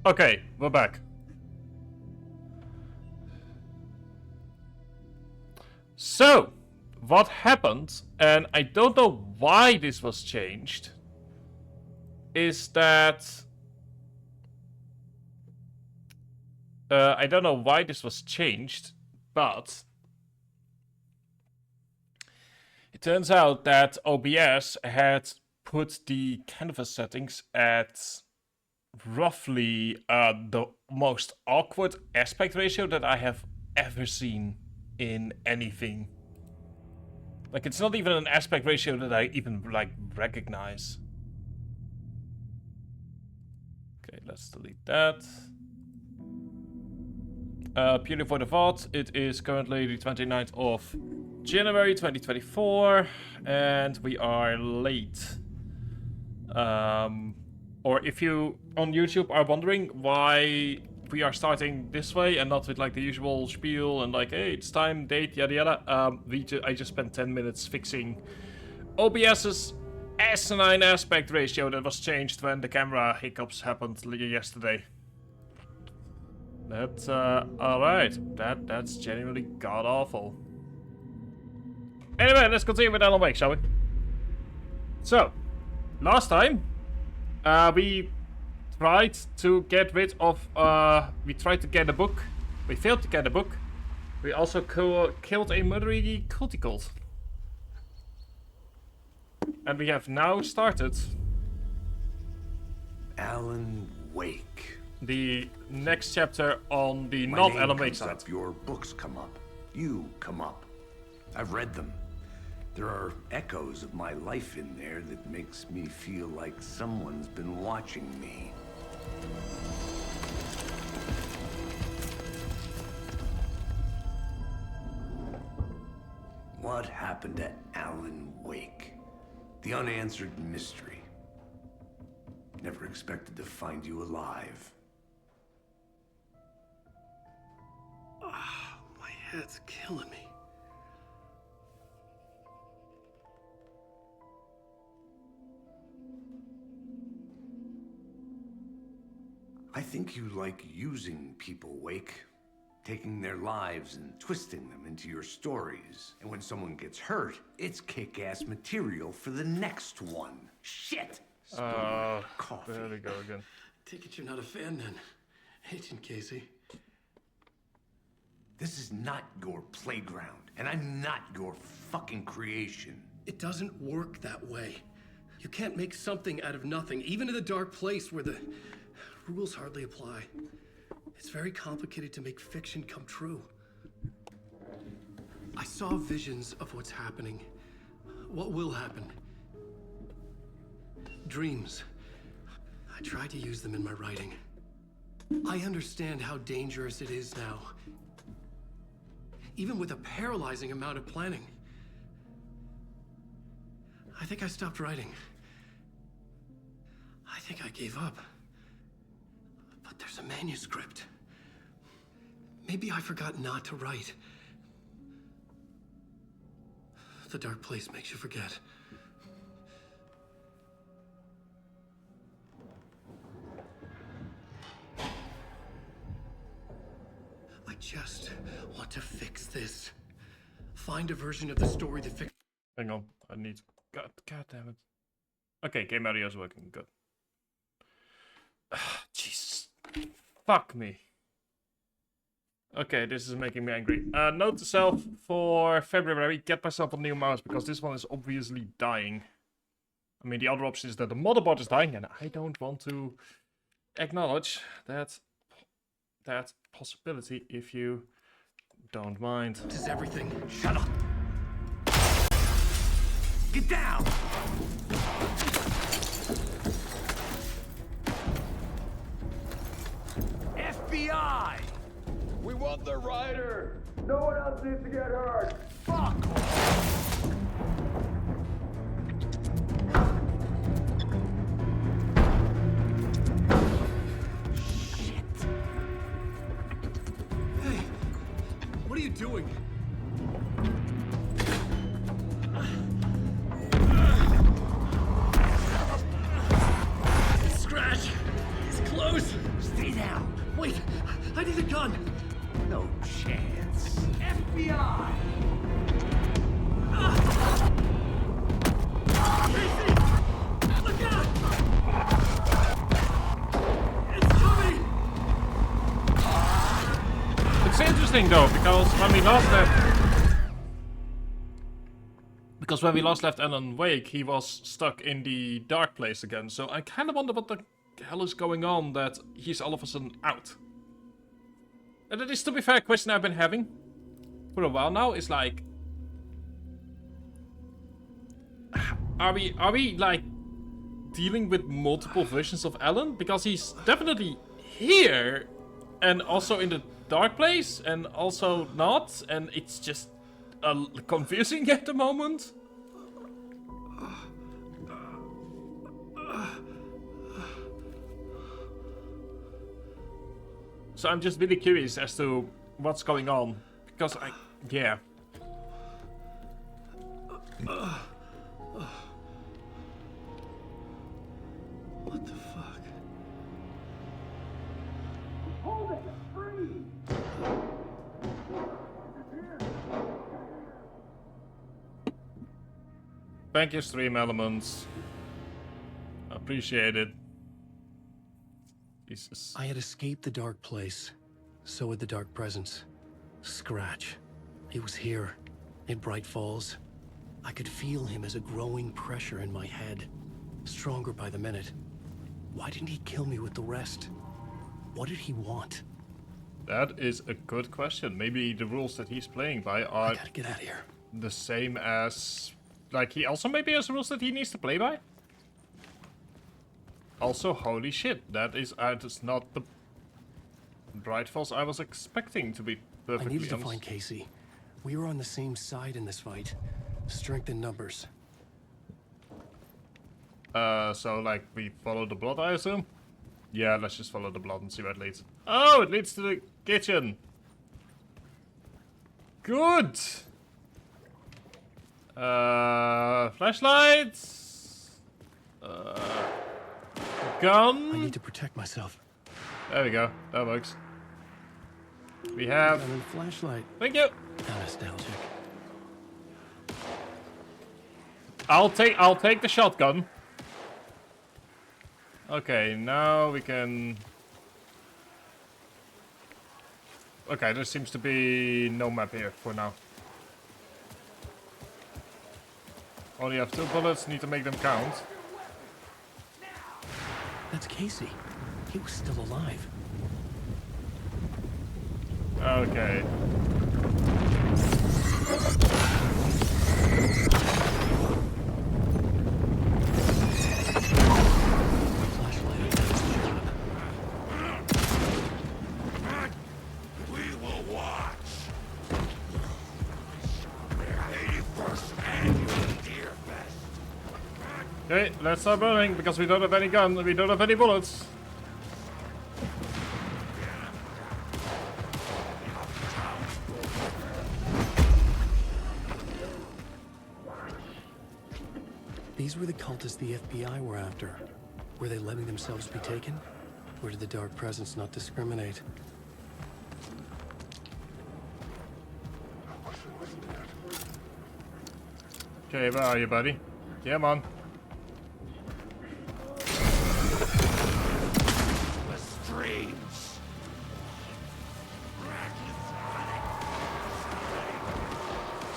Okay, we're back. So, what happened, and I don't know why this was changed, is that... I don't know why this was changed, but... It turns out that OBS had put the canvas settings at roughly the most awkward aspect ratio that I have ever seen in anything. Like, it's not even an aspect ratio that I even, like, recognize. Okay, let's delete that. Purely for the VOD, it is currently the 29th of January 2024, and we are late. Or if you on YouTube are wondering why we are starting this way and not with like the usual spiel and like, hey, it's time, date, yada yada. I just spent 10 minutes fixing OBS's asinine aspect ratio that was changed when the camera hiccups happened yesterday. That's alright. That's genuinely god awful. Anyway, let's continue with Alan Wake, shall we? So, last time, we tried to get rid of, we tried to get a book. We failed to get a book. We also killed a murdery culty cult. And we have now started... Alan Wake. The next chapter on the not Alan Wake side. Your books come up. You come up. I've read them. There are echoes of my life in there that makes me feel like someone's been watching me. What happened to Alan Wake? The unanswered mystery. Never expected to find you alive. My head's killing me. I think you like using people, Wake. Taking their lives and twisting them into your stories. And when someone gets hurt, it's kick-ass material for the next one. Shit! Coffee. There we go again. Take it you're not a fan then, Agent Casey. This is not your playground, and I'm not your fucking creation. It doesn't work that way. You can't make something out of nothing, even in the dark place where the rules hardly apply. It's very complicated to make fiction come true. I saw visions of what's happening, what will happen. Dreams. I tried to use them in my writing. I understand how dangerous it is now. Even with a paralyzing amount of planning. I think I stopped writing. I think I gave up. But there's a manuscript. Maybe I forgot not to write. The dark place makes you forget. I just want to fix this. Find a version of the story that fixes. Hang on, I need... God damn it. Okay, game audio is working, good. Jesus. Fuck me. Okay, this is making me angry. Note to self for February, get myself a new mouse, because this one is obviously dying. I mean, the other option is that the motherboard is dying, and I don't want to acknowledge that possibility if you don't mind. This is everything. Shut up! Get down! FBI! We want the rider! No one else needs to get hurt! Fuck! Shit! Hey, what are you doing? Scratch! It's close! Stay down! confusing though, because when we last left Alan Wake, he was stuck in the dark place again. So I kind of wonder what the hell is going on that he's all of a sudden out. And that is, to be fair, a question I've been having for a while now. Is like, are we like dealing with multiple versions of Alan? Because he's definitely here, and also in the dark place, and also not, and it's just confusing at the moment. So I'm just really curious as to what's going on, because yeah. What the fuck? Hold it! Free! Thank you, Stream Elements. Appreciate it. Jesus. I had escaped the dark place. So had the dark presence. Scratch. He was here, in Bright Falls. I could feel him as a growing pressure in my head. Stronger by the minute. Why didn't he kill me with the rest? What did he want? That is a good question. Maybe the rules that he's playing by are I gotta get out of here. the same as... Like, he also maybe has rules that he needs to play by? Also, holy shit, that is not the Bright Falls I was expecting, to be I perfectly needed to honest. find Casey. We were on the same side in this fight. Strength in numbers. So like, we follow the blood, I assume? Yeah, let's just follow the blood and see where it leads. Oh, it leads to the kitchen! Good! Flashlights! Gun? I need to protect myself. There we go, that works. We have... And a flashlight. Thank you! How nostalgic. I'll take the shotgun. Okay, now we can... Okay, there seems to be no map here for now. Only have 2 bullets, need to make them count. That's Casey. He was still alive. Okay. Okay, let's start running because we don't have any gun, we don't have any bullets. These were the cultists the FBI were after. Were they letting themselves be taken? Or did the dark presence not discriminate? Okay, where are you, buddy? Come on. The streams.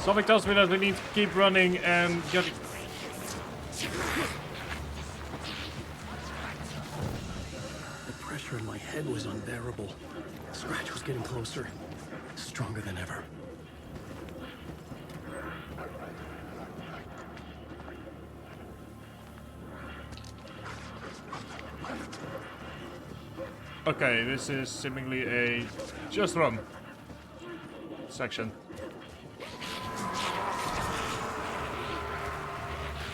Something tells me that we need to keep running and get... The pressure in my head was unbearable. Scratch was getting closer. Stronger than ever. Okay, this is seemingly a just run section.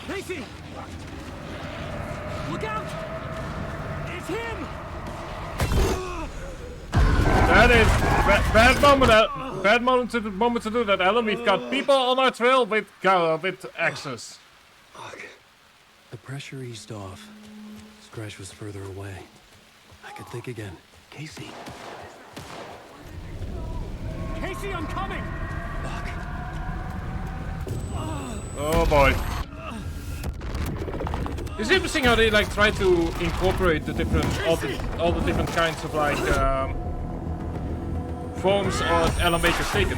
Casey! Look out! It's him! That is bad moment to do that, Alan. We've got people on our trail with axes. Fuck. The pressure eased off. Scratch was further away. I could think again. Casey. Casey, I'm coming! Fuck. Oh boy. It's interesting how they like try to incorporate the different all the different kinds of like forms Alan Wake has taken.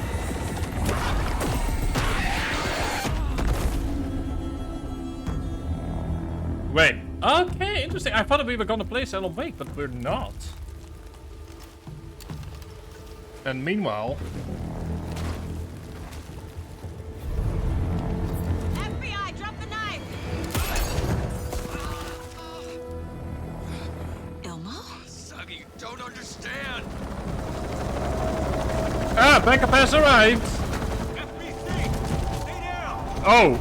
Wait. Okay, interesting. I thought we were gonna play Alan Wake, but we're not. And meanwhile... FBI, drop the knife! Elmo? Suggy, you don't understand. Ah, backup has arrived! FBC, stay down. Oh,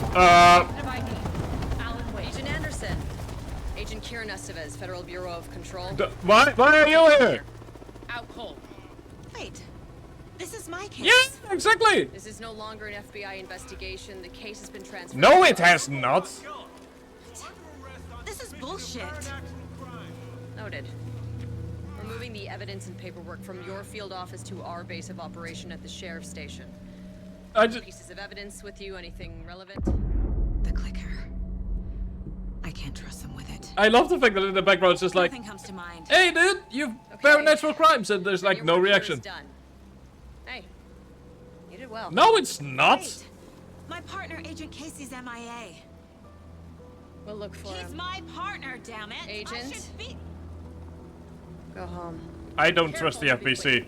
Alan Wake. Agent Anderson. Agent Kieran Estevez, Federal Bureau of Control. why are you here? Out cold. Wait. This is my case. Yeah, exactly! This is no longer an FBI investigation. The case has been transferred. No, it has not. This is bullshit. Noted. We're moving the evidence and paperwork from your field office to our base of operation at the sheriff's station. I just... Pieces of evidence with you? Anything relevant? The clicker. I can't trust them with it. I love the fact that in the background it's just like, Nothing comes to mind. hey dude, you've Okay. supernatural crimes, and there's like Your no work here reaction. is done. Hey, you did well. No, it's not. Wait. My partner, Agent Casey's MIA. We'll look for He's him. my partner, damn it. I Agent? should be... Go home. I don't trust the Careful, be FBC.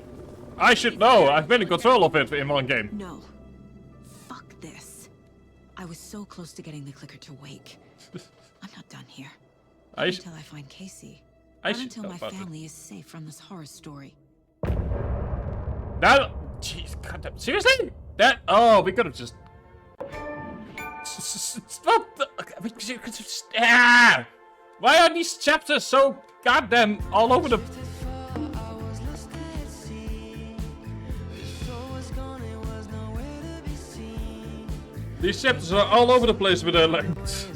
I should know. I've been in control of it in one game. No. Fuck this. I was so close to getting the clicker to wake. I'm not done here. I Not sh- until I find Casey. I Not should until know my about it. family is safe from this horror story. That... Jeez, goddamn. Seriously? That... Oh, we could have just... What the... We could just... Ah! Why are these chapters so goddamn all over the... These chapters are all over the place with their length.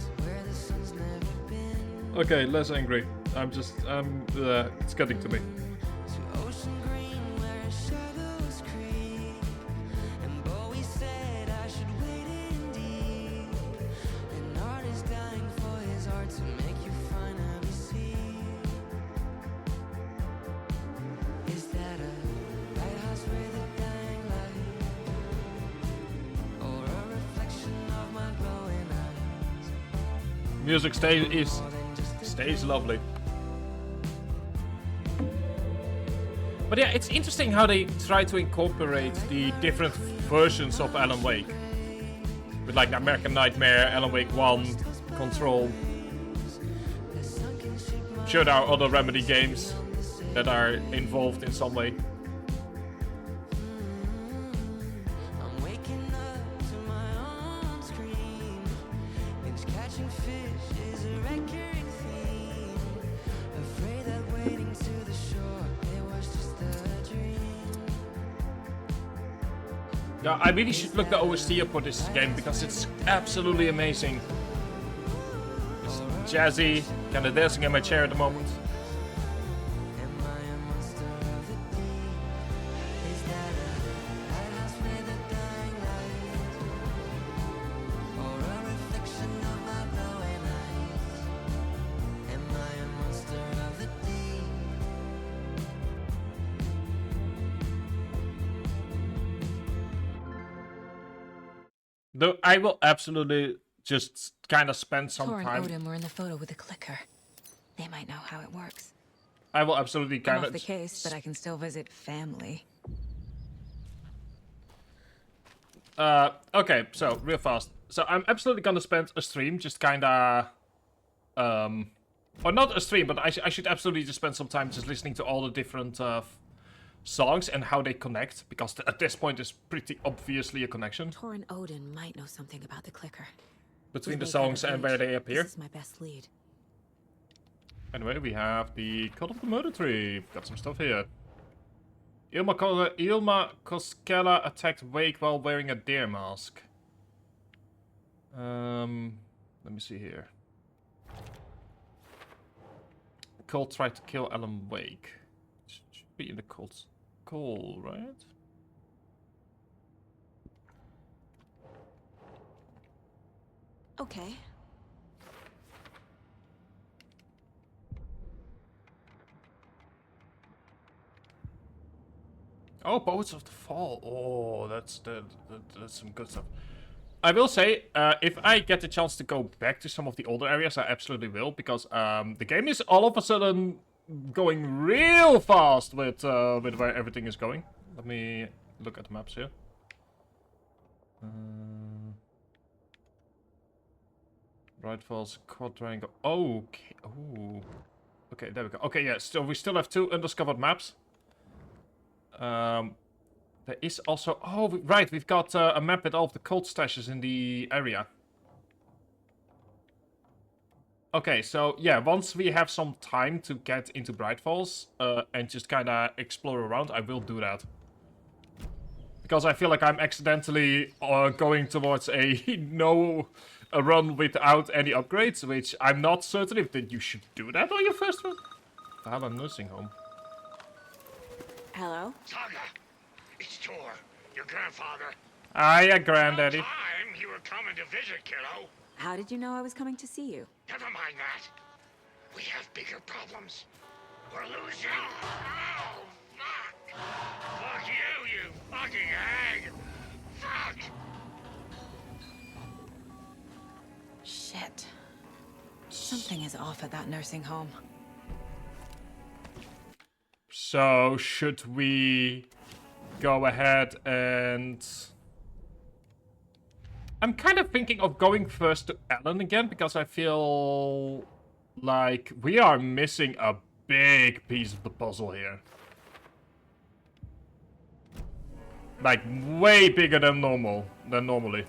Okay, less angry. I'm just... it's getting to me. Music stays lovely. But yeah, it's interesting how they try to incorporate the different versions of Alan Wake. With like American Nightmare, Alan Wake 1, Control. Sure, there are other Remedy games that are involved in some way. Yeah, I really should look the OST up for this game because it's absolutely amazing. It's jazzy, kind of dancing in my chair at the moment. Though I will absolutely just kind of spend some Tor and time. Odin were in the photo with the clicker. They might know how it works. I will absolutely I'm kind off of. the case, but I can still visit family. Okay, so real fast. So I'm absolutely gonna spend a stream just kinda, or not a stream, but I should absolutely just spend some time just listening to all the different songs and how they connect, because at this point there's pretty obviously a connection Tor and Odin might know something about the clicker. between We've the made songs that and where they bridge. appear. This is my best lead. Anyway, we have the Cult of the Murder Tree. Got some stuff here. Ilma Koskela attacked Wake while wearing a deer mask. Let me see here. Cult tried to kill Alan Wake. Should be in the cult's call, right? Okay. Oh, Poets of the Fall. Oh, that's some good stuff. I will say, if I get the chance to go back to some of the older areas, I absolutely will, because the game is all of a sudden going real fast with where everything is going. Let me look at the maps here. Right Falls, Quadrangle. Okay. Oh. Okay, there we go. Okay, yeah. So we still have 2 undiscovered maps. There is also... Oh, right. We've got a map with all of the cold stashes in the area. Okay, so yeah, once we have some time to get into Bright Falls and just kind of explore around, I will do that. Because I feel like I'm accidentally going towards a run without any upgrades, which I'm not certain if that you should do that on your first run. Valhalla Nursing Home. Hello? Saga, it's Tor, your grandfather. Hiya, Granddaddy. Time you were coming to visit, kiddo. How did you know I was coming to see you? Never mind that. We have bigger problems. We're losing. Oh, fuck. Fuck you fucking hag. Fuck. Shit. Something is off at that nursing home. So, should we go ahead and... I'm kind of thinking of going first to Alan again, because I feel like we are missing a big piece of the puzzle here. Like, way bigger than normally.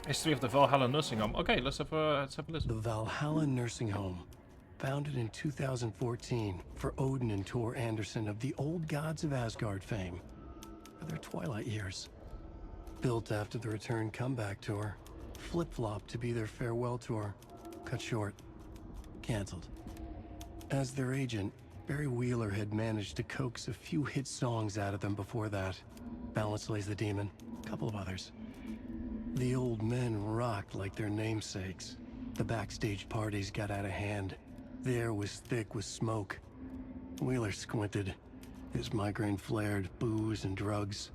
History of the Valhalla Nursing Home. Okay, let's have a listen. The Valhalla Nursing Home, founded in 2014 for Odin and Tor Anderson of the Old Gods of Asgard fame for their twilight years. Built after the Return comeback tour, flip-flopped to be their farewell tour, cut short, canceled. As their agent, Barry Wheeler had managed to coax a few hit songs out of them before that. Balance Lays the Demon, a couple of others. The old men rocked like their namesakes. The backstage parties got out of hand. The air was thick with smoke. Wheeler squinted. His migraine flared, booze and drugs.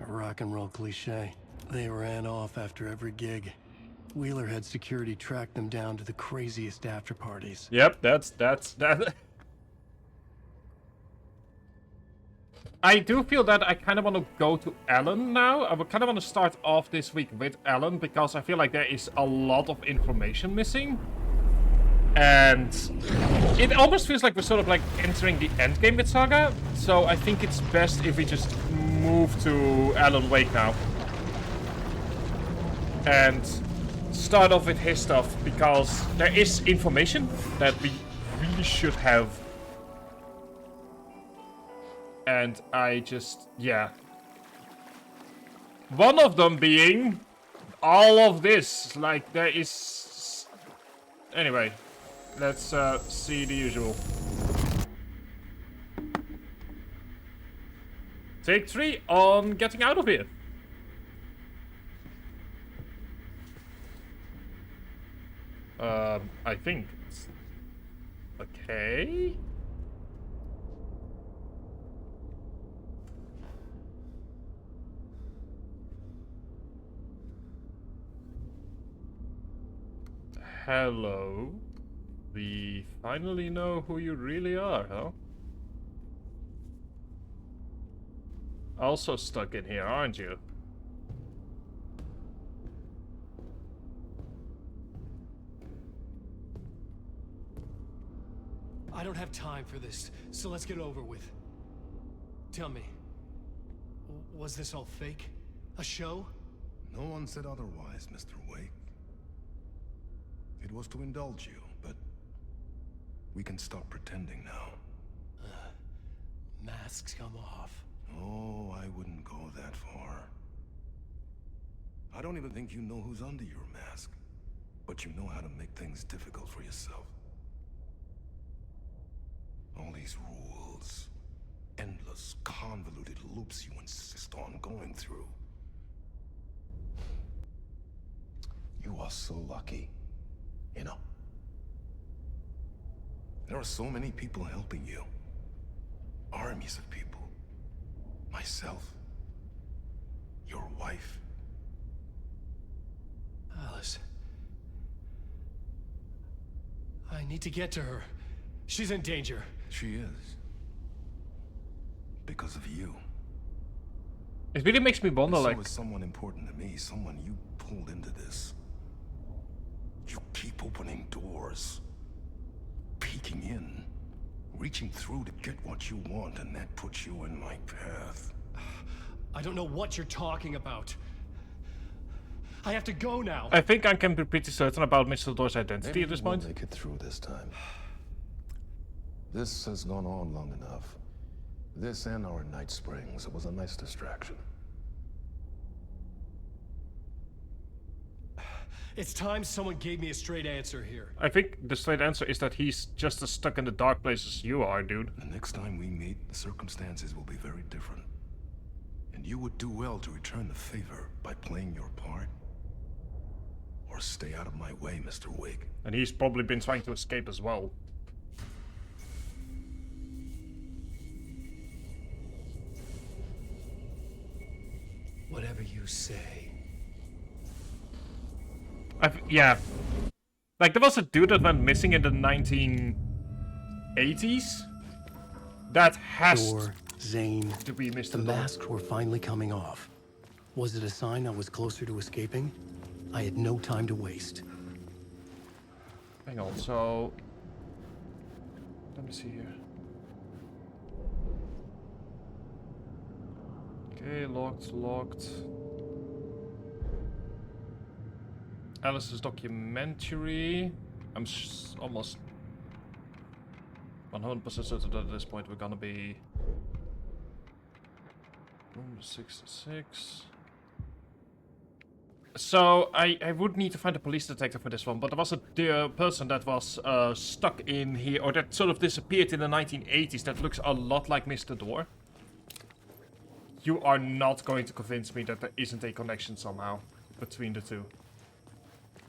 A rock and roll cliche. They ran off after every gig. Wheeler had security track them down to the craziest after parties. Yep, that's that. I do feel that I kind of want to go to Alan now. I would kind of want to start off this week with Alan, because I feel like there is a lot of information missing. And it almost feels like we're sort of like entering the end game with Saga. So I think it's best if we just move to Alan Wake now. And start off with his stuff, because there is information that we really should have. And I just, yeah. One of them being all of this. Like, there is... Anyway, let's see the usual. Take 3 on getting out of here. I think. Okay. Hello. We finally know who you really are, huh? Also stuck in here, aren't you? I don't have time for this, so let's get over with. Tell me, was this all fake? A show? No one said otherwise, Mr. Wake. It was to indulge you, but we can stop pretending now. Masks come off. Oh, I wouldn't go that far. I don't even think you know who's under your mask, but you know how to make things difficult for yourself. All these rules, endless, convoluted loops you insist on going through. You are so lucky, you know. There are so many people helping you. Armies of people. Myself. Your wife. Alice. I need to get to her. She's in danger. She is. Because of you. It really makes me wonder, So like... is someone important to me, someone you pulled into this. You keep opening doors. Peeking in. Reaching through to get what you want, and that puts you in my path. I don't know what you're talking about. I have to go now. I think I can be pretty certain about Mr. Door's identity at this point. We'll make it through this time. This has gone on long enough. This and our night springs was a nice distraction. It's time someone gave me a straight answer here. I think the straight answer is that he's just as stuck in the dark places you are, dude. The next time we meet, the circumstances will be very different. And you would do well to return the favor by playing your part. Or stay out of my way, Mr. Wake. And he's probably been trying to escape as well. Whatever you say. Yeah. Like, there was a dude that went missing in the 1980s. That has Door, Zane, to be Mr. the Door. masks were finally coming off. Was it a sign I was closer to escaping? I had no time to waste. Hang on, so... Let me see here. Okay, locked. Alice's documentary. I'm almost 100% certain that at this point we're gonna be... Room 66. So, I would need to find a police detective for this one, but there was a person that was stuck in here, or that sort of disappeared in the 1980s that looks a lot like Mr. Door. You are not going to convince me that there isn't a connection somehow between the two.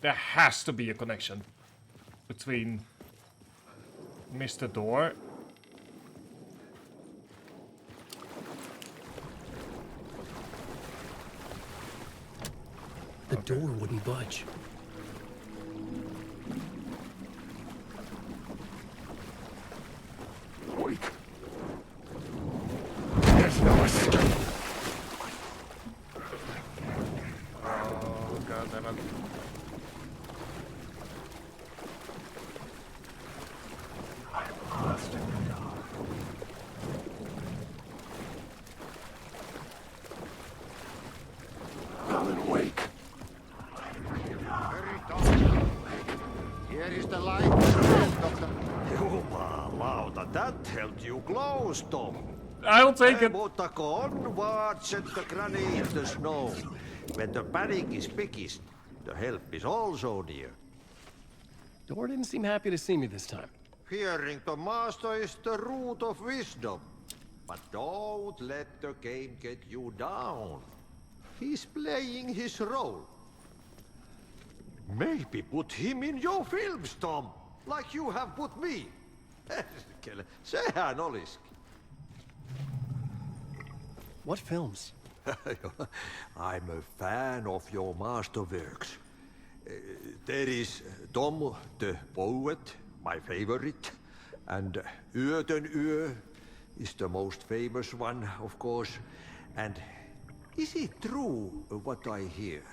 There has to be a connection between Mr. Door . The door wouldn't budge. Wake. There's no escape. Oh, god damn it. I'm lost in the dark. Alan Wake. Very dark. Here is the light. Doctor. Jumalauta, that helped you close, Tom. I'll take it. Mutta onwards and the granny in the snow. When the panic is biggest, the help is also near. Door didn't seem happy to see me this time. Fearing the master is the root of wisdom. But don't let the game get you down. He's playing his role. Maybe put him in your films, Tom. Like you have put me. Sehän olisikin. What films? I'm a fan of your masterworks. There is Tom the Poet, my favorite, and Yöten Yö is the most famous one, of course. And is it true what I hear?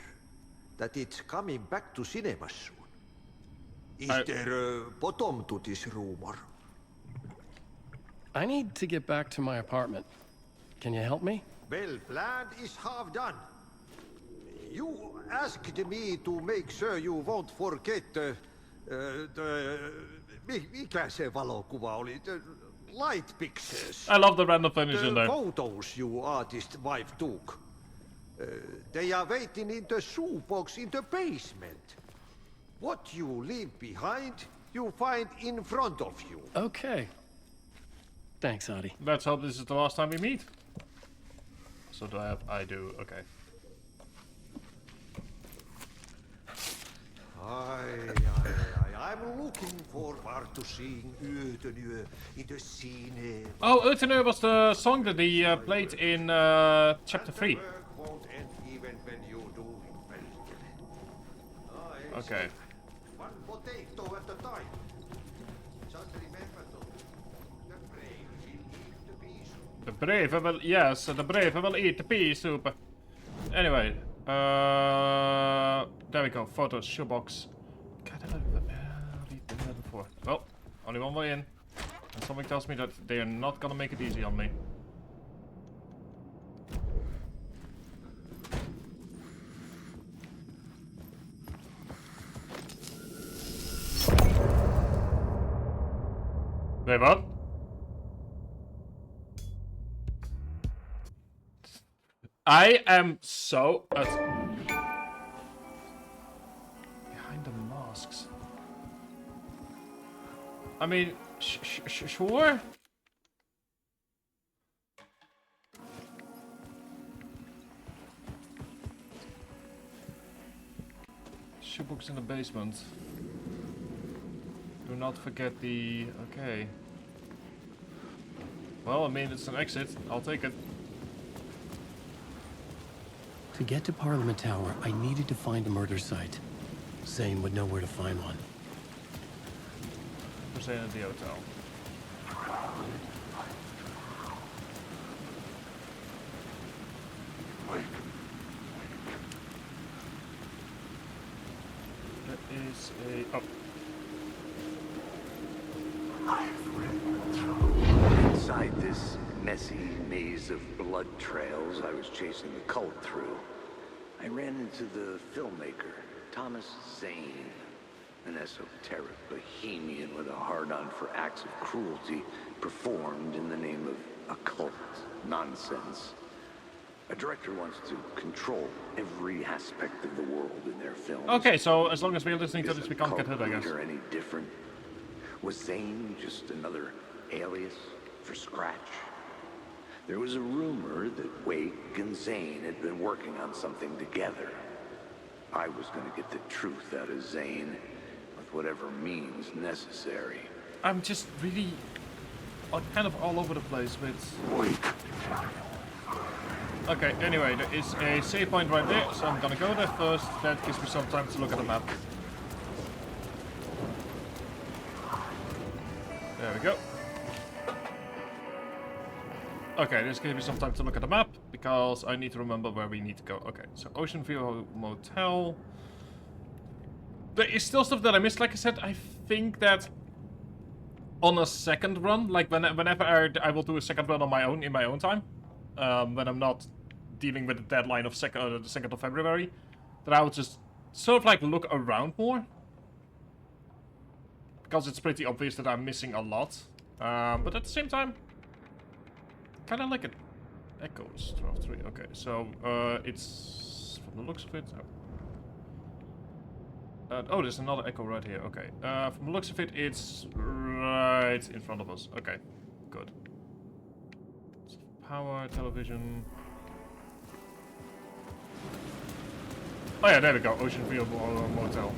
That it's coming back to cinemas soon? Is there a bottom to this rumor? I need to get back to my apartment. Can you help me? Well, plan is half done. You asked me to make sure you won't forget mikä se valokuva oli? The light pictures. I love the random finish in The there. photos you artist wife took. They are waiting in the shoebox in the basement. What you leave behind, you find in front of you. Okay. Thanks, Adi. Let's hope this is the last time we meet. So do I have... I do, okay. I'm looking forward to seeing Utenue in the scene. Oh, Utenue was the song that he played in chapter 3. Work won't end even when you do it well. Okay. One potato at a time. Just remember though, the brave will eat the pea soup. Yes, the brave will eat the pea soup. Anyway, there we go. Photos, shoebox. God, I've been there before. Well, only one way in. And something tells me that they are not gonna make it easy on me. Wait, what? I am so behind the masks. I mean, sure. Shoebox in the basement. Do not forget the... Okay. Well, I mean, it's an exit. I'll take it. To get to Parliament Tower, I needed to find a murder site. Zane would know where to find one. We're staying at the hotel. There is a... Oh. Inside this messy maze of blood trails I was chasing the cult through, I ran into the filmmaker, Thomas Zane, an esoteric bohemian with a hard-on for acts of cruelty performed in the name of occult nonsense. A director wants to control every aspect of the world in their films. Okay, so as long as we're listening to this, we can't Is get the hit, I guess. cult leader any different? Was Zane just another alias for Scratch? There was a rumor that Wake and Zane had been working on something together. I was going to get the truth out of Zane with whatever means necessary. I'm just really kind of all over the place with... Okay, anyway, there is a save point right there, so I'm gonna go there first. That gives me some time to look at the map. There we go. Okay, this gives me some time to look at the map, because I need to remember where we need to go. Okay, so Ocean View Motel. There is still stuff that I missed. Like I said, I think that on a second run, like whenever I will do a second run on my own, in my own time, when I'm not dealing with the deadline of the 2nd of February, that I would just sort of like look around more. Because it's pretty obvious that I'm missing a lot. But at the same time, kind of like it echoes 12.3. Okay, so it's from the looks of it. Oh, there's another echo right here. Okay, from the looks of it, it's right in front of us. Okay, good. Power, television. Oh yeah, there we go. Ocean View Motel.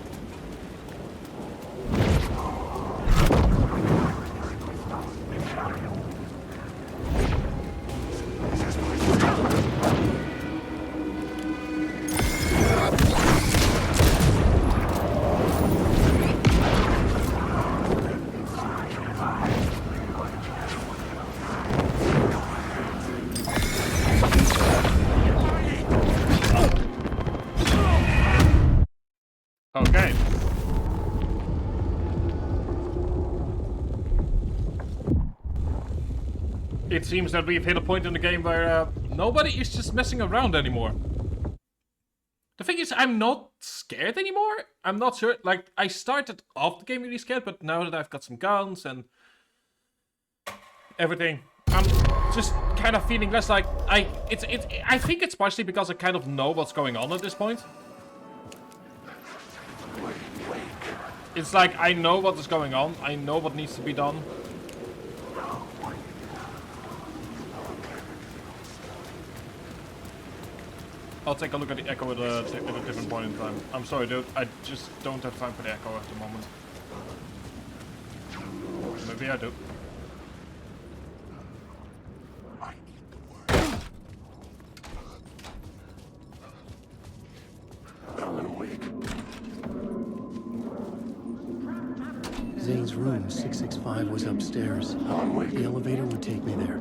Okay. It seems that we've hit a point in the game where nobody is just messing around anymore. The thing is, I'm not scared anymore. I'm not sure. Like, I started off the game really scared, but now that I've got some guns and everything, I'm just kind of feeling less like I think it's partially because I kind of know what's going on at this point. It's like, I know what is going on, I know what needs to be done. I'll take a look at the echo at a different point in time. I'm sorry dude, I just don't have time for the echo at the moment. Maybe I do. Zane's room, 665, was upstairs. The elevator would take me there.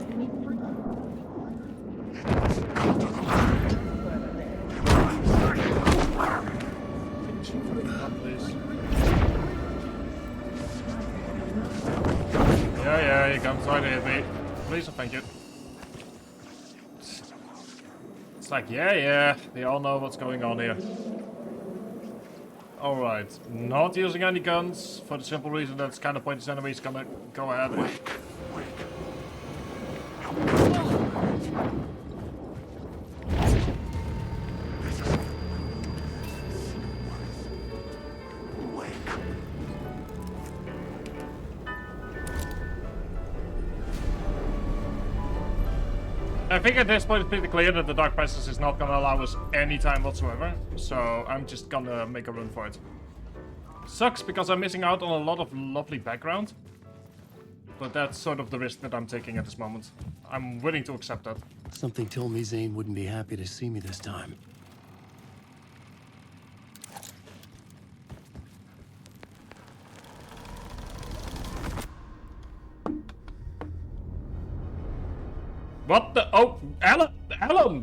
Yeah, he comes right at me. Please, thank you. It's like, yeah, they all know what's going on here. Alright, not using any guns for the simple reason that it's kind of pointless enemies gonna go ahead. I think at this point it's pretty clear that the Dark Presence is not gonna allow us any time whatsoever, so I'm just gonna make a run for it. Sucks because I'm missing out on a lot of lovely background, but that's sort of the risk that I'm taking at this moment. I'm willing to accept that. Something told me Zane wouldn't be happy to see me this time. What the? Oh, Alan!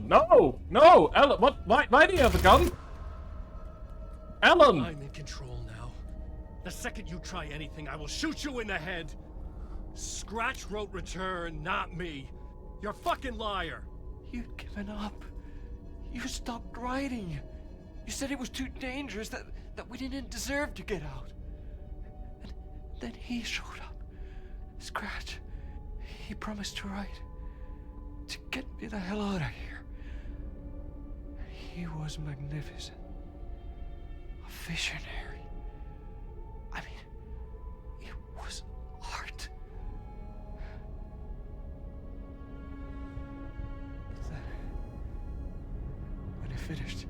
No! Alan, what? Why do you have a gun? Alan! I'm in control now. The second you try anything, I will shoot you in the head. Scratch wrote return, not me. You're a fucking liar. You'd given up. You stopped writing. You said it was too dangerous, that we didn't deserve to get out. And then he showed up. Scratch. He promised to write. To get me the hell out of here. He was magnificent. A visionary. I mean, it was art. But then, when he finished,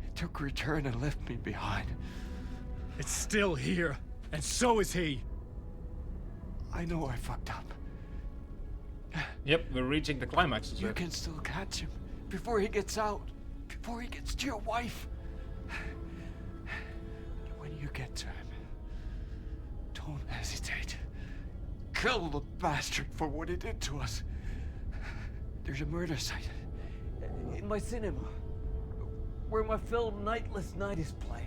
he took return and left me behind. It's still here, and so is he. I know I fucked up. Yep, we're reaching the climax. You can still catch him before he gets out, before he gets to your wife. When you get to him, don't hesitate. Kill the bastard for what he did to us. There's a murder site in my cinema where my film Nightless Night is playing.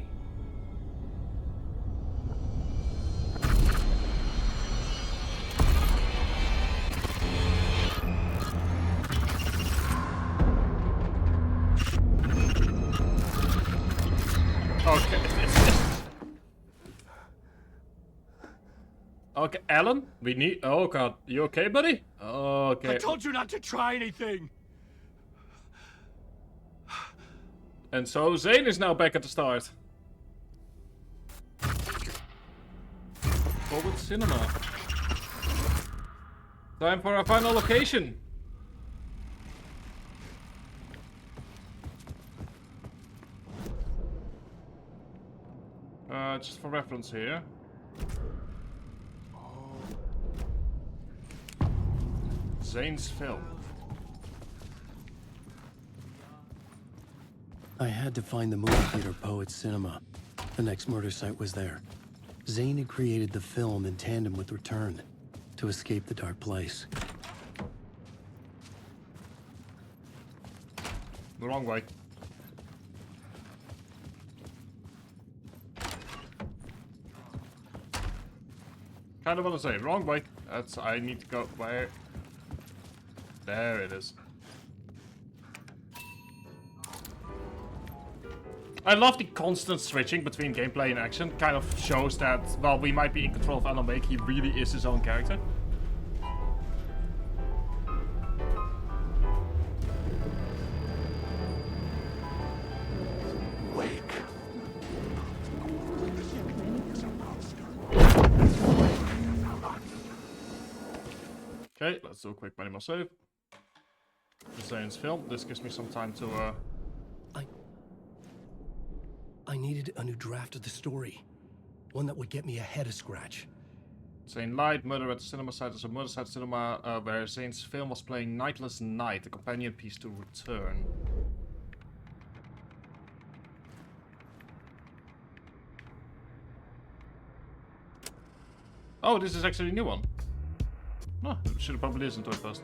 Okay, Alan, we need. Oh god, you okay, buddy? Okay. I told you not to try anything. And so Zane is now back at the start. Forward cinema. Time for our final location. Just for reference here. Zane's film. I had to find the movie theater Poets Cinema. The next murder site was there. Zane had created the film in tandem with Return to escape the dark place. The wrong way. Kind of want to say wrong way. That's I need to go where. There it is. I love the constant switching between gameplay and action. Kind of shows that, while we might be in control of Alan Wake, he really is his own character. Okay, let's do a quick manual save. Zane's film. This gives me some time to I needed a new draft of the story. One that would get me ahead of Scratch. Zane lied, Murder at the Cinema Site is a Murder Site cinema where Zane's film was playing Nightless Night, a companion piece to Return. Oh, this is actually a new one. Oh, should have probably listened to it first.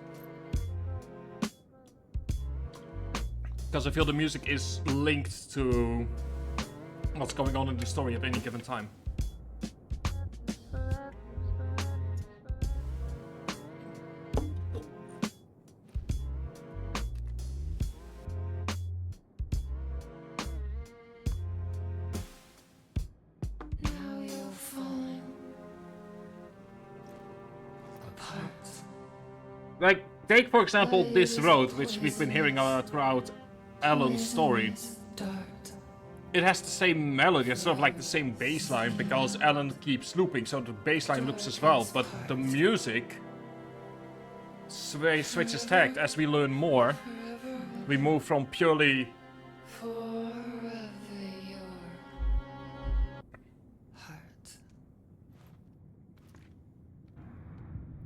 Because I feel the music is linked to what's going on in the story at any given time. Like, take for example this road, which we've been hearing throughout Alan's story. It has the same melody, it's sort of like the same bass line, because Alan keeps looping, so the bass line loops as well. But the music switches tact as we learn more. We move from purely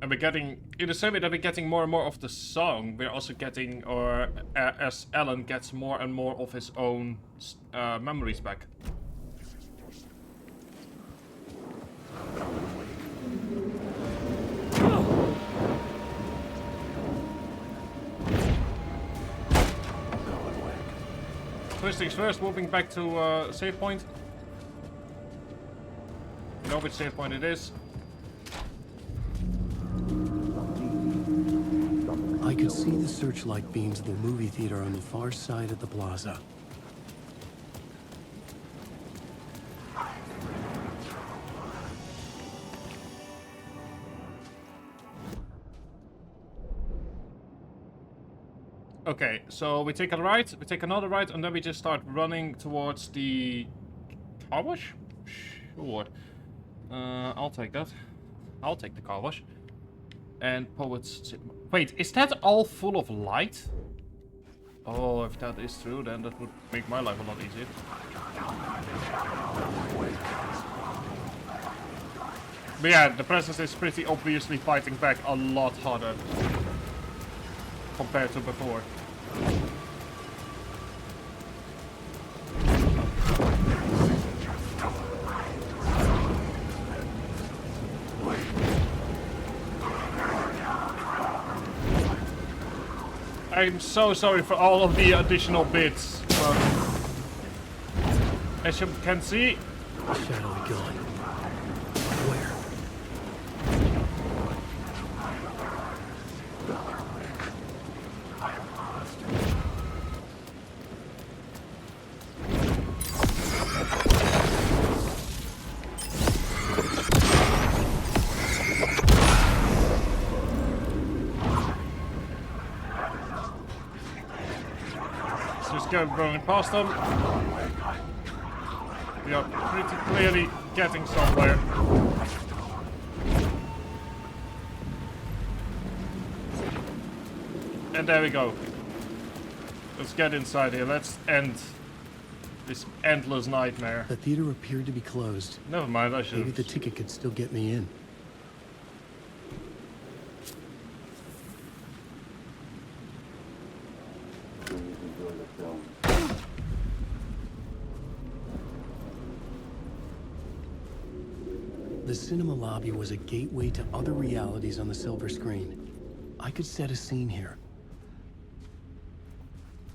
and we're getting, in the same way that we're getting more and more of the song, we're also getting, or as Alan gets more and more of his own memories back. First things first, moving back to save point. You know which save point it is. I could see the searchlight beams of the movie theater on the far side of the plaza. Okay, so we take a right, we take another right, and then we just start running towards the car wash? Sure. I'll take that. I'll take the car wash. And Poets... Wait, is that all full of light? Oh, if that is true, then that would make my life a lot easier. But yeah, the presence is pretty obviously fighting back a lot harder compared to before. I'm so sorry for all of the additional bits, but as you can see... Shadowy gun. Where? Going past them. We are pretty clearly getting somewhere. And there we go. Let's get inside here. Let's end this endless nightmare. The theater appeared to be closed. Never mind, I should. Maybe the ticket could still get me in. The cinema lobby was a gateway to other realities on the silver screen. I could set a scene here.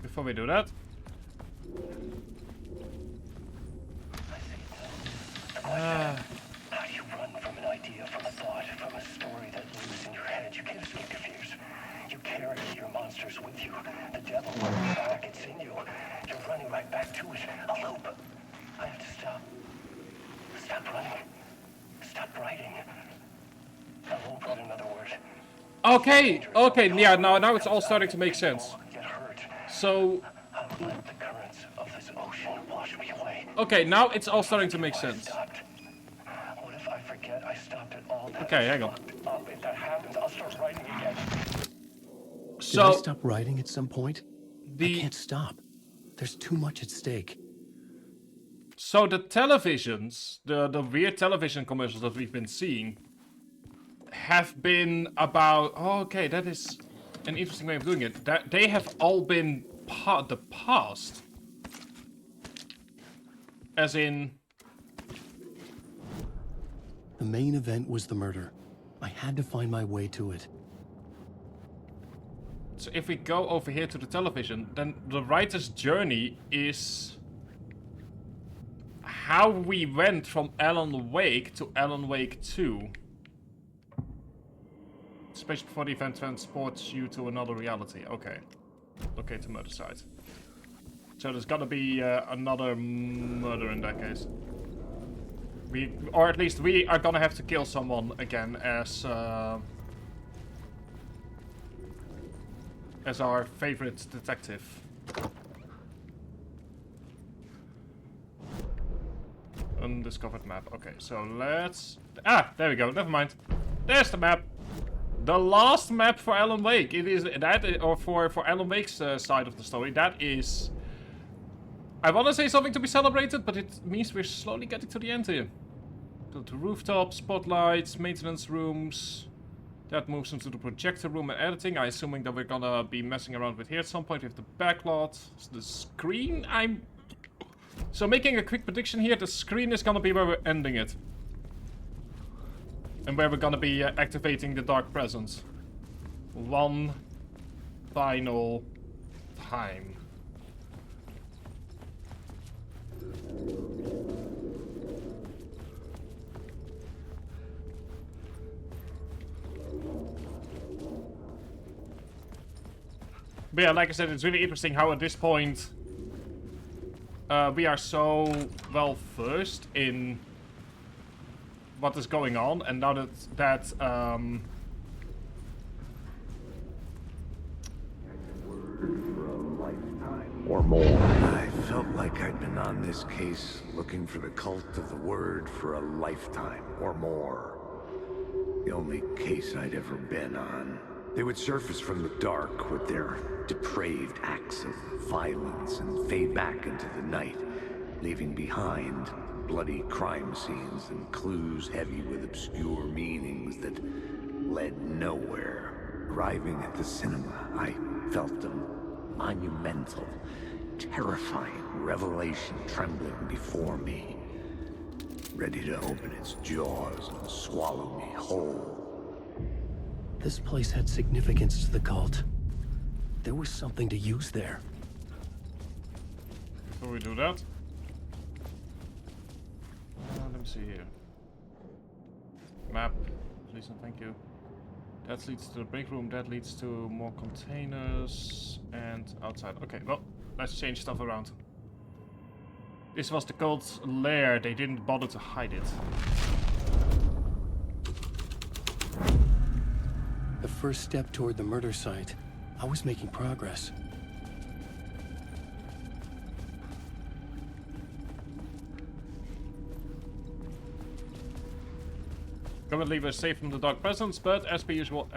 Before we do that... How do you run from an idea, from a thought, from a story that lives in your head? You can't escape your fears. You carry your monsters with you. The devil on your back, it's in you. You're running right back to it. A loop. I have to stop. Stop running. Stop writing. I won't write another word. Okay, yeah, now it's all starting to make sense. So... I'll let the currents of this ocean wash me away. Okay, now it's all starting to make sense. What if I forget I stopped at all that? Okay, hang on. If that happens, I'll start writing again. Did I stop writing at some point? I can't stop. There's too much at stake. So the televisions, the weird television commercials that we've been seeing have been about... Oh, okay, that is an interesting way of doing it. That they have all been the past. As in... The main event was the murder. I had to find my way to it. So if we go over here to the television, then the writer's journey is how we went from Alan Wake to Alan Wake 2. Space before the event transports you to another reality. Okay. Locate the murder site. So there's gotta be another murder in that case. Or at least we are gonna have to kill someone again as our favorite detective. Undiscovered map. Okay, so let's... Ah, there we go. Never mind. There's the map. The last map for Alan Wake. It is that, or for Alan Wake's side of the story. That is... I want to say something to be celebrated, but it means we're slowly getting to the end here. To the rooftop, spotlights, maintenance rooms. That moves into the projector room and editing. I'm assuming that we're gonna be messing around with here at some point with the backlot. The screen, So making a quick prediction here, the screen is gonna be where we're ending it. And where we're gonna be activating the Dark Presence. One final time. But yeah, like I said, it's really interesting how at this point we are so well versed in what is going on, and now that or more. I felt like I'd been on this case looking for the cult of the word for a lifetime or more. The only case I'd ever been on. They would surface from the dark with their depraved acts of violence and fade back into the night, leaving behind bloody crime scenes and clues heavy with obscure meanings that led nowhere. Arriving at the cinema, I felt a monumental, terrifying revelation trembling before me, ready to open its jaws and swallow me whole. This place had significance to the cult. There was something to use there. Before we do that, let me see here. Map, please and thank you. That leads to the break room, that leads to more containers, and outside. Okay, well, let's change stuff around. This was the cult's lair, they didn't bother to hide it. The first step toward the murder site. I was making progress. Currently we're safe from the Dark Presence, but as per usual,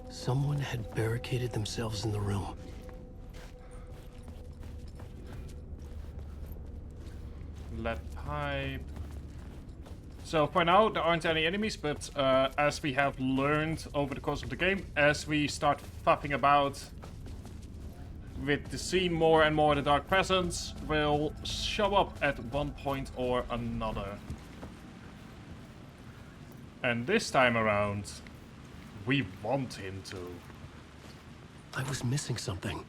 Someone had barricaded themselves in the room. Lead pipe. So for now, there aren't any enemies, but as we have learned over the course of the game, as we start fucking about with the scene more and more, the Dark Presence will show up at one point or another. And this time around, we want him to. I was missing something.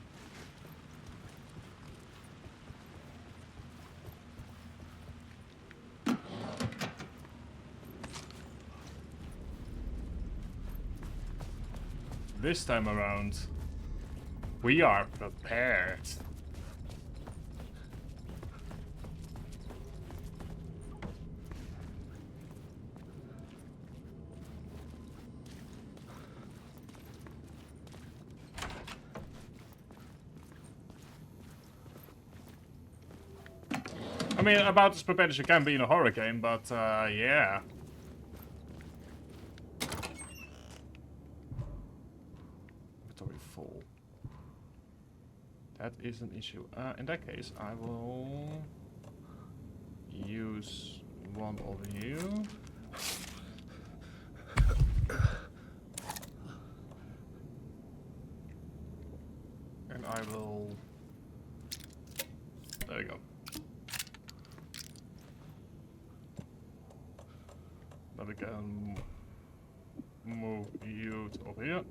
This time around, we are prepared. I mean, about as prepared as you can be in a horror game, but yeah. Full. That is an issue. In that case, I will use one over you. And I will... There you go. Now we can move you to over here.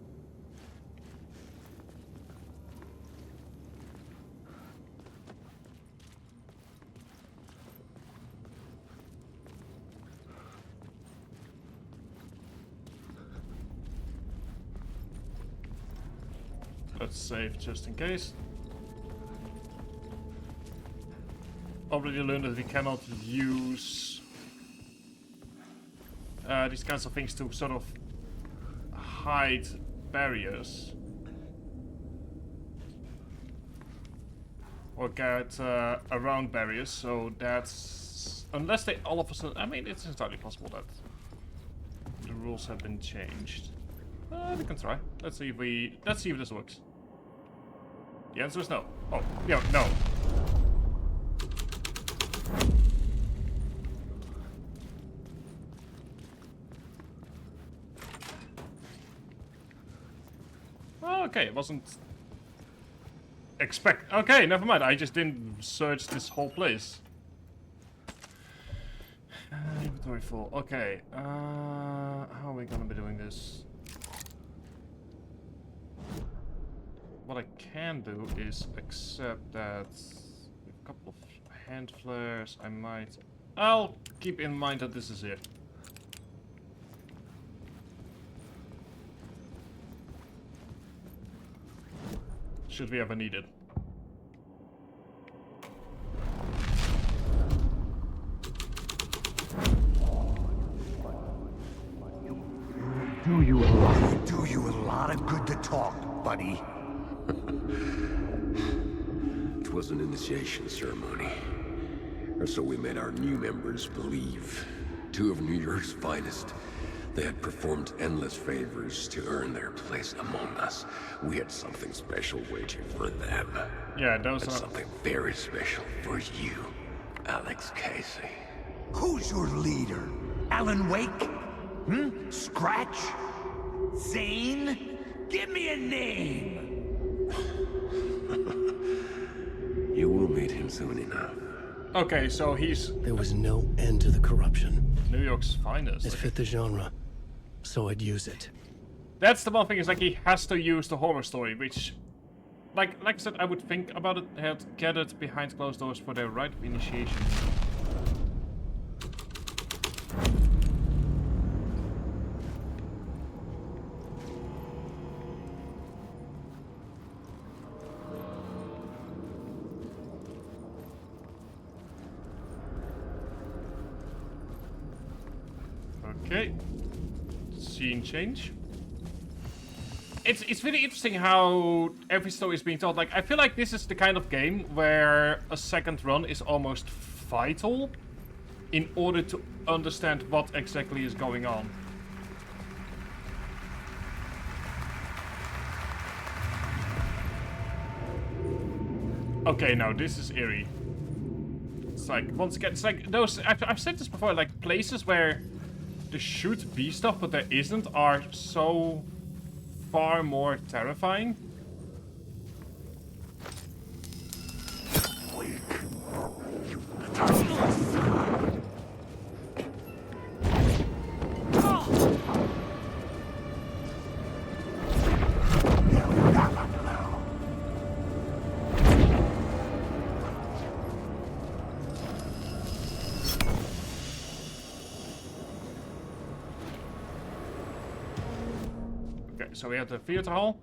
Let's save just in case. Already learned that we cannot use these kinds of things to sort of hide barriers. Or get around barriers, so that's... Unless they all of a sudden... I mean, it's entirely possible that the rules have been changed. We can try. Let's see if this works. The answer is no. Oh, yeah, no. Oh, okay, it wasn't... Okay, never mind. I just didn't search this whole place. Inventory full. Okay. How are we gonna be doing this? What I can do is accept that with a couple of hand flares, I'll keep in mind that this is it. Should we ever need it. Do you a lot of good to talk, buddy. It was an initiation ceremony. Or so we made our new members believe. 2 of New York's finest. They had performed endless favors to earn their place among us. We had something special waiting for them. Yeah, those and are... something very special for you, Alex Casey. Who's your leader? Alan Wake? Scratch? Zane? Give me a name! You will meet him soon enough. Okay, so he's... There was no end to the corruption. New York's finest. It fit the genre, so I'd use it. That's the one thing, is like he has to use the horror story, which... Like I said, I would think about it, had gathered behind closed doors for their rite of initiation. Okay, scene change. It's really interesting how every story is being told. Like, I feel like this is the kind of game where a second run is almost vital in order to understand what exactly is going on. Okay, now this is eerie. It's like, once again, it's like those... I've said this before, like places where there should be stuff, but there isn't, are so far more terrifying. So we have the theater hall,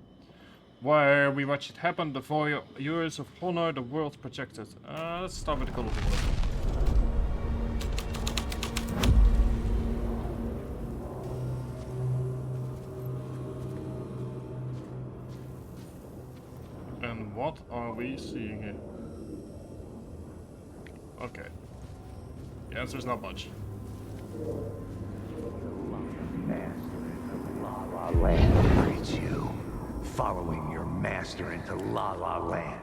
where we watch it happen, the voyeurs of honor, the world projected. Let's start with the colorful world. And what are we seeing here? Okay. The answer is not much. Land awaits you, following your master into La La Land.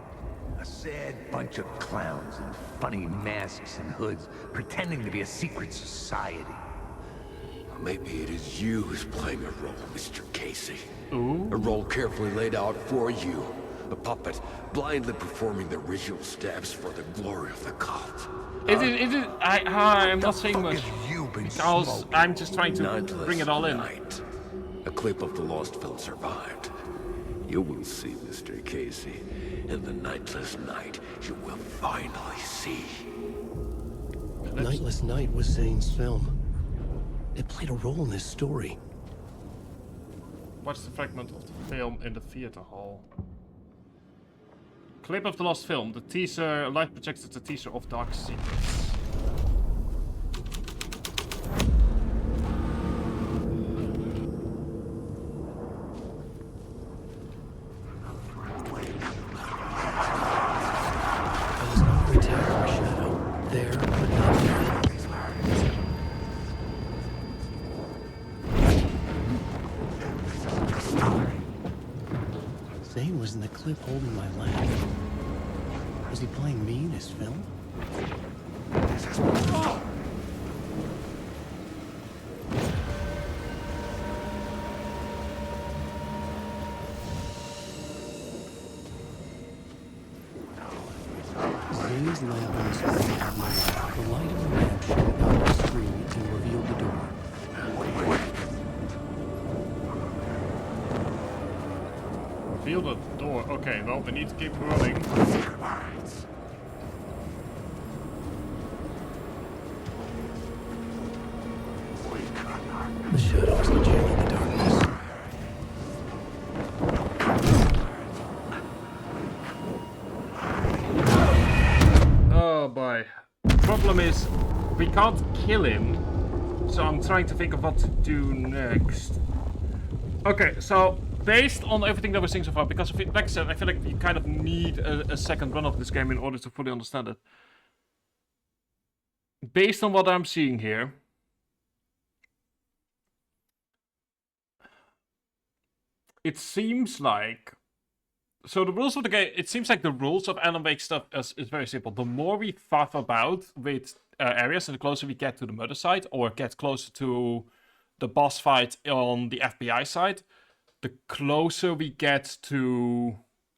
A sad bunch of clowns in funny masks and hoods, pretending to be a secret society. Maybe it is you who's playing a role, Mr. Casey. Ooh. A role carefully laid out for you. A puppet blindly performing the ritual steps for the glory of the cult. I'm not saying much because I'm just trying to bring it all in. Night. A clip of the lost film survived. You will see, Mr. Casey. In the nightless night, you will finally see. Nightless Night was Zane's film. It played a role in this story. Watch the fragment of the film in the theater hall. Clip of the lost film. The teaser live projected the teaser of Dark Secrets. I was not retained by Shadow. There, but not there. Zane was in the clip holding my lamp. Was he playing me in his film? Zane's lamp on the screen had my light. The light of the lamp shone out the screen and revealed the door. Reveal the door. Okay, well, we need to keep running. The shadows that jam in the darkness. Oh boy. Problem is, we can't kill him. So I'm trying to think of what to do next. Okay, so based on everything that we're seeing so far, because like I said, I feel like you kind of need a second run of this game in order to fully understand it. Based on what I'm seeing here, it seems like... So the rules of the game, it seems like the rules of Alan Wake stuff is very simple. The more we faff about with areas and the closer we get to the murder site or get closer to the boss fight on the FBI side, the closer we get to,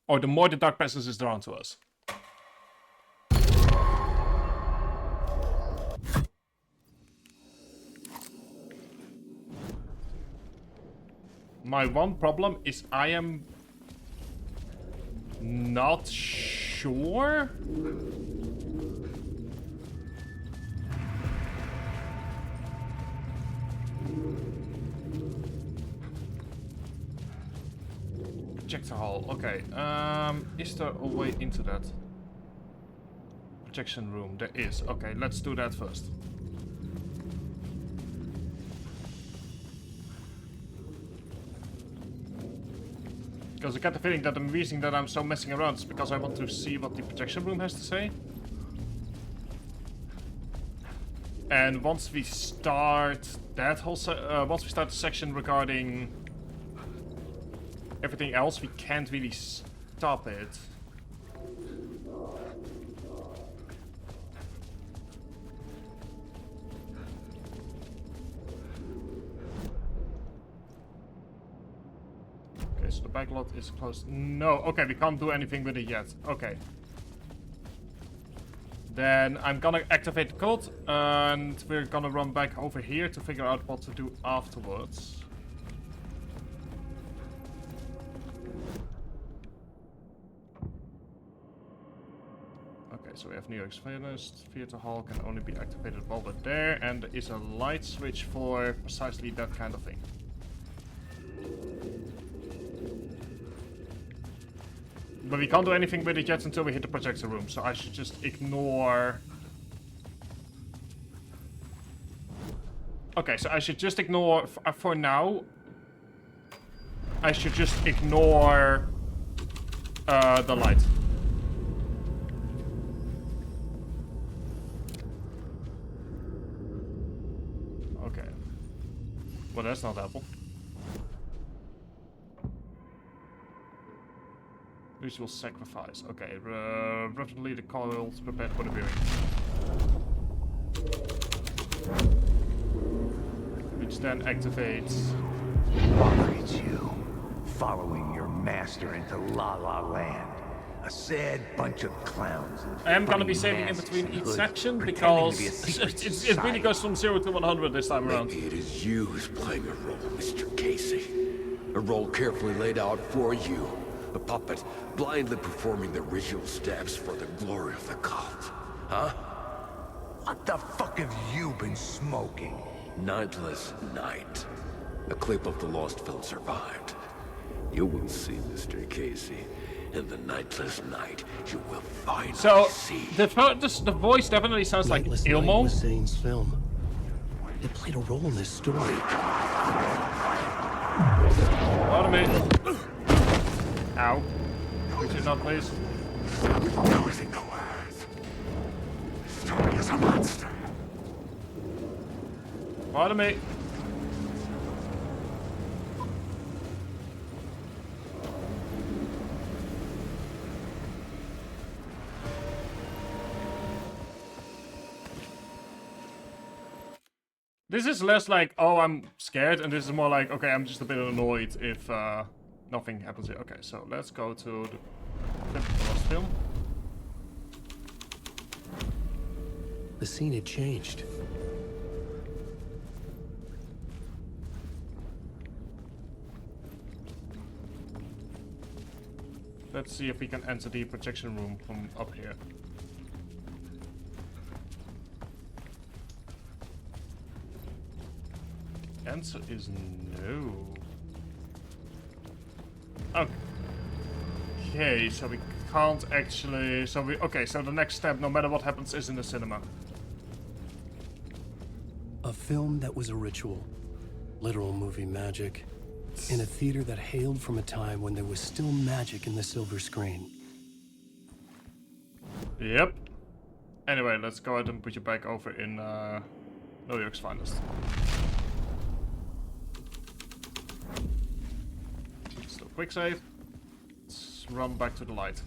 or the more the Dark Presence is drawn to us. My one problem is I am not sure. Projector hall. Okay. Is there a way into that? Projection room. There is. Okay, let's do that first. Because I get the feeling that the reason that I'm so messing around is because I want to see what the projection room has to say. And once we start that whole once we start the section regarding everything else, we can't really stop it. Okay, so the back lot is closed. No, okay, we can't do anything with it yet. Okay. Then I'm gonna activate the code, and we're gonna run back over here to figure out what to do afterwards. Okay, so we have New York's finest. Theater hall can only be activated while we're there, and there is a light switch for precisely that kind of thing. But we can't do anything with it yet until we hit the projector room, so I should just ignore... Okay, so I should just ignore, for now, I should just ignore the light. Okay. Well, that's not helpful. Ritual sacrifice. Okay, rapidly the coils prepared for the viewing. Which then activates. Look at you, following your master into La La Land. A sad bunch of clowns. I am gonna be saving in between each section because it really goes from 0 to 100 this time around. Maybe it is you who's playing a role, Mr. Casey. A role carefully laid out for you. A puppet blindly performing the ritual steps for the glory of the cult. Huh? What the fuck have you been smoking? Nightless Night. A clip of the lost film survived. You will see, Mr. Casey. In the Nightless Night, you will finally see. The voice definitely sounds like Ilmo. Was Zane's film. It played a role in this story. Automate. Ow. Would you not, please? Everything the words. This story is a monster. Automate. This is less like, oh, I'm scared, and this is more like, okay, I'm just a bit annoyed if nothing happens here. Okay, so let's go to the last film. The scene had changed. Let's see if we can enter the projection room from up here. Answer is no. Okay, so we can't actually. So the next step, no matter what happens, is in the cinema. A film that was a ritual, literal movie magic, in a theater that hailed from a time when there was still magic in the silver screen. Yep. Anyway, let's go ahead and put you back over in New York's finest. Still quick save. Let's run back to the light.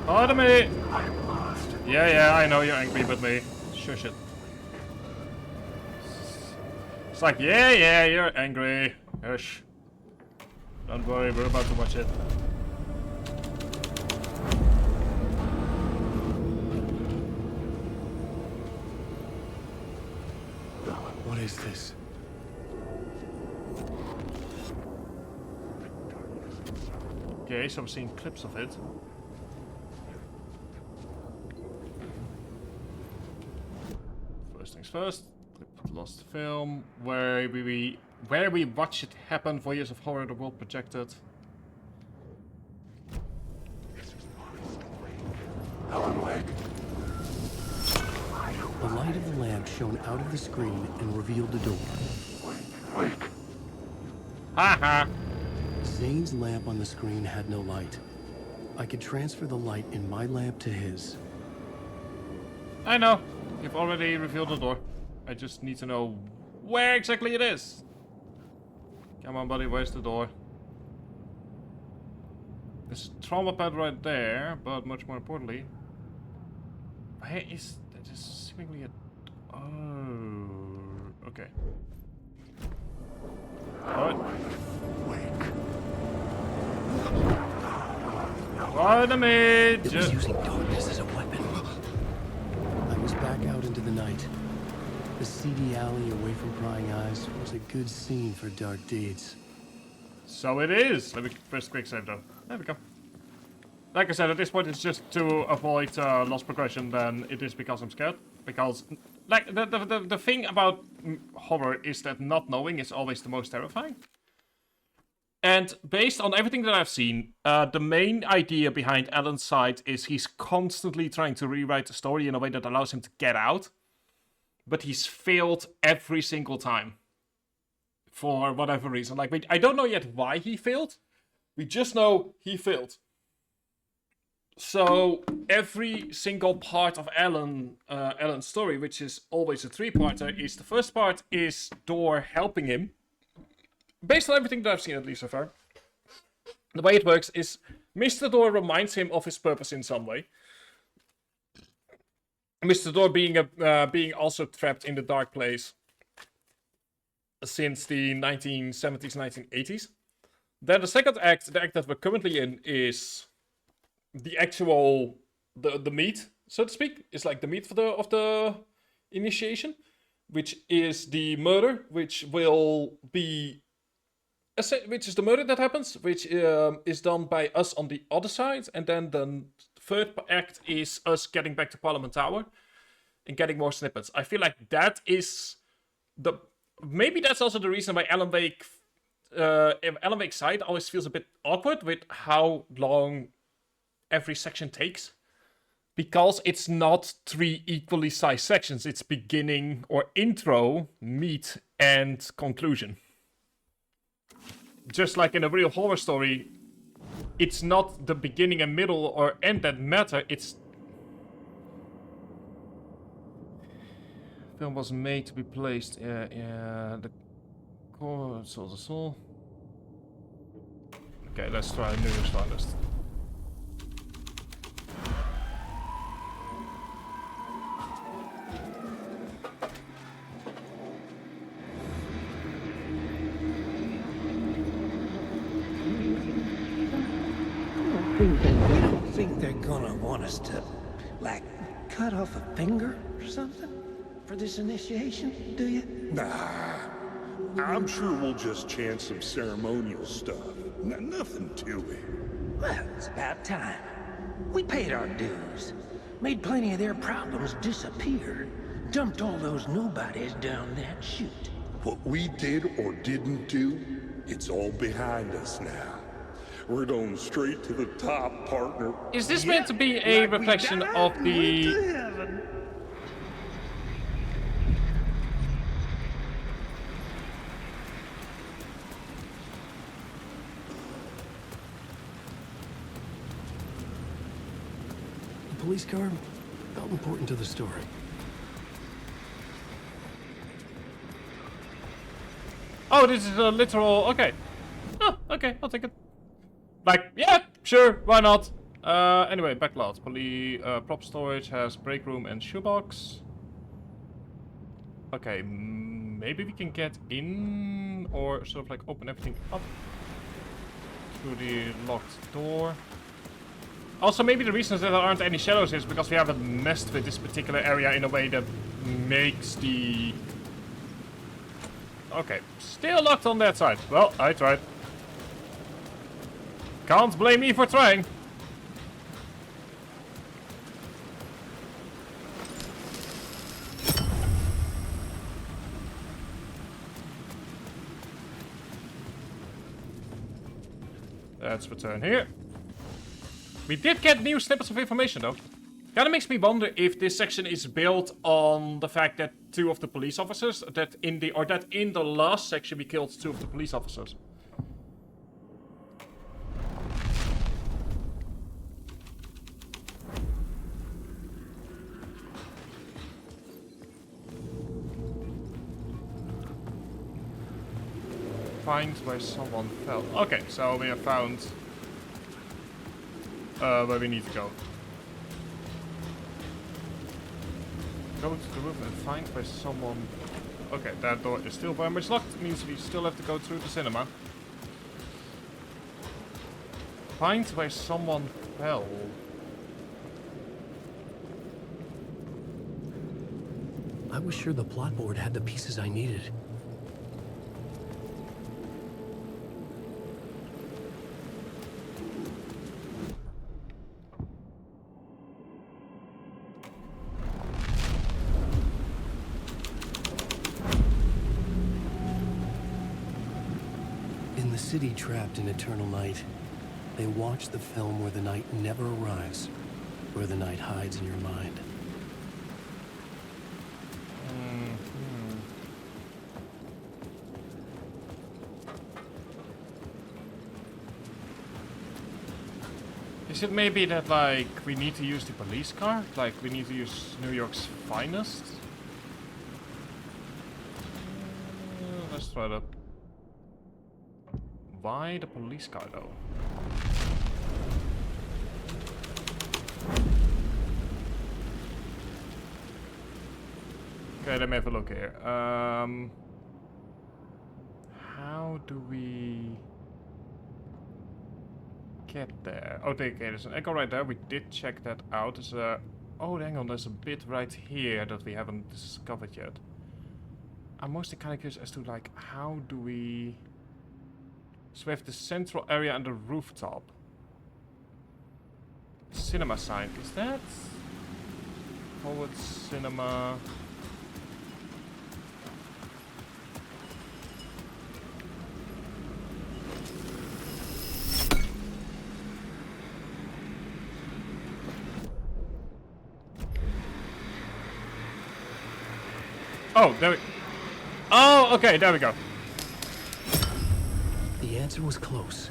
Automate! Yeah, I know you're angry with me. Shush it. It's like, yeah, you're angry. Hush. Don't worry, we're about to watch it. What is this? Okay, so I'm seeing clips of it. First things first, clip of the lost film, where we watch it happen, voyeurs of horror, the world projected. The light of the lamp shone out of the screen and revealed the door. Haha! Zane's lamp on the screen had no light. I could transfer the light in my lamp to his. I know. You've already revealed the door. I just need to know where exactly it is. Come on, buddy. Where's the door? There's a trauma pad right there, but much more importantly, where is that? Is seemingly a... Oh, okay. Alright. Pardon me! It was using darkness as a weapon. I was back out into the night. The seedy alley away from prying eyes was a good scene for dark deeds. So it is! Let me first quick save though. There we go. Like I said, at this point it's just to avoid lost progression than it is because I'm scared. Because, like, the thing about horror is that not knowing is always the most terrifying. And based on everything that I've seen, the main idea behind Alan's side is he's constantly trying to rewrite the story in a way that allows him to get out. But he's failed every single time. For whatever reason. Like, I don't know yet why he failed. We just know he failed. So every single part of Alan's story, which is always a three-parter, is the first part is Door helping him. Based on everything that I've seen, at least so far, the way it works is Mr. Door reminds him of his purpose in some way. Mr. Door being also trapped in the dark place since the 1970s, 1980s. Then the second act, the act that we're currently in, is the actual the meat, so to speak. It's like the meat of the initiation, which is the murder, which is the murder that happens, which is done by us on the other side, and then the third act is us getting back to Parliament Tower and getting more snippets. I feel like that is maybe that's also the reason why Alan Wake's side always feels a bit awkward with how long every section takes, because it's not 3 equally sized sections. It's beginning or intro, meat, and conclusion. Just like in a real horror story, it's not the beginning and middle or end that matter. It's film was made to be placed the core soul the soul. Okay, let's try a new list. You don't think they're gonna want us to, like, cut off a finger or something for this initiation, do you? Nah, I'm sure we'll just chant some ceremonial stuff. Nothing to it. Well, it's about time. We paid our dues, made plenty of their problems disappear, dumped all those nobodies down that chute. What we did or didn't do, it's all behind us now. We're going straight to the top, partner. Is this meant to be a reflection of the... The police car felt important to the story. Oh, this is a literal... Okay. Oh, okay, I'll take it. Like, yeah, sure, why not? Anyway, backlot. Prop storage has break room and shoebox. Okay, maybe we can get in or sort of like open everything up through the locked door. Also, maybe the reason that there aren't any shadows is because we haven't messed with this particular area in a way that makes the... Okay, still locked on that side. Well, I tried. Can't blame me for trying. Let's return here. We did get new snippets of information though. Kinda makes me wonder if this section is built on the fact that two of the police officers, that in the last section we killed 2 of the police officers. Find where someone fell. Okay, so we have found where we need to go. Go to the roof and find where someone... Okay, that door is still very much locked. It means we still have to go through the cinema. Find where someone fell. I was sure the plot board had the pieces I needed. In the city trapped in eternal night, they watch the film where the night never arrives, where the night hides in your mind. Is it maybe that, like, we need to use the police car? Like, we need to use New York's finest? Let's try that. Why the police car, though? Okay, let me have a look here. How do we get there? Oh, okay, there's an echo right there. We did check that out. There's a... Oh, hang on, there's a bit right here that we haven't discovered yet. I'm mostly kind of curious as to, like, how do we... So we have the central area and the rooftop. Cinema sign. Is that... Forward cinema... Oh, there we... Oh, okay, there we go. The answer was close.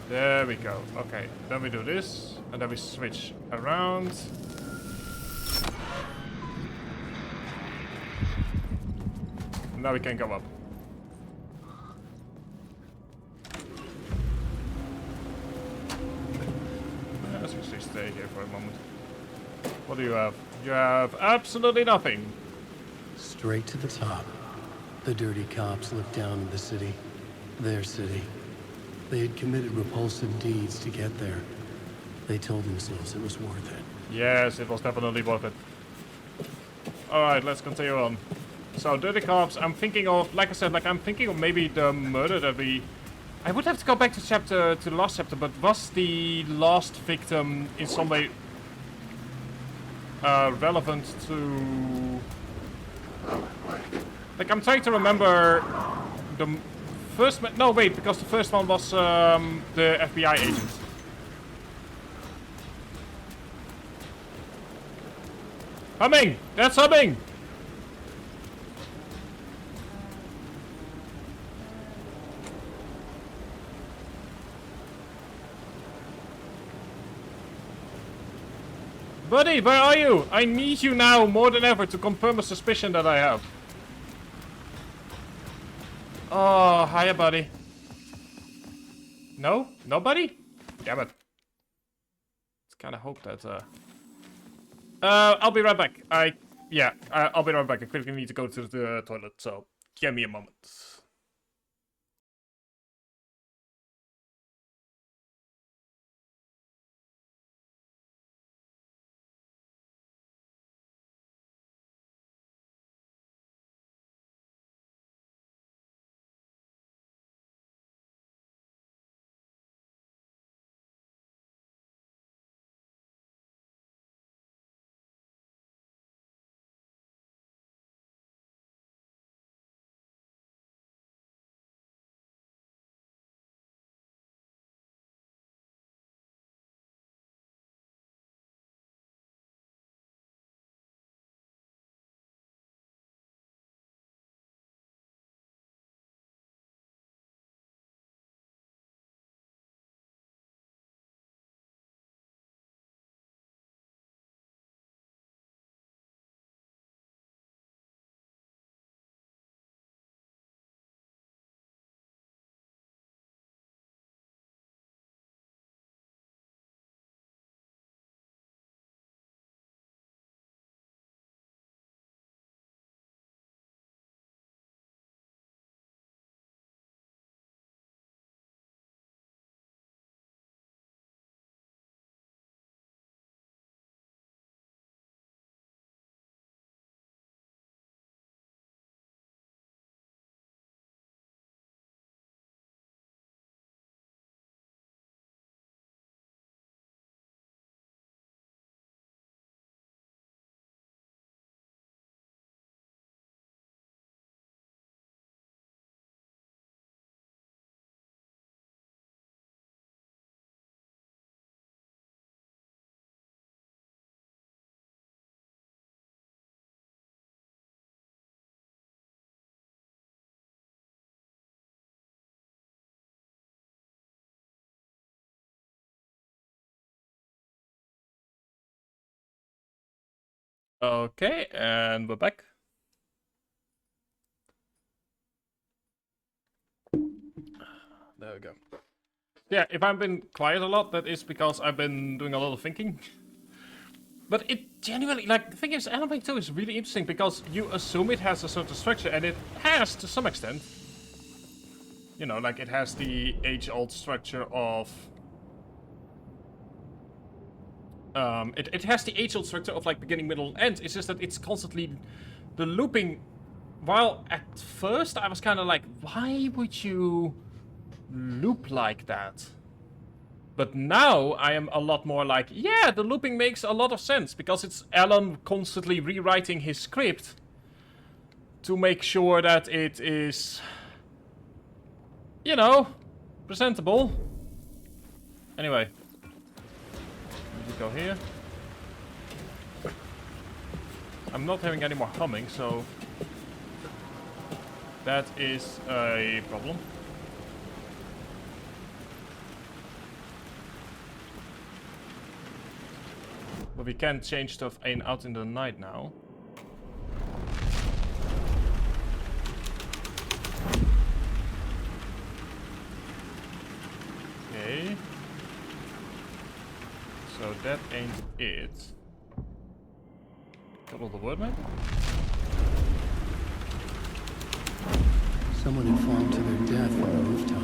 There we go. Okay, then we do this, and then we switch around. Now we can go up. Let's just stay here for a moment. What do you have? You have absolutely nothing. Straight to the top. The dirty cops looked down on the city. Their city. They had committed repulsive deeds to get there. They told themselves it was worth it. Yes, it was definitely worth it. Alright, let's continue on. So, dirty cops, I'm thinking of, like I said, like I'm thinking of maybe the murder that we... I would have to go back to the last chapter, but was the last victim in some way relevant to... Like, I'm trying to remember the first... No, wait, because the first one was the FBI agent. Humming! That's humming! Buddy, where are you? I need you now more than ever to confirm a suspicion that I have. Oh, hiya, buddy. No? Nobody? Damn it. Let's kind of hope that, I'll be right back. I'll be right back. I quickly need to go to the toilet, so give me a moment. Okay, and we're back. There we go. Yeah, if I've been quiet a lot, that is because I've been doing a lot of thinking. But it genuinely, like, the thing is, Alan Wake 2 is really interesting because you assume it has a certain structure, and it has to some extent. You know, like, it has the age-old structure of... It has the age-old structure of, like, beginning, middle, and end. It's just that it's constantly... The looping... While at first I was kind of like, why would you loop like that? But now I am a lot more like, yeah, the looping makes a lot of sense. Because it's Alan constantly rewriting his script to make sure that it is, you know, presentable. Anyway. We go here. I'm not having any more humming, so... That is a problem. But we can't change stuff out in the night now. Okay. So that ain't it. Double the word, maybe? Someone had fallen to their death from the rooftop.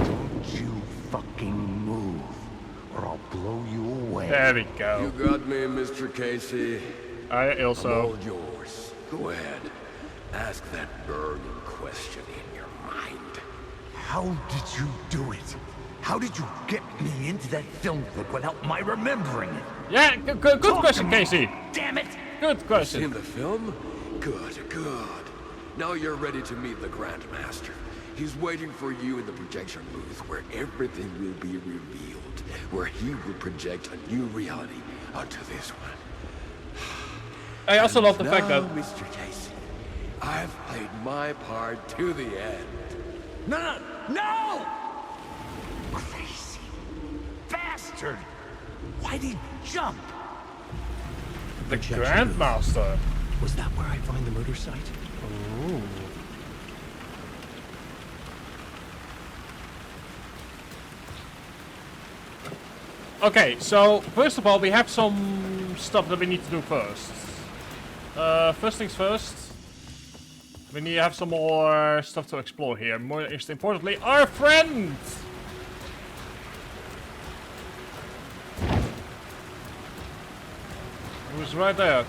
Don't you fucking move, or I'll blow you away. There we go. You got me, Mr. Casey. I also... I'm all yours. Go ahead. Ask that burning question in your mind. How did you do it? How did you get me into that film clip without my remembering it? Yeah, good question, Casey. Damn it! Good question. Seen the film? Good, good. Now you're ready to meet the Grandmaster. He's waiting for you in the projection booth where everything will be revealed, where he will project a new reality onto this one. I also love the fact that... Mr. Casey, I've played my part to the end. No! Crazy bastard! Why did he jump? The Grandmaster. Was that where I find the murder site? Oh. Okay, so first of all, we have some stuff that we need to do first. First things first. We need to have some more stuff to explore here. Most importantly, our friend! Who's right there.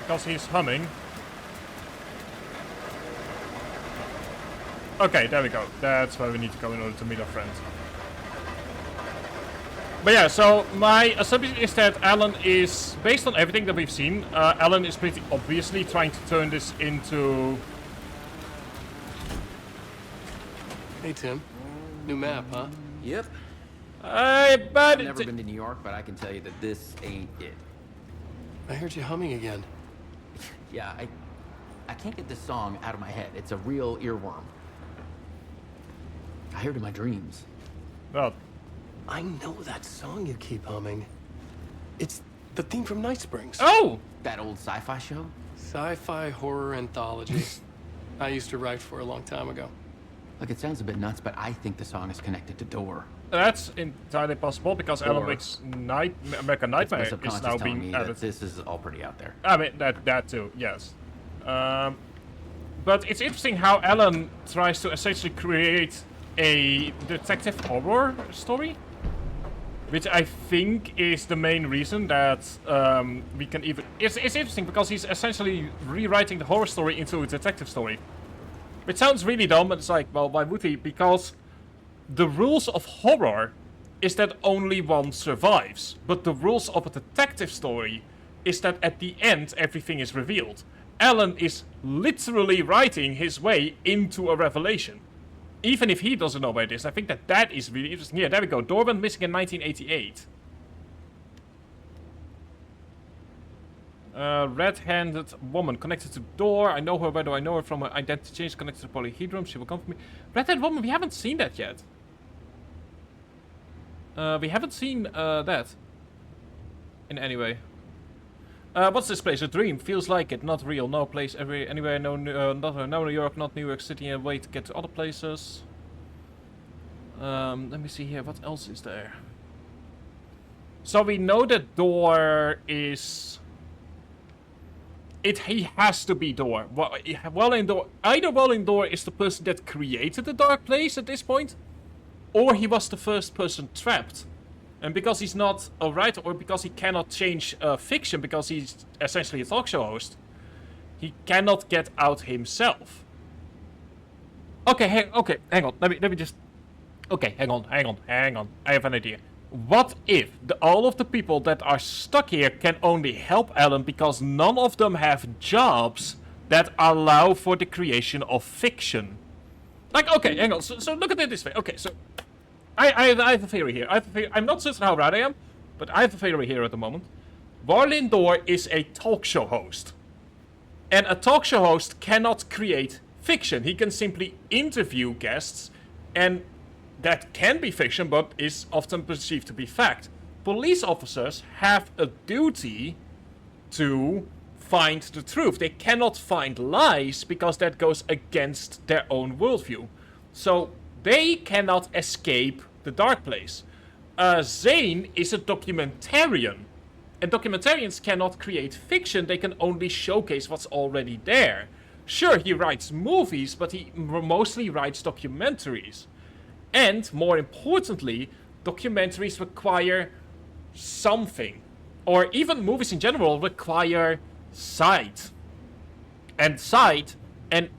Because he's humming. Okay, there we go. That's where we need to go in order to meet our friend. But yeah, so my assumption is that Alan is, based on everything that we've seen, Alan is pretty obviously trying to turn this into... Hey, Tim. New map, huh? Yep. But I've never been to New York, but I can tell you that this ain't it. I heard you humming again. Yeah, I can't get this song out of my head. It's a real earworm. I heard it in my dreams. Well, I know that song you keep humming. It's the theme from Night Springs. Oh! That old sci-fi show? Sci-fi horror anthology. I used to write for a long time ago. Look, it sounds a bit nuts, but I think the song is connected to Door. That's entirely possible because Alan Wake's American Nightmare is now being added. This is all pretty out there. I mean, that too, yes. But it's interesting how Alan tries to essentially create a detective horror story, which I think is the main reason that we can even... It's interesting because he's essentially rewriting the horror story into a detective story. Which sounds really dumb, but it's like, well, why would he? Because the rules of horror is that only one survives. But the rules of a detective story is that at the end everything is revealed. Alan is literally writing his way into a revelation. Even if he doesn't know where it is. I think that is really interesting. Yeah, there we go. Door went missing in 1988. Red-handed woman connected to the door. I know her. Where do I know her from? Her identity change connected to the polyhedron. She will come for me. Red-handed woman. We haven't seen that yet. We haven't seen that in any way. What's this place? A dream. Feels like it. Not real. No place anywhere. No, no New York. Not New York City. A way to get to other places. Let me see here. What else is there? So we know that door is... He has to be door. Door. Either Wallendor is the person that created the dark place at this point, or he was the first person trapped. And because he's not a writer, or because he cannot change fiction, because he's essentially a talk show host, he cannot get out himself. Okay, hang on. Let me just... Okay, hang on. I have an idea. What if all of the people that are stuck here can only help Alan because none of them have jobs that allow for the creation of fiction? Like, okay, hang on. So look at it this way. Okay, so I have a theory here. I'm not certain how right I am, but I have a theory here at the moment. Wallendor is a talk show host. And a talk show host cannot create fiction. He can simply interview guests, and that can be fiction, but is often perceived to be fact. Police officers have a duty to find the truth. They cannot find lies because that goes against their own worldview. So they cannot escape the dark place. Zane is a documentarian. And documentarians cannot create fiction. They can only showcase what's already there. Sure, he writes movies, but he mostly writes documentaries. And, more importantly, documentaries require something. Or even movies in general require sight. And sight, and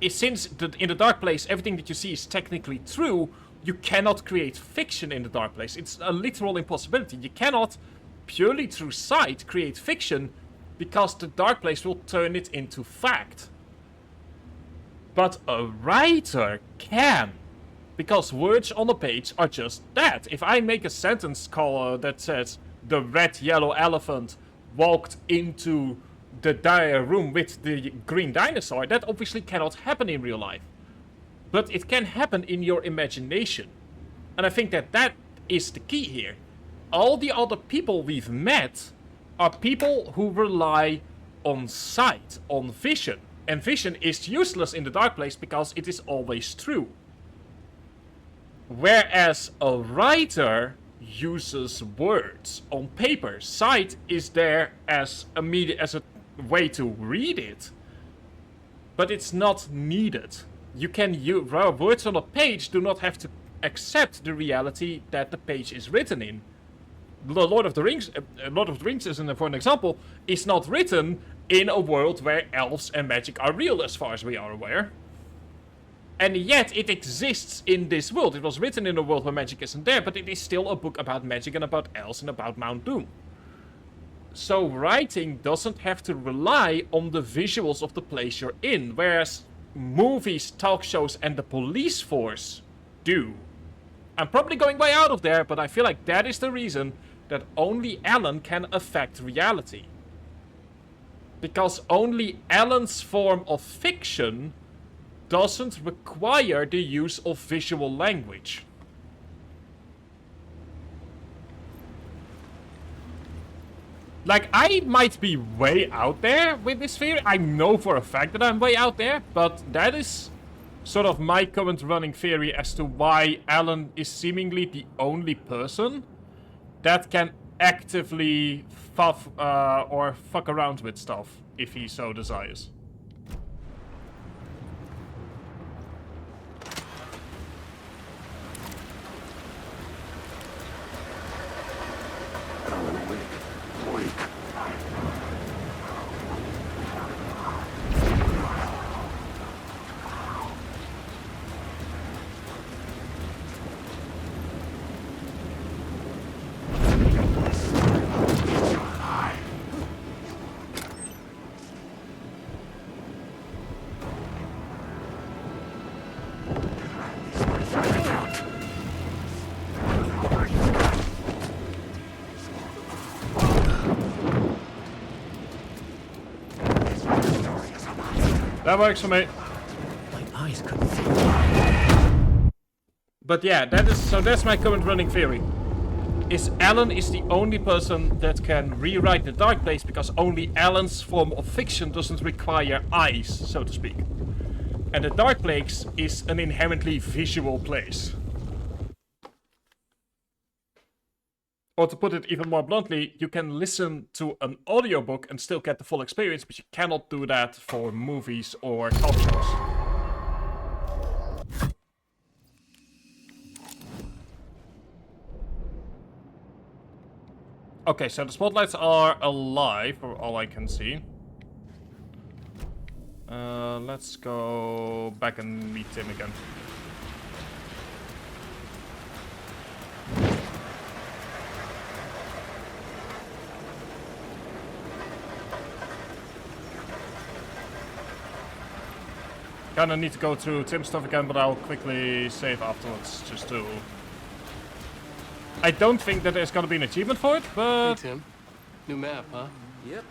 since in the dark place everything that you see is technically true, you cannot create fiction in the dark place. It's a literal impossibility. You cannot, purely through sight, create fiction because the dark place will turn it into fact. But a writer can. Because words on a page are just that. If I make a sentence that says, the red yellow elephant walked into the room with the green dinosaur, that obviously cannot happen in real life. But it can happen in your imagination. And I think that is the key here. All the other people we've met are people who rely on sight, on vision. And vision is useless in the dark place because it is always true. Whereas a writer uses words on paper. Sight is there as a way to read it, but it's not needed. You can use words on a page do not have to accept the reality that the page is written in. Lord of the Rings, for an example, is not written in a world where elves and magic are real, as far as we are aware. And yet, it exists in this world. It was written in a world where magic isn't there, but it is still a book about magic and about elves and about Mount Doom. So writing doesn't have to rely on the visuals of the place you're in, whereas movies, talk shows, and the police force do. I'm probably going way out of there, but I feel like that is the reason that only Alan can affect reality. Because only Alan's form of fiction doesn't require the use of visual language. Like, I might be way out there with this theory. I know for a fact that I'm way out there, but that is sort of my current running theory as to why Alan is seemingly the only person that can actively fuck around with stuff if he so desires. That works for me. My eyes couldn't see. But yeah, that's my current running theory. Is Alan is the only person that can rewrite the dark place because only Alan's form of fiction doesn't require eyes, so to speak. And the dark place is an inherently visual place. Or to put it even more bluntly, you can listen to an audiobook and still get the full experience, but you cannot do that for movies or talk shows. Okay, so the spotlights are alive, for all I can see. Let's go back and meet Tim again. Kinda need to go through Tim's stuff again, but I'll quickly save afterwards, just to... I don't think that there's gonna be an achievement for it, but... Hey, Tim. New map, huh? Yep.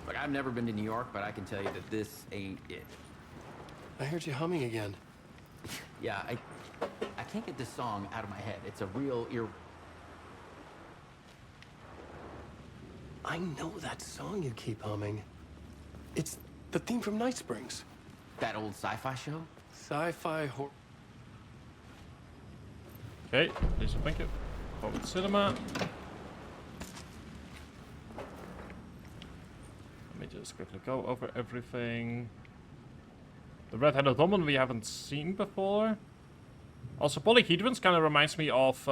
Look, I've never been to New York, but I can tell you that this ain't it. I heard you humming again. Yeah, I can't get this song out of my head. It's a real I know that song you keep humming. It's the theme from Night Springs. That old sci-fi show? Sci-fi horror. Okay, Lisa, thank you. Forward cinema. Let me just quickly go over everything. The red-headed woman we haven't seen before. Also, polyhedrons kind of reminds me of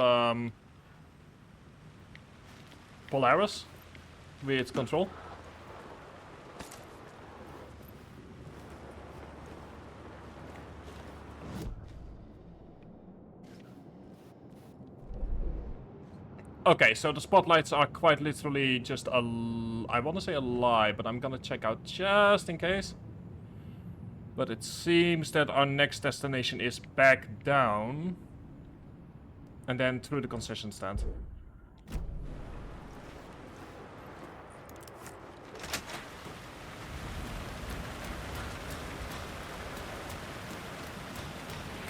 Polaris with control. Okay, so the spotlights are quite literally just a... I want to say a lie, but I'm gonna check out just in case. But it seems that our next destination is back down. And then through the concession stand.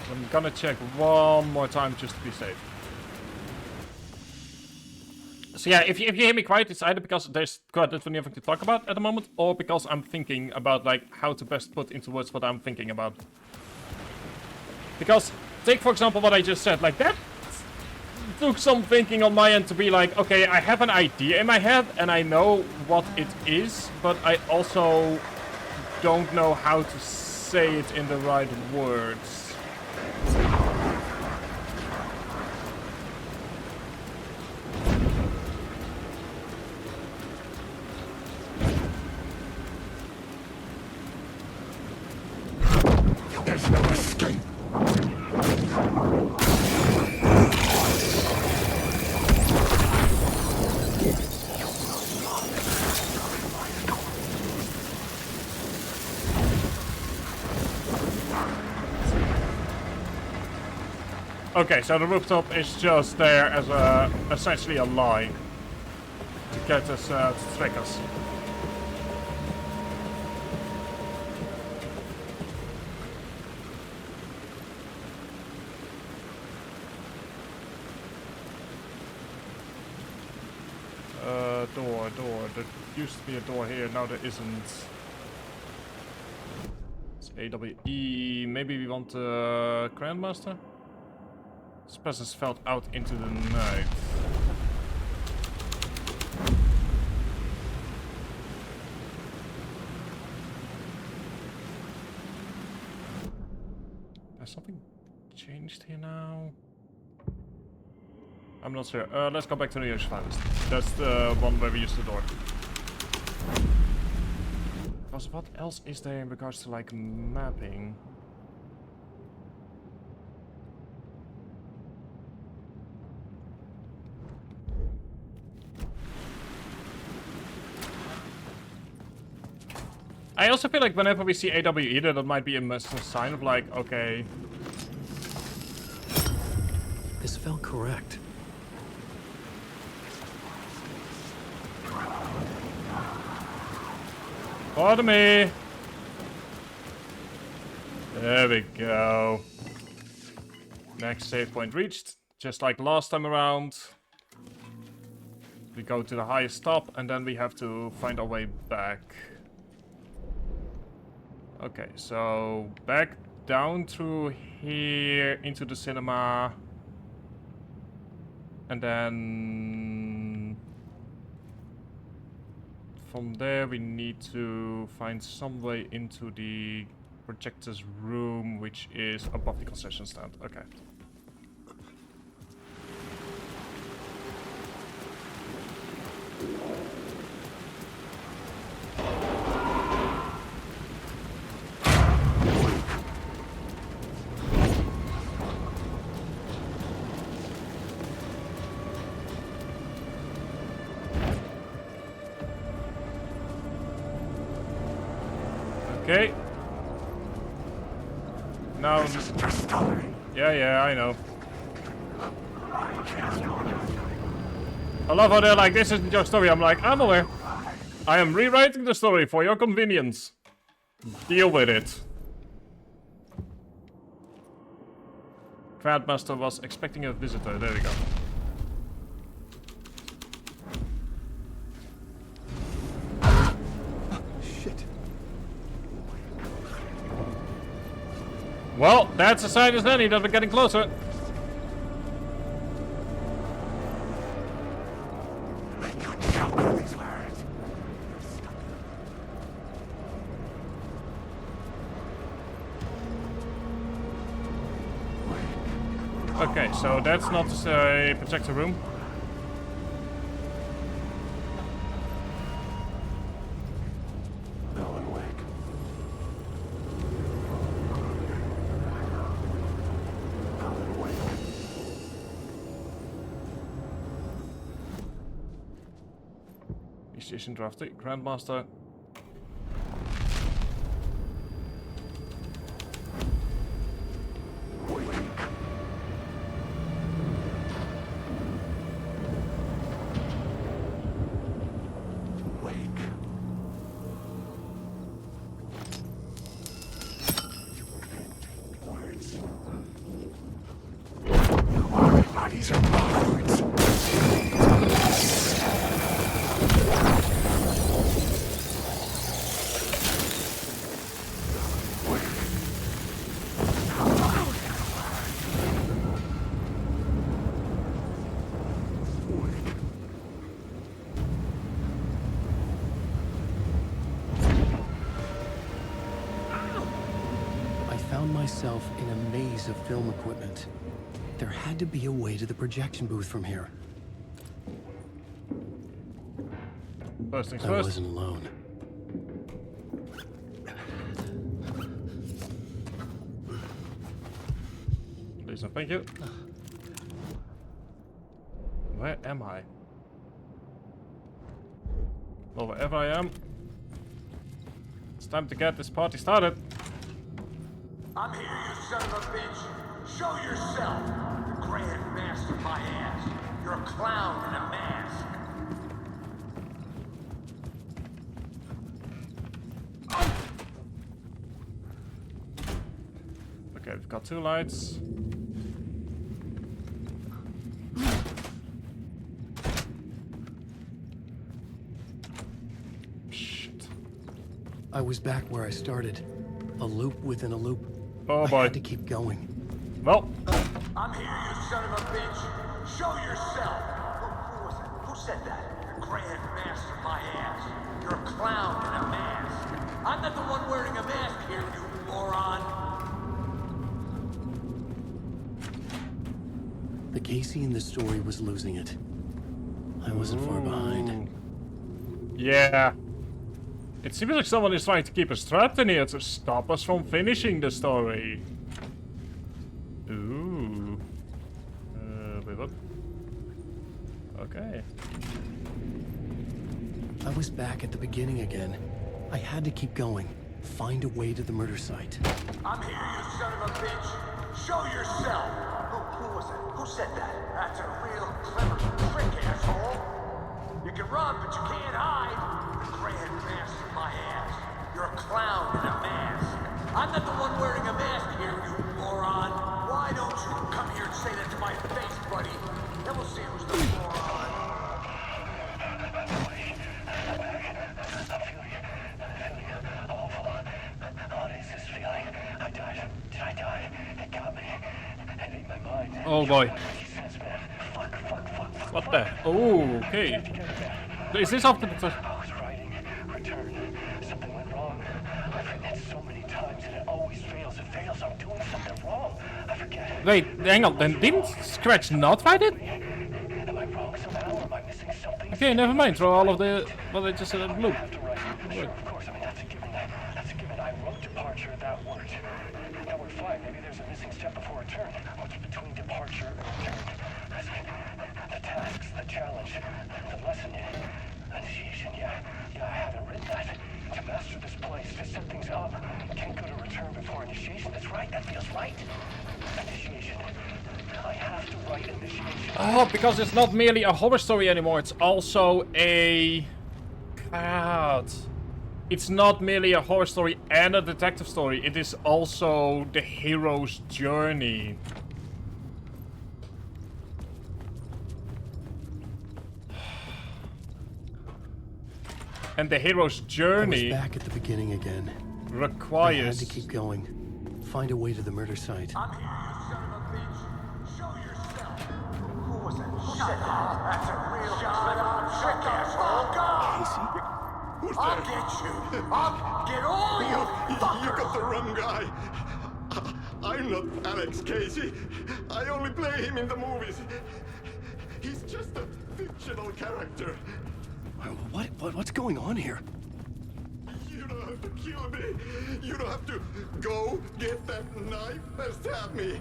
I'm gonna check one more time just to be safe. So yeah, if you hear me quiet, it's either because there's quite literally nothing to talk about at the moment, or because I'm thinking about like how to best put into words what I'm thinking about. Because take for example what I just said, like that took some thinking on my end to be like, okay, I have an idea in my head and I know what it is, but I also don't know how to say it in the right words. There's no escape. Okay, so the rooftop is just there as essentially a lie to get us, to trick us. Door. There used to be a door here, now there isn't. It's AWE. Maybe we want the Grandmaster? This presence fell out into the night. Has something changed here now? I'm not sure. Let's go back to the Yoshi Finest. That's the one where we used the door. Because what else is there in regards to like mapping? I also feel like whenever we see AWE, that might be a sign of like, okay. This felt correct. Pardon me. There we go. Next save point reached. Just like last time around. We go to the highest top and then we have to find our way back. Okay, so back down through here into the cinema. And then from there we need to find some way into the projector's room, which is above the concession stand. Okay. Okay. Now. This isn't your story. Yeah, I know. I love how they're like, this isn't your story. I'm like, I'm aware. I am rewriting the story for your convenience. Deal with it. Grandmaster was expecting a visitor. There we go. Shit. Well, that's a sign as any that we're getting closer. Okay, so that's not a projector room. Alan Wake. Alan Wake. Station drafty, Grandmaster. Bodies are backwards. I found myself in a maze of film equipment. There had to be a way to the projection booth from here. First things I first. wasn't alone. Please and thank you. Where am I? Well, wherever I am, it's time to get this party started. I'm here, you son of a bitch. Show yourself. The Grand Master my ass. You're a clown in a mask. Okay, we've got two lights. Shit. I was back where I started. A loop within a loop. Oh boy. I had to keep going. Well. I'm here, you son of a bitch. Show yourself. Who was that? Who said that? The Grand Master my ass. You're a clown in a mask. I'm not the one wearing a mask here, you moron. The Casey in the story was losing it. I wasn't far behind. Yeah. It seems like someone is trying to keep us trapped in here to stop us from finishing the story. Ooh. Wait, what? Okay. I was back at the beginning again. I had to keep going. Find a way to the murder site. I'm here, you son of a bitch. Show yourself. Who was it? Who said that? That's a real clever trick, asshole. You can run, but you can't hide. The Grand Master my ass. You're a clown in a mask. I'm not the one wearing a mask my face, buddy. Then we'll see who's the moron. Oh boy. What the? Oh, okay. Is this after the... I was writing, return. Something went wrong. I've written it so many times and it always fails. It fails. I'm doing something wrong. I forget. Wait, hang on. Then didn't Scratch not write it? Am I wrong somehow or am I missing something? Okay, never mind. Throw all of the... Well, they just said a loop. Sure, of course. I mean, that's a given. That's a given. I wrote departure, that word. That word fine. Maybe there's a missing step before return. What's between departure and return? The tasks, the challenge, the lesson, initiation. Yeah, I haven't written that. To master this place, to set things up. Can't go to return before initiation. That's right. That feels right. Initiation. I have to write initiation. Oh, because it's not merely a horror story anymore. It's also a... God. It's not merely a horror story and a detective story. It is also the hero's journey. And the hero's journey... I was back at the beginning again. Requires... I had to keep going. Find a way to the murder site. I'm here, you son of a bitch. Show yourself. Who was that? Who said that? That's a real shut up, trick asshole. God! Casey? Who's I'll there? get you. I'll get all you fuckers. You got the wrong guy. I'm not Alex Casey. I only play him in the movies. He's just a fictional character. What's going on here? You don't have to kill me. You don't have to go get that knife and stab me.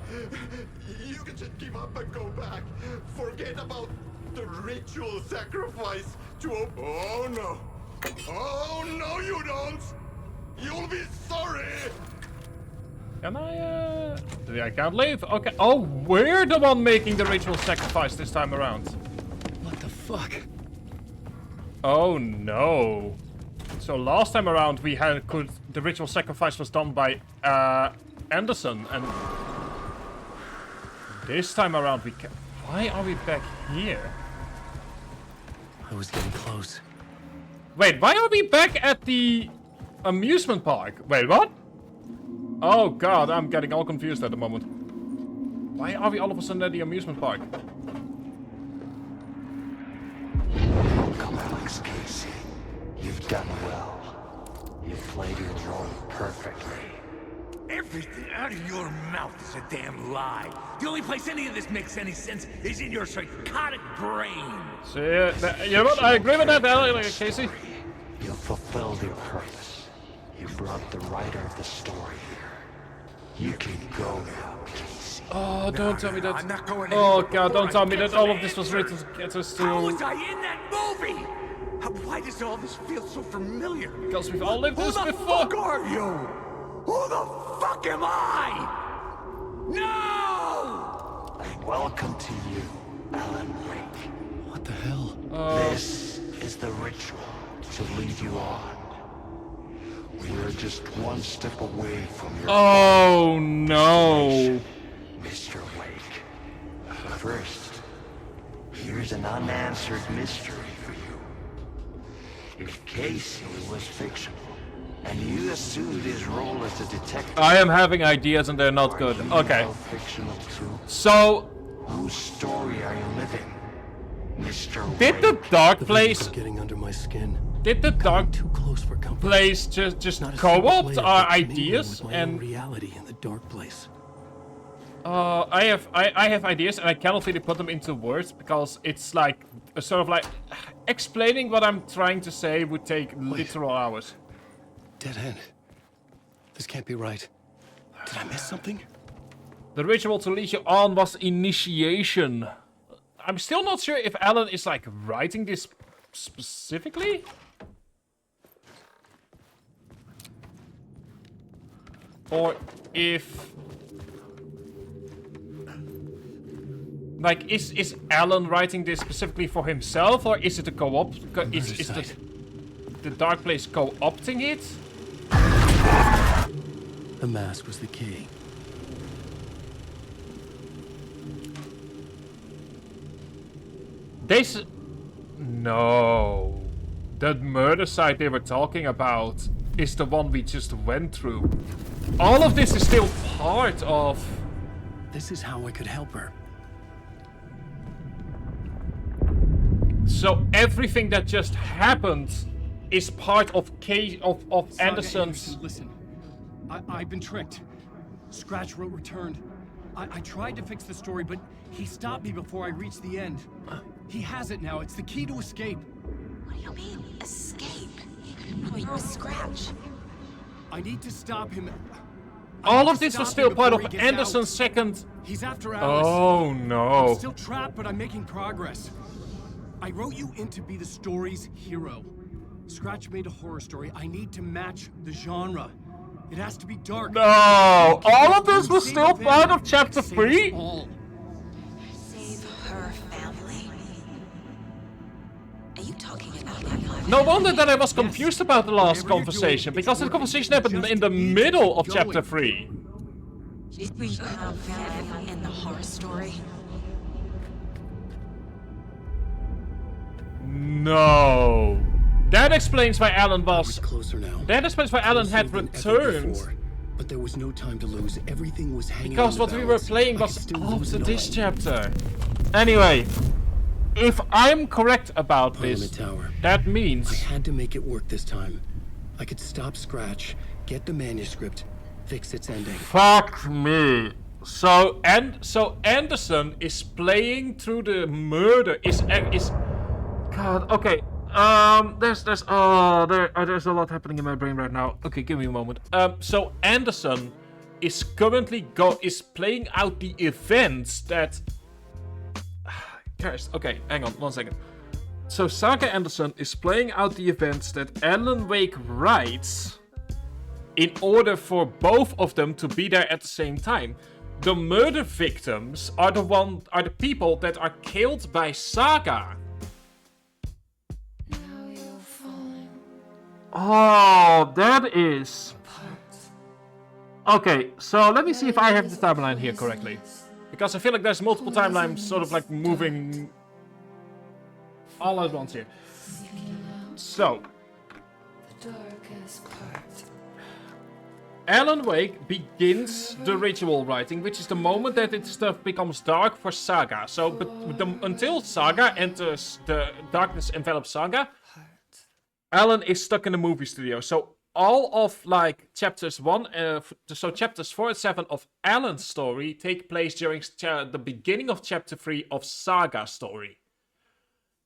You can just give up and go back. Forget about the ritual sacrifice to... Oh no. Oh no, you don't. You'll be sorry. Can I, I can't leave. Okay. Oh, we're the one making the ritual sacrifice this time around. What the fuck? Oh no. So last time around we had the ritual sacrifice was done by Anderson, and this time around we can... Why are we back here? I was getting close. Wait, why are we back at the amusement park? Wait, what? Oh god, I'm getting all confused at the moment. Why are we all of a sudden at the amusement park? Welcome, Alex Casey. You've done well. You've played your role perfectly. Everything out of your mouth is a damn lie. The only place any of this makes any sense is in your psychotic brain. See, you know what? I agree with that, Casey. You fulfilled your purpose. You brought the writer of the story here. You can go now, Casey. Oh, don't tell me that. I'm not going oh anywhere god, don't before tell me I that get all some of this was written to get us to... How was I in that movie? Why does all this feel so familiar? Because we've all lived this before. Who the fuck are you? Who the fuck am I? No! Welcome to you, Alan Wake. What the hell? This is the ritual to lead you on. We are just one step away from your... Oh no! Mr. Wake. But first, here's an unanswered mystery for you. If Casey was fictional, and you assumed his role as a detective... I am having ideas and they're not good. Okay. Fictional too? So... Whose story are you living, Mr. Did Wake? the dark place... Getting under my skin. Did the dark too close for comfort. place just Not a co-opt single our player could mingle ideas with my and... own reality in the dark place. I have ideas and I cannot really put them into words because it's like sort of like explaining what I'm trying to say would take literal hours. Dead end. This can't be right. Did I miss something? The ritual to lead you on was initiation. I'm still not sure if Alan is like writing this specifically. Or if... Like, is Alan writing this specifically for himself, or is it a co-op? Is the Dark Place co-opting it? The mask was the key. No. That murder site they were talking about is the one we just went through. All of this is still part of... This is how I could help her. So everything that just happened is part of Anderson's... Listen, I've been tricked. Scratch wrote returned. I tried to fix the story, but he stopped me before I reached the end. He has it now. It's the key to escape. What do you mean, escape? Oh, you Scratch. I need to stop him. All of this was still part of Anderson's second... He's after Alice. Oh, no. I'm still trapped, but I'm making progress. I wrote you in to be the story's hero. Scratch made a horror story. I need to match the genre. It has to be dark. No! All of this was still part of Chapter 3? Save her family. Are you talking about... No wonder that I was confused about the last conversation, because the conversation happened in the middle of Chapter 3. We have family in the horror story. No. That explains why Alan was closer now. That explains why Alan had returned. Before, but there was no time to lose. Everything was hanging Because what we were playing was after this chapter. Anyway, if I'm correct about this, that means I had to make it work this time. I could stop Scratch, get the manuscript, fix its ending. Fuck me. So Anderson is playing through the murder. Is God. Okay. There's a lot happening in my brain right now. Okay, give me a moment. So Anderson is currently playing out the events that... Christ, okay, hang on, 1 second. So Saga Anderson is playing out the events that Alan Wake writes in order for both of them to be there at the same time. The murder victims are the people that are killed by Saga. Oh, that is... Okay, so let me see if I have the timeline here correctly. Because I feel like there's multiple timelines sort of like moving all at once here. So... Alan Wake begins the ritual writing, which is the moment that its stuff becomes dark for Saga. So, until Saga enters the darkness envelops Saga, Alan is stuck in the movie studio. So all of like chapters 4 and 7 of Alan's story take place during the beginning of chapter 3 of Saga's story.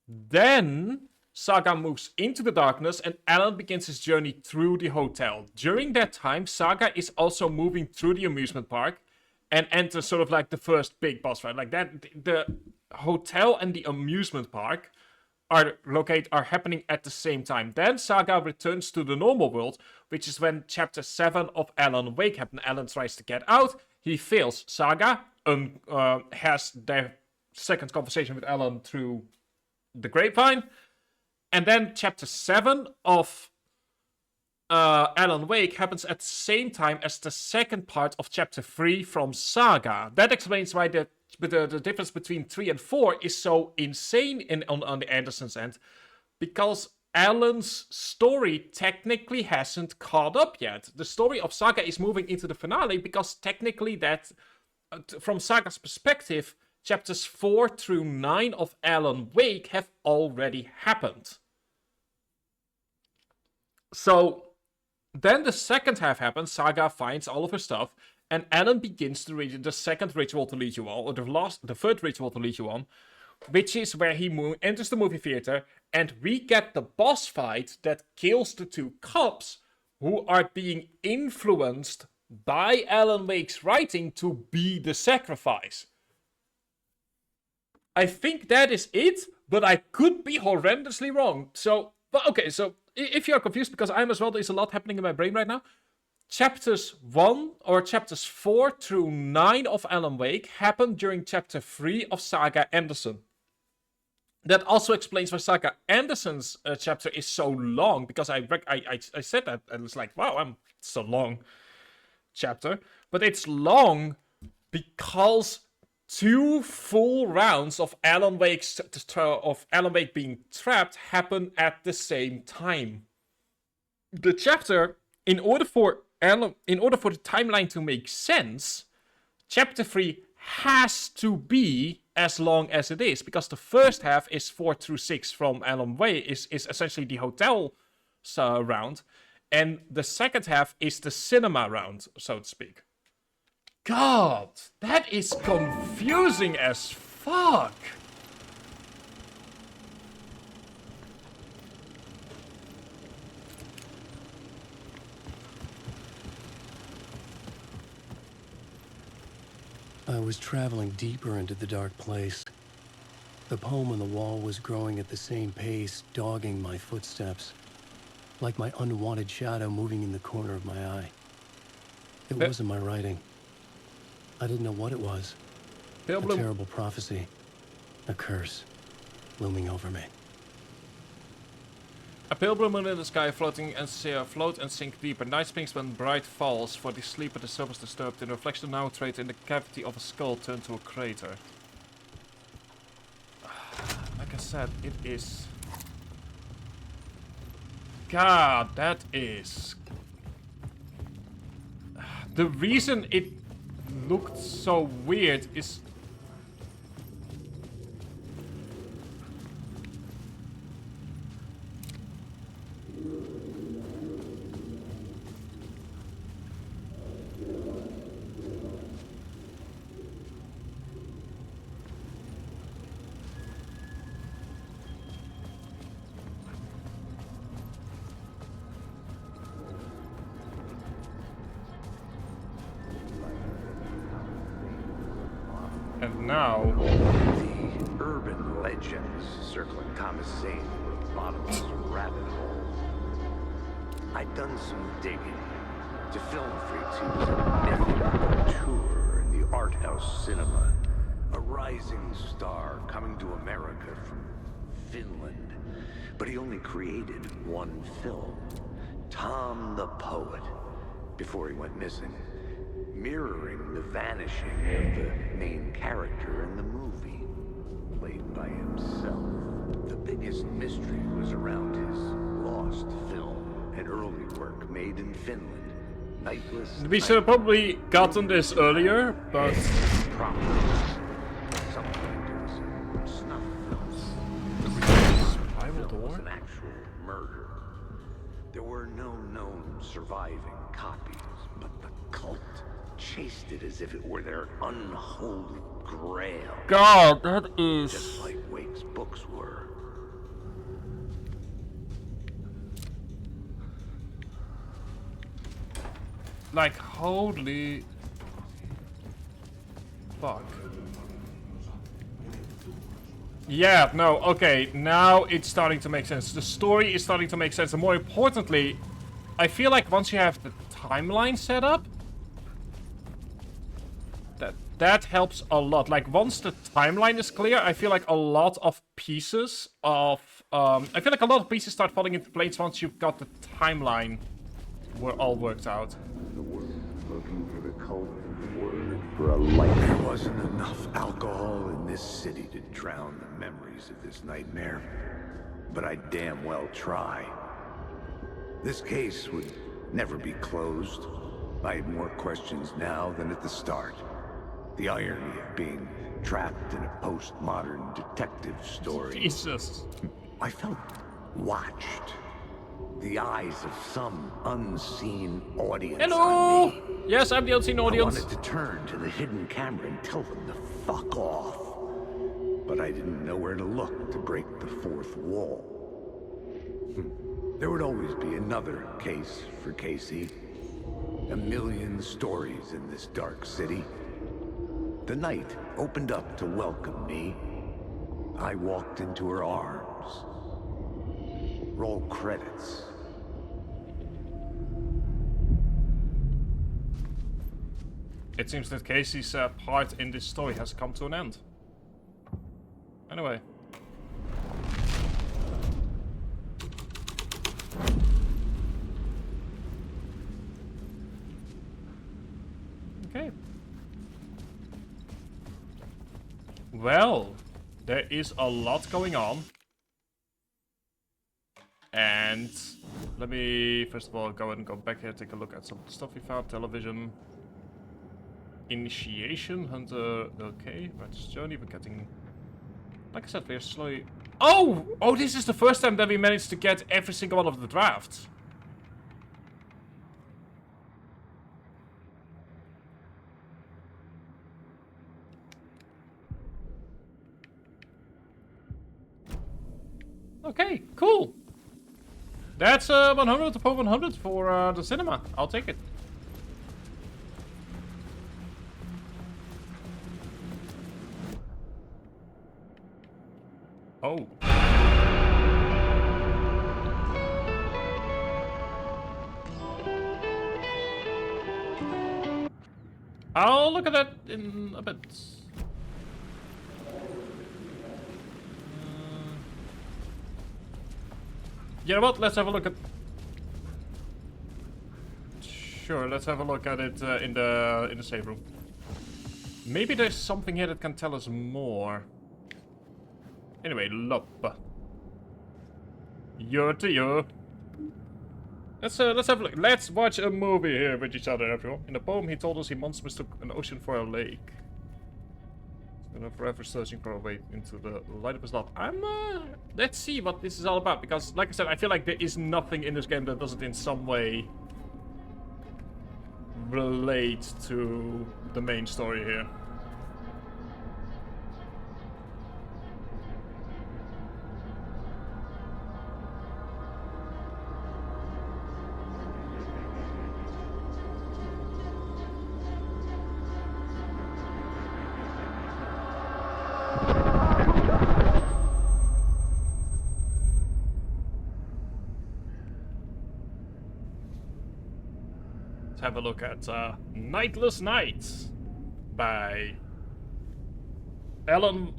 Then Saga moves into the darkness and Alan begins his journey through the hotel. During that time, Saga is also moving through the amusement park and enters sort of like the first big boss fight. Like that, the hotel and the amusement park are happening at the same time. Then Saga returns to the normal world, which is when chapter 7 of Alan Wake happens. Alan tries to get out. He fails. Saga has their second conversation with Alan through the grapevine. And then chapter 7 of Alan Wake happens at the same time as the second part of chapter 3 from Saga. That explains why the difference between 3 and 4 is so insane on the Anderson's end, because Alan's story technically hasn't caught up yet. The story of Saga is moving into the finale because technically that, from Saga's perspective, chapters 4 through 9 of Alan Wake have already happened. So then the second half happens, Saga finds all of her stuff, and Alan begins to read the second ritual to lead you on, or the third ritual to lead you on, which is where he enters the movie theater, and we get the boss fight that kills the two cops who are being influenced by Alan Wake's writing to be the sacrifice. I think that is it, but I could be horrendously wrong. So, but okay, so if you're confused, because I'm as well, there's a lot happening in my brain right now. Chapters 4 through 9 of Alan Wake happened during chapter 3 of Saga Anderson. That also explains why Saga Anderson's chapter is so long, because I said that and it's like, wow, it's a long chapter. But it's long because 2 full rounds of Alan Wake being trapped happen at the same time. The chapter, in order for the timeline to make sense, chapter 3 has to be as long as it is, because the first half is 4 through 6 from Alan Wake, is essentially the hotel round, and the second half is the cinema round, so to speak. God, that is confusing as fuck. I was traveling deeper into the dark place. The poem on the wall was growing at the same pace, dogging my footsteps, like my unwanted shadow moving in the corner of my eye. It wasn't my writing. I didn't know what it was. A terrible prophecy. A curse looming over me. A pale blue moon in the sky, float and sink deeper. Night springs when bright falls, for the sleep at the surface disturbed. In reflection now trade in the cavity of a skull turned to a crater. Like I said, it is... God, that is... The reason it looked so weird is... And now... The urban legends circling Thomas Zane were a bottomless rabbit hole. I'd done some digging. To film freaks, he was a mythic tour in the art house cinema. A rising star coming to America from Finland. But he only created one film, Tom the Poet, before he went missing. Mirroring the vanishing of the main character in the movie, played by himself. The biggest mystery was around his lost film, an early work made in Finland. Nightless. We should have probably gotten this earlier, but... Snuff films. Spiral door? Was an actual murder. There were no known surviving copies, but the cult chased it as if it were their unholy grail. God, that is... Just like Wake's books were. Like, holy... Fuck. Yeah, no, okay, now it's starting to make sense. The story is starting to make sense, and more importantly, I feel like once you have the timeline set up, that helps a lot. Like, once the timeline is clear, I feel like a lot of pieces of... I feel like a lot of pieces start falling into place once you've got the timeline all worked out. The world looking for the cult word for a light. There wasn't enough alcohol in this city to drown the memories of this nightmare. But I damn well try. This case would never be closed. I have more questions now than at the start. The irony of being trapped in a postmodern detective story. Jesus. I felt watched. The eyes of some unseen audience. Hello! On me. Yes, I'm the unseen audience. I wanted to turn to the hidden camera and tell them to fuck off. But I didn't know where to look to break the fourth wall. There would always be another case for Casey. A million stories in this dark city. The night opened up to welcome me. I walked into her arms. Roll credits. It seems that Casey's part in this story has come to an end. Anyway. Okay. Well, there is a lot going on. And let me first of all go ahead and go back here, take a look at some of the stuff we found. Television. Initiation, Hunter, okay. Righteous Journey, we're getting... Like I said, we're slowly... Oh! Oh, this is the first time that we managed to get every single one of the drafts. Okay, cool. That's 100 upon 100 for the cinema. I'll take it. Oh. I'll look at that in a bit. You know what? Let's have a look at... Sure, let's have a look at it in the save room. Maybe there's something here that can tell us more. Anyway, Lop. You're to you. Let's have a look. Let's watch a movie here with each other, everyone. In the poem, he told us he once mistook an ocean for a lake. And I'm forever searching for a way into the light of his love. Let's see what this is all about. Because, like I said, I feel like there is nothing in this game that doesn't in some way relate to the main story here. Have a look at Nightless Nights by Alan,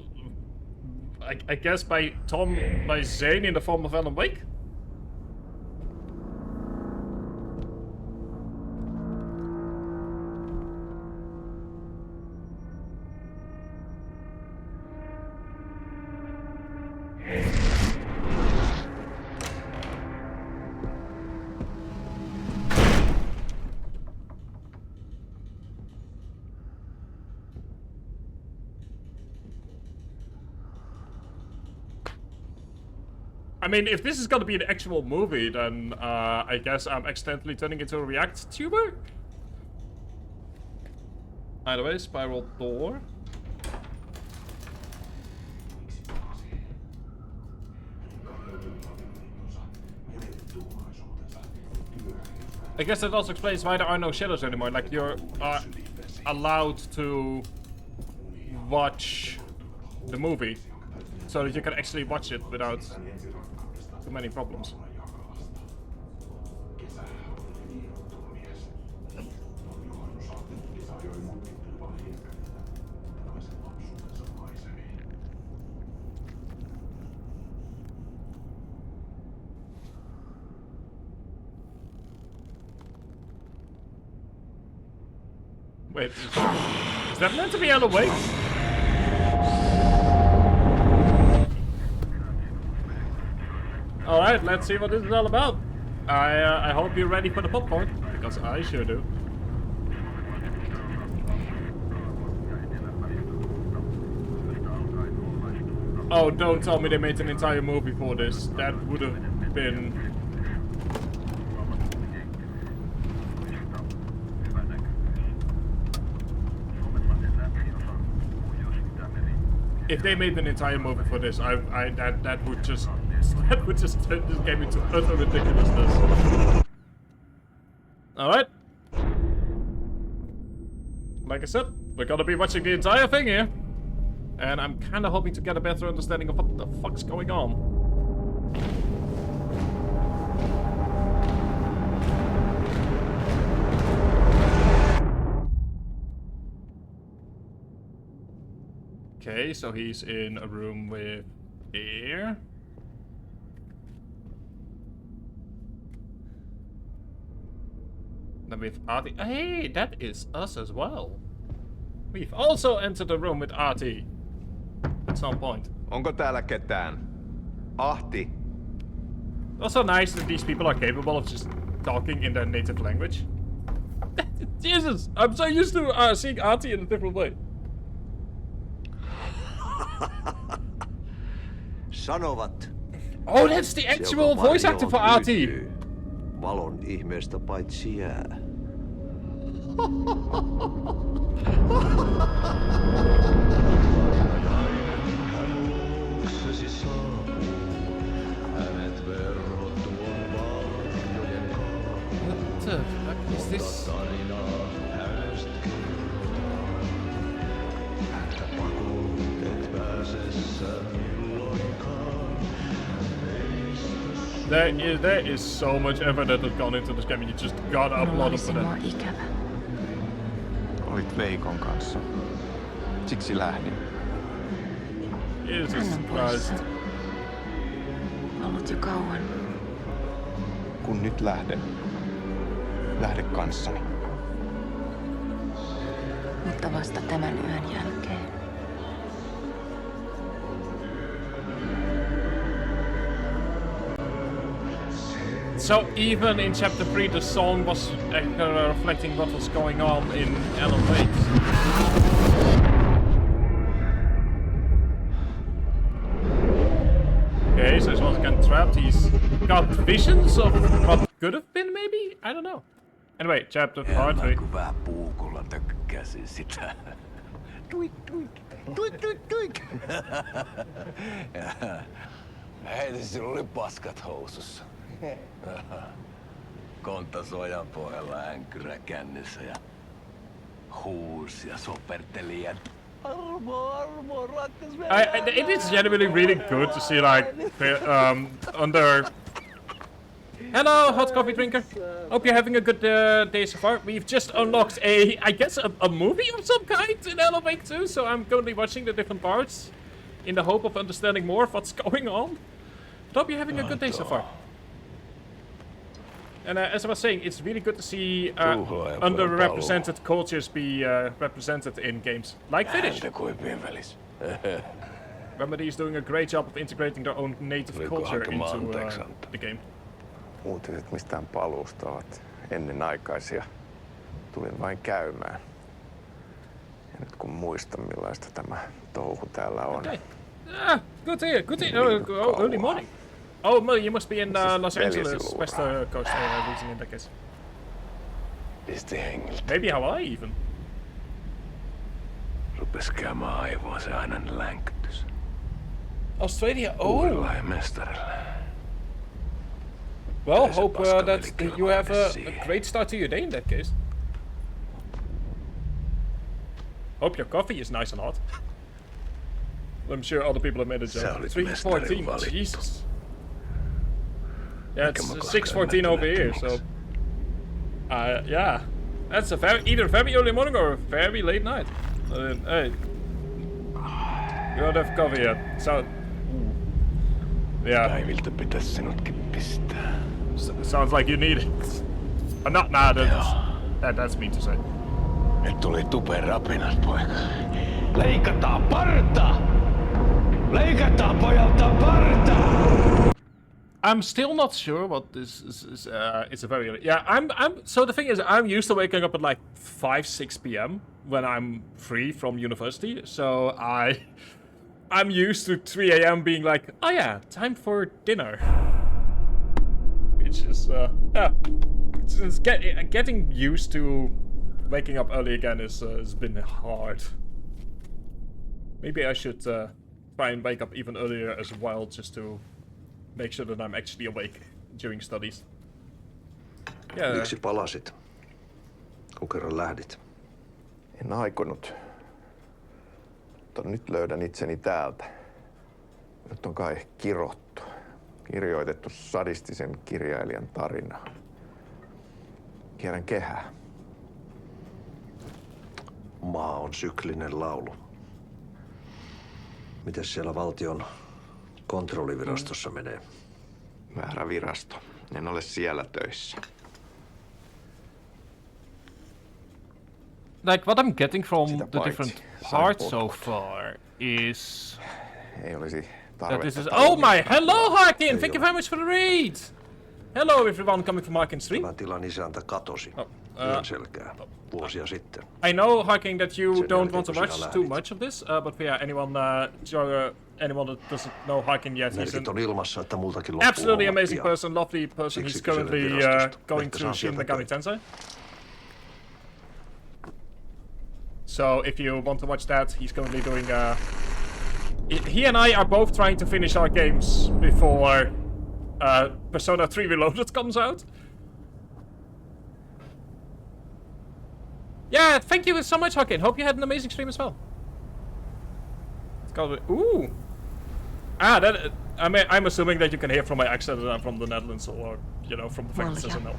I guess by Zane in the form of Alan Wake. I mean, if this is gonna be an actual movie, then I guess I'm accidentally turning into a React tuber? Either way, spiral door. I guess that also explains why there are no shadows anymore. Like, you're allowed to watch the movie so that you can actually watch it without too many problems. Wait, is that meant to be Alan Wake? Alright, let's see what this is all about. I hope you're ready for the popcorn, because I sure do. Oh, don't tell me they made an entire movie for this. That would have been... If they made an entire movie for this, that would just turn this game into utter ridiculousness. Alright. Like I said, we're gonna be watching the entire thing here. And I'm kinda hoping to get a better understanding of what the fuck's going on. Okay, so he's in a room with air. Then with Artie. Hey, that is us as well. We've also entered the room with Artie. at some point. Onko täällä ketään? Ahti. Also nice that these people are capable of just talking in their native language. Jesus, I'm so used to seeing Ahti in a different way. Sanovat. Oh, that's the actual voice actor for Ahti. Valon ihmeestä paitsi jää. What the fuck is this? There is so much effort that has gone into this game, and you just gotta upload it for that. Olit Veikon kanssa. Siksi lähdin. Jesus Christ. Ollut jo kauan. Kun nyt lähden. Lähde kanssani. Mutta vasta tämän yön jälkeen. So even in chapter 3 the song was reflecting what was going on in Alan Wake. Okay, so he's once again trapped. He's got visions of what could have been, maybe? I don't know. Anyway, chapter part 3. Vähän puukolla tökkäsin sitä. Tuik, tuik, tuik, tuik, tuik. Hei, sillä oli paskat housussa. Kontas ojan pohjalla änkyrä kännissä ja huusi ja soperteli ja armo, rakkas It is genuinely really good to see, like, under... Hello, hot coffee drinker. Hope you're having a good day so far. We've just unlocked I guess a movie of some kind in Alan Wake 2, so I'm going to be watching the different parts in the hope of understanding more of what's going on. But hope you're having a good day so far. And as I was saying, it's really good to see underrepresented cultures be represented in games like Finnish. Remedy is doing a great job of integrating their own native culture into the game. Uutiset mistään paluusta ovat ennenaikaisia. Tulin vain käymään. Ja nyt kun muistan millaista tämä touhu täällä on. Okay. Good to hear. Good to hear. Early morning. Oh, you must be in Los Angeles, West Coast region in that case. Maybe Hawaii even. Rupes käymään aivoon se aina länkytys. Australia, oh! Uudella ja mestarilla. Well, hope that you have a great start to your day in that case. Hope your coffee is nice and hot. I'm sure other people have made a joke. 3:14, Jesus. Yeah, it's 6:14 over here, so... yeah. That's either very early morning or very late night. Hey. You don't have coffee yet, so... Yeah. Päiviltä pitäis sinutkin pistää. Sounds like you need it. That's mean to say. Nyt tuli tupen rapinat, poika. Leikataan parta! Leikataan pojalta parta! I'm still not sure what this is. It's a very early. Yeah, so the thing is, I'm used to waking up at like 5-6 p.m. when I'm free from university. So I'm used to 3 a.m. being like, oh yeah, time for dinner. Which is yeah, it's getting used to waking up early again has been hard. Maybe I should try and wake up even earlier as well, just to make sure that I'm actually awake during studies. Yeah. Miksi palasit, kun kerran lähdit? En aikonut. Mutta nyt löydän itseni täältä. Nyt on kai kirottu. Kirjoitettu sadistisen kirjailijan tarinaa. Kierrän kehää. Maa on syklinen laulu. Mites siellä valtion kontrollivirastossa menee? Väärä virasto. En ole siellä töissä. Like, what I'm getting from the different parts so far is... Ei olisi that this is... tarvetta Oh my! Hello, Harkin! Ei Thank you ole. very much for the read! Hello everyone coming from Harkin stream. Tämän tilan isäntä katosi. Yön selkää. Vuosia sitten. I know, Harkin, that you Sen don't jälkeen, want to kun watch sinä too lähdit. much of this, but yeah, anyone that doesn't know Harkin yet, he's Merkit an on ilmassa, että multakin loppuu absolutely homma amazing pian. person, lovely person. Siksi He's currently kyselen virastosta. going Ehkä through saan Shin sieltä Megami töitä. Tensei. So if you want to watch that, he's currently doing he and I are both trying to finish our games before Persona 3 Reloaded comes out. Yeah, thank you so much, Harkin. Hope you had an amazing stream as well. It's got ooh. That I mean, I'm assuming that you can hear from my accent that I'm from the Netherlands, or you know, from the fact that it says no.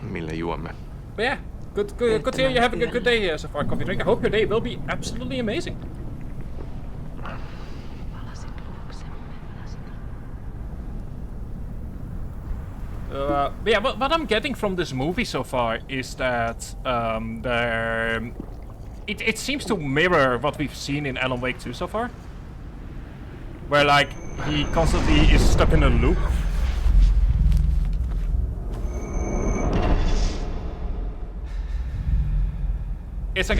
Mille juomme? But yeah, good to hear you're having a good day here so far, Coffee Drink. I hope your day will be absolutely amazing. But yeah, what I'm getting from this movie so far is that it seems to mirror what we've seen in Alan Wake 2 so far. Where, like, he constantly is stuck in a loop. It's like,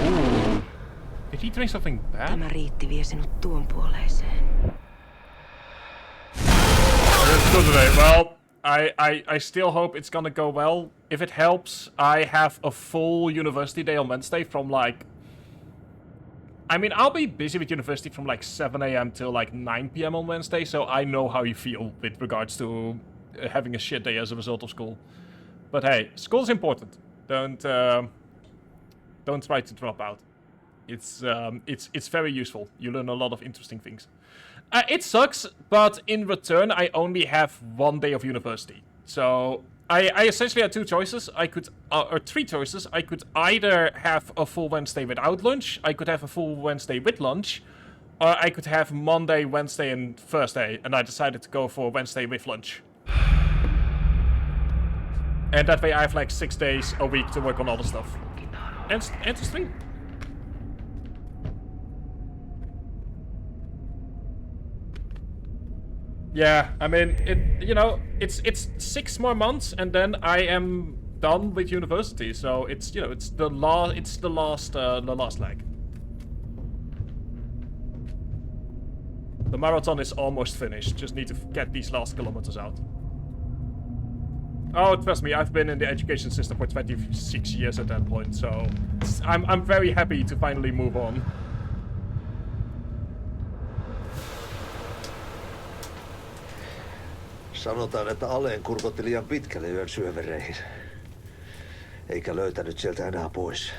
ooh. Did he drink something bad? Tämä riitti vie sinut tuon puoleiseen. Good today. Well, I still hope it's gonna go well. If it helps, I have a full university day on Wednesday from like... I mean, I'll be busy with university from like 7 a.m. till like 9 p.m. on Wednesday, so I know how you feel with regards to having a shit day as a result of school. But hey, school's important. Don't try to drop out. It's very useful. You learn a lot of interesting things. It sucks, but in return, I only have 1 day of university. So I essentially had 2 choices. I could, or 3 choices. I could either have a full Wednesday without lunch, I could have a full Wednesday with lunch, or I could have Monday, Wednesday, and Thursday. And I decided to go for Wednesday with lunch. And that way I have like 6 days a week to work on other stuff. And to stream. Yeah, I mean, it's 6 more months, and then I am done with university. So it's the last leg. The marathon is almost finished. Just need to get these last kilometers out. Oh, trust me, I've been in the education system for 26 years at that point, so I'm very happy to finally move on. Sanotaan, että Aleen kurkotti liian pitkälle yön syövereihin. Eikä löytänyt sieltä enää pois.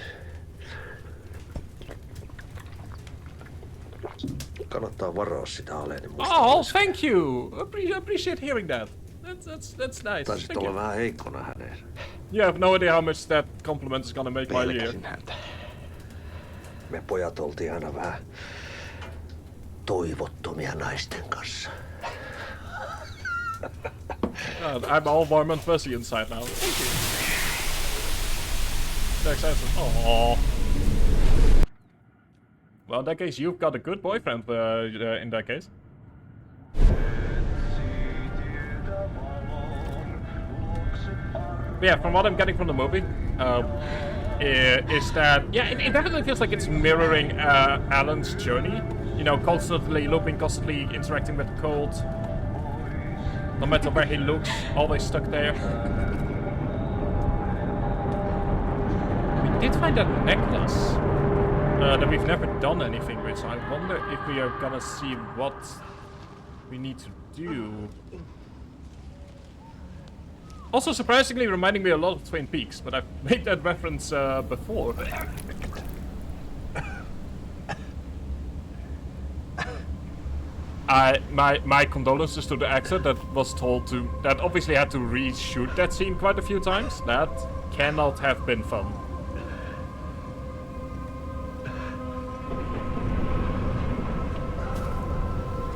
Kannattaa varaa sitä Aleenin musta. Oh, thank you! Appreciate hearing that. That's nice. Taisit olla vähän heikkona häneen. You have no idea how much that compliment is gonna make my year. Me pojat oltiin aina vähän toivottomia naisten kanssa. God, I'm all warm and fuzzy inside now. Thank you. So excited. Aww. Well, in that case, you've got a good boyfriend in that case. But yeah, from what I'm getting from the movie, is that, yeah, it definitely feels like it's mirroring Alan's journey. You know, constantly looping, constantly interacting with the cold. No matter where he looks, always stuck there. We did find that necklace that we've never done anything with, so I wonder if we are gonna see what we need to do. Also, surprisingly, reminding me a lot of Twin Peaks, but I've made that reference before. My condolences to the actor that was told to, that obviously had to reshoot that scene quite a few times. That cannot have been fun.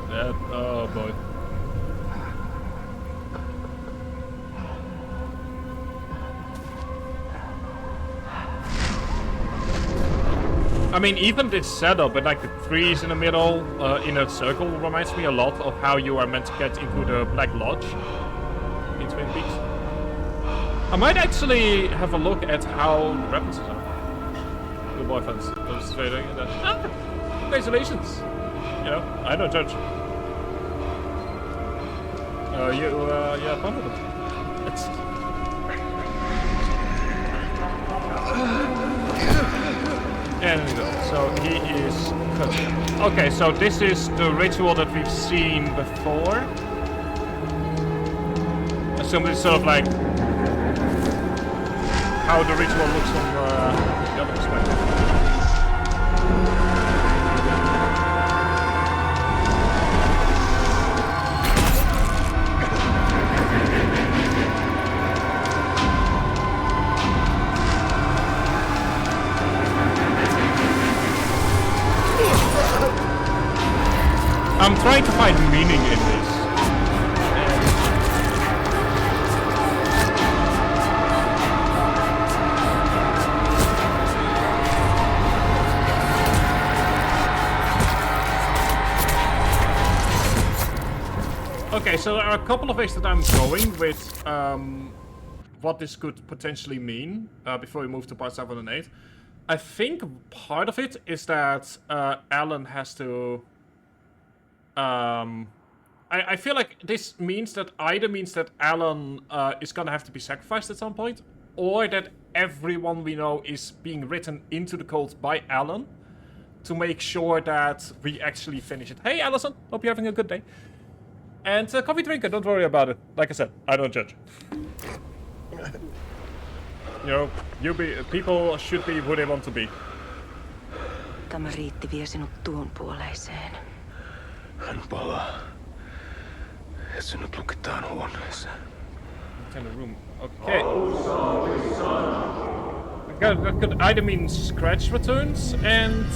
That, oh boy. I mean, even this setup with like the trees in the middle, in a circle, reminds me a lot of how you are meant to get into the Black Lodge in Twin Peaks. I might actually have a look at how the references are. Your boyfriend's goes straight in that. Ah, congratulations! You know, I don't judge. You have fun with it. It's... Anyway, so he is cut. Okay, so this is the ritual that we've seen before. Assume it's sort of like how the ritual looks from the other perspective. I'm trying to find meaning in this. Okay, so there are a couple of ways that I'm going with what this could potentially mean before we move to part 7 and 8. I think part of it is that Alan has to... I feel like this means that either means that Alan is gonna have to be sacrificed at some point, or that everyone we know is being written into the cult by Alan to make sure that we actually finish it. Hey, Allison, hope you're having a good day. And coffee drinker, don't worry about it. Like I said, I don't judge. You know, people should be who they want to be. Tämä riitti vie sinut tuon puoleiseen. Hän palaa. Ja sinut lukitaan huoneeseen. In the room. Okay. That could either mean Scratch returns and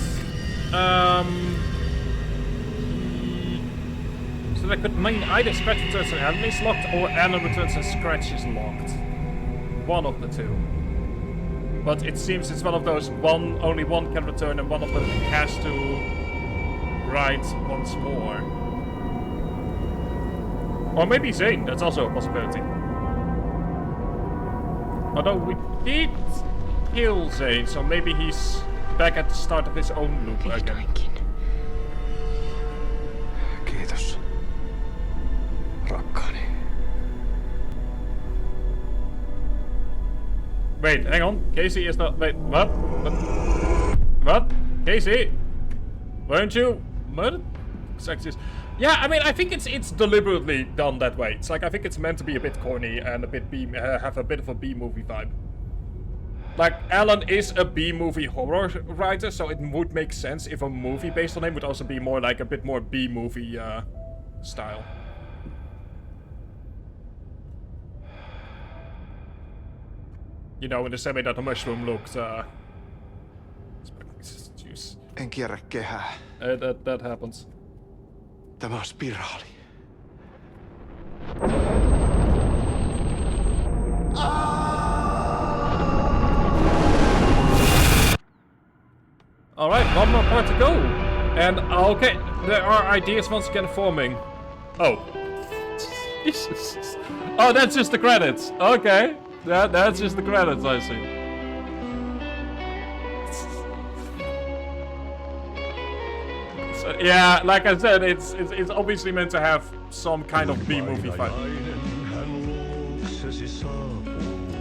so that could mean either Scratch returns and Alan is locked, or Alan returns and Scratch is locked. One of the two. But it seems it's one of those only one can return and one of them has to write once more. Or maybe Zane, that's also a possibility. Although we did kill Zane, so maybe he's back at the start of his own loop again. Kiitos, rakkaani. Wait, hang on. Casey is not... Wait, what? What? Casey? Weren't you murdered? Sexist. Yeah, I mean, I think it's deliberately done that way. It's like, I think it's meant to be a bit corny and a bit have a bit of a B-movie vibe. Like, Alan is a B-movie horror writer, so it would make sense if a movie based on him would also be more like a bit more B-movie style. You know, in the same way that the mushroom looked, juice. En kierrä kehää. That happens. Tämä on spiraali. Alright, one more part to go. And, okay, there are ideas once again forming. Oh. Jesus. Oh, that's just the credits. Okay. That's just the credits, I see. So, yeah, like I said, it's obviously meant to have some kind of B-movie fight.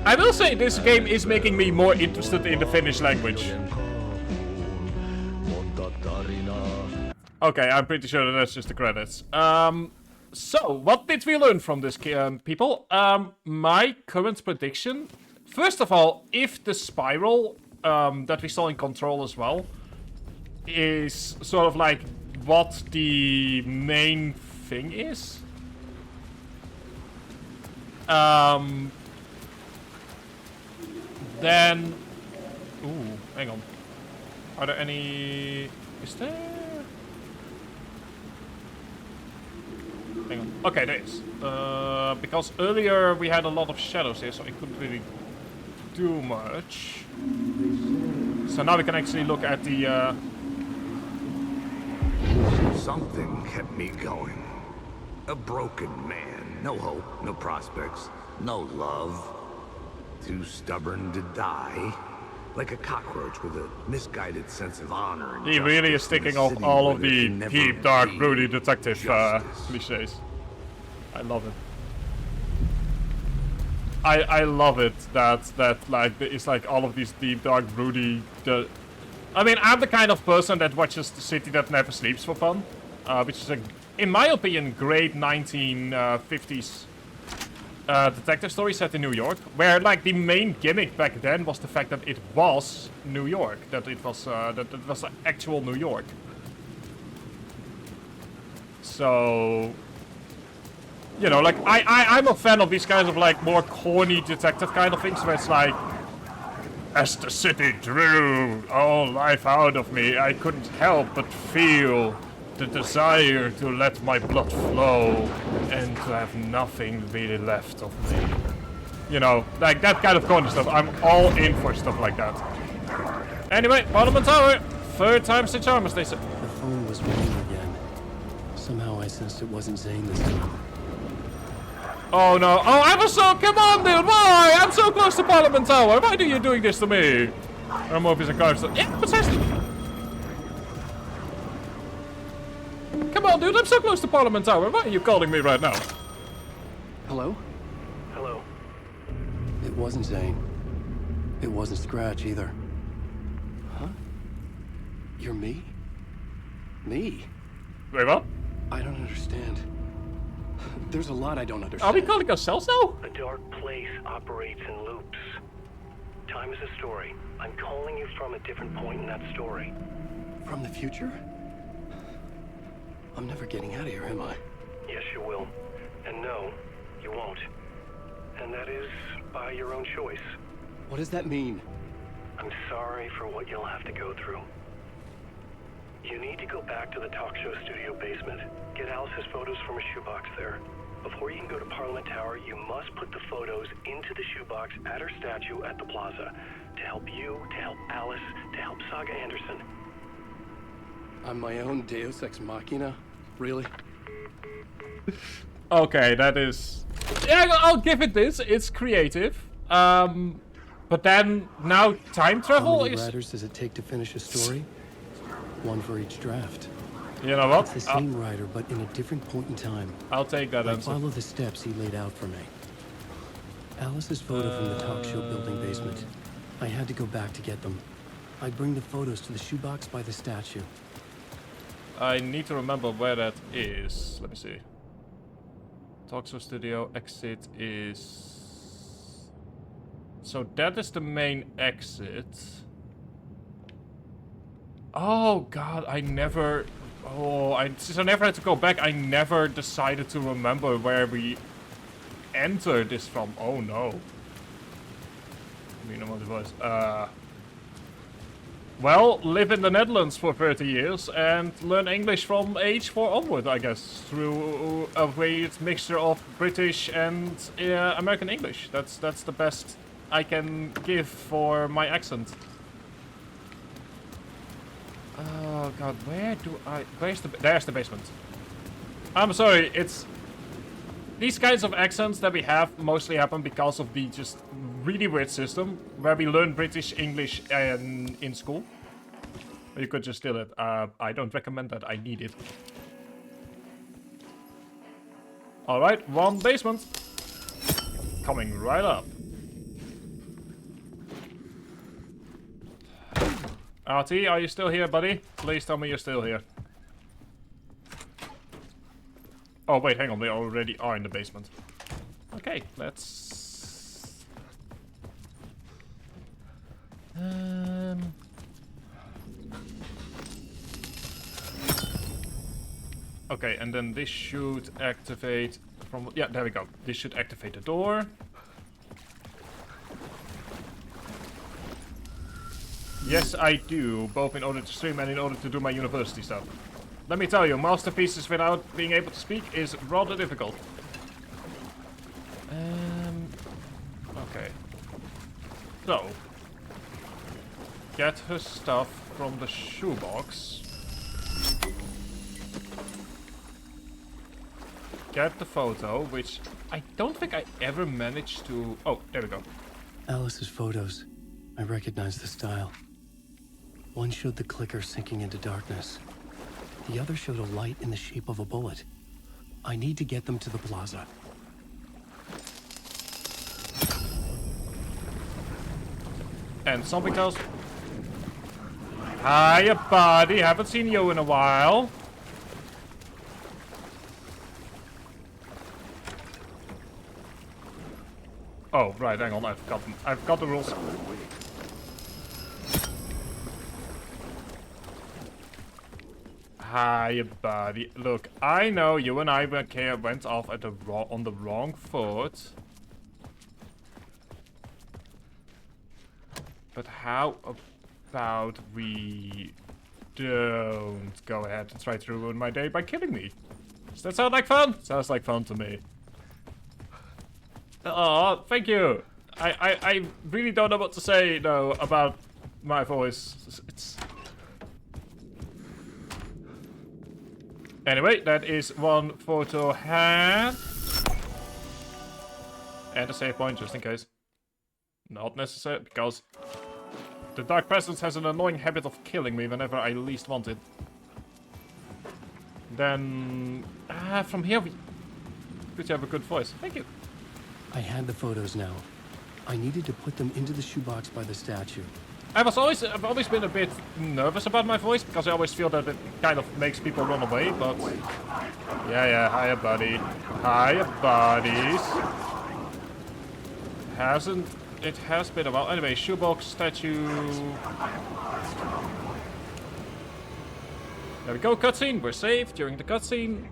I will say this game is making me more interested in the Finnish language. Okay, I'm pretty sure that that's just the credits. So, what did we learn from this, people? My current prediction... First of all, if the spiral that we saw in Control as well is sort of like what the main thing is, then... Ooh, hang on. Are there any... Is there... Hang on. Okay, there is. Because earlier we had a lot of shadows here, so it couldn't really do much. So now we can actually look at the... Something kept me going. A broken man. No hope, no prospects, no love. Too stubborn to die. Like a cockroach with a misguided sense of honor and He really is sticking off all of the deep, dark, broody detective cliches. I love it. I love it that like it's like all of these deep, dark, broody. I mean, I'm the kind of person that watches The City That Never Sleeps for fun, which is in my opinion, great 1950s detective story set in New York, where like the main gimmick back then was the fact that it was New York, that it was actual New York. So, you know, like I'm a fan of these kinds of like more corny detective kind of things, where it's like, as the city drew all life out of me, I couldn't help but feel the desire to let my blood flow and to have nothing really left of me. You know, like that kind of corny stuff. I'm all in for stuff like that. Anyway, Parliament Tower. Third time's the charm, as they say. The phone was ringing again. Somehow I sensed it wasn't Zane this time. Oh no. Oh, I'm so... Come on, dude. Why? I'm so close to Parliament Tower. Why are you doing this to me? I'm over his car. Yeah, precisely. Come on, dude. I'm so close to Parliament Tower. Why are you calling me right now? Hello? Hello. It wasn't Zane. It wasn't Scratch either. Huh? You're me? Me? Wait, what? I don't understand. There's a lot I don't understand. Are we calling ourselves now? A dark place operates in loops. Time is a story. I'm calling you from a different point in that story. From the future? I'm never getting out of here, am I? Yes, you will. And no, you won't. And that is by your own choice. What does that mean? I'm sorry for what you'll have to go through. You need to go back to the talk show studio basement. Get Alice's photos from a shoebox there. Before you can go to Parliament Tower, you must put the photos into the shoebox at her statue at the plaza. To help you, to help Alice, to help Saga Anderson. I'm my own Deus Ex Machina? Really? Okay, that is... Yeah, I'll give it this. It's creative. But then, now time travel How many is... writers does it take to finish a story? One for each draft. You know what? It's the same writer, but in a different point in time. I'll take that I answer. follow the steps he laid out for me. Alice's photo from the talk show building basement. I had to go back to get them. I bring the photos to the shoebox by the statue. I need to remember where that is. Let me see. Talk show studio exit is... So that is the main exit. Oh god, I never... Oh, since I never had to go back, I never decided to remember where we entered this from. Oh no. Minimal device. Well, live in the Netherlands for 30 years and learn English from age 4 onward, I guess, through a weird mixture of British and American English. That's the best I can give for my accent. Oh god, where do I... There's the basement. I'm sorry, it's... These kinds of accents that we have mostly happen because of the just really weird system where we learn British English in school. You could just steal it. I don't recommend that. I need it. Alright, one basement. Coming right up. RT, are you still here, buddy? Please tell me you're still here. Oh, wait, hang on. They already are in the basement. Okay, let's... Okay, and then this should activate from... Yeah, there we go. This should activate the door. Yes, I do, both in order to stream and in order to do my university stuff. Let me tell you, masterpieces without being able to speak is rather difficult. Okay. So. get her stuff from the shoebox. Get the photo, which I don't think I ever managed to... Oh, there we go. Alice's photos. I recognize the style. One showed the clicker sinking into darkness. The other showed a light in the shape of a bullet. I need to get them to the plaza. And something else. Hiya, buddy. Haven't seen you in a while. Oh, right, hang on, I've got the rules. Hi, buddy. Look, I know you and I went off at on the wrong foot. But how about we don't go ahead and try to ruin my day by killing me? Does that sound like fun? Sounds like fun to me. Oh, thank you. I really don't know what to say though about my voice. It's anyway, that is one photo hand. And a save point just in case. Not necessary because the Dark Presence has an annoying habit of killing me whenever I least want it. Then from here we could have a good voice. Thank you. I had the photos now. I needed to put them into the shoebox by the statue. I've always been a bit nervous about my voice because I always feel that it kind of makes people run away, but yeah, hiya buddy. Hiya buddies. It has been a while. Anyway, shoebox, statue. There we go, cutscene. We're safe during the cutscene.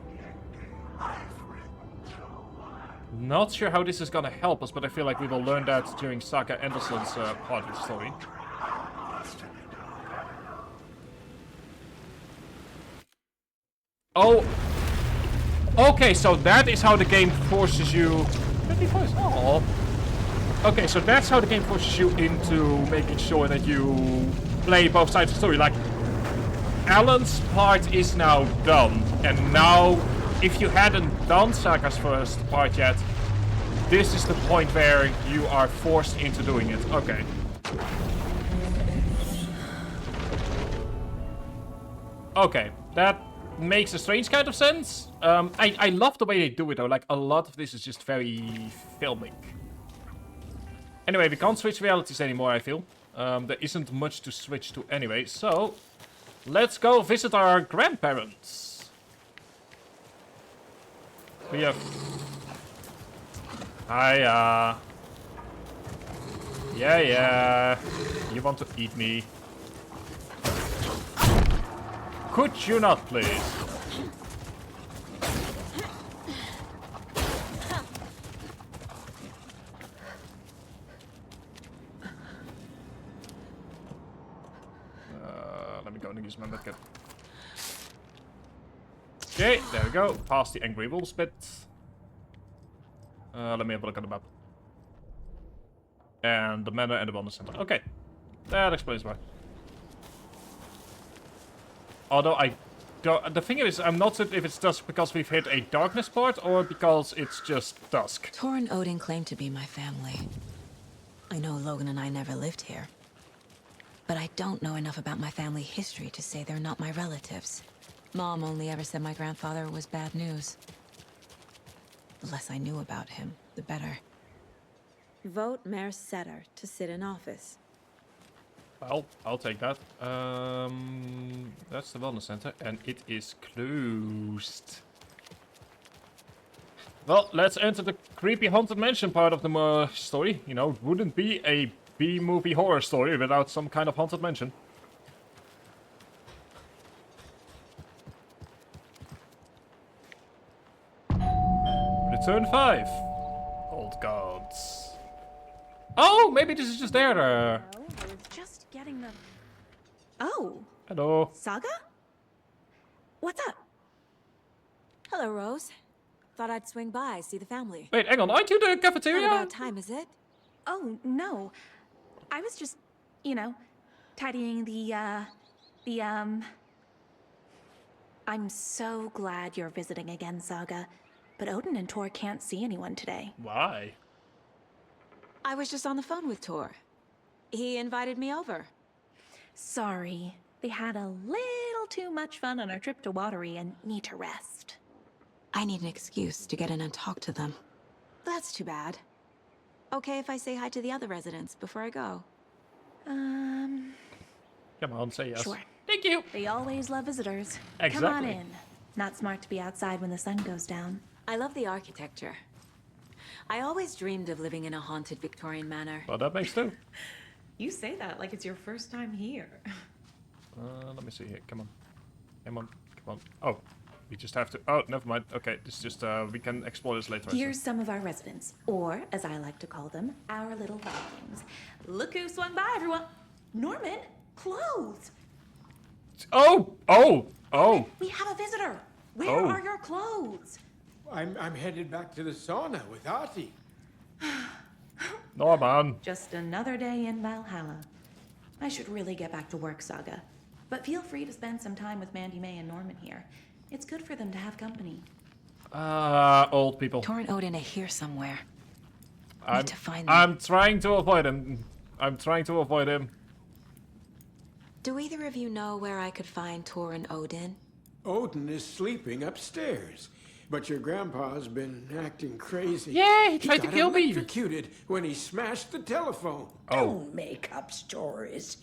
Not sure how this is gonna help us, but I feel like we will learn that during Saga Anderson's part of the story. Oh! Okay, so that is how the game forces you... Oh. Okay, so that's how the game forces you into making sure that you play both sides of the story. Like, Alan's part is now done, and now... If you hadn't done Saga's first part yet, this is the point where you are forced into doing it. Okay. Okay, that makes a strange kind of sense. I love the way they do it though, like a lot of this is just very filmic. Anyway, we can't switch realities anymore, I feel. There isn't much to switch to anyway, so let's go visit our grandparents. We have... Hiya. Yeah. You want to eat me? Could you not, please? Let me go and use my medkit. Okay, there we go. Past the Angry Wolves bit. Let me have a look at the map. And the manor and the wellness center. Okay. That explains why. Although I don't... The thing is, I'm not certain if it's just because we've hit a darkness part or because it's just dusk. Tor and Odin claim to be my family. I know Logan and I never lived here. But I don't know enough about my family history to say they're not my relatives. Mom only ever said my grandfather was bad news. The less I knew about him, the better. Vote Mayor Setter to sit in office. Well, I'll take that. That's the wellness center, and it is closed. Well, let's enter the creepy haunted mansion part of the story. You know, it wouldn't be a B-movie horror story without some kind of haunted mansion. Return 5. Old gods. Oh, maybe this is just there. I was just getting the... Oh. Hello. Saga? What's up? Hello, Rose. Thought I'd swing by, see the family. Wait, hang on. Aren't you the cafeteria? Not about time, is it? Oh, no. I was just, you know, tidying I'm so glad you're visiting again, Saga. But Odin and Tor can't see anyone today. Why? I was just on the phone with Tor. He invited me over. Sorry. They had a little too much fun on our trip to Watery and need to rest. I need an excuse to get in and talk to them. That's too bad. Okay if I say hi to the other residents before I go? Come on, say yes. Sure. Thank you. They always love visitors. Exactly. Come on in. Not smart to be outside when the sun goes down. I love the architecture. I always dreamed of living in a haunted Victorian manor. Well, that makes two. You say that like it's your first time here. Let me see here. Come on. Come on. Come on. Oh, we just have to... Oh, never mind. Okay, this is just... we can explore this later. Here's some of our residents, or as I like to call them, our little Vikings. Look who swung by, everyone. Norman, clothes. Oh! Oh! Oh! We have a visitor. Where are your clothes? I'm headed back to the sauna with Artie. Norman. Just another day in Valhalla. I should really get back to work, Saga. But feel free to spend some time with Mandy May and Norman here. It's good for them to have company. Old people. Tor and Odin are here somewhere. Need to find them. I'm trying to avoid him. I'm trying to avoid him. Do either of you know where I could find Tor and Odin? Odin is sleeping upstairs, but your grandpa's been acting crazy. Yeah, he tried to kill me. He got electrocuted when he smashed the telephone. Don't make up stories.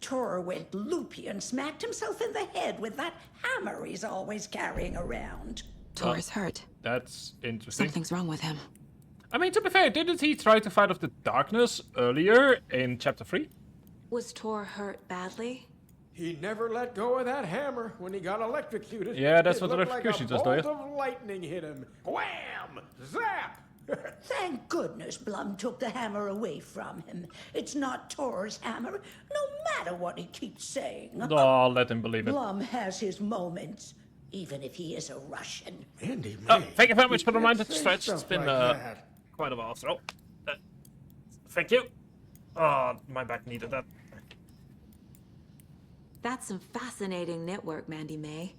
Tor went loopy and smacked himself in the head with that hammer he's always carrying around. Tor is hurt. That's interesting. Something's wrong with him. I mean, to be fair, didn't he try to fight off the darkness earlier in chapter 3? Was Tor hurt badly? He never let go of that hammer when he got electrocuted. Yeah, that's It what looked electrocution like does, a though, bolt of lightning hit him. Wham! Zap! Thank goodness Blum took the hammer away from him. It's not Tor's hammer, no matter what he keeps saying. Oh, let him believe it. Blum has his moments, even if he is a Russian. Andy, Thank you very much for the reminder to stretch. It's been quite a while, so... thank you. Oh, my back needed that. That's some fascinating knitwork, Mandy May.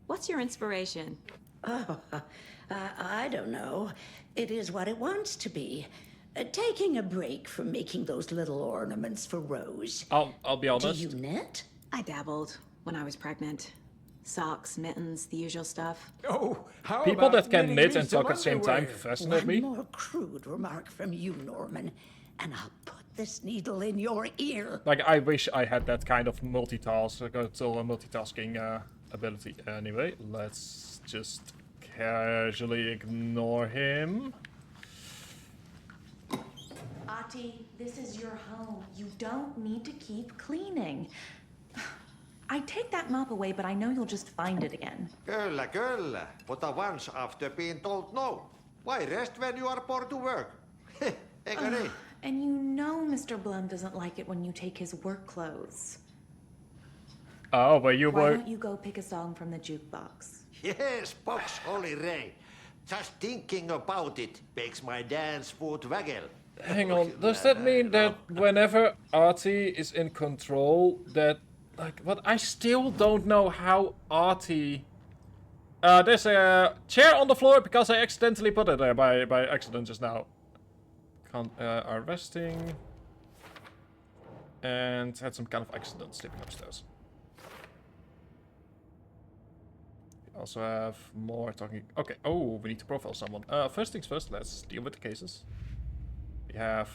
What's your inspiration? Oh, I don't know. It is what it wants to be. Taking a break from making those little ornaments for Rose. I'll be honest. Do you knit? I dabbled when I was pregnant. Socks, mittens, the usual stuff. Oh, how People about that can knitting knit me and some talk at the same time underwear? fascinate me. One more crude remark from you, Norman, and I'll put this needle in your ear. Like, I wish I had that kind of multitasking ability. Anyway, let's just casually ignore him. Ati, this is your home. You don't need to keep cleaning. I take that mop away, but I know you'll just find it again. Kyllä, kyllä. But once after being told no. Why rest when you are bored to work? Eikö niin? And you know Mr. Blum doesn't like it when you take his work clothes. Oh, but you Why were... don't you go pick a song from the jukebox? Yes, box Holy Ray. Just thinking about it makes my dance foot waggle. Hang on, does that mean that whenever Artie is in control, that... Like, what? I still don't know how Artie... there's a chair on the floor because I accidentally put it there by accident just now. Are resting. And had some kind of accident sleeping upstairs. We also have more talking... Okay, oh, we need to profile someone. First things first, let's deal with the cases. We have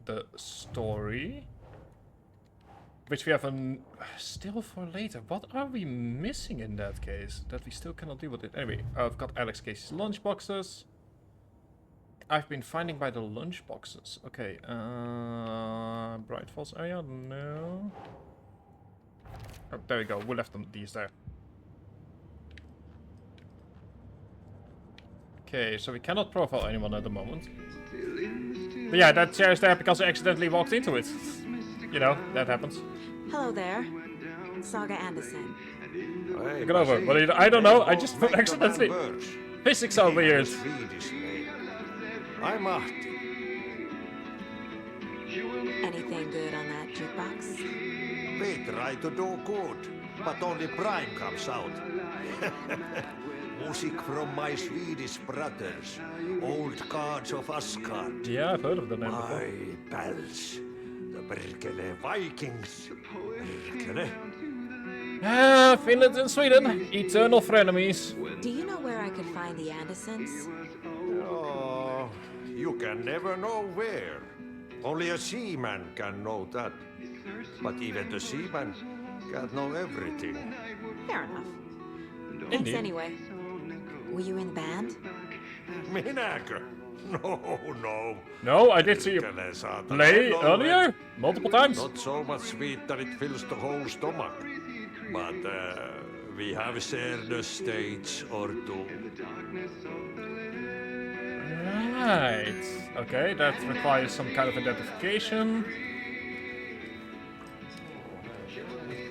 the story. Which we have still for later. What are we missing in that case? That we still cannot deal with it. Anyway, I've got Alex Casey's lunchboxes. I've been finding by the lunchboxes. Okay, Bright Falls area, no. Oh, there we go, we left these there. Okay, so we cannot profile anyone at the moment. But yeah, that chair is there because I accidentally walked into it. You know, that happens. Hello there. Saga Anderson. Look it over. But I don't know, I just accidentally... Physics are weird. I'm Ahti. Anything good on that jukebox? We try to do good, but only Prime comes out. Music from my Swedish brothers, old gods of Asgard. Yeah, I've heard of them. My pals, the Berkele Vikings. Berkele. Finland and Sweden, eternal frenemies. Do you know where I could find the Andersons? Oh, you can never know where. Only a seaman can know that. But even the seaman can't know everything. Fair enough. Thanks anyway. Were you in the band? Minäkö? No. No, I did see you play earlier, multiple times. Not so much sweet that it fills the whole stomach. But we have shared a stage or two. Right. Okay, that requires some kind of identification.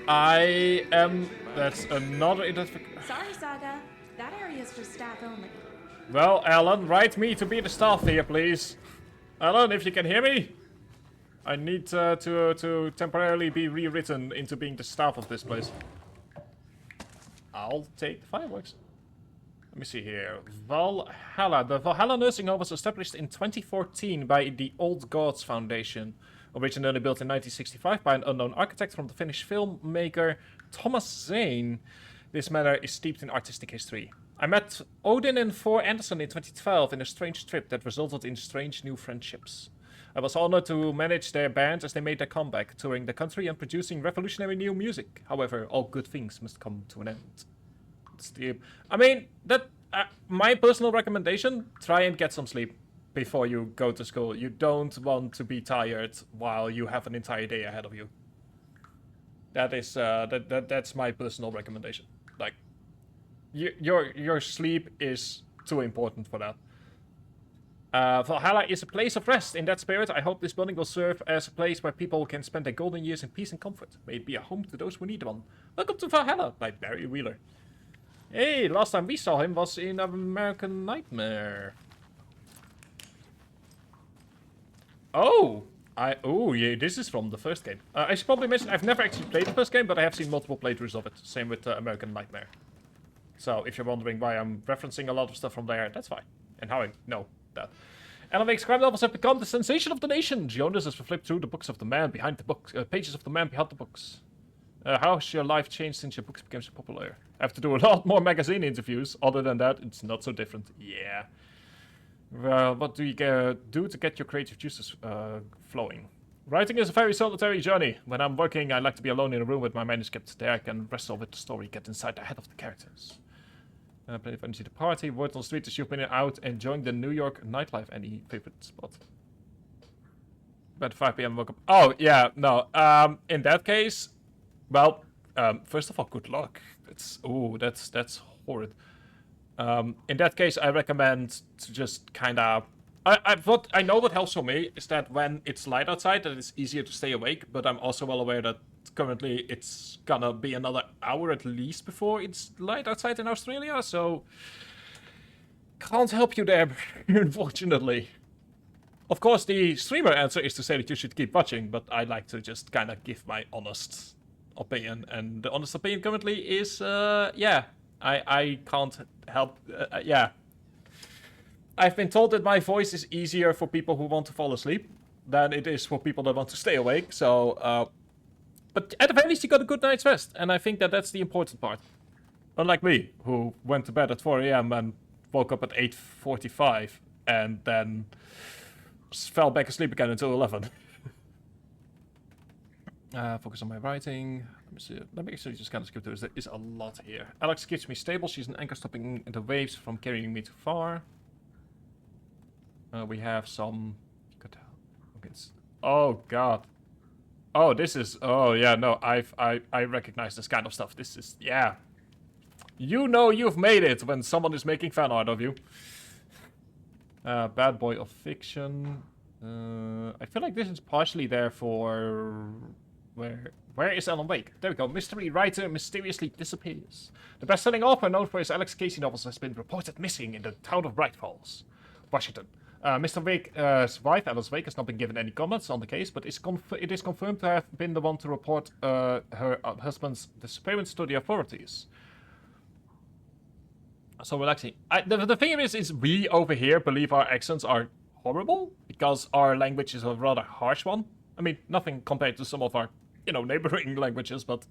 I am... That's another identification. Sorry, Saga. That area's for staff only. Well, Alan, write me to be the staff here, please. Alan, if you can hear me, I need to temporarily be rewritten into being the staff of this place. I'll take the fireworks. Let me see here. Valhalla. The Valhalla nursing home was established in 2014 by the Old Gods Foundation. Originally built in 1965 by an unknown architect from the Finnish filmmaker Thomas Zane. This manor is steeped in artistic history. I met Odin and Thor Anderson in 2012 in a strange trip that resulted in strange new friendships. I was honored to manage their band as they made their comeback, touring the country and producing revolutionary new music. However, all good things must come to an end. I mean, that my personal recommendation, try and get some sleep before you go to school. You don't want to be tired while you have an entire day ahead of you. That is that's my personal recommendation. Like, your sleep is too important for that. Valhalla is a place of rest. In that spirit, I hope this building will serve as a place where people can spend their golden years in peace and comfort. May it be a home to those who need one. Welcome to Valhalla by Barry Wheeler. Hey, last time we saw him was in American Nightmare. Oh, yeah, this is from the first game. I should probably mention I've never actually played the first game, but I have seen multiple playthroughs of it. Same with American Nightmare. So if you're wondering why I'm referencing a lot of stuff from there, that's fine. And how I know that. Alan Wake's crime novels have become the sensation of the nation. Jonas has flipped through the books of the man behind the books, pages of the man behind the books. How has your life changed since your books became so popular? I have to do a lot more magazine interviews. Other than that, it's not so different. Yeah. Well, what do you do to get your creative juices flowing? Writing is a very solitary journey. When I'm working, I like to be alone in a room with my manuscript. There I can wrestle with the story, get inside the head of the characters. Plenty of energy to party. Word on the street as you've been out enjoying the New York nightlife. Any favorite spot? About 5 p.m. woke up. Oh, yeah, no. In that case, well, first of all, good luck. That's horrid. In that case, I recommend to just kind of... What I know what helps for me is that when it's light outside, that it's easier to stay awake, but I'm also well aware that currently it's gonna be another hour at least before it's light outside in Australia, so... Can't help you there, unfortunately. Of course, the streamer answer is to say that you should keep watching, but I like to just kind of give my honest opinion, and the honest opinion currently is, yeah, I can't help, yeah. I've been told that my voice is easier for people who want to fall asleep than it is for people that want to stay awake, so, but at the very least you got a good night's rest, and I think that that's the important part. Unlike me, who went to bed at 4 a.m. and woke up at 8:45, and then fell back asleep again until 11. Focus on my writing. Let me see. Let me actually just kind of skip through this. There is a lot here. Alex keeps me stable. She's an anchor stopping the waves from carrying me too far. We have some... Oh, God. Oh, this is... Oh, yeah, no. I recognize this kind of stuff. This is... Yeah. You know you've made it when someone is making fan art of you. Bad boy of fiction. I feel like this is partially there for... Where is Alan Wake? There we go. Mystery writer mysteriously disappears. The best-selling author known for his Alex Casey novels has been reported missing in the town of Bright Falls, Washington. Mr. Wake's wife, Alice Wake, has not been given any comments on the case, but it is confirmed to have been the one to report her husband's disappearance to the authorities. So relaxing. The thing is we over here believe our accents are horrible because our language is a rather harsh one. I mean, nothing compared to some of our, neighboring languages, but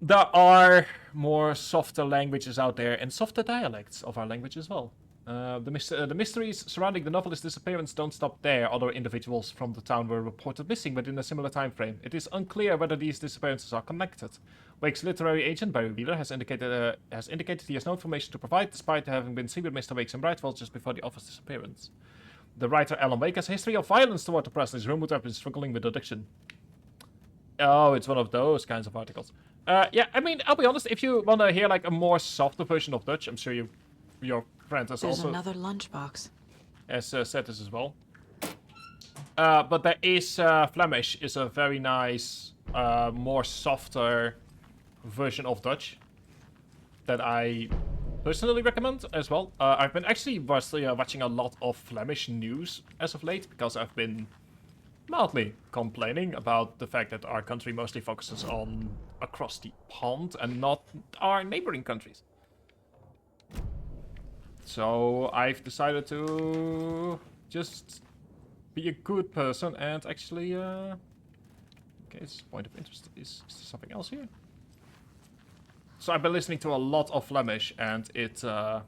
there are more softer languages out there and softer dialects of our language as well. The mysteries surrounding the novelist's disappearance don't stop there. Other individuals from the town were reported missing within a similar time frame. It is unclear whether these disappearances are connected. Wake's literary agent, Barry Wheeler, has indicated he has no information to provide, despite having been seen with Mr. Wakes in Bright Falls just before the officer's disappearance. The writer Alan Wake has a history of violence toward the press, and is rumored to have been struggling with addiction. Oh, it's one of those kinds of articles. Yeah, I mean, I'll be honest, if you want to hear like a more softer version of Dutch, I'm sure your friend has There's also... another lunchbox. Has said this as well. But there is Flemish is a very nice, more softer version of Dutch that I personally recommend as well. I've been actually watching a lot of Flemish news as of late because I've been mildly complaining about the fact that our country mostly focuses on across the pond and not our neighboring countries. So I've decided to just be a good person and actually, okay, it's a point of interest. Is there something else here? So I've been listening to a lot of Flemish and it, yeah.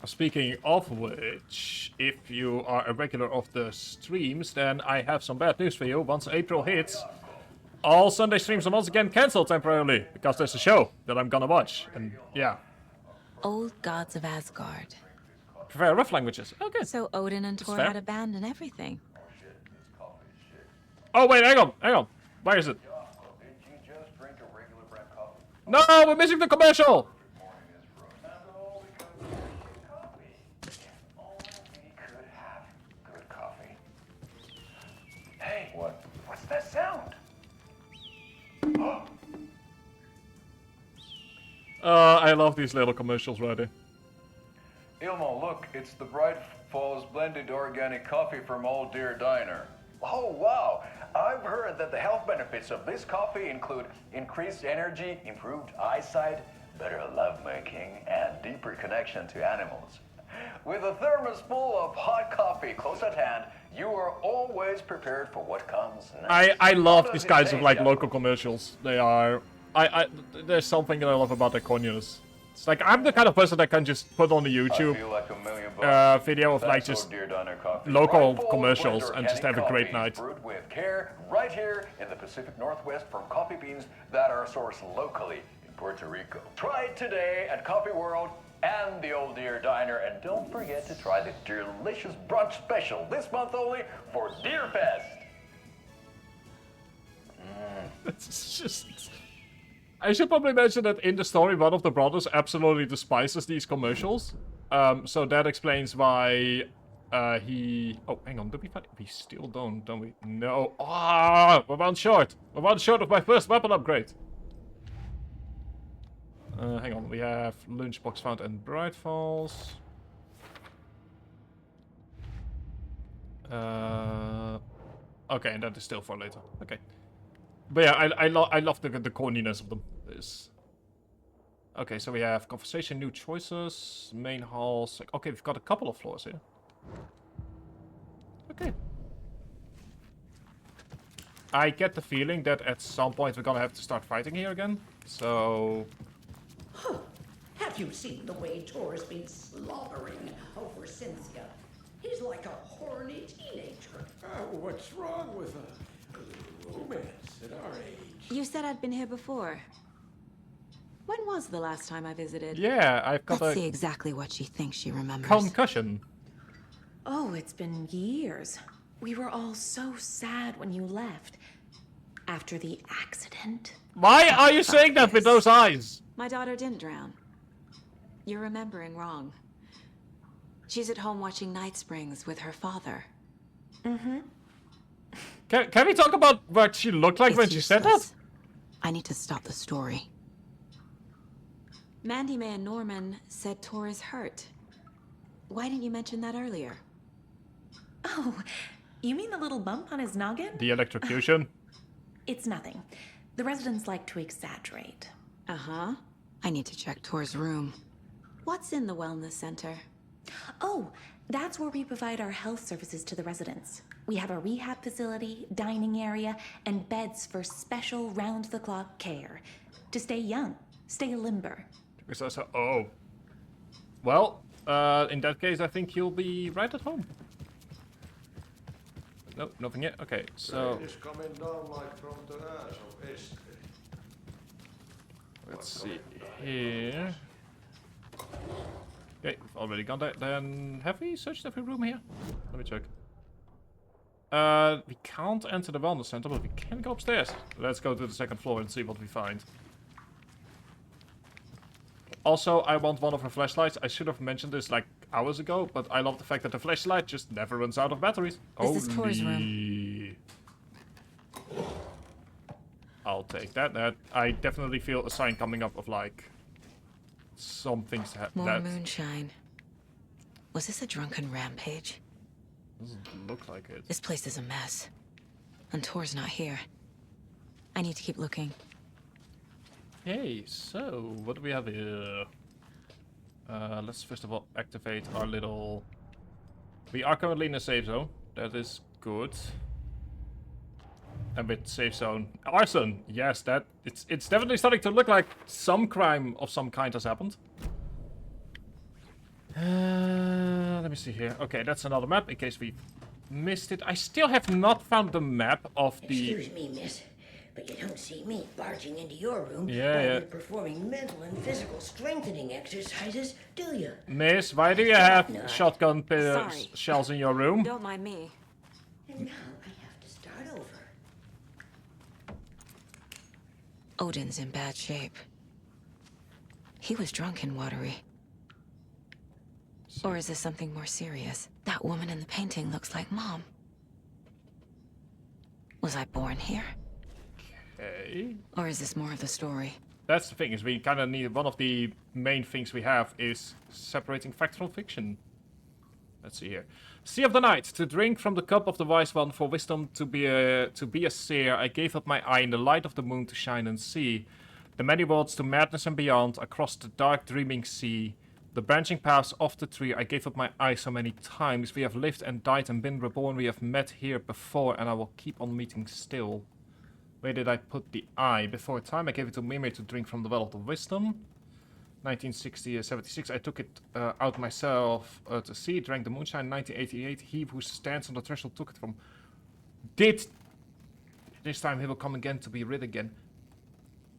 Speaking of which, if you are a regular of the streams, then I have some bad news for you. Once April hits, all Sunday streams are once again cancelled temporarily, because there's a show that I'm gonna watch, and yeah. Old Gods of Asgard. Prefer rough languages. Okay. So Odin and Thor had a band and everything. Oh wait, hang on. Where is it? No, we're missing the commercial! Hey, what's that sound? I love these little commercials right here. Ilmo, look, it's the Bright Falls blended organic coffee from Old Deer Diner. Oh, wow. I've heard that the health benefits of this coffee include increased energy, improved eyesight, better lovemaking, and deeper connection to animals. With a thermos full of hot coffee close at hand, you are always prepared for what comes next. I love these kinds of like local commercials. They are... there's something that I love about their corniness. It's like, I'm the kind of person that can just put on the YouTube video of like just local commercials and just have a great night. Brewed with care right here in the Pacific Northwest from coffee beans that are sourced locally in Puerto Rico. Try it today at Coffee World and the Old Deer Diner, and don't forget to try the delicious brunch special this month only for Deer Fest. It's just... I should probably mention that in the story, one of the brothers absolutely despises these commercials. So that explains why he... Oh, hang on, did we find... We still don't we? No. Ah, we're one short. We're one short of my first weapon upgrade. Hang on, we have lunchbox found in Bright Falls. Okay, and that is still for later. Okay. But yeah, I love the corniness of them. Okay, so we have conversation, new choices, main halls. Okay, we've got a couple of floors here. Okay. I get the feeling that at some point we're gonna have to start fighting here again. So... Huh. Have you seen the way Tor's been slobbering over Cynthia? He's like a horny teenager. What's wrong with a romance at our age? You said I'd been here before. When was the last time I visited? Yeah, I've got Let's see exactly what she thinks she remembers. concussion. Oh, it's been years. We were all so sad when you left. After the accident. Why are you saying that with those eyes? My daughter didn't drown. You're remembering wrong. She's at home watching Night Springs with her father. Mm-hmm. Can we talk about what she looked like when she said that? I need to stop the story. Mandy May and Norman said Tor is hurt. Why didn't you mention that earlier? Oh, you mean the little bump on his noggin? The electrocution? It's nothing. The residents like to exaggerate. Uh-huh. I need to check Tor's room. What's in the wellness center? Oh, that's where we provide our health services to the residents. We have a rehab facility, dining area, and beds for special round-the-clock care. To stay young, stay limber. Oh. Well, in that case, I think you'll be right at home. No, nothing yet? Okay, so... Rain is coming down like from the ass of Esther. Let's see here. Okay, we've already gone there. Then, have we searched every room here? Let me check. We can't enter the wellness center, but we can go upstairs. Let's go to the second floor and see what we find. Also, I want one of her flashlights. I should have mentioned this like hours ago, but I love the fact that the flashlight just never runs out of batteries. This is Tor's room. I'll take that. I definitely feel a sign coming up of like some things More moonshine. Was this a drunken rampage? Doesn't look like it. This place is a mess. And Tor's not here. I need to keep looking. Okay, so what do we have here? Let's first of all activate our little... We are currently in a safe zone. That is good. And with safe zone... Arson! Yes, that... It's definitely starting to look like some crime of some kind has happened. Let me see here. Okay, that's another map in case we missed it. I still have not found the map of the... Excuse me, miss, but you don't see me barging into your room yeah. performing mental and physical strengthening exercises, do you? Miss, why do you have shotgun shells in your room? Don't mind me. And now I have to start over. Odin's in bad shape. He was drunk and watery. Or is this something more serious? That woman in the painting looks like Mom. Was I born here? Okay. Or is this more of the story? That's the thing, is we kind of need... One of the main things we have is separating fact from fiction. Let's see here. Sea of the Night, to drink from the cup of the wise one, for wisdom to be a seer. I gave up my eye in the light of the moon to shine and see. The many worlds to madness and beyond, across the dark dreaming sea. The branching paths of the tree, I gave up my eye so many times. We have lived and died and been reborn. We have met here before, and I will keep on meeting still. Where did I put the eye? Before time, I gave it to Mimir to drink from the well of the wisdom. 1976, I took it out myself to see. Drank the moonshine. 1988, he who stands on the threshold took it from... This time he will come again to be rid again.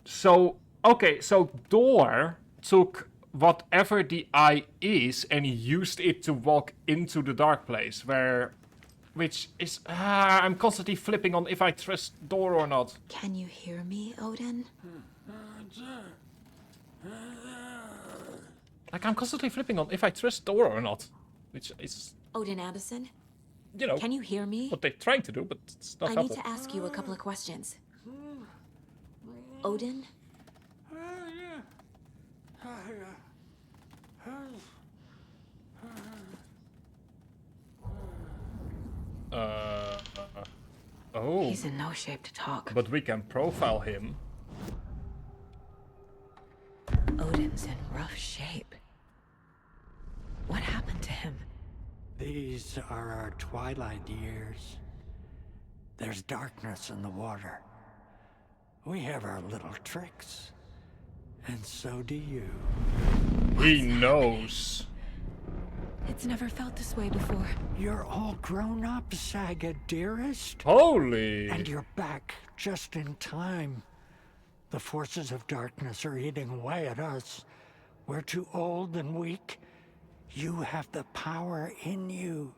So, okay, so Door took... whatever the eye is, and he used it to walk into the dark place, which is, I'm constantly flipping on if I trust Door or not. Can you hear me, Odin? Like, I'm constantly flipping on if I trust Door or not, which is... Odin Addison? You know... Can you hear me? What they're trying to do, but it's not helpful. I need to ask you a couple of questions. Odin? Oh. He's in no shape to talk. But we can profile him. Odin's in rough shape. What happened to him? These are our twilight years. There's darkness in the water. We have our little tricks. And so do you. He knows. It's never felt this way before. You're all grown up, Saga, dearest. Holy! And you're back just in time. The forces of darkness are eating away at us. We're too old and weak. You have the power in you,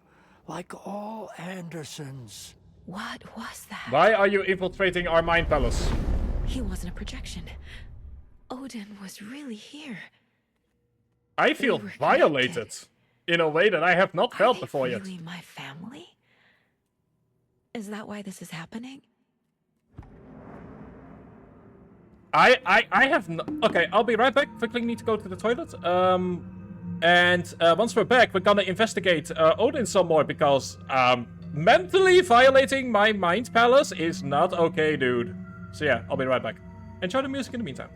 like all Andersons. What was that? Why are you infiltrating our mind palace? He wasn't a projection. Odin was really here. I feel violated in a way that I have not felt before yet. Really my family? Is that why this is happening? I have no... Okay, I'll be right back. Quickly need to go to the toilet. And once we're back, we're gonna investigate Odin some more, because mentally violating my mind palace is not okay, dude. So yeah, I'll be right back. Enjoy the music in the meantime.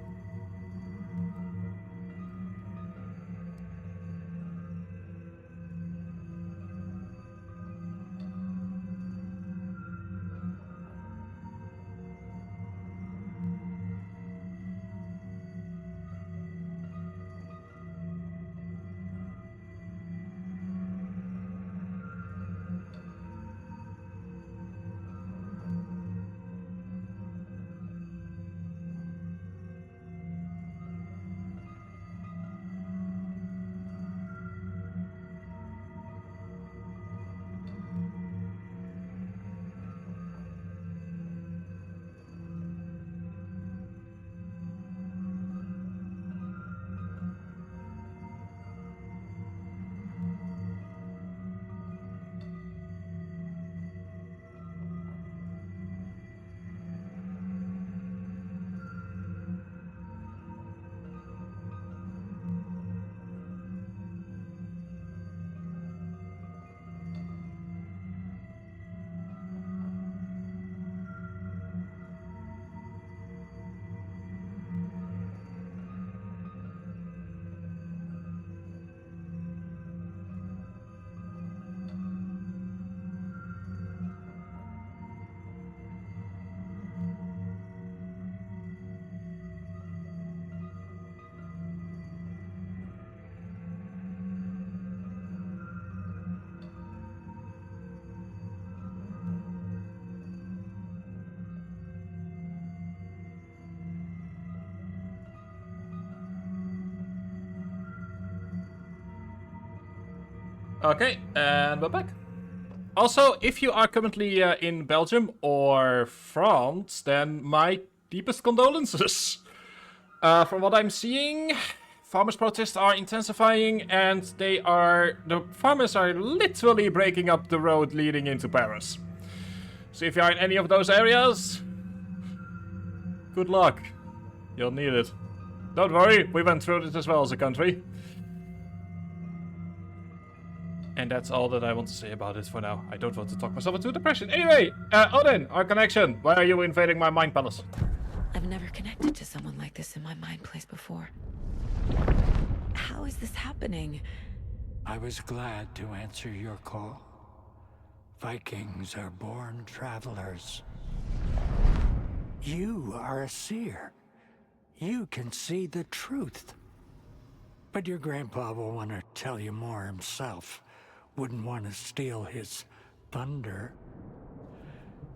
Okay, and we're back. Also, if you are currently in Belgium or France, then my deepest condolences. From what I'm seeing, farmers' protests are intensifying, and the farmers are literally breaking up the road leading into Paris. So if you are in any of those areas, good luck. You'll need it. Don't worry, we went through this as well as a country. And that's all that I want to say about it for now. I don't want to talk myself into depression. Anyway, Odin, our connection. Why are you invading my mind palace? I've never connected to someone like this in my mind place before. How is this happening? I was glad to answer your call. Vikings are born travelers. You are a seer. You can see the truth. But your grandpa will want to tell you more himself. Wouldn't want to steal his thunder.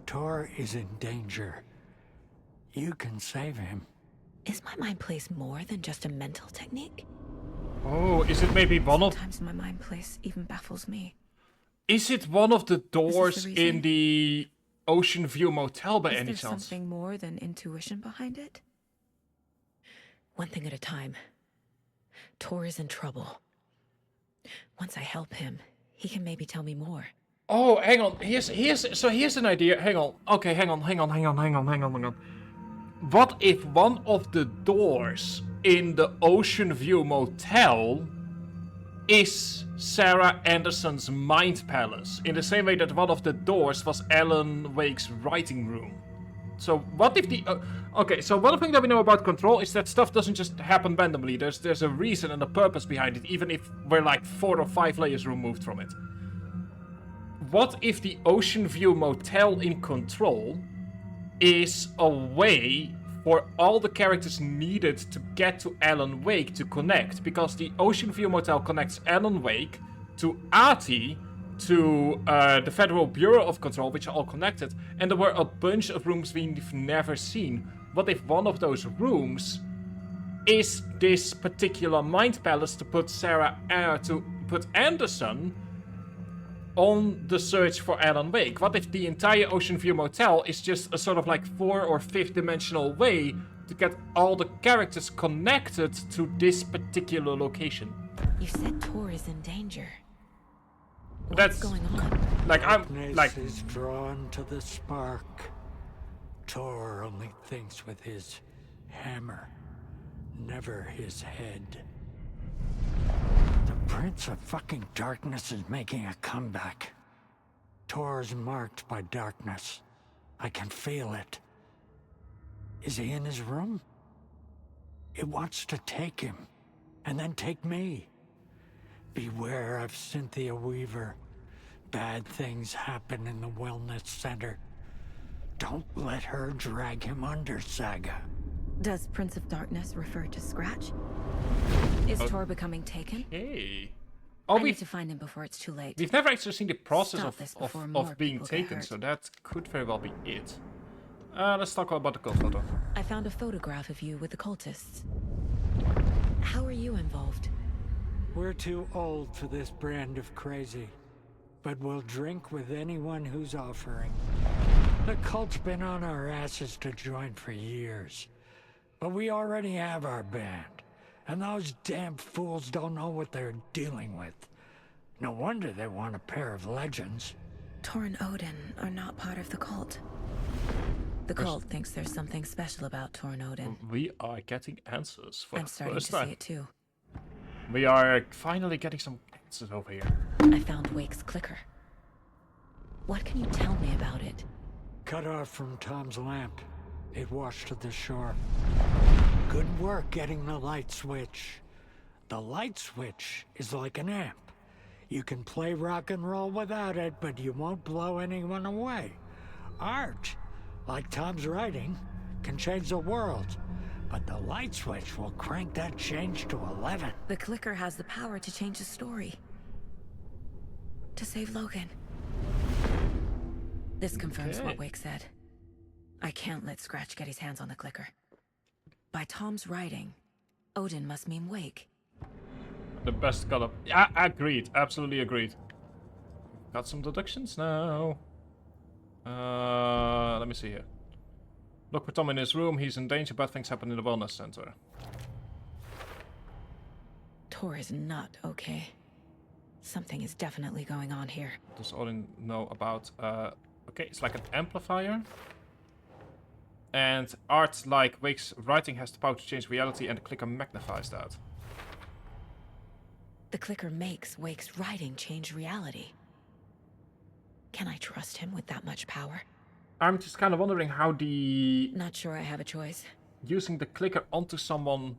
Tor is in danger. You can save him. Is my mind place more than just a mental technique? Oh, is it maybe one of... Sometimes my mind place even baffles me. Is it one of the doors in the Ocean View Motel by any chance? Is there something more than intuition behind it? One thing at a time. Tor is in trouble. Once I help him, he can maybe tell me more. Oh, hang on. Here's an idea. Hang on. Okay, hang on. What if one of the doors in the Ocean View Motel is Sarah Anderson's mind palace, in the same way that one of the doors was Alan Wake's writing room? So what if the... okay, so one thing that we know about Control is that stuff doesn't just happen randomly. There's a reason and a purpose behind it, even if we're like 4 or 5 layers removed from it. What if the Ocean View Motel in Control is a way for all the characters needed to get to Alan Wake to connect? Because the Ocean View Motel connects Alan Wake to Ahti, to the Federal Bureau of Control, which are all connected, and there were a bunch of rooms we've never seen. What if one of those rooms is this particular mind palace to put Anderson on the search for Alan Wake? What if the entire Ocean View Motel is just a sort of like 4th or 5th dimensional way to get all the characters connected to this particular location? You said Tor is in danger. That's going on? Like, I'm like... is drawn to the spark. Tor only thinks with his hammer, never his head. The Prince of fucking Darkness is making a comeback. Tor's marked by darkness. I can feel it. Is he in his room? It wants to take him, and then take me. Beware of Cynthia Weaver. Bad things happen in the wellness center. Don't let her drag him under, Saga. Does Prince of Darkness refer to Scratch? Is Tor becoming taken? Hey. I need to find him before it's too late. We've never actually seen the process Stop this before of more being people get taken, hurt. so that could very well be it. Let's talk about the cult photo. I found a photograph of you with the cultists. How are you involved? We're too old for this brand of crazy, but we'll drink with anyone who's offering. The cult's been on our asses to join for years, but we already have our band, and those damn fools don't know what they're dealing with. No wonder they want a pair of legends. Tor and Odin are not part of the cult. The cult thinks there's something special about Tor and Odin. We are getting answers for I'm the starting first to time. see it too. We are finally getting some answers over here. I found Wake's clicker. What can you tell me about it? Cut off from Tom's lamp. It washed to the shore. Good work getting the light switch. The light switch is like an amp. You can play rock and roll without it, but you won't blow anyone away. Art, like Tom's writing, can change the world, but the light switch will crank that change to 11. The clicker has the power to change the story. To save Logan. This confirms what Wake said. I can't let Scratch get his hands on the clicker. By Tom's writing, Odin must mean Wake. The best color. Yeah, agreed. Absolutely agreed. Got some deductions now. Let me see here. Look for Tom in his room. He's in danger. Bad things happen in the wellness center. Tor is not okay. Something is definitely going on here. Does Odin know about... okay, it's like an amplifier. And art like Wake's writing has the power to change reality, and the clicker magnifies that. The clicker makes Wake's writing change reality. Can I trust him with that much power? I'm just kind of wondering how the... Not sure I have a choice. Using the clicker onto someone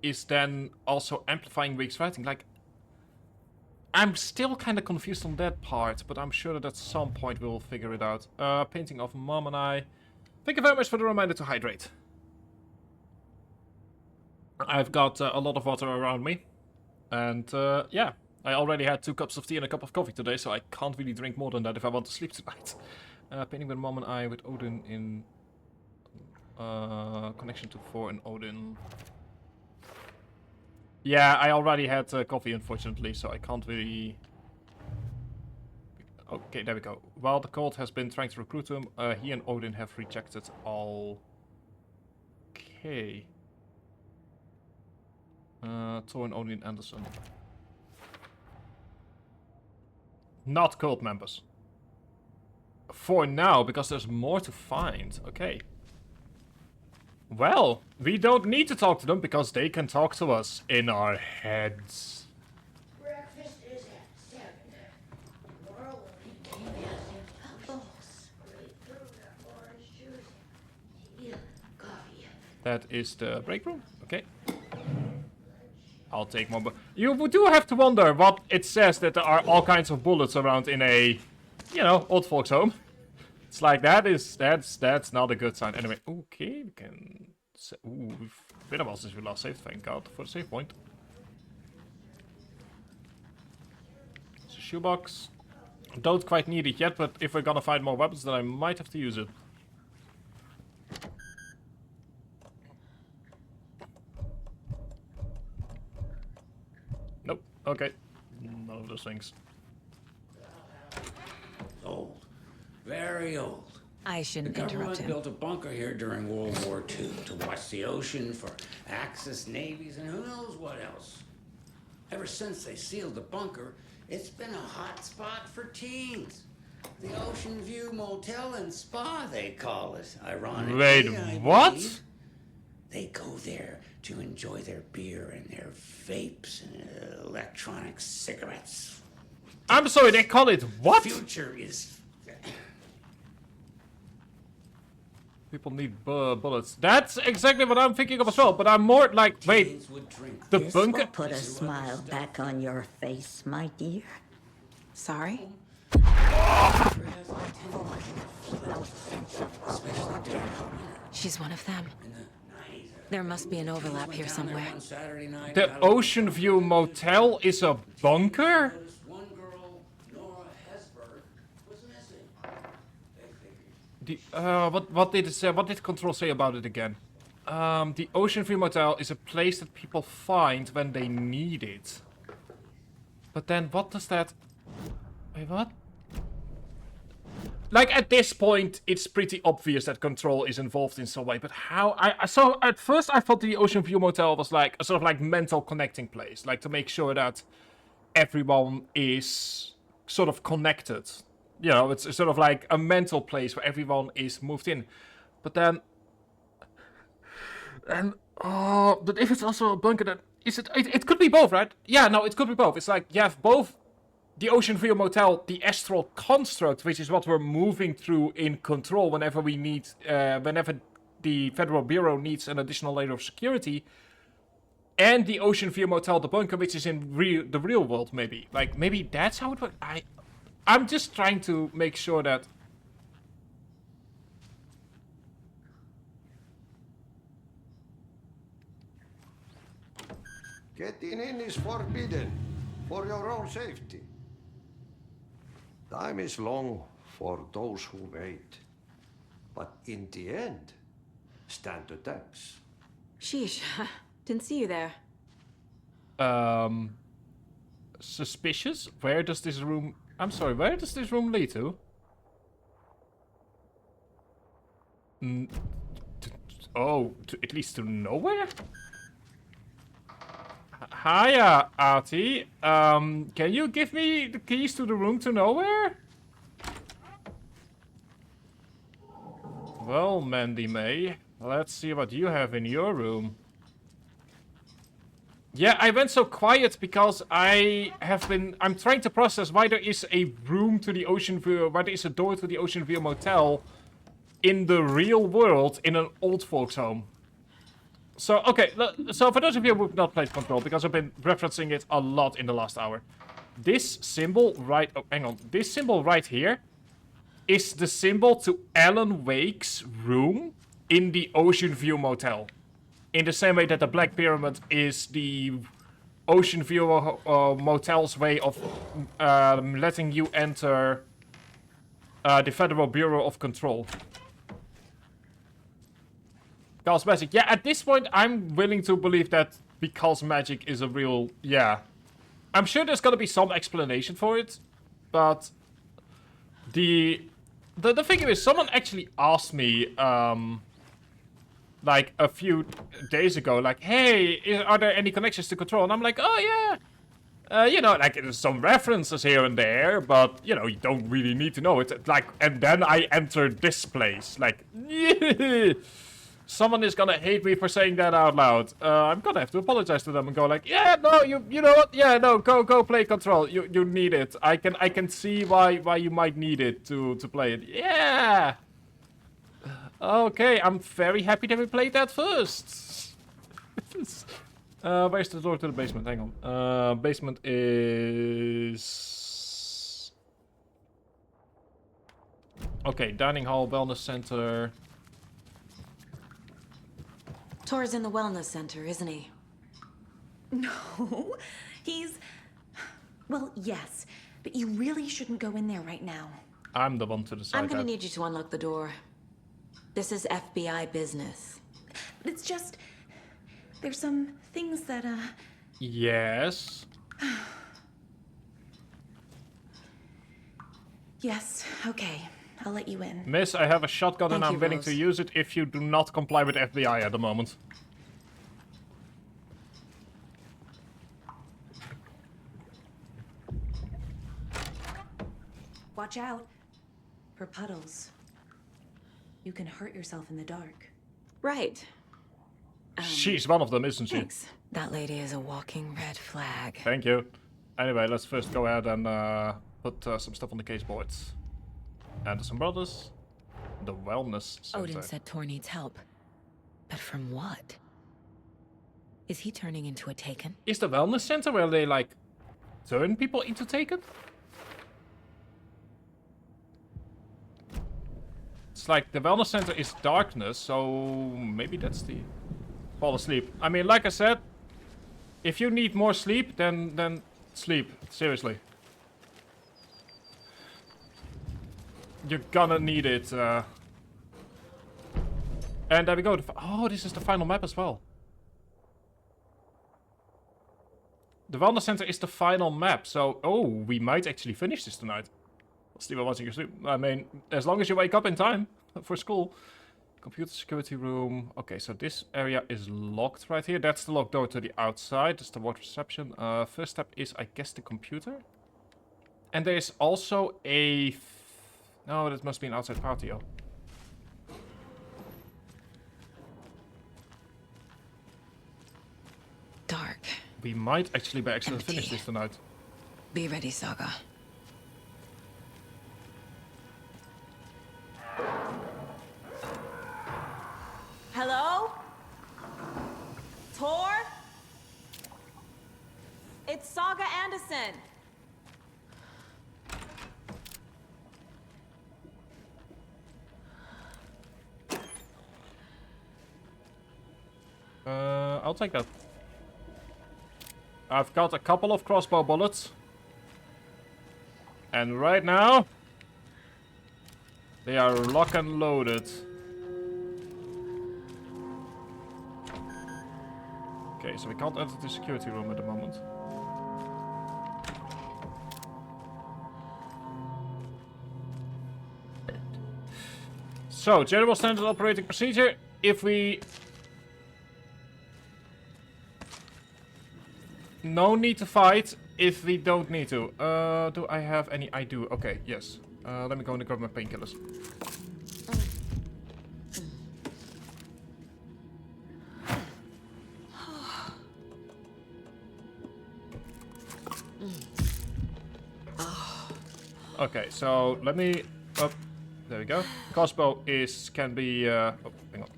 is then also amplifying Wake's writing. Like, I'm still kind of confused on that part, but I'm sure that at some point we'll figure it out. Painting of Mom and I. Thank you very much for the reminder to hydrate. I've got a lot of water around me. And yeah, I already had 2 cups of tea and a cup of coffee today, so I can't really drink more than that if I want to sleep tonight. Painting with Mom and I with Odin in connection to 4 and Odin. Yeah, I already had coffee, unfortunately, so I can't really... Okay, there we go. While the cult has been trying to recruit him, he and Odin have rejected all... Okay. Thor and Odin Anderson. Not cult members. For now, because there's more to find. Okay. Well, we don't need to talk to them because they can talk to us in our heads. Breakfast is at 7. Tomorrow we'll be canvassing apples. Straight through the orange juice. Tea, coffee. That is the break room. Okay. I'll take more. You do have to wonder what it says that there are all kinds of bullets around in a, you know, old folks home. It's like that's not a good sign. Anyway, okay, we can. Ooh, we've been a while since we last saved. Thank God for the save point. It's a shoebox. Don't quite need it yet, but if we're gonna find more weapons, then I might have to use it. Nope. Okay. None of those things. Old. Very old. I shouldn't The interrupt government him. built a bunker here during World War II to watch the ocean for Axis navies and who knows what else. Ever since they sealed the bunker, it's been a hot spot for teens. The Ocean View Motel and Spa, they call it. Ironically, Wait, I what? believe. They go there to enjoy their beer and their vapes and electronic cigarettes. I'm sorry, they call it what? Future is... People need bullets. That's exactly what I'm thinking of as well, but I'm more like, wait, the This bunker... will put a smile back on your face, my dear. Sorry? She's one of them. There must be an overlap here somewhere. The Ocean View Motel is a bunker? What did it say? What did Control say about it again? The Ocean View Motel is a place that people find when they need it. But then what does that... Wait, what? Like, at this point, it's pretty obvious that Control is involved in some way, but how? So, at first, I thought the Ocean View Motel was like a sort of like mental connecting place. Like, to make sure that everyone is sort of connected. You know, it's sort of like a mental place where everyone is moved in. But then... but if it's also a bunker, then... It could be both, right? Yeah, no, it could be both. It's like, you have both the Ocean View Motel, the astral construct, which is what we're moving through in Control whenever we need... whenever the Federal Bureau needs an additional layer of security. And the Ocean View Motel, the bunker, which is in the real world, maybe. Like, maybe that's how it works. I'm just trying to make sure that... Getting in is forbidden, for your own safety. Time is long for those who wait. But in the end, stand the thanks. Sheesh. Didn't see you there. Suspicious? Where does this room... I'm sorry, where does this room lead to? At least to nowhere? Hiya, Artie. Can you give me the keys to the room to nowhere? Well, Mandy May, let's see what you have in your room. Yeah, I went so quiet because I'm trying to process why there is a room to the Ocean View, why there is a door to the Ocean View Motel in the real world in an old folks home. So, okay, so for those of you who have not played Control, because I've been referencing it a lot in the last hour, this symbol right, oh, hang on, this symbol right here is the symbol to Alan Wake's room in the Ocean View Motel. In the same way that the Black Pyramid is the Ocean View Motel's way of letting you enter the Federal Bureau of Control. Because magic. Yeah, at this point, I'm willing to believe that because magic is a real... Yeah. I'm sure there's gonna be some explanation for it, but... The thing is, someone actually asked me, like, a few days ago, like, hey, are there any connections to Control? And I'm like, oh, yeah. You know, like, there's some references here and there, but, you know, you don't really need to know it. Like, and then I entered this place. Like, someone is gonna hate me for saying that out loud. I'm gonna have to apologize to them and go like, yeah, no, you know what? Yeah, no, go play Control. You need it. I can see why you might need it to play it. Yeah. Okay, I'm very happy that we played that first. Where's the door to the basement? Hang on. Basement is... Okay, dining hall, wellness center. Tor's in the wellness center, isn't he? No, he's... Well, yes, but you really shouldn't go in there right now. I'm the one to decide. I'm gonna need you to unlock the door. This is FBI business. It's just... There's some things that, Yes? Yes, okay. I'll let you in. Miss, I have a shotgun and Thank I'm you, willing Rose. to use it if you do not comply with FBI at the moment. Watch out for puddles. You can hurt yourself in the dark. Right. She's one of them, isn't she? Thanks. That lady is a walking red flag. Thank you. Anyway, let's first go ahead and put some stuff on the case boards. And some brothers. The wellness center. Odin said Tor needs help. But from what? Is he turning into a Taken? Is the wellness center where they, like, turn people into Taken? It's like the wellness center is darkness, so maybe that's the fall asleep. I mean, like I said, if you need more sleep, then sleep. Seriously. You're gonna need it. And there we go. Oh, this is the final map as well. The wellness center is the final map, so we might actually finish this tonight. We'll see while watching your stream. I mean, as long as you wake up in time for school. Computer security room. Okay, so this area is locked right here. That's the locked door to the outside. That's the water reception. First step is, I guess, the computer. And there's also a... No, that must be an outside patio. Dark. We might actually by accident finish this tonight. Be ready, Saga. Hello? Tor? It's Saga Anderson. I'll take that. I've got a couple of crossbow bullets. And right now, they are lock and loaded. Okay, so we can't enter the security room at the moment. So, general standard operating procedure. If we... No need to fight if we don't need to. Do I have any? I do. Okay, yes. Let me go and grab my painkillers. Okay, so let me... Oh, there we go. Crossbow can be... oh, hang on.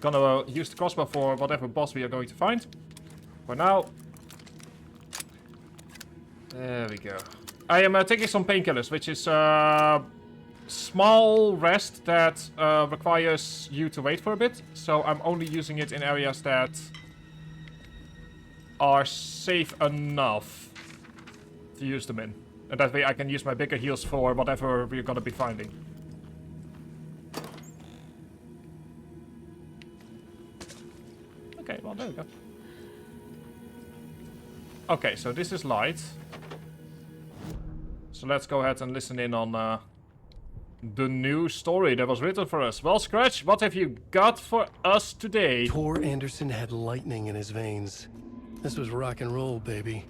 Gonna use the crossbow for whatever boss we are going to find. For now. There we go. I am taking some painkillers, which is small rest that requires you to wait for a bit. So I'm only using it in areas that are safe enough to use them in. And that way I can use my bigger heals for whatever we're gonna be finding. Okay, well, there we go. Okay, so this is light. So let's go ahead and listen in on the new story that was written for us. Well, Scratch, what have you got for us today? Tor Anderson had lightning in his veins. This was rock and roll, baby.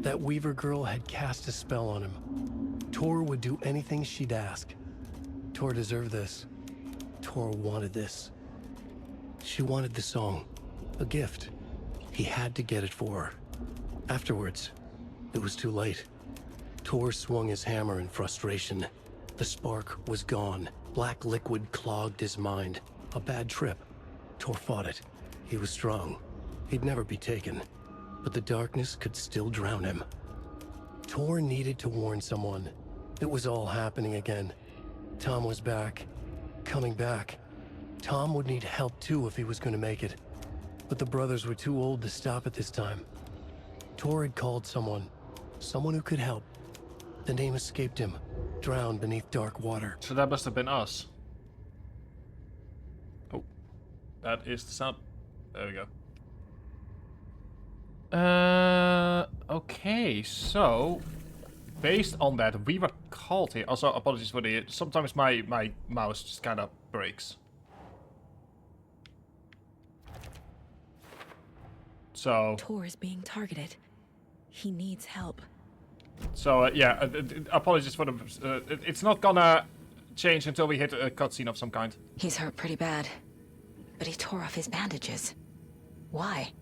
That Weaver girl had cast a spell on him. Tor would do anything she'd ask. Tor deserved this. Tor wanted this. She wanted the song. A gift. He had to get it for her. Afterwards, it was too late. Tor swung his hammer in frustration. The spark was gone. Black liquid clogged his mind. A bad trip. Tor fought it. He was strong. He'd never be taken. But the darkness could still drown him. Tor needed to warn someone. It was all happening again. Tom was back. Coming back. Tom would need help too if he was going to make it. But the brothers were too old to stop it this time. Tor had called someone. Someone who could help. The name escaped him. Drowned beneath dark water. So that must have been us. Oh. That is the sound. There we go. Okay, so... Based on that, we were called here. Also, apologies for the... Sometimes my mouse just kind of breaks. So... Tor is being targeted. He needs help. So, yeah, apologies for the... it's not gonna change until we hit a cutscene of some kind. He's hurt pretty bad, but he tore off his bandages. Why?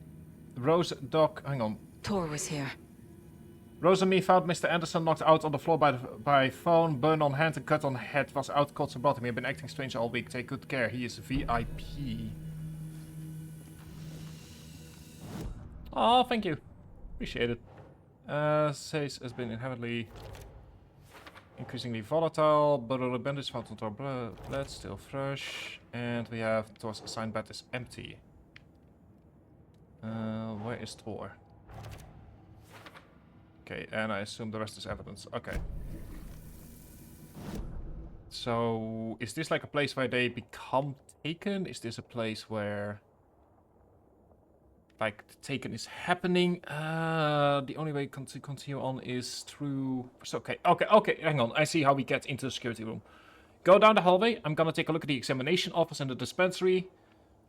Rose, Doc, hang on. Tor was here. Rose and me found Mr. Anderson knocked out on the floor by phone, burn on hand and cut on head. Was out cold and bottom. He had been acting strange all week. Take good care. He is VIP. Oh, thank you. Appreciate it. Says has been inherently increasingly volatile. But bandage found on Thor's blood still fresh. And we have Thor's assigned bed is empty. Where is Thor? Okay, and I assume the rest is evidence. Okay. So, is this like a place where they become taken? Is this a place where, like, the taken is happening? The only way to continue on is through... Okay, hang on. I see how we get into the security room. Go down the hallway. I'm gonna take a look at the examination office and the dispensary.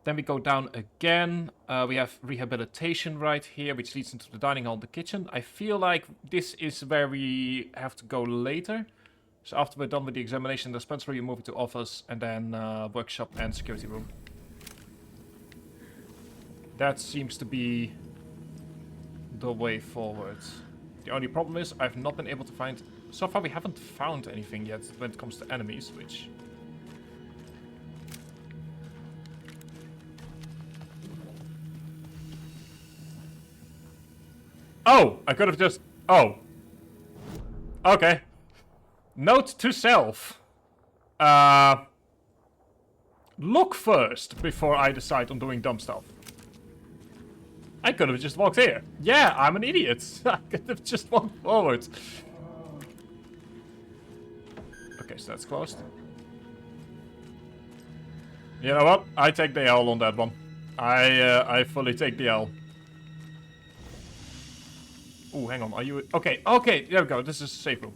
Then we go down again. We have rehabilitation right here, which leads into the dining hall and the kitchen. I feel like this is where we have to go later. So after we're done with the examination and dispensary, you move into office and then workshop and security room. That seems to be the way forward. The only problem is I've not been able to find... So far we haven't found anything yet when it comes to enemies, which... Oh, I could have just... Oh. Okay. Note to self. Look first before I decide on doing dumb stuff. I could have just walked here. Yeah, I'm an idiot. I could have just walked forward. Okay, so that's closed. You know what? I take the L on that one. I fully take the L. Oh, hang on, are you... Okay, there we go, this is a safe room.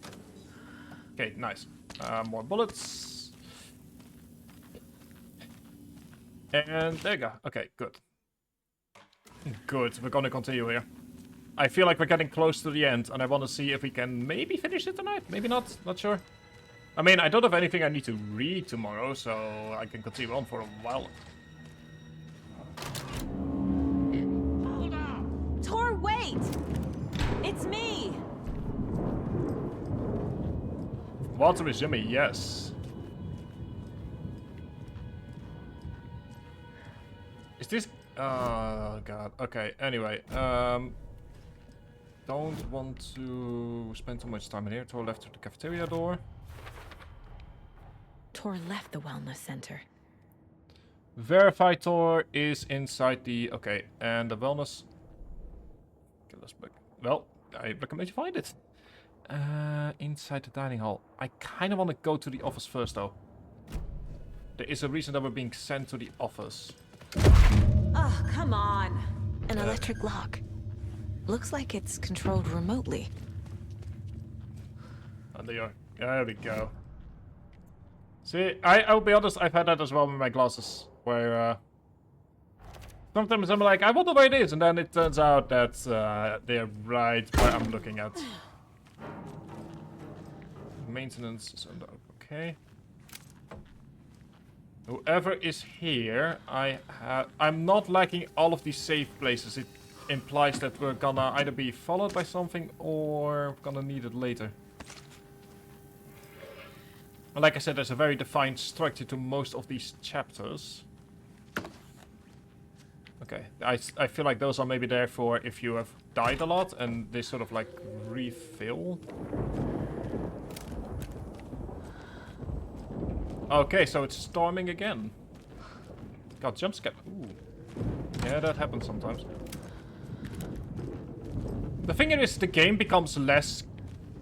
Okay, nice. More bullets. And there you go. Okay, good. Good, we're gonna continue here. I feel like we're getting close to the end, and I want to see if we can maybe finish it tonight. Maybe not, not sure. I mean, I don't have anything I need to read tomorrow, so I can continue on for a while. Hold on! Tor, wait! It's me! Water is yummy, yes. Is this... Oh, God. Okay, anyway. Don't want to spend too much time in here. Tor left through the cafeteria door. Tor left the wellness center. Verify Tor is inside the... Okay, and the wellness... Okay, let's back. Well, I recommend you find it. Inside the dining hall. I kind of want to go to the office first, though. There is a reason that we're being sent to the office. Oh, come on. An electric lock. Looks like it's controlled remotely. And there we go. See, I'll be honest, I've had that as well with my glasses. Where, sometimes I'm like, I wonder where it is, and then it turns out that they're right where I'm looking at. Maintenance is under... Okay. Whoever is here, I'm not liking all of these safe places. It implies that we're gonna either be followed by something or gonna need it later. And like I said, there's a very defined structure to most of these chapters. Okay, I feel like those are maybe there for if you have died a lot and they sort of like refill. Okay, so it's storming again. God, jump scare. Ooh. Yeah, that happens sometimes. The thing is, the game becomes less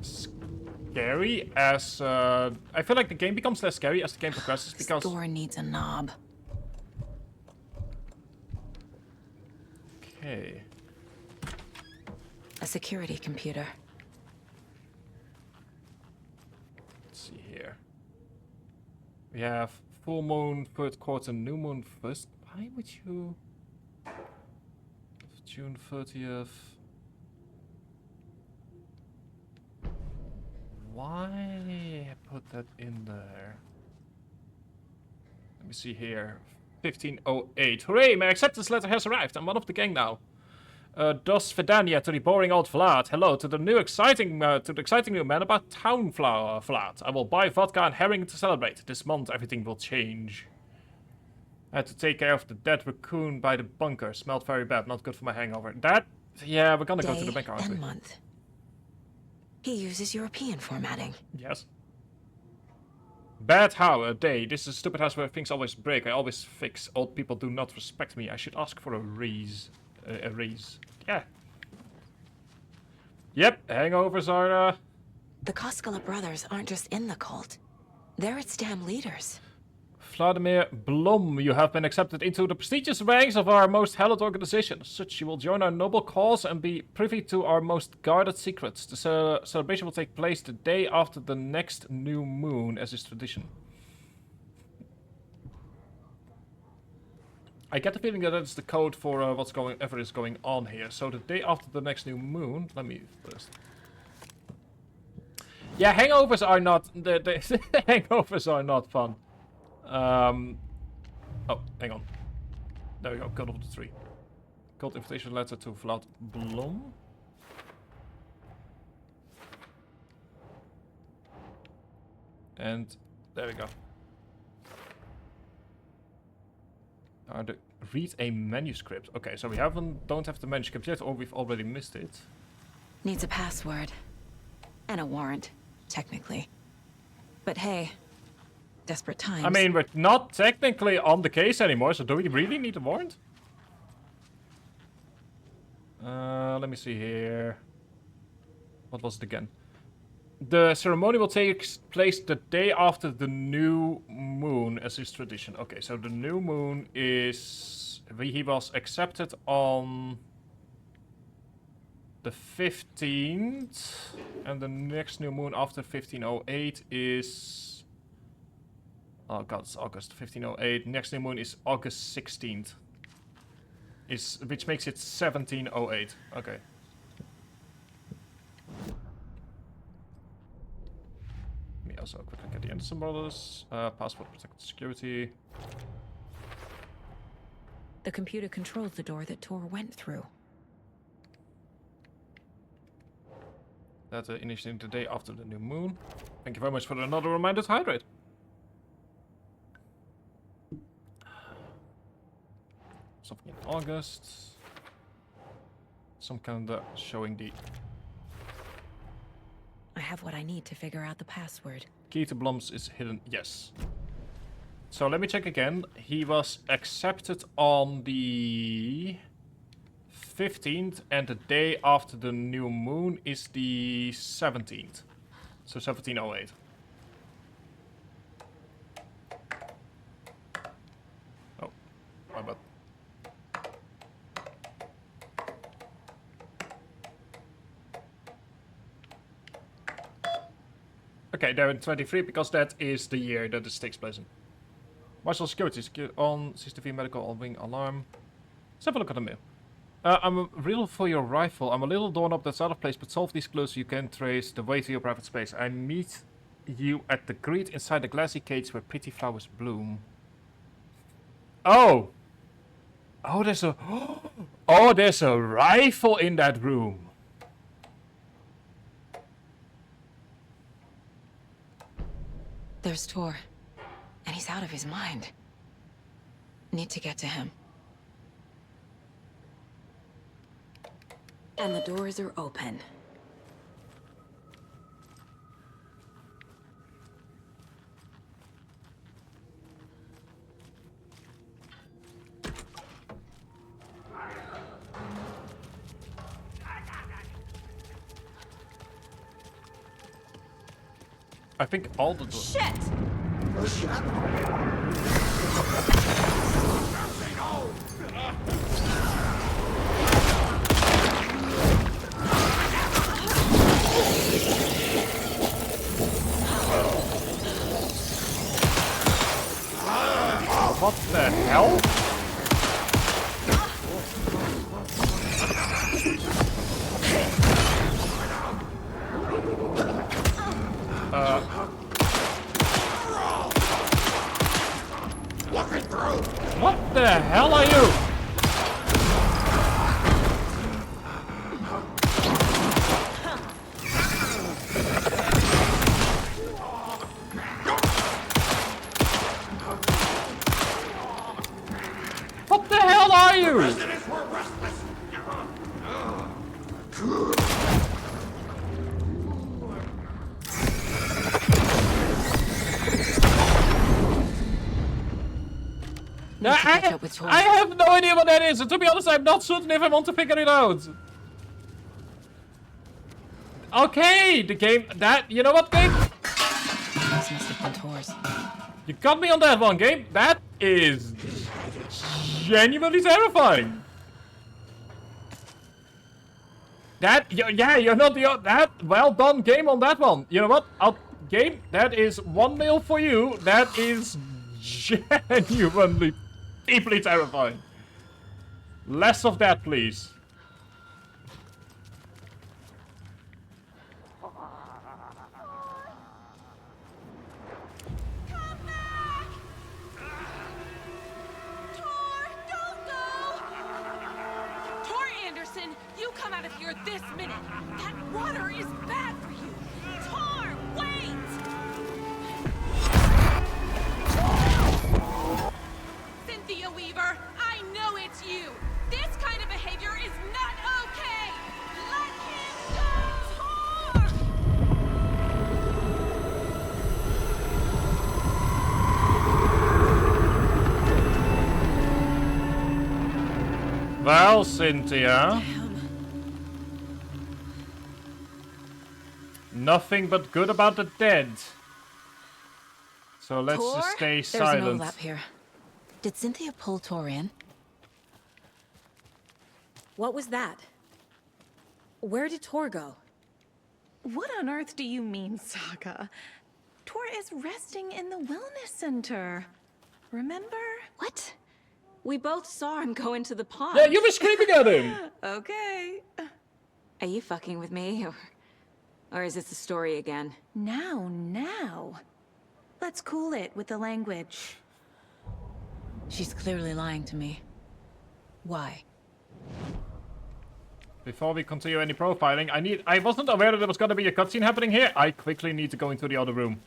scary as... I feel like the game becomes less scary as the game progresses because... This door needs a knob. Okay. A security computer. Let's see here. We have full moon, third quarter, new moon first. Why would you... June 30th... Why put that in there? me see here. 1508. Hooray! My acceptance letter has arrived. I'm one of the gang now. Dos Vidania to the boring old Vlad. Hello to the new exciting new man about town Vlad. I will buy vodka and herring to celebrate. This month everything will change. I had to take care of the dead raccoon by the bunker. Smelled very bad. Not good for my hangover. Yeah, we're gonna go to the bank, aren't we? Month. He uses European formatting. Yes. Bad how? A day. This is a stupid house where things always break. I always fix. Old people do not respect me. I should ask for a raise. A raise. Yeah. Yep, hangovers are, The Koskela brothers aren't just in the cult. They're its damn leaders. Vladimir Blom, you have been accepted into the prestigious ranks of our most hallowed organization. As such, you will join our noble cause and be privy to our most guarded secrets. The celebration will take place the day after the next new moon, as is tradition. I get the feeling that that's the code for whatever is going on here. So the day after the next new moon, let me first. Yeah, hangovers are not the hangovers are not fun. Oh, hang on. There we go. Code of the tree. Code invitation letter to Vlad Blom. And there we go. Read a manuscript. Okay, so we don't have the manuscript yet, or we've already missed it. Needs a password. And a warrant, technically. But hey, desperate times. I mean, we're not technically on the case anymore, so do we really need a warrant? Let me see here. What was it again? The ceremony will take place the day after the new moon, as is tradition. Okay, so the new moon is... He was accepted on the 15th, and the next new moon after 1508 is... Oh god, it's August 1508. Next new moon is August 16th. Which makes it 1708. Okay. Let me also quickly get the Anderson brothers. Passport protected security. The computer controls the door that Tor went through. That initiating the day after the new moon. Thank you very much for another reminder to hydrate. Something in August. Some calendar showing the... I have what I need to figure out the password. Key to Blom's is hidden. Yes. So let me check again. He was accepted on the 15th, and the day after the new moon is the 17th. So 1708. Oh, my bad. Okay, they're in 23 because that is the year that this takes place in. Marshal security on CCTV medical on wing alarm. Let's have a look at the mail. I'm a riddle for your rifle. I'm a little doorknob that's out of place, but solve these clues so you can trace the way to your private space. I meet you at the grid inside the glassy cage where pretty flowers bloom. Oh! Oh, there's a... Oh, there's a rifle in that room. There's Tor. And he's out of his mind. Need to get to him. And the doors are open. I think all the doors... Shit! What the hell? looking through! What the hell are you? What the hell are you? Residents were restless. I have no idea what that is, and to be honest, I'm not certain if I want to figure it out. Okay, the game, you know what, game? These must have been Tor's. You got me on that one, game. That is genuinely terrifying. You're not the well done, game, on that one. You know what? Game, that is 1-0 for you. That is genuinely deeply terrifying. Less of that, please. You come out of here this minute! That water is bad for you! Tor, wait! Cynthia Weaver, I know it's you! This kind of behavior is not okay! Let him go! Tor! Well, Cynthia. Nothing but good about the dead. So let's just stay silent. There's an overlap here. Did Cynthia pull Tor in? What was that? Where did Tor go? What on earth do you mean, Saga? Tor is resting in the wellness center. Remember? What? We both saw him go into the pond. Yeah, you were screaming at him! Okay. Are you fucking with me, or is this the story again? Now. Let's cool it with the language. She's clearly lying to me. Why? Before we continue any profiling, I wasn't aware that there was gonna be a cutscene happening here. I quickly need to go into the other room.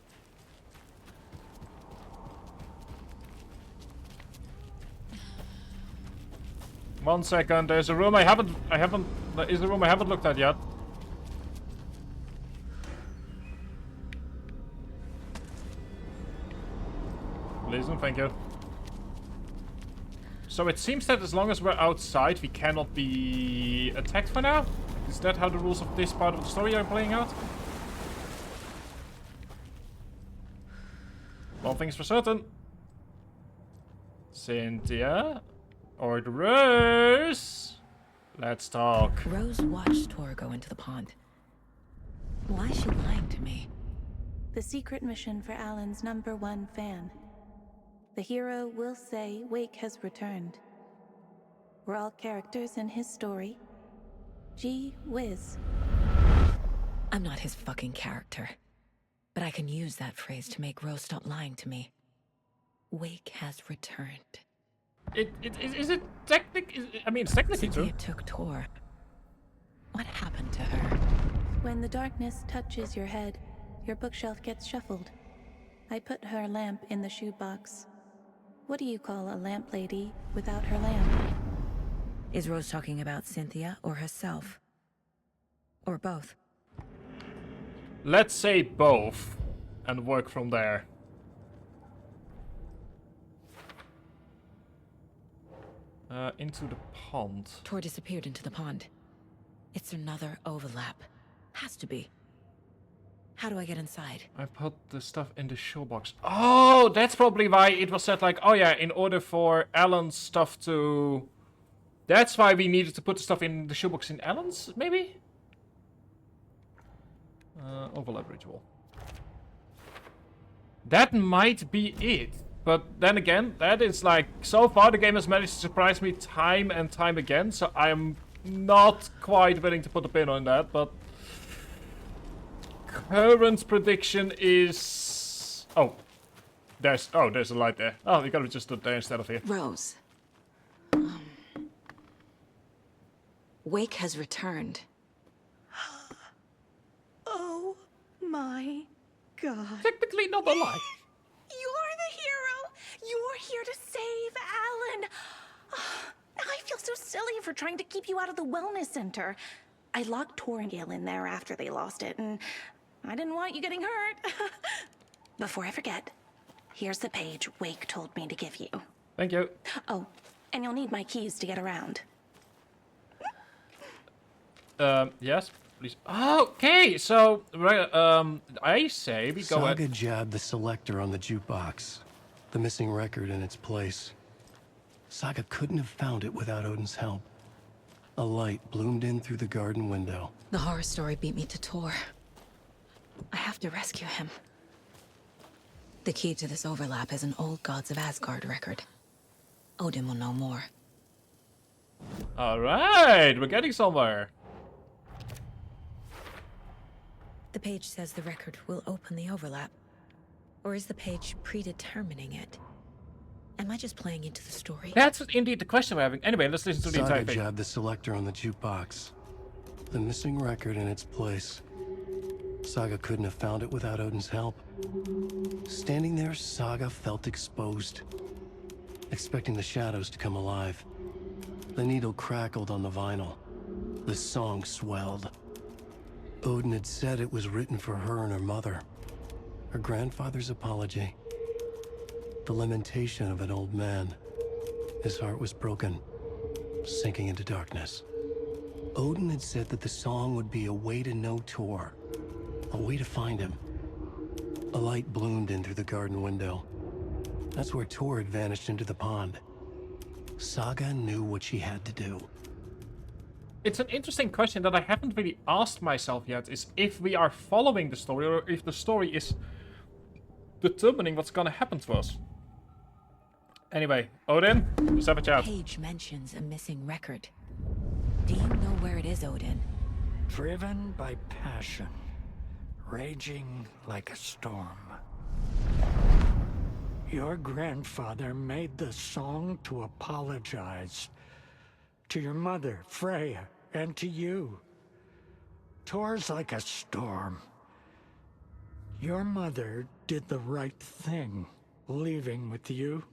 One second, there's a room there is a room I haven't looked at yet. Listen, thank you. So it seems that as long as we're outside, we cannot be attacked for now? Is that how the rules of this part of the story are playing out? One thing's for certain. Cynthia? Or Rose? Let's talk. Rose watched Tor go into the pond. Why is she lying to me? The secret mission for Alan's #1 fan. The hero will say Wake has returned. We're all characters in his story. Gee whiz. I'm not his fucking character. But I can use that phrase to make Rose stop lying to me. Wake has returned. Is it technically? I mean, it's technically true. Cynthia took Tor. What happened to her? When the darkness touches your head, your bookshelf gets shuffled. I put her lamp in the shoebox. What do you call a lamp lady without her lamp? Is Rose talking about Cynthia or herself? Or both? Let's say both, and work from there. Into the pond. Tor disappeared into the pond. It's another overlap. Has to be. How do I get inside? I put the stuff in the shoebox. Oh, that's probably why it was said like, oh yeah, in order for Alan's stuff to... That's why we needed to put the stuff in the shoebox in Alan's, maybe? Overlap ritual. That might be it. But then again, that is like, so far the game has managed to surprise me time and time again, so I'm not quite willing to put a pin on that, but... Current prediction is... Oh. there's a light there. Oh, you gotta just stood there instead of here. Rose. Wake has returned. Oh my god. Technically not alive. You're the hero! You're here to save Alan! I feel so silly for trying to keep you out of the wellness center. I locked Torringale in there after they lost it, and I didn't want you getting hurt. Before I forget, here's the page Wake told me to give you. Thank you. Oh, and you'll need my keys to get around. Yes, please. Okay, so I say we go Saga at... jabbed the selector on the jukebox, the missing record in its place. Saga couldn't have found it without Odin's help. A light bloomed in through the garden window. The horror story beat me to Tor. I have to rescue him. The key to this overlap is an old Gods of Asgard record. Odin will know more. Alright, we're getting somewhere. The page says the record will open the overlap. Or is the page predetermining it? Am I just playing into the story? That's indeed the question we're having. Anyway, let's listen to the entire Saga thing. jabbed the selector on the jukebox, the missing record in its place. Saga couldn't have found it without Odin's help. Standing there, Saga felt exposed, expecting the shadows to come alive. The needle crackled on the vinyl. The song swelled. Odin had said it was written for her and her mother. Her grandfather's apology. The lamentation of an old man. His heart was broken, sinking into darkness. Odin had said that the song would be a way to know Tor, a way to find him. A light bloomed in through the garden window. That's where Tor had vanished into the pond. Saga knew what she had to do. It's an interesting question that I haven't really asked myself yet, is if we are following the story or if the story is determining what's gonna happen to us. Anyway, Odin, let's have a chat. Page mentions a missing record. Do you know where it is, Odin? Driven by passion, raging like a storm. Your grandfather made the song to apologize. To your mother, Freya, and to you. Tor's like a storm. Your mother did the right thing, leaving with you.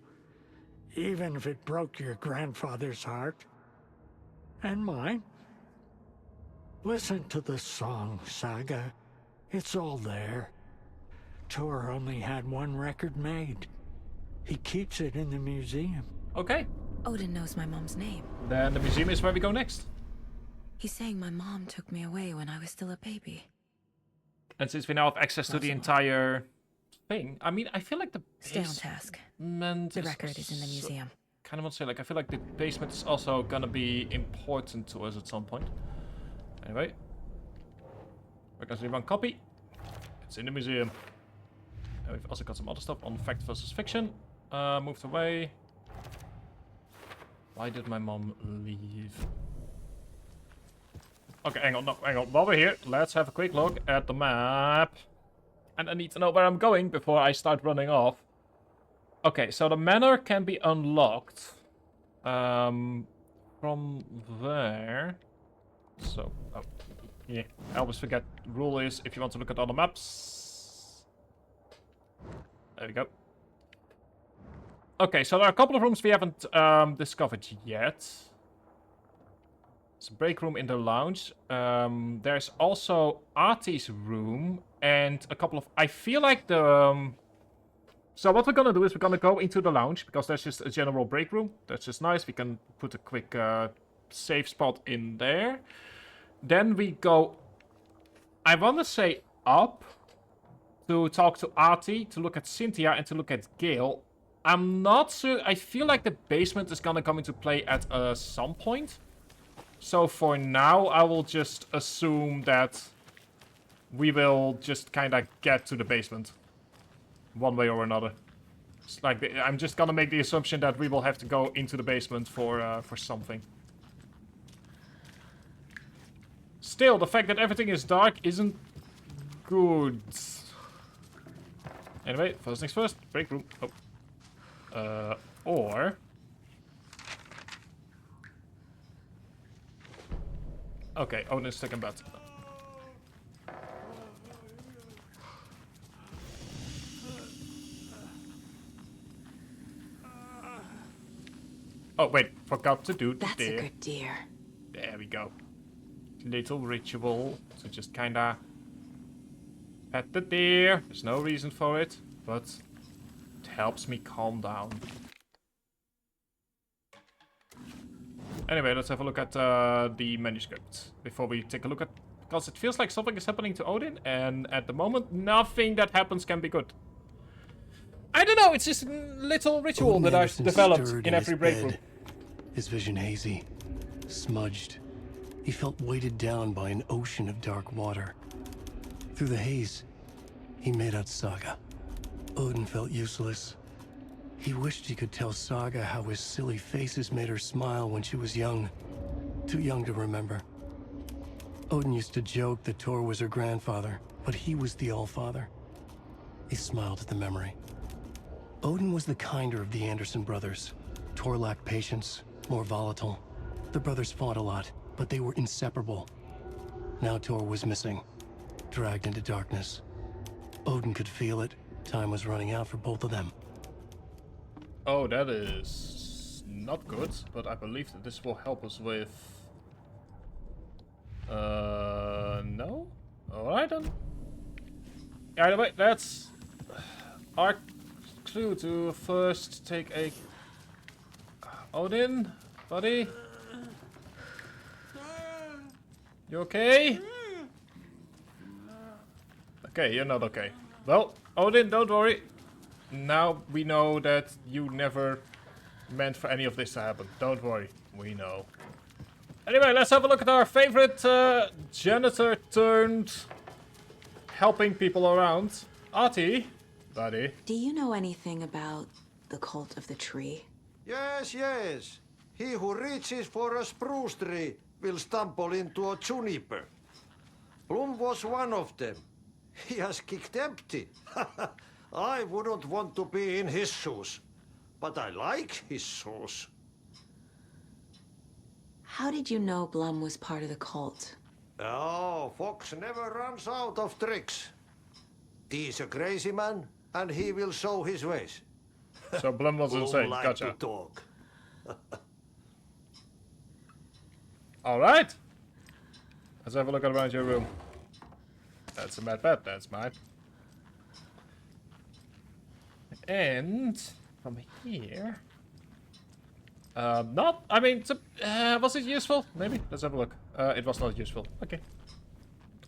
Even if it broke your grandfather's heart. And mine. Listen to the song, Saga. It's all there. Tor only had one record made. He keeps it in the museum. Okay. Odin knows my mom's name. Then the museum is where we go next. He's saying my mom took me away when I was still a baby. And since we now have access to the entire thing, I mean, I feel like the Stay on task. The record is in the museum. Kind of want to say, like, I feel like the basement is also gonna be important to us at some point. Anyway. There's only one copy. It's in the museum. And we've also got some other stuff on fact versus fiction. Moved away. Why did my mom leave? Okay, hang on, no, hang on. While we're here, let's have a quick look at the map. And I need to know where I'm going before I start running off. Okay, so the manor can be unlocked. From there. So, oh, yeah. I always forget. Rule is, if you want to look at other maps. There we go. Okay, so there are a couple of rooms we haven't discovered yet. There's a break room in the lounge. There's also Artie's room and a couple of... I feel like the... So what we're gonna do is we're gonna go into the lounge because there's just a general break room. That's just nice. We can put a quick safe spot in there. Then we go... I want to say up to talk to Artie, to look at Cynthia and to look at Gale. I'm not sure. I feel like the basement is gonna come into play at some point. So for now, I will just assume that we will just kind of get to the basement. One way or another. It's like I'm just gonna make the assumption that we will have to go into the basement for something. Still, the fact that everything is dark isn't good. Anyway, first things first. Break room. Oh. Or... Okay, Odin's second bat. Oh wait, forgot to do the That's deer. a good deer. There we go. Little ritual to just kinda pet the deer. There's no reason for it, but it helps me calm down. Anyway, let's have a look at the manuscript before we take a look at, because it feels like something is happening to Odin, and at the moment, nothing that happens can be good. I don't know, it's just a little ritual Odin that I've Anderson developed stirred in every his break bed, room. His vision hazy, smudged. He felt weighted down by an ocean of dark water. Through the haze, he made out Saga. Odin felt useless. He wished he could tell Saga how his silly faces made her smile when she was young. Too young to remember. Odin used to joke that Tor was her grandfather, but he was the Allfather. He smiled at the memory. Odin was the kinder of the Anderson brothers. Tor lacked patience, more volatile. The brothers fought a lot, but they were inseparable. Now Tor was missing, dragged into darkness. Odin could feel it. Time was running out for both of them. Oh, that is not good, but I believe that this will help us with... no? Alright then. Either way, that's our clue to first take a... Odin, buddy? You okay? Okay, you're not okay. Well, Odin, don't worry. Now we know that you never meant for any of this to happen. Don't worry, we know. Anyway, let's have a look at our favorite janitor turned helping people around. Artie, buddy. Do you know anything about the cult of the tree? Yes, yes. He who reaches for a spruce tree will stumble into a juniper. Blum was one of them. He has kicked empty. I wouldn't want to be in his shoes, but I like his shoes. How did you know Blum was part of the cult? Oh, Fox never runs out of tricks. He's a crazy man, and he will show his ways. So Blum was insane. Like Gotcha. to talk. Alright. Let's have a look around your room. That's a mad bet, that's mine. And from here... not, I mean, was it useful? Maybe? Let's have a look. It was not useful. Okay.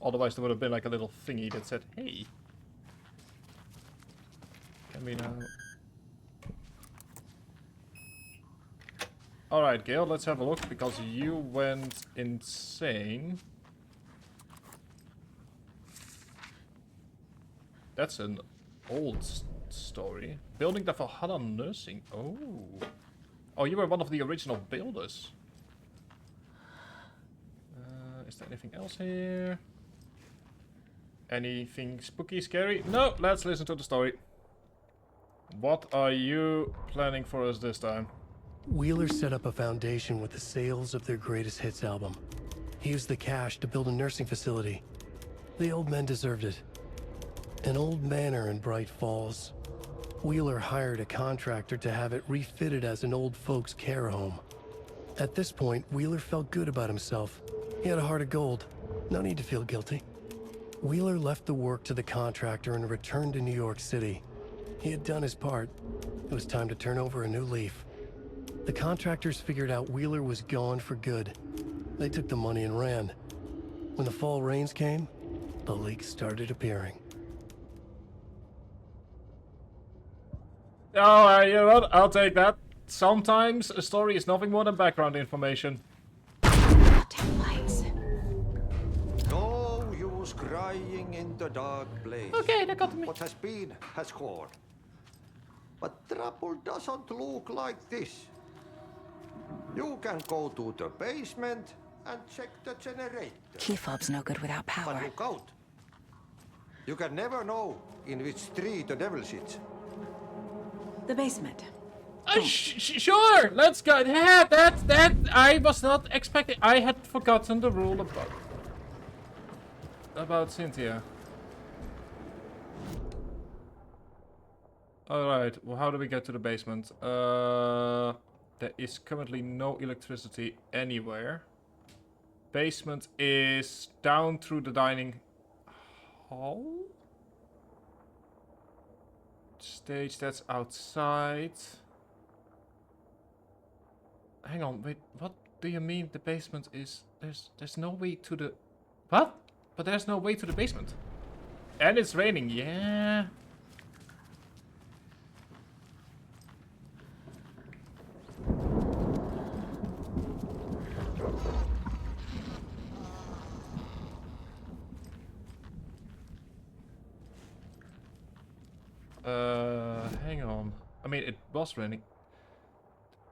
Otherwise there would have been like a little thingy that said, hey. Can we now... Alright, Gale, let's have a look, because you went insane. That's an old story. Building the Valhalla Nursing. Oh. Oh, you were one of the original builders. Is there anything else here? Anything spooky, scary? No, let's listen to the story. What are you planning for us this time? Wheeler set up a foundation with the sales of their greatest hits album. He used the cash to build a nursing facility. The old men deserved it. An old manor in Bright Falls. Wheeler hired a contractor to have it refitted as an old folks' care home. At this point, Wheeler felt good about himself. He had a heart of gold. No need to feel guilty. Wheeler left the work to the contractor and returned to New York City. He had done his part. It was time to turn over a new leaf. The contractors figured out Wheeler was gone for good. They took the money and ran. When the fall rains came, the leaks started appearing. Oh, you know what? I'll take that. Sometimes a story is nothing more than background information. No use crying in the dark place. Okay, that got me. What has been has gone. But trouble doesn't look like this. You can go to the basement and check the generator. Key fob's no good without power. But look out. You can never know in which tree the devil sits. The basement. Sure, let's go. Yeah, that I was not expecting. I had forgotten the rule about Cynthia. Alright, well, how do we get to the basement? There is currently no electricity anywhere. Basement is down through the dining hall? Stage, that's outside. Hang on, wait, what do you mean the basement is... There's no way to the... What? But there's no way to the basement. And it's raining, yeah. Hang on. I mean, it was raining.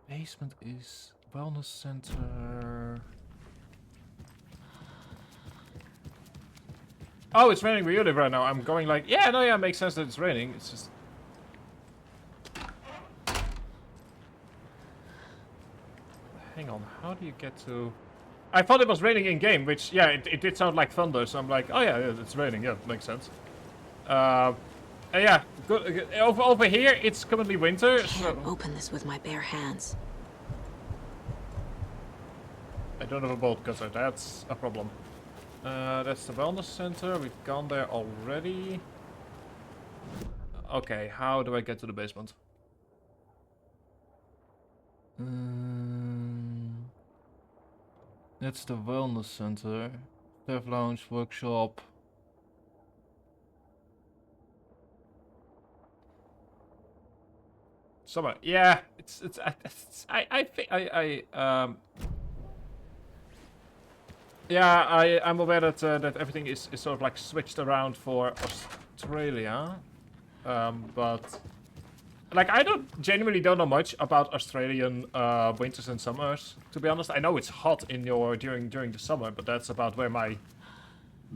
Basement is wellness center. Oh, it's raining where you live right now. I'm going like, yeah, no, yeah, it makes sense that it's raining. It's just... Hang on, how do you get to... I thought it was raining in-game, which, yeah, it did sound like thunder, so I'm like, oh yeah, it's raining, yeah, makes sense. Yeah, good. Over here, it's currently winter, Can't open this with my bare hands. I don't have a bolt cutter, that's a problem. That's the wellness center, we've gone there already. Okay, how do I get to the basement? That's the wellness center. Dev lounge, workshop. Somewhere, yeah, I think yeah, I'm aware that that everything is sort of like switched around for Australia, but like I genuinely don't know much about Australian winters and summers. To be honest, I know it's hot in during the summer, but that's about where my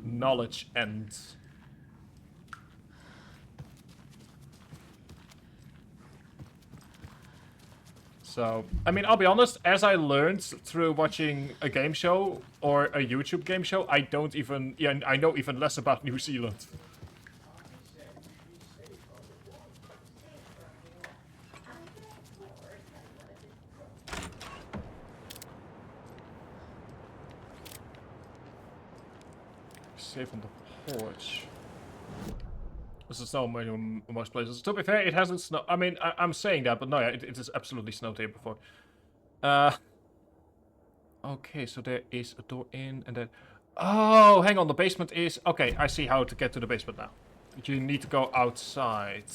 knowledge ends. So, I mean, I'll be honest, as I learned through watching a game show or a YouTube game show, I don't even, yeah, I know even less about New Zealand. Safe on the porch. This is snow in most places. To be fair, it hasn't snowed. I mean, I'm saying that, but no, yeah, it has absolutely snowed here before. Okay, so there is a door in, and then... Oh, hang on, the basement is... Okay, I see how to get to the basement now. You need to go outside.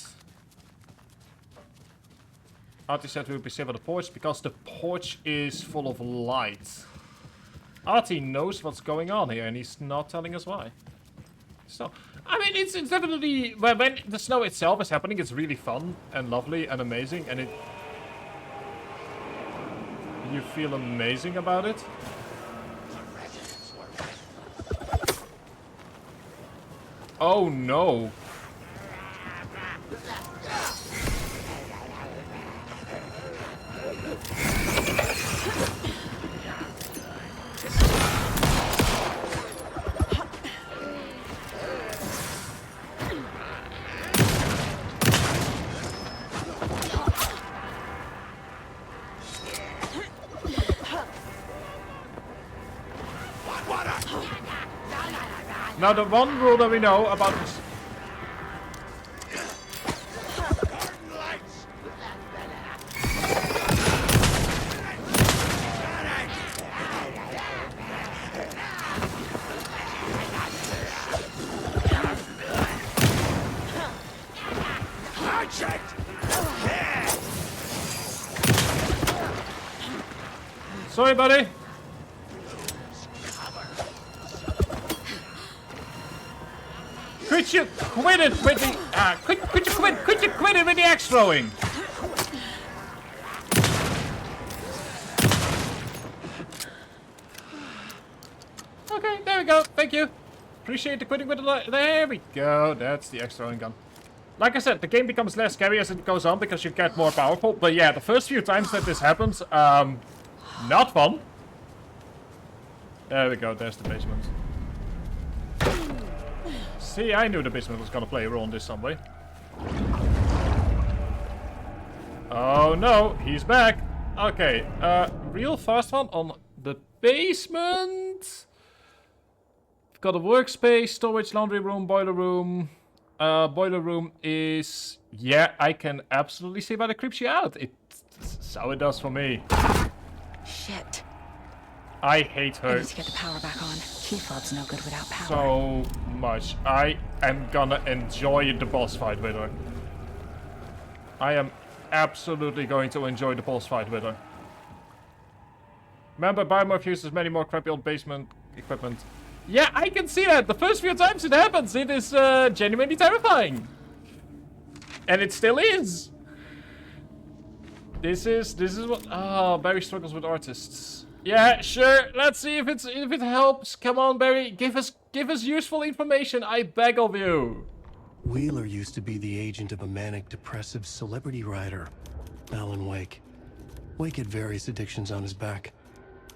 Artie said we would be safe on the porch, because the porch is full of light. Artie knows what's going on here, and he's not telling us why. So... I mean, it's definitely... When the snow itself is happening, it's really fun and lovely and amazing, and it... You feel amazing about it. Oh no! Now, the one rule that we know about this... Sorry, buddy. Could you quit it with the could you quit it with the axe throwing? Okay, there we go. Thank you. Appreciate the quitting with the light. There we go. That's the extra gun. Like I said, the game becomes less scary as it goes on because you get more powerful. But yeah, the first few times that this happens, not fun. There we go. There's the basement. See, I knew the basement was gonna play a role in this some way. Oh no, he's back. Okay, real fast one on the basement. We've got a workspace, storage, laundry room, boiler room. Boiler room is... Yeah, I can absolutely see why it creeps you out. It's how it does for me. Shit. I hate her. I need to get the power back on. Key fob's no good without power. So much. I am gonna enjoy the boss fight with her. I am absolutely going to enjoy the boss fight with her. Remember, buy more fuses, many more crappy old basement equipment. Yeah, I can see that. The first few times it happens, it is genuinely terrifying. And it still is. This is what... Oh, Barry struggles with artists. Yeah, sure. Let's see if it helps. Come on, Barry. Give us useful information. I beg of you. Wheeler used to be the agent of a manic-depressive celebrity writer, Alan Wake. Wake had various addictions on his back.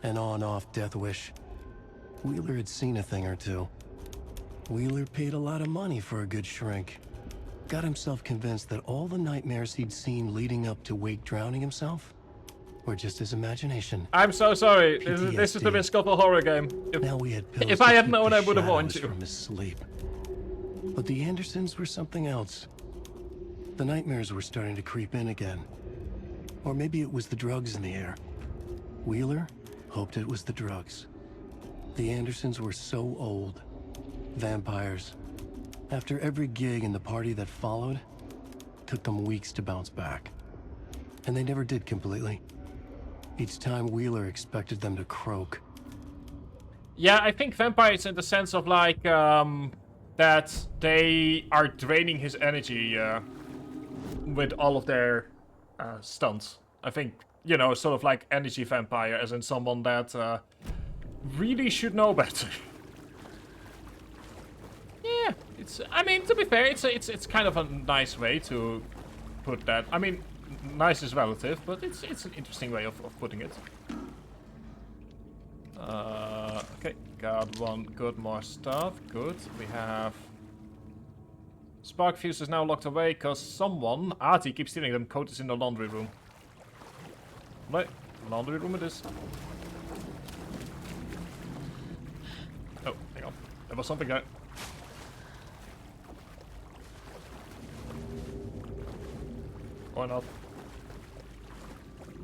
An on-off death wish. Wheeler had seen a thing or two. Wheeler paid a lot of money for a good shrink. Got himself convinced that all the nightmares he'd seen leading up to Wake drowning himself were just his imagination. I'm so sorry. This is the Viscopo horror game. If I had known, I would have warned you. From his sleep. But the Andersons were something else. The nightmares were starting to creep in again. Or maybe it was the drugs in the air. Wheeler hoped it was the drugs. The Andersons were so old. Vampires. After every gig and the party that followed, took them weeks to bounce back. And they never did completely. Each time Wheeler expected them to croak. Yeah, I think vampires in the sense of like, that they are draining his energy with all of their stunts. I think, you know, sort of like energy vampire, as in someone that really should know better. Yeah, I mean, to be fair, it's kind of a nice way to put that. I mean, nice is relative, but it's an interesting way of putting it. Okay, got one good more stuff. Good. We have spark fuse is now locked away because someone, Artie, keeps stealing them. Code is in the laundry room. Right, laundry room it is. Oh, hang on. There was something there. Or not.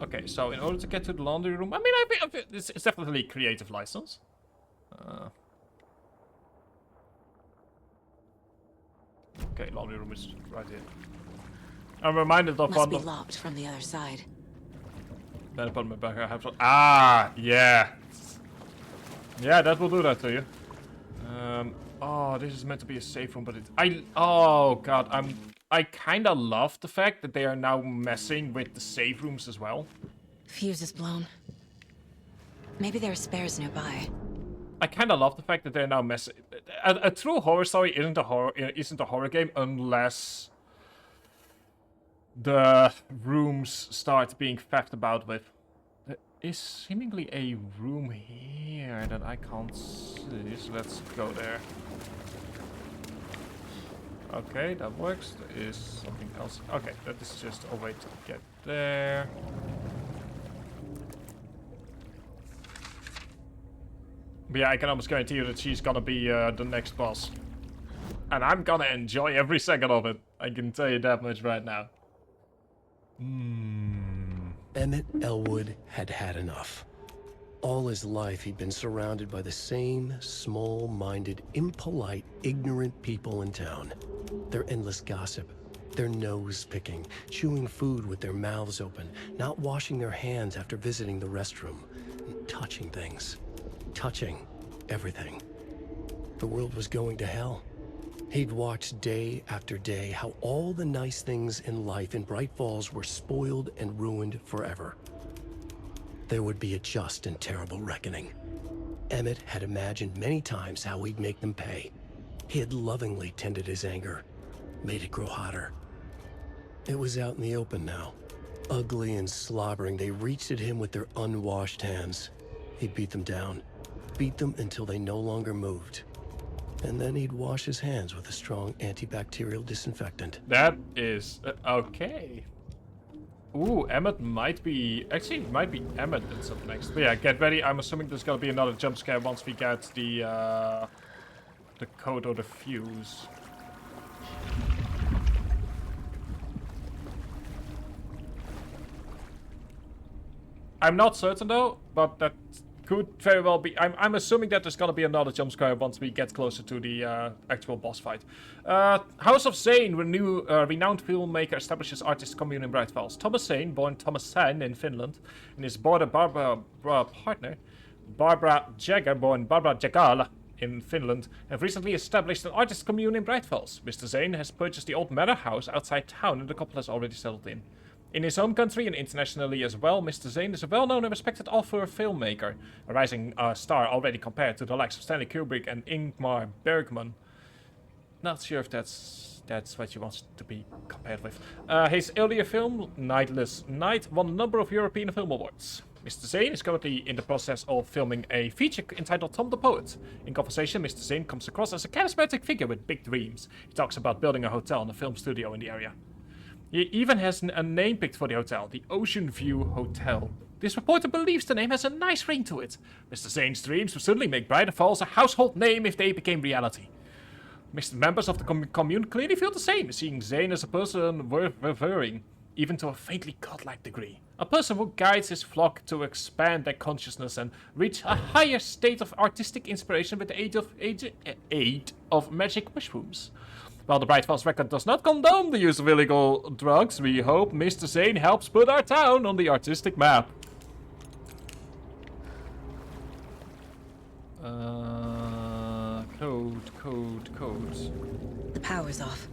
Okay, so in order to get to the laundry room, I mean, I think it's definitely creative license. Okay, laundry room is right here. I'm reminded of Must be locked from the other side. Then I put my back. I have to. Ah, yeah. Yeah, that will do that to you. Oh, this is meant to be a safe room, but oh god, I kinda love the fact that they are now messing with the safe rooms as well. Fuse is blown. Maybe there are spares nearby. I kinda love the fact that they're now messing. A true horror story isn't a horror game unless the rooms start being faffed about with. There is seemingly a room here that I can't see, so let's go there. Okay, that works. There is something else. Okay, that is just a way to get there. But yeah, I can almost guarantee you that she's gonna be the next boss. And I'm gonna enjoy every second of it. I can tell you that much right now. Emmett Elwood had had enough. All his life, he'd been surrounded by the same small-minded, impolite, ignorant people in town. Their endless gossip, their nose-picking, chewing food with their mouths open, not washing their hands after visiting the restroom, and touching things. Touching everything. The world was going to hell. He'd watched day after day how all the nice things in life in Bright Falls were spoiled and ruined forever. There would be a just and terrible reckoning. Emmett had imagined many times how he'd make them pay. He had lovingly tended his anger, made it grow hotter. It was out in the open now. Ugly and slobbering, they reached at him with their unwashed hands. He beat them down, beat them until they no longer moved. And then he'd wash his hands with a strong antibacterial disinfectant. That is okay. Ooh, Emmett might be... Actually, it might be Emmett that's up next. But yeah, get ready. I'm assuming there's gonna be another jump scare once we get the code or the fuse. I'm not certain though, but that could very well be. I'm assuming that there's gonna be another jump scare once we get closer to the actual boss fight. House of Zane, renowned filmmaker, establishes artist commune in Bright Falls. Thomas Zane, born Thomas Zane in Finland, and his partner Barbara Jagger, born Barbara Jagala in Finland, have recently established an artist commune in Bright Falls. Mr. Zane has purchased the old manor house outside town, and the couple has already settled in. In his home country and internationally as well, Mr. Zane is a well-known and respected author filmmaker, a rising star already compared to the likes of Stanley Kubrick and Ingmar Bergman. Not sure if that's what you want to be compared with. His earlier film, Nightless Night, won a number of European Film Awards. Mr. Zane is currently in the process of filming a feature entitled Tom the Poet. In conversation, Mr. Zane comes across as a charismatic figure with big dreams. He talks about building a hotel and a film studio in the area. He even has a name picked for the hotel, the Ocean View Hotel. This reporter believes the name has a nice ring to it. Mr. Zane's dreams would certainly make Bright Falls a household name if they became reality. Members of the commune clearly feel the same, seeing Zane as a person worth revering, even to a faintly godlike degree. A person who guides his flock to expand their consciousness and reach a higher state of artistic inspiration with the aid of magic mushrooms. While the Bright Falls record does not condone the use of illegal drugs, we hope Mr. Zane helps put our town on the artistic map. Codes. The power's off.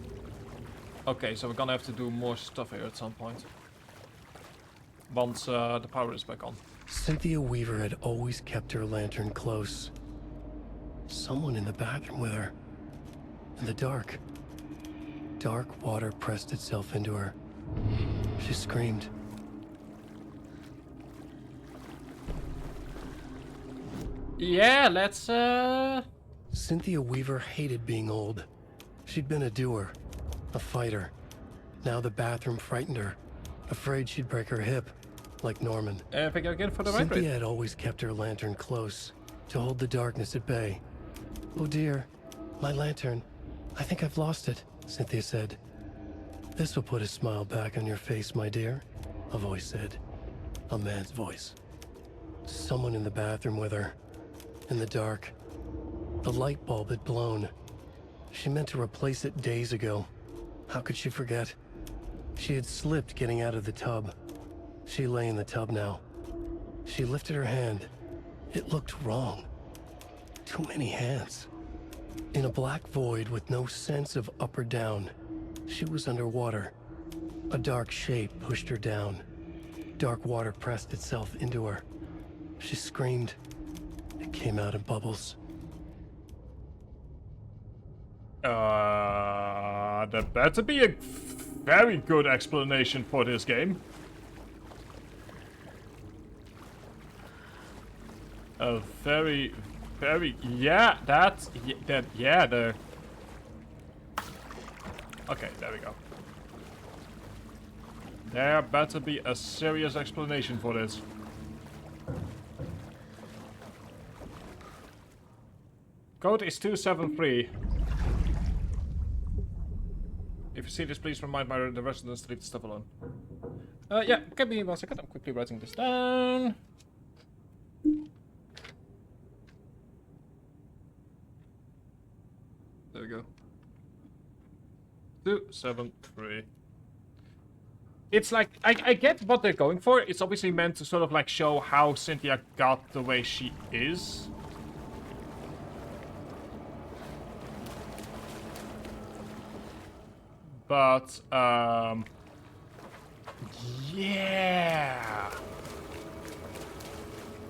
Okay, so we're gonna have to do more stuff here at some point. Once the power is back on. Cynthia Weaver had always kept her lantern close. Someone in the bathroom with her. In the dark. Dark water pressed itself into her. She screamed. Yeah, let's Cynthia Weaver hated being old. She'd been a doer, a fighter. Now the bathroom frightened her, afraid she'd break her hip, like Norman. Pick again for the Cynthia had always kept her lantern close, to hold the darkness at bay. Oh dear, my lantern. I think I've lost it, Cynthia said. This will put a smile back on your face, my dear, a voice said. A man's voice. Someone in the bathroom with her. In the dark. The light bulb had blown. She meant to replace it days ago. How could she forget? She had slipped getting out of the tub. She lay in the tub now. She lifted her hand. It looked wrong. Too many hands. In a black void with no sense of up or down, she was underwater. A dark shape pushed her down. Dark water pressed itself into her. She screamed. It came out in bubbles. There better be a very good explanation for this game. A very, yeah, the... Okay, there we go. There better be a serious explanation for this. Code is 273. If you see this, please remind the residents to leave the stuff alone. Yeah, give me 1 second. I'm quickly writing this down. There we go. 273. It's like, I get what they're going for. It's obviously meant to sort of like show how Cynthia got the way she is. But, yeah.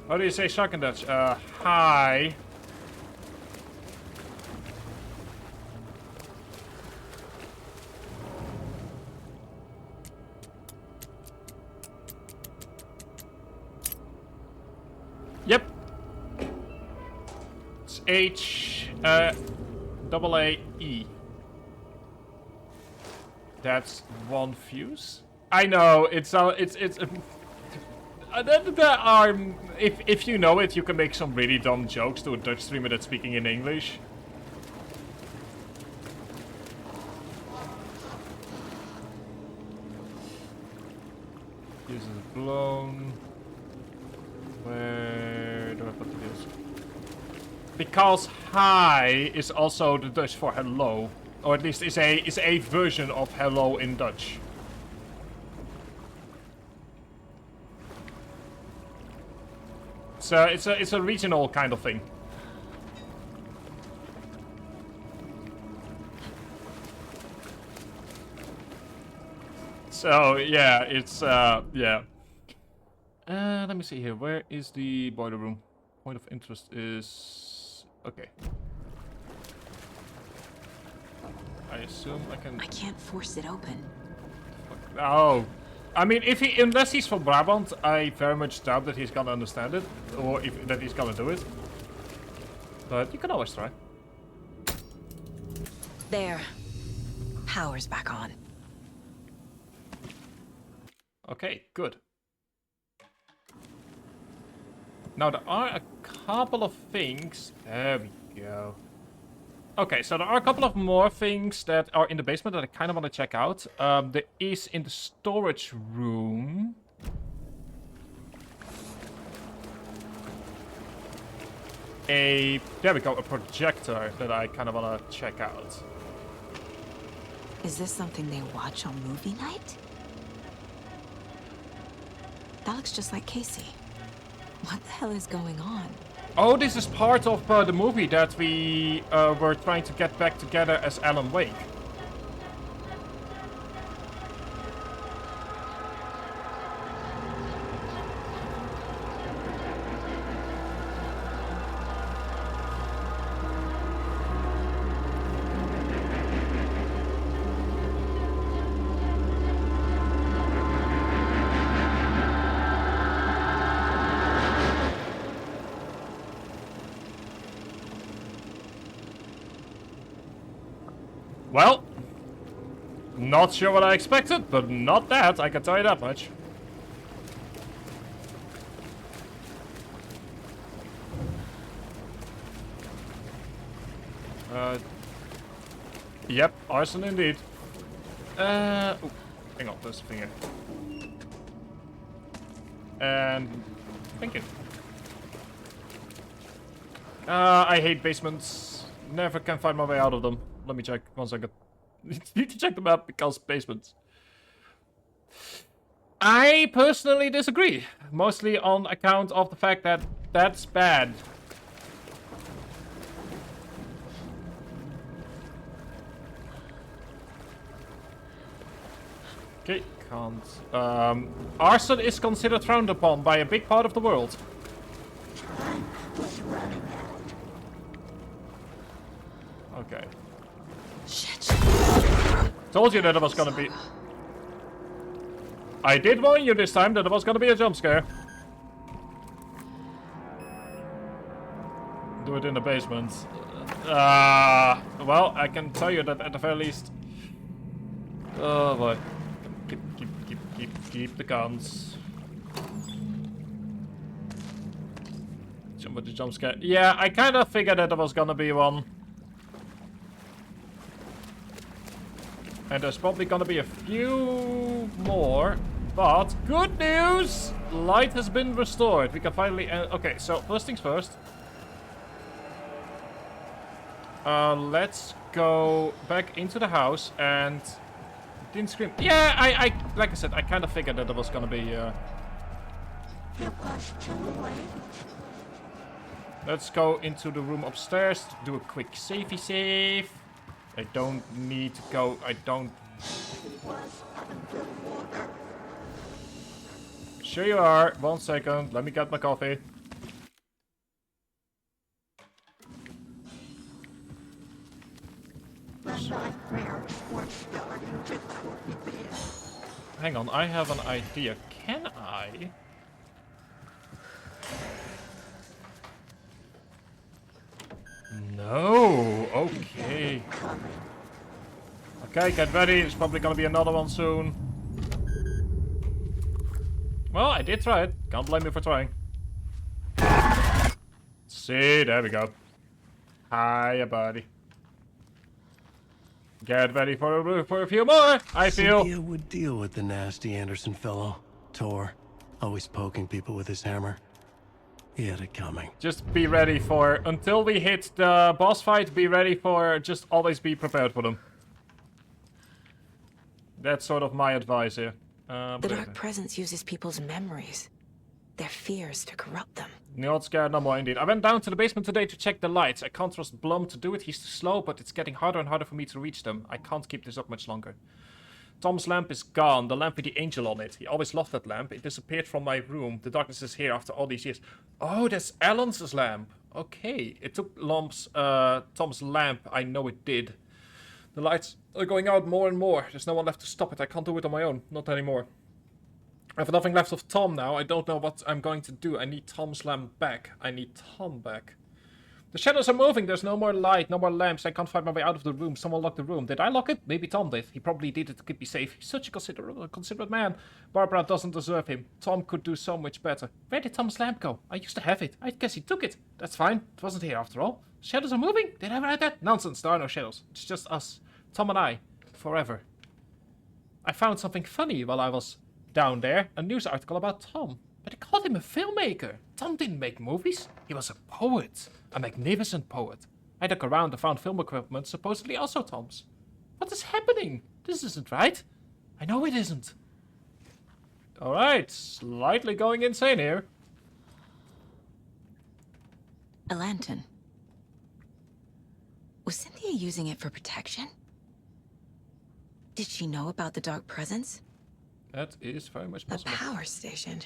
How do you say shark in Dutch? Hi. Yep. It's H-double-A-E. That's one fuse. I know it's if you know it, you can make some really dumb jokes to a Dutch streamer that's speaking in English. Fuse is blown. Where do I put the fuse? Because hi is also the Dutch for hello, or at least is a version of hello in Dutch. So it's a regional kind of thing. So yeah, it's yeah. Let me see here. Where is the boiler room? Point of interest is okay. I assume I can. I can't force it open. Oh, I mean, unless he's from Brabant, I very much doubt that he's gonna understand it, or that he's gonna do it. But you can always try. There. Power's back on. Okay, good. Now there are a couple of things. There we go. Okay, so there are a couple of more things that are in the basement that I kind of want to check out. There is in the storage room. There we go, a projector that I kind of want to check out. Is this something they watch on movie night? That looks just like Casey. What the hell is going on? Oh, this is part of the movie that we were trying to get back together as Alan Wake. Well, not sure what I expected, but not that, I can tell you that much. Yep, arson indeed. Ooh, hang on, there's a thing here. And thank you. I hate basements. Never can find my way out of them. Let me check 1 second. Need to check them out because basements. I personally disagree. Mostly on account of the fact that that's bad. Okay, can't. Arson is considered frowned upon by a big part of the world. Okay. Shit. Told you that it was gonna be... I did warn you this time that it was gonna be a jump scare. Do it in the basement. Well, I can tell you that at the very least... Oh boy. Keep the guns. Jump with the jump scare. Yeah, I kind of figured that there was gonna be one. And there's probably gonna be a few more, but good news! Light has been restored. We can finally... okay, so first things first. Let's go back into the house and... Didn't scream. Yeah, I like I said, I kind of figured that there was gonna be... Let's go into the room upstairs, do a quick safety save. I don't need to go, I don't... Sure you are. 1 second, let me get my coffee. Hang on, I have an idea. Can I... No, okay. Okay, get ready. There's probably gonna be another one soon. Well, I did try it. Can't blame me for trying. See, there we go. Hiya, buddy. Get ready for a few more, I feel. Cynthia would deal with the nasty Anderson fellow, Tor, always poking people with his hammer. He had it coming. Just be ready for, until we hit the boss fight, be ready for, just always be prepared for them. That's sort of my advice here. The Dark Presence uses people's memories, their fears to corrupt them. Not scared no more, indeed. I went down to the basement today to check the lights. I can't trust Blum to do it. He's too slow, but it's getting harder and harder for me to reach them. I can't keep this up much longer. Tom's lamp is gone. The lamp with the angel on it. He always loved that lamp. It disappeared from my room. The darkness is here after all these years. Oh, that's Alan's lamp. Okay. It took Tom's lamp. I know it did. The lights are going out more and more. There's no one left to stop it. I can't do it on my own. Not anymore. I have nothing left of Tom now. I don't know what I'm going to do. I need Tom's lamp back. I need Tom back. The shadows are moving. There's no more light, no more lamps. I can't find my way out of the room. Someone locked the room. Did I lock it? Maybe Tom did. He probably did it to keep me safe. He's such a considerate man. Barbara doesn't deserve him. Tom could do so much better. Where did Tom's lamp go? I used to have it. I guess he took it. That's fine. It wasn't here after all. Shadows are moving? Did I write that? Nonsense. There are no shadows. It's just us. Tom and I. Forever. I found something funny while I was down there. A news article about Tom. But they called him a filmmaker. Tom didn't make movies. He was a poet. A magnificent poet. I dug around and found film equipment, supposedly also Tom's. What is happening? This isn't right. I know it isn't. Alright, slightly going insane here. A lantern. Was Cynthia using it for protection? Did she know about the Dark Presence? That is very much possible. A power station.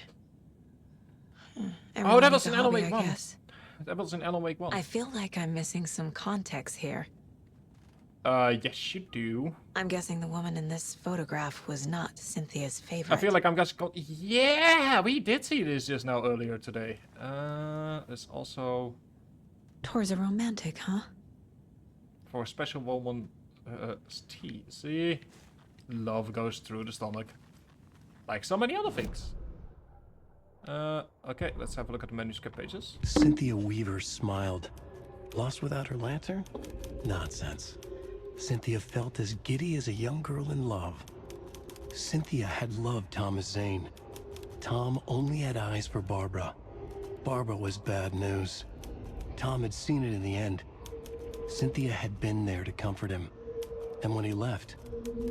Oh, that was in Alan Wake 1. Guess. That was in Alan Wake 1. I feel like I'm missing some context here. Yes, you do. I'm guessing the woman in this photograph was not Cynthia's favorite. I feel like I'm just going. Yeah, we did see this just now earlier today. There's also. Tor's a romantic, huh? For a special woman, tea. See, love goes through the stomach, like so many other things. Okay, let's have a look at the manuscript pages. Cynthia Weaver smiled. Lost without her lantern? Nonsense. Cynthia felt as giddy as a young girl in love. Cynthia had loved Thomas Zane. Tom only had eyes for Barbara. Barbara was bad news. Tom had seen it in the end. Cynthia had been there to comfort him. And when he left,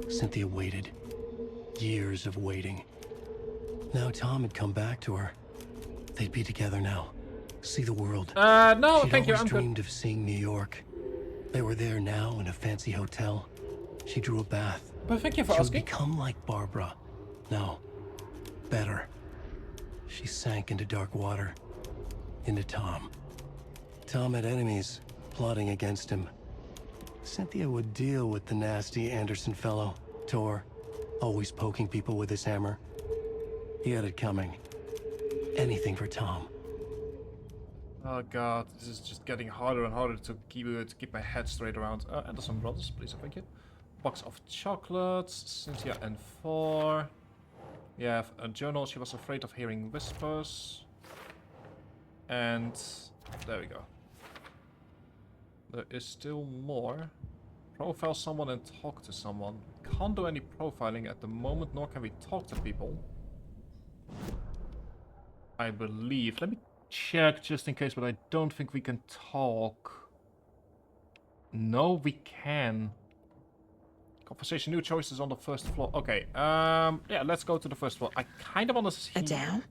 Cynthia waited. Years of waiting. Now Tom had come back to her. They'd be together now. See the world. No, She'd thank you. always I'm dreamed of seeing New York. They were there now in a fancy hotel. She drew a bath. But thank you for She would asking. become like Barbara. No, better. She sank into dark water. Into Tom. Tom had enemies plotting against him. Cynthia would deal with the nasty Anderson fellow, Tor, always poking people with his hammer. He had it coming. Anything for Tom. Oh god, this is just getting harder and harder to keep my head straight around. Anderson Brothers, please, thank you. Box of chocolates, Cynthia and 4. You have a journal. She was afraid of hearing whispers. And there we go. There is still more. Profile someone and talk to someone. Can't do any profiling at the moment, nor can we talk to people. I believe. Let me check just in case, but I don't think we can talk. No, we can. Conversation, new choices on the first floor. Okay, yeah, let's go to the first floor. I kind of want to see... A dam?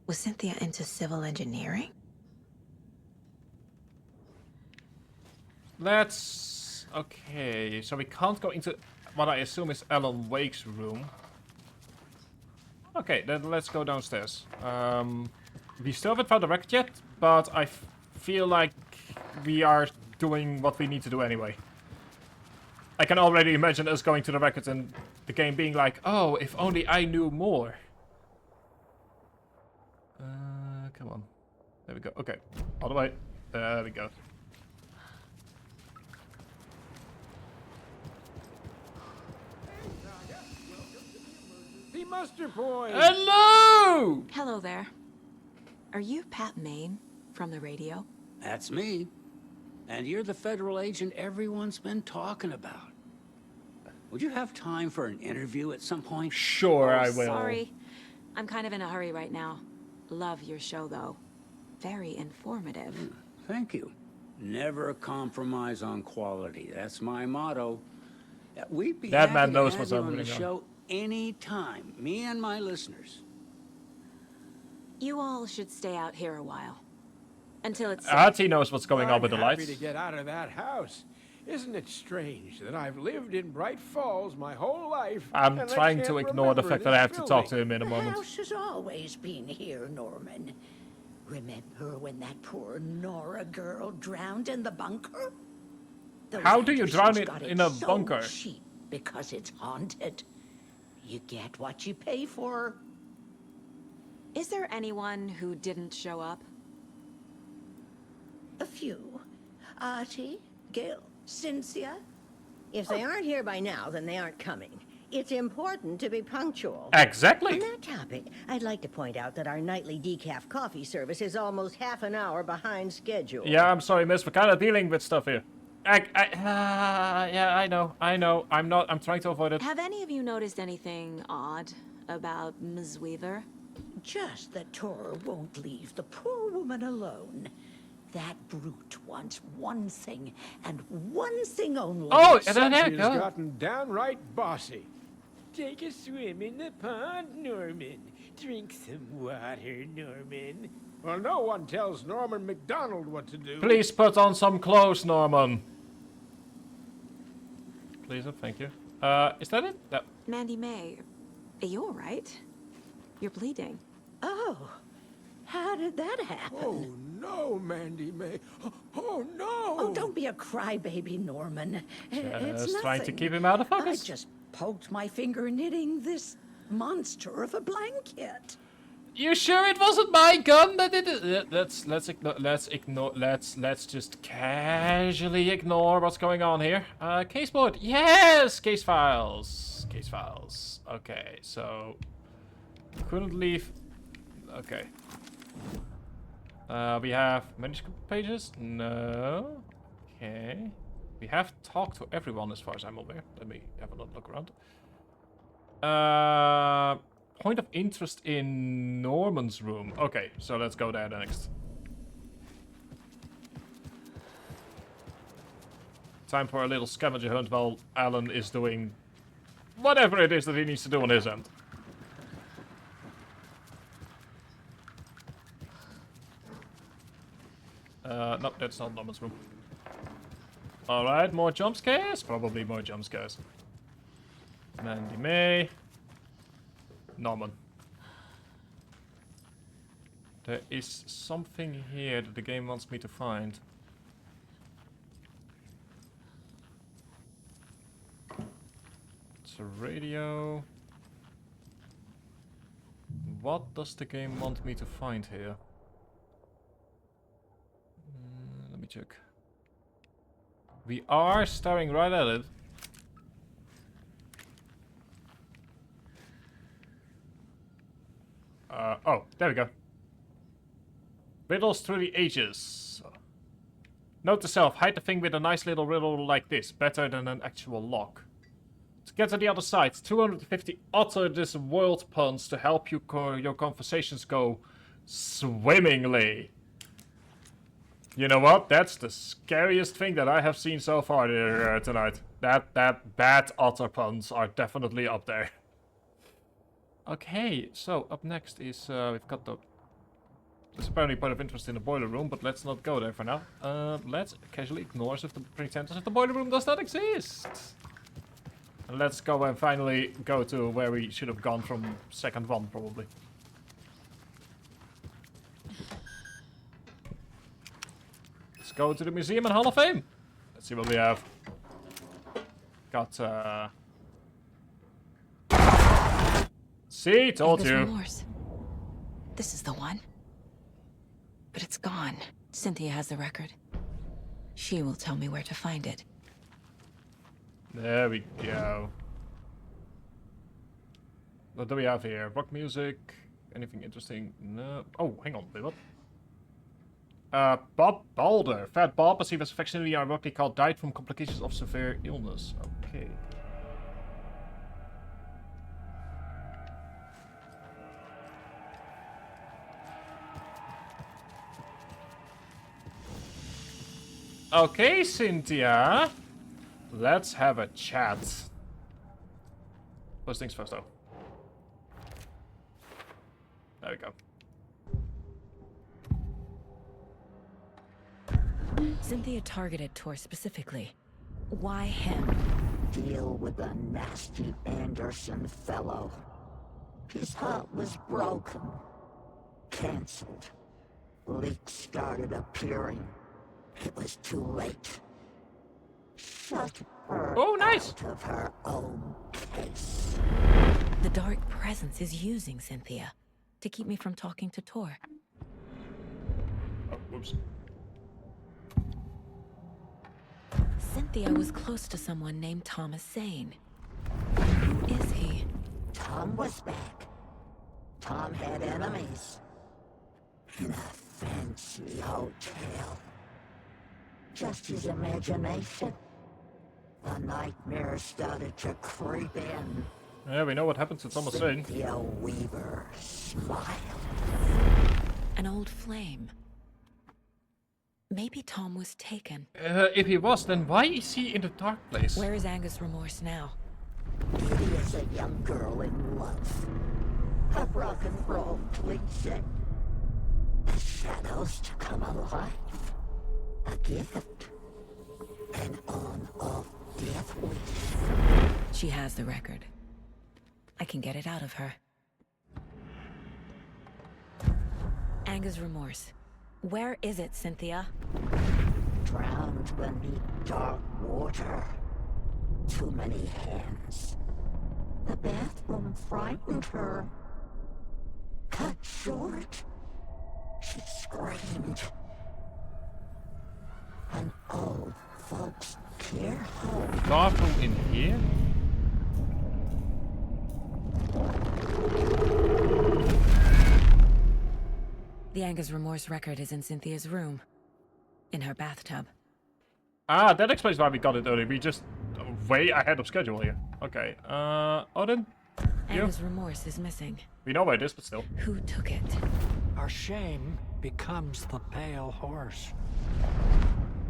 Was Cynthia into civil engineering? Let's... Okay, so we can't go into what I assume is Alan Wake's room. Okay, then let's go downstairs. We still haven't found the record yet, but I feel like we are doing what we need to do anyway. I can already imagine us going to the record and the game being like, oh, if only I knew more. Come on. There we go. Okay, all the way. There we go. muster point. Hello! Hello there. Are you Pat Maine from the radio? That's me. And you're the federal agent everyone's been talking about. Would you have time for an interview at some point? Sure, I will. Sorry. I'm kind of in a hurry right now. Love your show, though. Very informative. Thank you. Never compromise on quality. That's my motto. We'd be That happy man to knows have what's you on the happening. show anytime. Me and my listeners. You all should stay out here a while. Until it's safe. Artie knows what's going on with the I'm happy lights. to get out of that house. Isn't it strange that I've lived in Bright Falls my whole life? I'm and I trying can't to ignore the remember fact that this I have to talk to building? him in a The moment. house has always been here, Norman. Remember when that poor Nora girl drowned in the bunker? Those How do you drown Andersons it got in a so bunker? cheap because it's haunted. You get what you pay for. Is there anyone who didn't show up? A few. Artie, Gil, Cynthia. If they aren't here by now, then they aren't coming. It's important to be punctual. Exactly. On that topic, I'd like to point out that our nightly decaf coffee service is almost half an hour behind schedule. Yeah, I'm sorry, miss. We're kind of dealing with stuff here. Yeah, I know. I'm trying to avoid it. Have any of you noticed anything odd about Ms. Weaver? Just that Tor won't leave the poor woman alone. That brute wants one thing, and one thing only. Oh, and then She's gotten downright bossy. Take a swim in the pond, Norman. Drink some water, Norman. Well, no one tells Norman McDonald what to do. Please put on some clothes, Norman. Please, thank you. Is that it? No. Mandy May, are you all right? You're bleeding. Oh, how did that happen? Oh, no, Mandy May. Oh, no. Oh, don't be a crybaby, Norman. It's Just trying to nothing. keep him out of I focus. just poked my finger knitting this monster of a blanket. You sure it wasn't my gun that did it? Let's just casually ignore what's going on here. Case board. Yes, case files. Case files. Okay, so couldn't leave. Okay. We have manuscript pages. No. Okay. We have talked to everyone as far as I'm aware. Let me have a look around. Point of interest in Norman's room. Okay, so let's go there next. Time for a little scavenger hunt while Alan is doing whatever it is that he needs to do on his end. Nope, that's not Norman's room. Alright, more jump scares? Probably more jump scares. Mandy May. Norman. There is something here that the game wants me to find. It's a radio. What does the game want me to find here? Let me check. We are staring right at it. Oh, there we go. Riddles through the ages. Note to self, hide the thing with a nice little riddle like this. Better than an actual lock. To get to the other side, 250 utter this world puns to help you your conversations go swimmingly. You know what? That's the scariest thing that I have seen so far tonight. That bad utter puns are definitely up there. Okay, so up next is we've got the. There's apparently point of interest in the boiler room, but let's not go there for now. Let's casually ignore as if the pretend as if the boiler room does not exist. And let's go and finally go to where we should have gone from second one, probably. Let's go to the Museum and Hall of Fame. Let's see what we have. Got See, told you. Remorse. This is the one. But it's gone. Cynthia has the record. She will tell me where to find it. There we go. What do we have here? Rock music? Anything interesting? No. Oh, hang on. Wait, what? Bob Balder. Fat Bob, as he was affectionately and ironically called, died from complications of severe illness. Okay. Okay, Cynthia. Let's have a chat. First things first, though. There we go. Cynthia targeted Tor specifically. Why him? Deal with the nasty Anderson fellow. His heart was broken. Cancelled. Leaks started appearing. It was too late. Shut her out of her own case. The dark presence is using Cynthia to keep me from talking to Tor. Oh, whoops. Cynthia was close to someone named Thomas Zane. Who is he? Tom was back. Tom had enemies. In a fancy hotel. Just his imagination. The nightmare started to creep in. Yeah, we know what happened to Thomas Zane. Cynthia Weaver smiled. An old flame. Maybe Tom was taken. If he was, then why is he in the dark place? Where is Angus Remorse now? He is a young girl in love. A rock and roll cliche. The shadows to come alive. A gift. An on-off death wish. She has the record. I can get it out of her. Angus Remorse. Where is it, Cynthia? Drowned beneath dark water. Too many hands. The bathroom frightened her. Cut short. She screamed. An old folks care home. Bathroom in here? The Angus Remorse record is in Cynthia's room. In her bathtub. Ah, that explains why we got it early. We just way ahead of schedule here. Okay. Odin? You? Angus Remorse is missing. We know where it is, but still. Who took it? Our shame becomes the pale horse.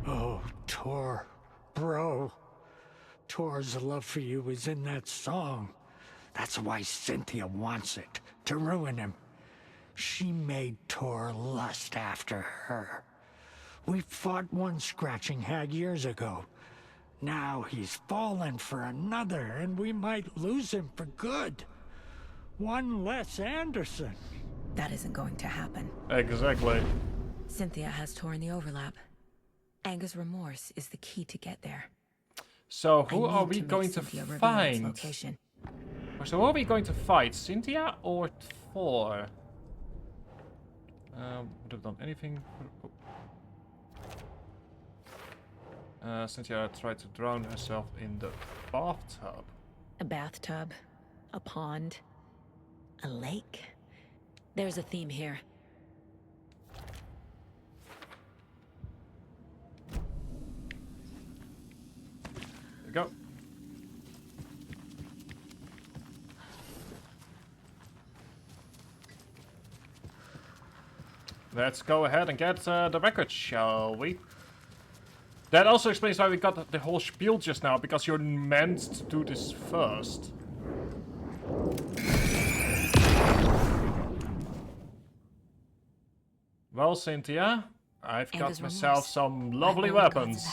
Oh, Tor. Bro. Tor's love for you is in that song. That's why Cynthia wants it. To ruin him. She made Tor lust after her. We fought one scratching hag years ago. Now he's fallen for another, and we might lose him for good. One less Anderson. That isn't going to happen. Exactly. Cynthia has Tor in the overlap. Angus Remorse is the key to get there. So who are we going to find? Location. So who are we going to fight? Cynthia or Thor? Would have done anything. Cynthia tried to drown herself in the bathtub. A bathtub, a pond, a lake. There's a theme here. There we go. Let's go ahead and get the record, shall we? That also explains why we got the whole spiel just now, because you're meant to do this first. Well, Cynthia, I've got myself some lovely weapons.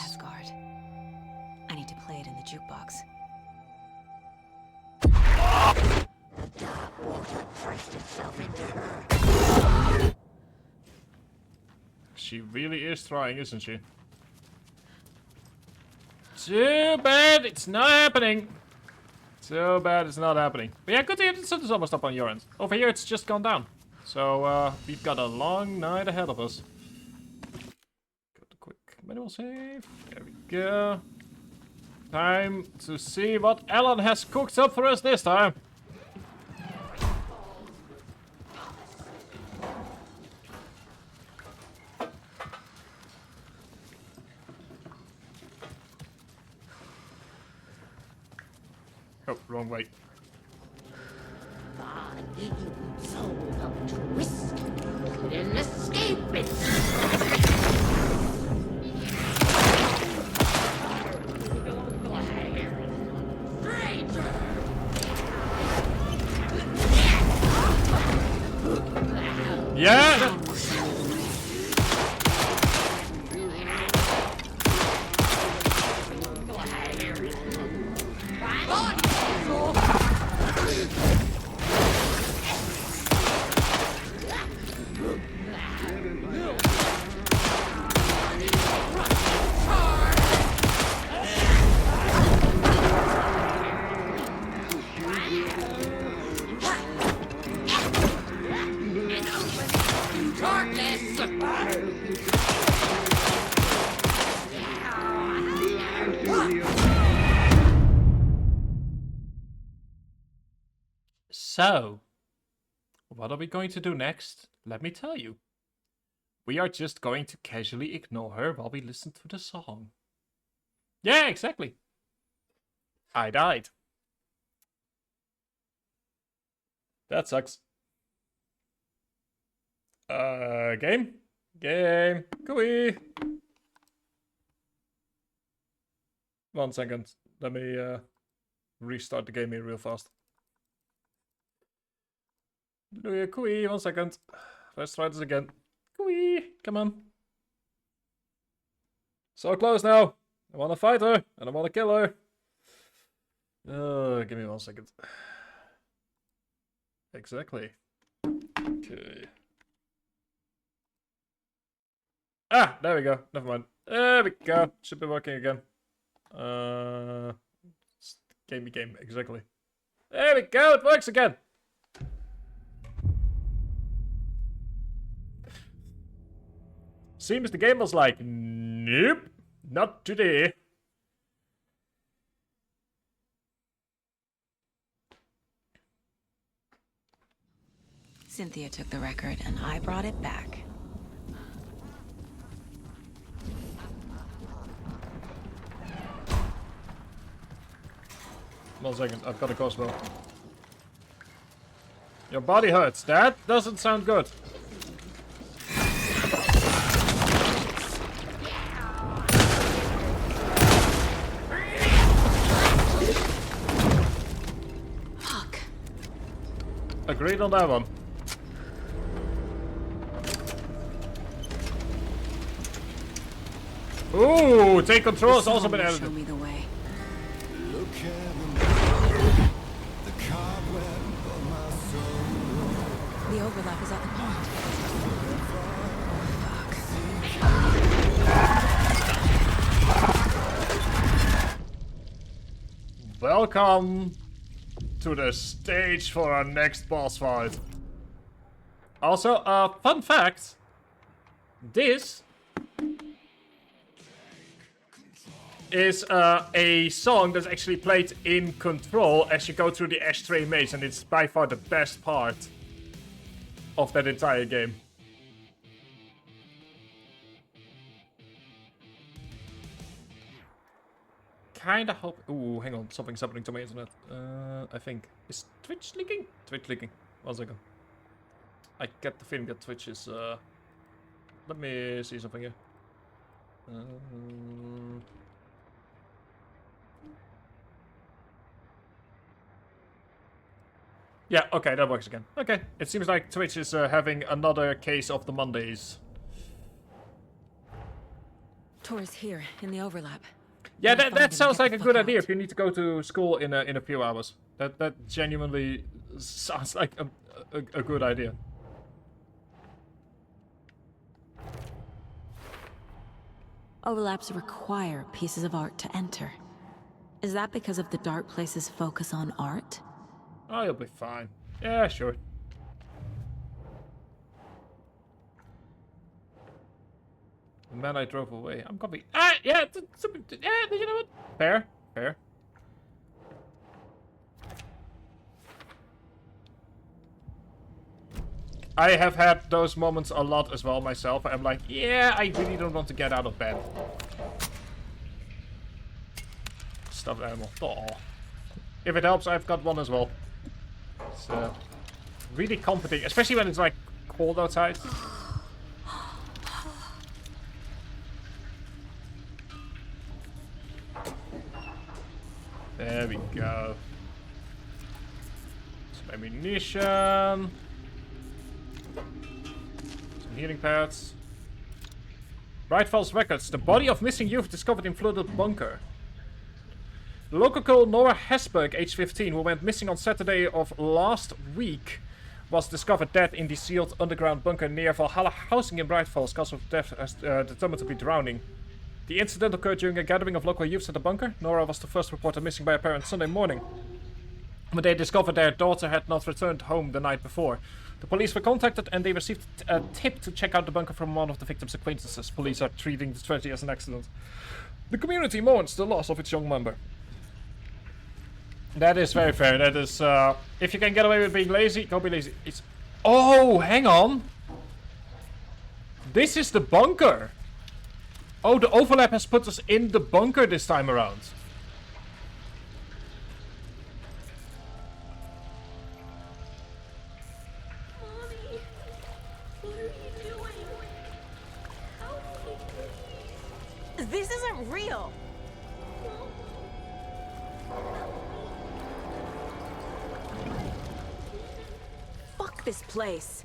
I need to play it in the jukebox. The dark water pressed itself into her. She really is trying, isn't she? Too bad it's not happening. Too bad it's not happening. But yeah, good to hear the sun is almost up on your end. Over here, it's just gone down. So, we've got a long night ahead of us. Got a quick manual save. There we go. Time to see what Ellen has cooked up for us this time. Oh, wrong way. Body soul of twist. Couldn't escape it. Stranger! Yeah! So, what are we going to do next? Let me tell you. We are just going to casually ignore her while we listen to the song. Yeah, exactly. I died. That sucks. Game? Game. Gooey. 1 second. Let me restart the game here real fast. Gooey, 1 second. Let's try this again. Gooey, come on. So close now. I want to fight her, and I want to kill her. Give me 1 second. Exactly. Okay. Ah, there we go. Never mind. There we go. Should be working again. Game, exactly. There we go, it works again. Seems the game was like, nope, not today. Cynthia took the record and I brought it back. 1 second, I've got a crossbow. Your body hurts. That doesn't sound good. Fuck. Agreed on that one. Ooh, take control has also been added. Show me the way. The overlap is at the pond. Fuck. Welcome to the stage for our next boss fight. Also, fun fact. This is a song that's actually played in Control as you go through the ashtray maze, and it's by far the best part of that entire game. Kinda hope. Ooh, hang on, something's happening to my internet. I think. Is Twitch leaking? Twitch leaking. 1 second. I get the feeling that Twitch is. Let me see something here. Yeah, okay, that works again. Okay, it seems like Twitch is having another case of the Mondays. Tor's here, in the overlap. Yeah, that sounds like a good idea if you need to go to school in a few hours. That genuinely sounds like a good idea. Overlaps require pieces of art to enter. Is that because of the dark place's focus on art? Oh, you'll be fine. Yeah, sure. And then I drove away. I'm gonna be. Ah, yeah, yeah, you know what? Fair, fair. I have had those moments a lot as well myself. I'm like, yeah, I really don't want to get out of bed. Stuffed animal. Aw. If it helps, I've got one as well. It's really comforting, especially when it's like cold outside. There we go. Some ammunition. Some healing pads. Bright Falls Records. The body of missing youth discovered in flooded bunker. The local girl Nora Hesberg, age 15, who went missing on Saturday of last week, was discovered dead in the sealed underground bunker near Valhalla Housing in Bright Falls. Cause of death as determined to be drowning. The incident occurred during a gathering of local youths at the bunker. Nora was the first reported missing by her parents Sunday morning, when they discovered their daughter had not returned home the night before. The police were contacted and they received a tip to check out the bunker from one of the victim's acquaintances. Police are treating the tragedy as an accident. The community mourns the loss of its young member. That is very fair. That is, if you can get away with being lazy, go be lazy. It's... Oh, hang on. This is the bunker. Oh, the overlap has put us in the bunker this time around. Mommy, what are you doing? Help me, please. This isn't real. Fuck this place.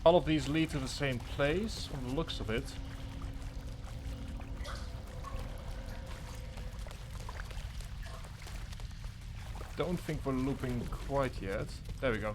All of these lead to the same place, from the looks of it. Don't think we're looping quite yet. There we go.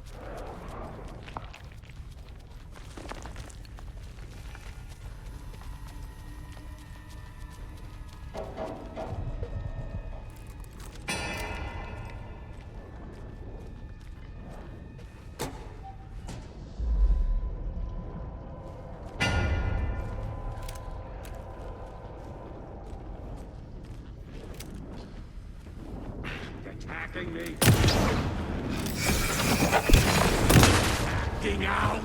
Attacking me. Acting out.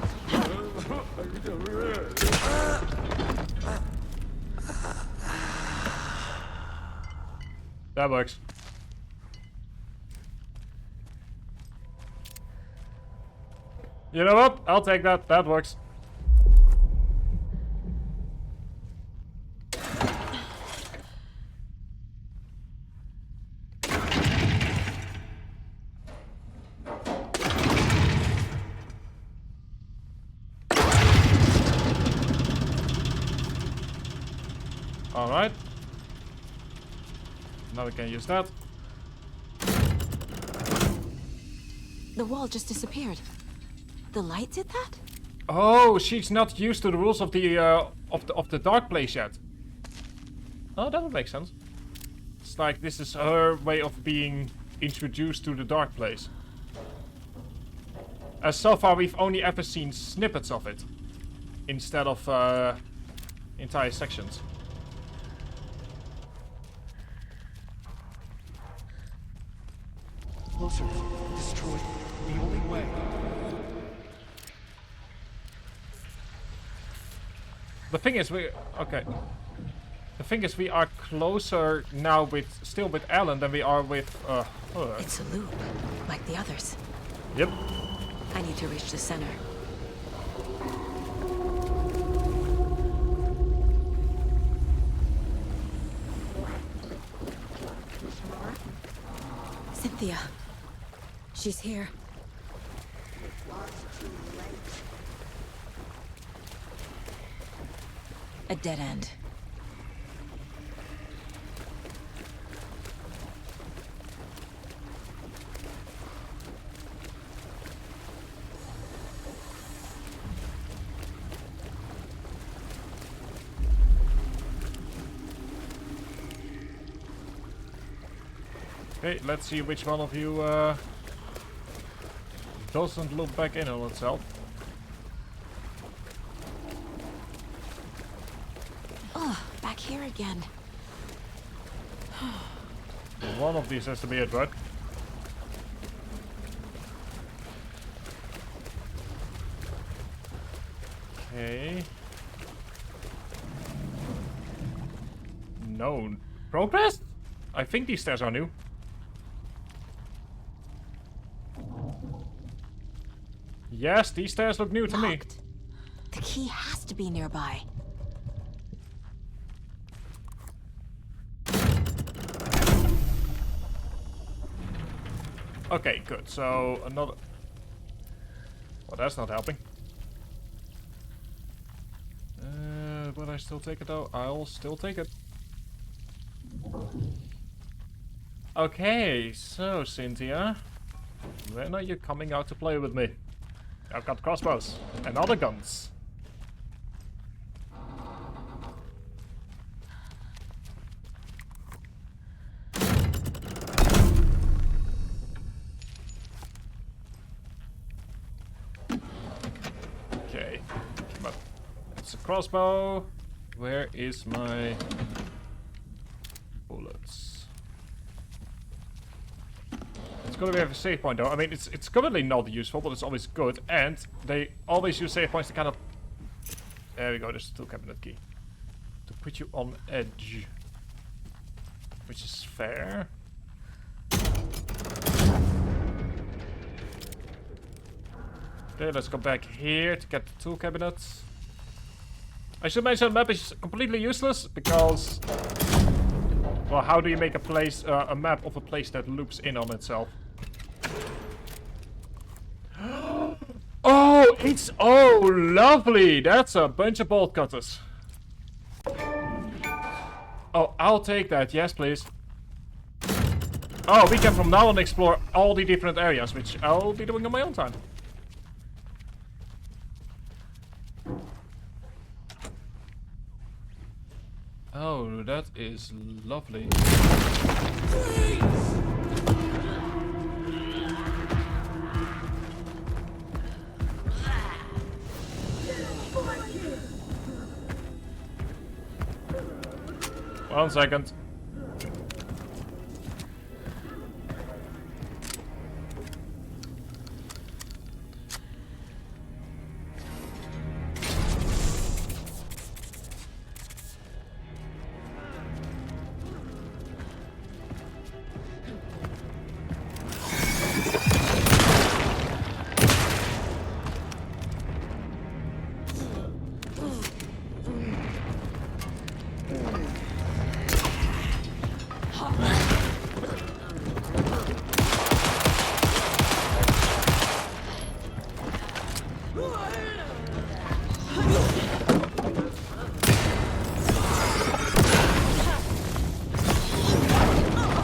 That works. You know what? I'll take that. That works. Alright. Now we can use that. The wall just disappeared. The light did that? Oh, she's not used to the rules of the dark place yet. Oh, that would make sense. It's like this is her way of being introduced to the dark place. As so far we've only ever seen snippets of it, instead of entire sections. Closer. Destroy the only way. The thing is, we are closer now still with Alan than we are with her. It's a loop, like the others. Yep. I need to reach the center. Cynthia. She's here. A dead end. Okay, let's see which one of you doesn't look back in on itself. Oh, back here again. One of these has to be it, right? Okay. No progress? I think these stairs are new. Yes, these stairs look new to me. The key has to be nearby. Okay, good. So another. Well, that's not helping. But I still take it though. I'll still take it. Okay, so Cynthia, when are you coming out to play with me? I've got crossbows and other guns. Okay, come on. It's a crossbow. Where is my bullets? It's gonna be a save point though. I mean, it's currently not useful, but it's always good. And they always use save points to kind of... There we go, there's the tool cabinet key. To put you on edge. Which is fair. Okay, let's go back here to get the tool cabinets. I should mention the map is completely useless because... Well, how do you make a place, a map of a place that loops in on itself? Oh, it's... Oh, lovely! That's a bunch of bolt cutters. Oh, I'll take that. Yes, please. Oh, we can from now on explore all the different areas, which I'll be doing on my own time. Oh, that is lovely. One second.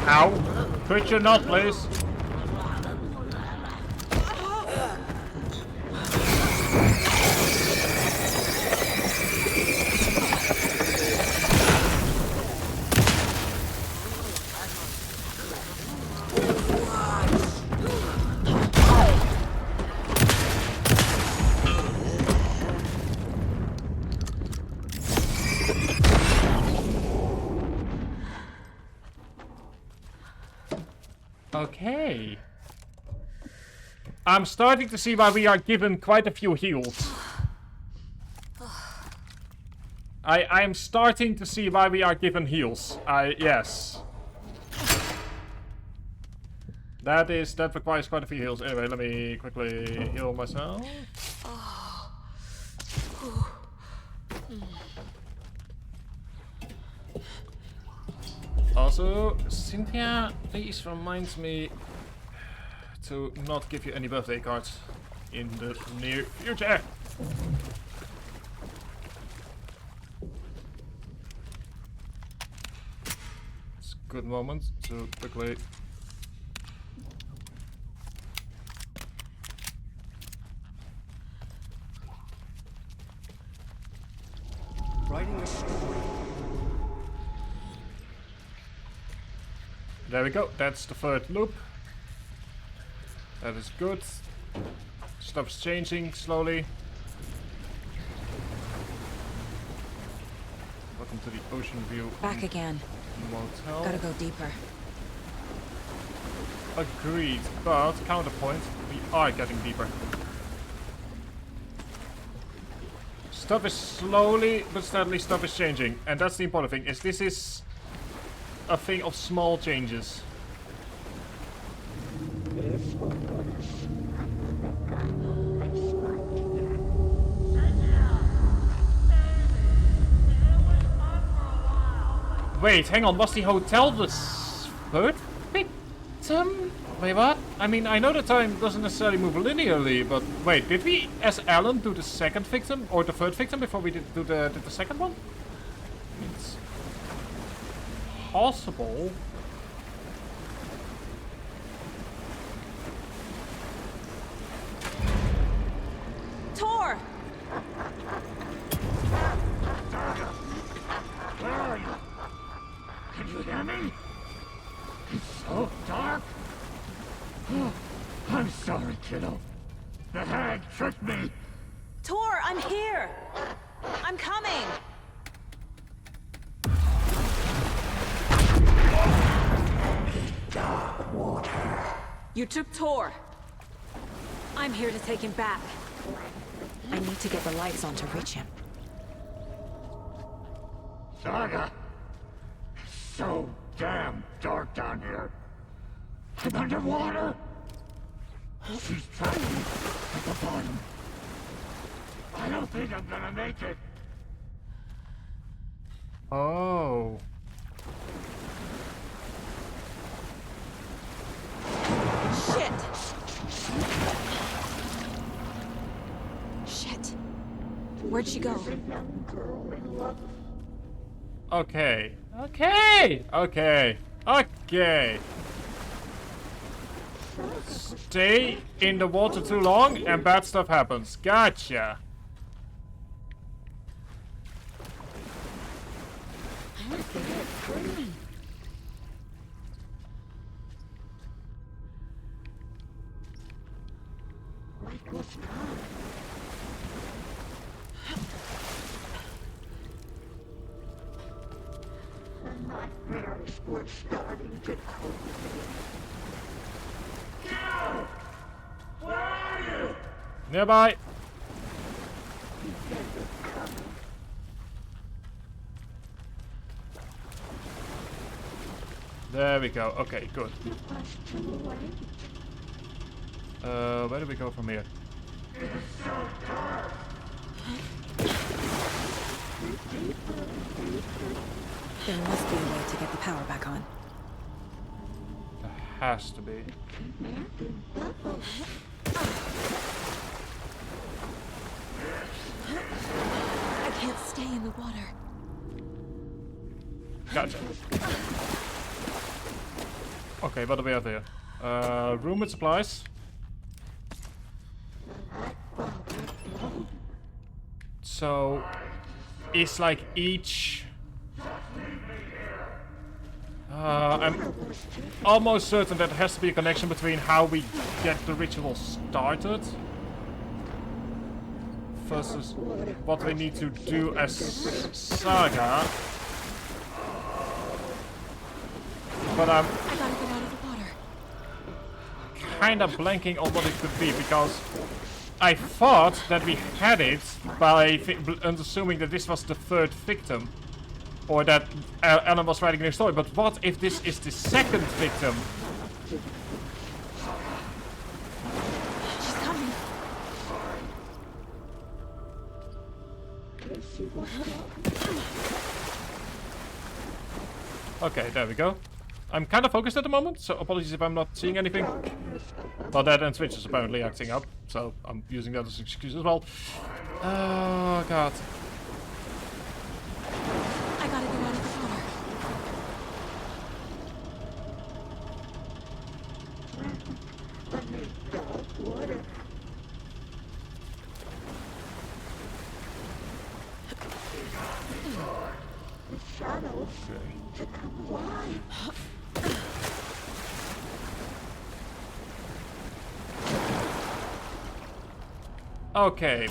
Ow. Could you not, please? Okay. I'm starting to see why we are given quite a few heals. I am starting to see why we are given heals. Yes. That requires quite a few heals. Anyway, let me quickly heal myself. Also, Cynthia, please remind me to not give you any birthday cards in the near future. It's a good moment to quickly... Writing a story. There we go, that's the third loop. That is good. Stuff's changing slowly. Welcome to the ocean view. Back again. Motel. Gotta go deeper. Agreed, but counterpoint, we are getting deeper. Stuff is slowly but steadily stuff is changing. And that's the important thing, is this is a thing of small changes. Wait, hang on, was the hotel the third victim? Wait, what? I mean, I know the time doesn't necessarily move linearly, but wait, did we, as Alan, do the second victim, or the third victim, before we did the second one? It's possible. Tor! Where are you? Can you hear me? It's so dark. Oh, I'm sorry, kiddo. The hag tricked me. Tor, I'm here! I'm coming! Dark water. You took Tor. I'm here to take him back. I need to get the lights on to reach him. Saga. It's so damn dark down here. I'm underwater. She's trapped me at the bottom. I don't think I'm gonna make it. Oh. Shit! Shit. Where'd she go? Okay. Okay! Okay. Okay. Stay in the water too long and bad stuff happens. Gotcha. Nightmares were starting to come. Where are you? Nearby. There we go. Okay, good. Where do we go from here? There must be a way to get the power back on. There has to be. I can't stay in the water. Gotcha. Okay, what do we have here? Room with supplies. So, it's like each... I'm almost certain that there has to be a connection between how we get the ritual started versus what we need to do as Saga. But I'm I gotta get out of the water. kind of blanking on what it could be, because I thought that we had it by assuming that this was the third victim. Or that Alan was writing a new story. But what if this is the second victim? She's coming. Okay, there we go. I'm kind of focused at the moment, so apologies if I'm not seeing anything. Well, that and Twitch is apparently acting up, so I'm using that as an excuse as well. Oh, God. I gotta get out of the water. The shadows to come alive. Okay.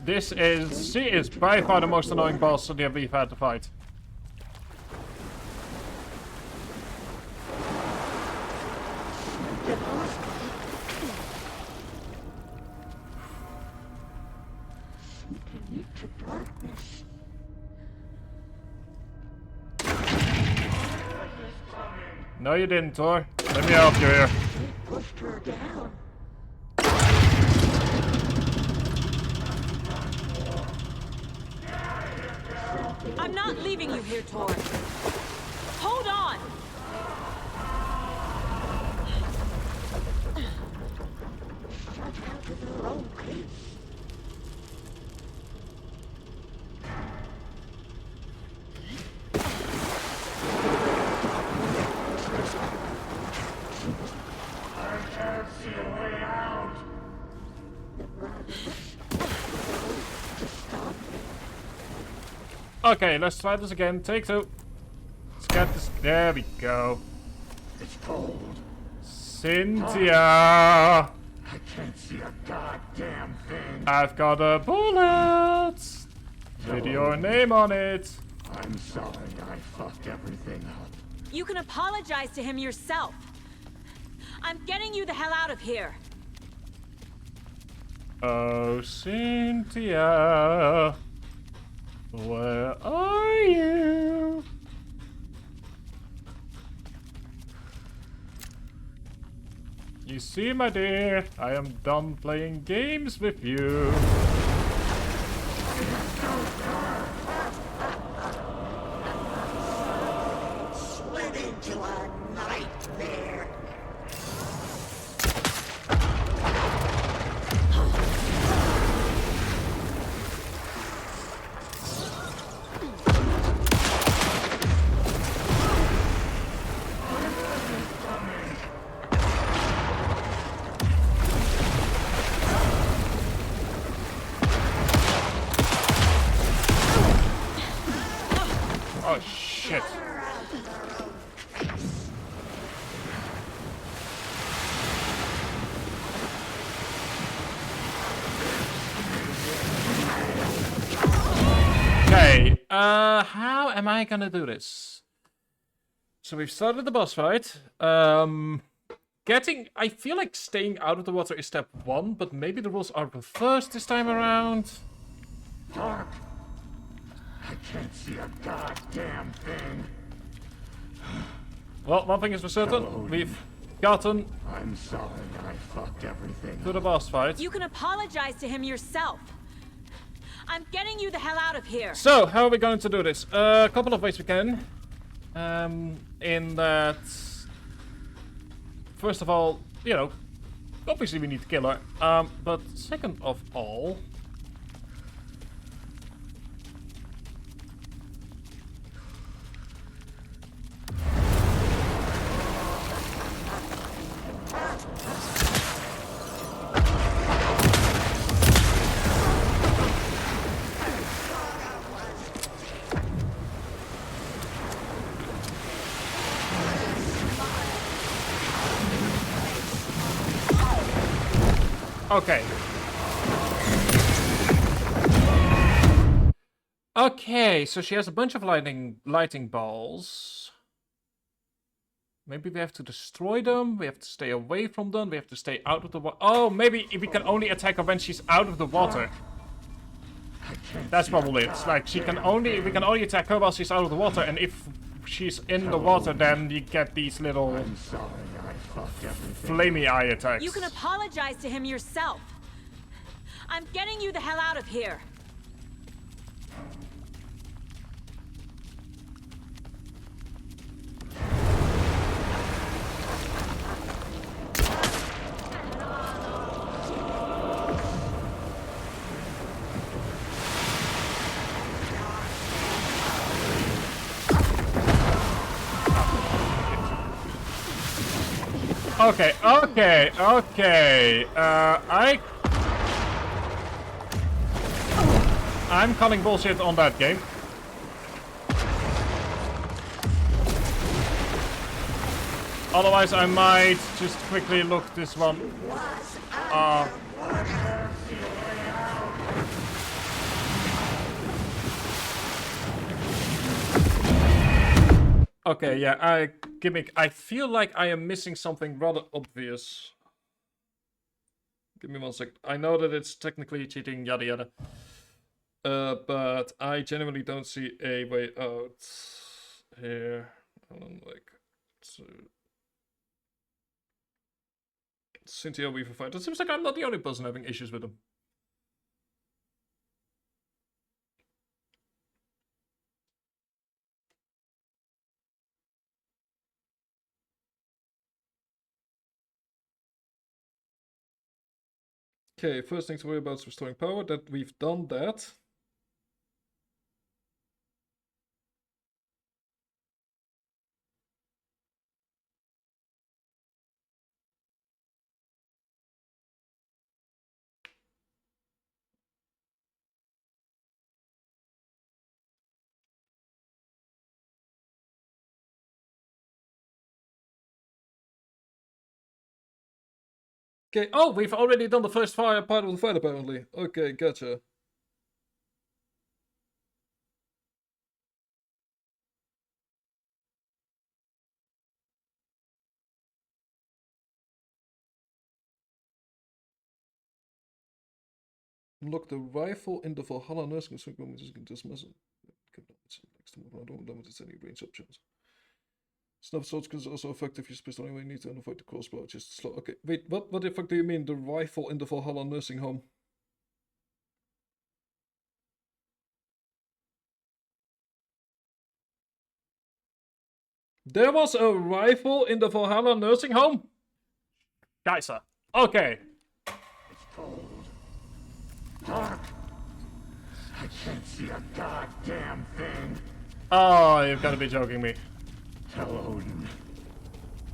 She is by far the most annoying boss that we've had to fight. No, you didn't, Thor. Let me help you here. Pushed her down. I'm not leaving you here, Tor. Hold on! Shut out to their own pace. I can't see a way out. The brothers. Stop. Okay, let's try this again. Take 2. Let's get this. There we go. It's cold. Cynthia! I can't see a goddamn thing. I've got a bullet! With your name on it. I'm sorry I fucked everything up. You can apologize to him yourself. I'm getting you the hell out of here. Oh, Cynthia. Where are you? You see, my dear, I am done playing games with you. Slid into a nightmare. Oh, shit. Okay, how am I gonna do this? So we've started the boss fight. I feel like staying out of the water is step 1, but maybe the rules are reversed this time around. Dark. I can't see a goddamn thing. Well, one thing is for certain, we've gotten I'm sorry I fucked everything to the boss fight. You can apologize to him yourself. I'm getting you the hell out of here. So, how are we going to do this? A couple of ways we can. In that, first of all, you know, obviously we need to kill her. But second of all, okay. Okay, so she has a bunch of lighting balls. Maybe we have to destroy them, we have to stay away from them, we have to stay out of the water. Oh, maybe we can only attack her when she's out of the water. That's probably it. It's like we can only attack her while she's out of the water, and if she's in the water, then you get these little flamey eye attacks. You can apologize to him yourself. I'm getting you the hell out of here. Okay. I'm calling bullshit on that game. Otherwise, I might just quickly look this one. Okay, yeah, gimmick. I feel like I am missing something rather obvious. Give me 1 second. I know that it's technically cheating, yada yada. But I genuinely don't see a way out here. So... Cynthia Weaver fight. It seems like I'm not the only person having issues with them. Okay, first thing to worry about is restoring power. That we've done that. Okay, oh, we've already done the first part of the fight apparently. Okay, gotcha. Unlock the rifle in the Valhalla nursing home. Just dismiss it. Next to move around, limited any range options. Snap shots is also effective. Use pistol anyway. Need to avoid the crossbow. Just slow. Okay, wait. What the fuck do you mean? The rifle in the Valhalla nursing home? There was a rifle in the Valhalla nursing home? Kaiser. Okay. It's cold. Dark. I can't see a goddamn thing. Oh, you've got to be joking me. Tell Odin.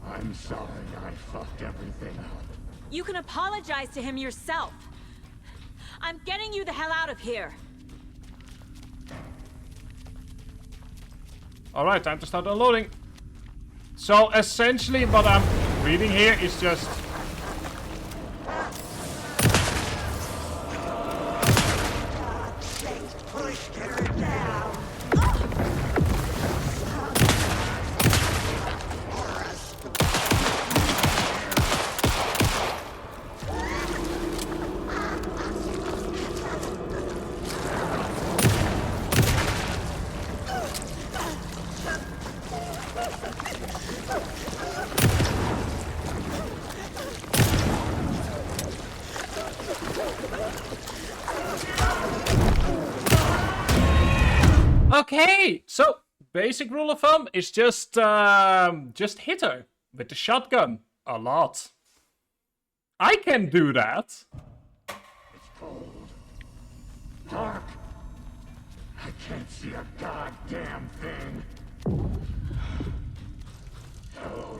I'm sorry I fucked everything up. You can apologize to him yourself. I'm getting you the hell out of here. Alright, time to start unloading. So essentially what I'm reading here is just... Okay, so basic rule of thumb is just hit her with the shotgun a lot. I can do that. It's cold. Dark. I can't see a goddamn thing. Tell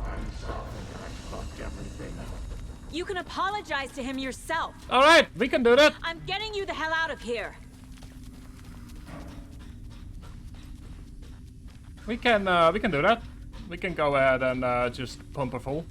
I'm sorry I fucked everything up. You can apologize to him yourself. Alright, we can do that. I'm getting you the hell out of here. We can do that. We can go ahead and just pump her full.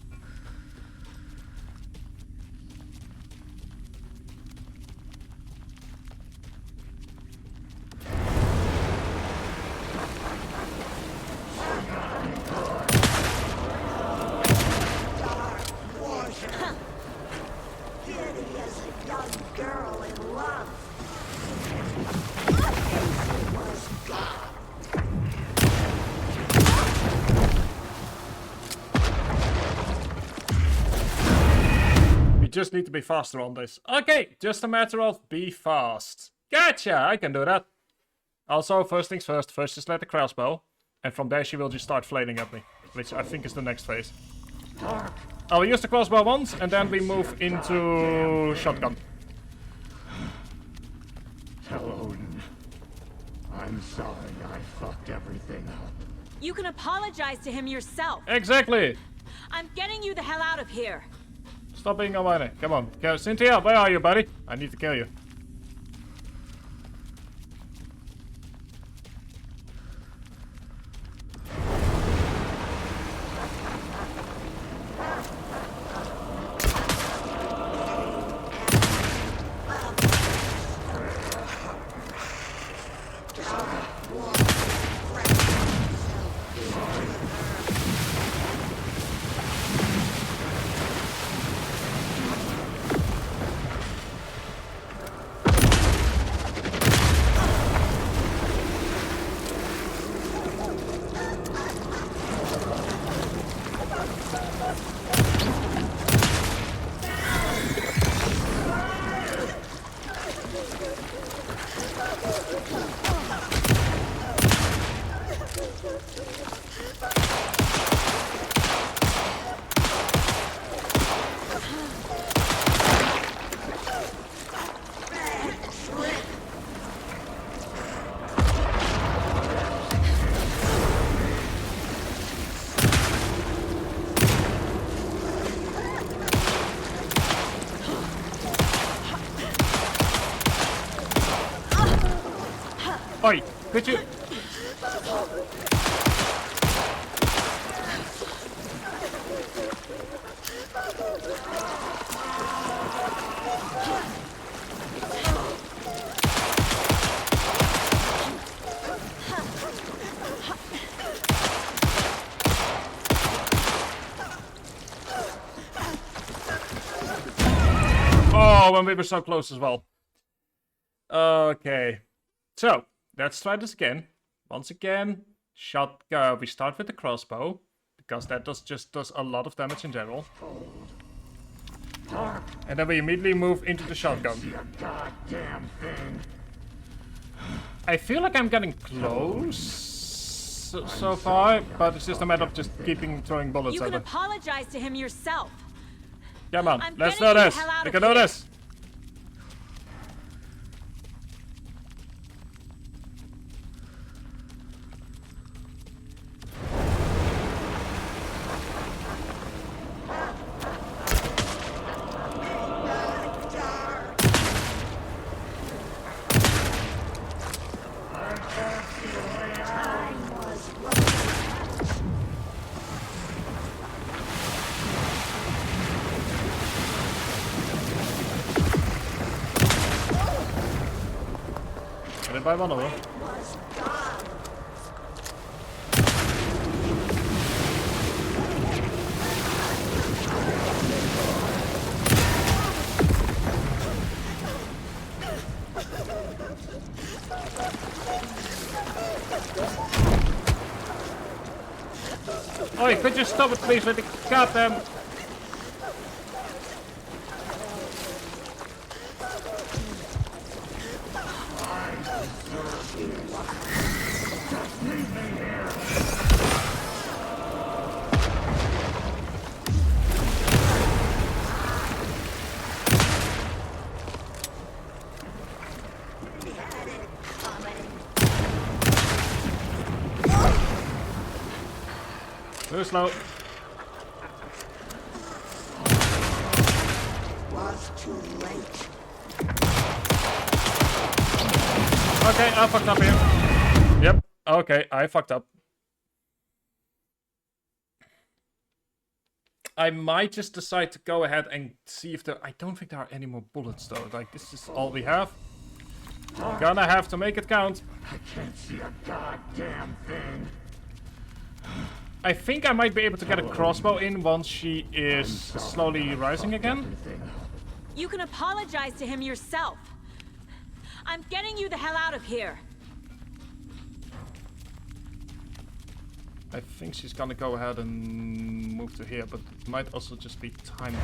Just need to be faster on this. Okay, just a matter of be fast. Gotcha, I can do that. Also, first things first, just let the crossbow. And from there she will just start flailing at me. Which I think is the next phase. I'll use the crossbow once, and then we move into shotgun. Tell Odin. I'm sorry I fucked everything up. You can apologize to him yourself. Exactly. I'm getting you the hell out of here. Stop being a whiner. Come on. Go, Cynthia, where are you, buddy? I need to kill you. Oi, could you? Oh, and we were so close as well. Okay, so let's try this again. Once again, we start with the crossbow because that does a lot of damage in general. And then we immediately move into the shotgun. I feel like I'm getting close so far, but it's just a matter of just keeping throwing bullets You at can it. apologize to him yourself. Come on, I'm let's getting do you the this. hell out We of can do here. this. By one of them. Oi, could you stop it please with the goddamn... Too slow. Was too late. Okay, I fucked up here. Yep, okay, I fucked up. I might just decide to go ahead and see if there... I don't think there are any more bullets though. Like, this is all we have. I'm gonna have to make it count. I can't see a goddamn thing. I think I might be able to get a crossbow in once she is slowly rising again. You can apologize to him yourself. I'm getting you the hell out of here. I think she's gonna go ahead and move to here, but it might also just be timing.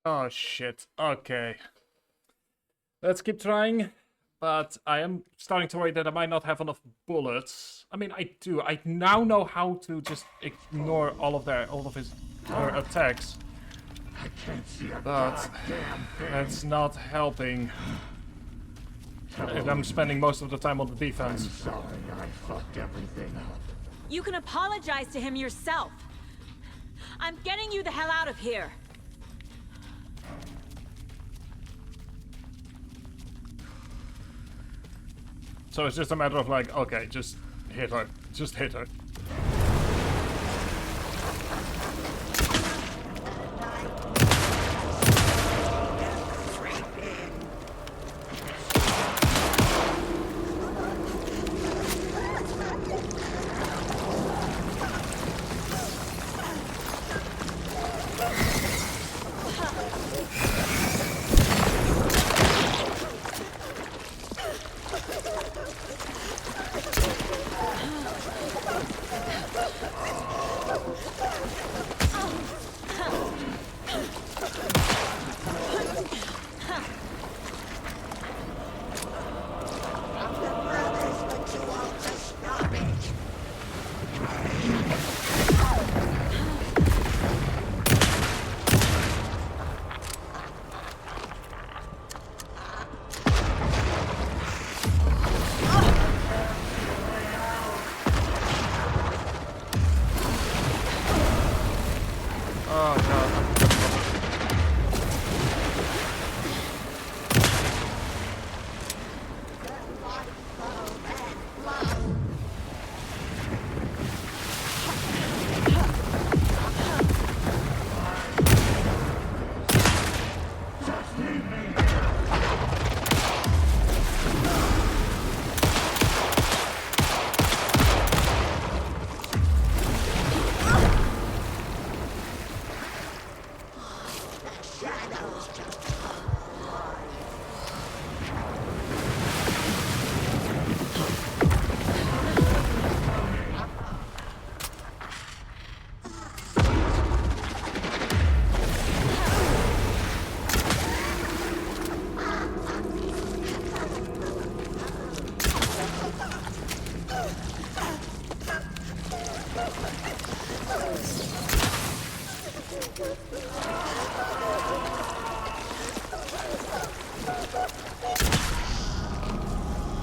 Oh shit. Okay. Let's keep trying. But I am starting to worry that I might not have enough bullets. I mean, I do. I now know how to just ignore all of his attacks. I can't see a But goddamn thing. that's not helping. If I'm spending most of the time on the defense. I'm sorry, I fucked everything up. You can apologize to him yourself. I'm getting you the hell out of here. So it's just a matter of like, okay, just hit her. Just hit her.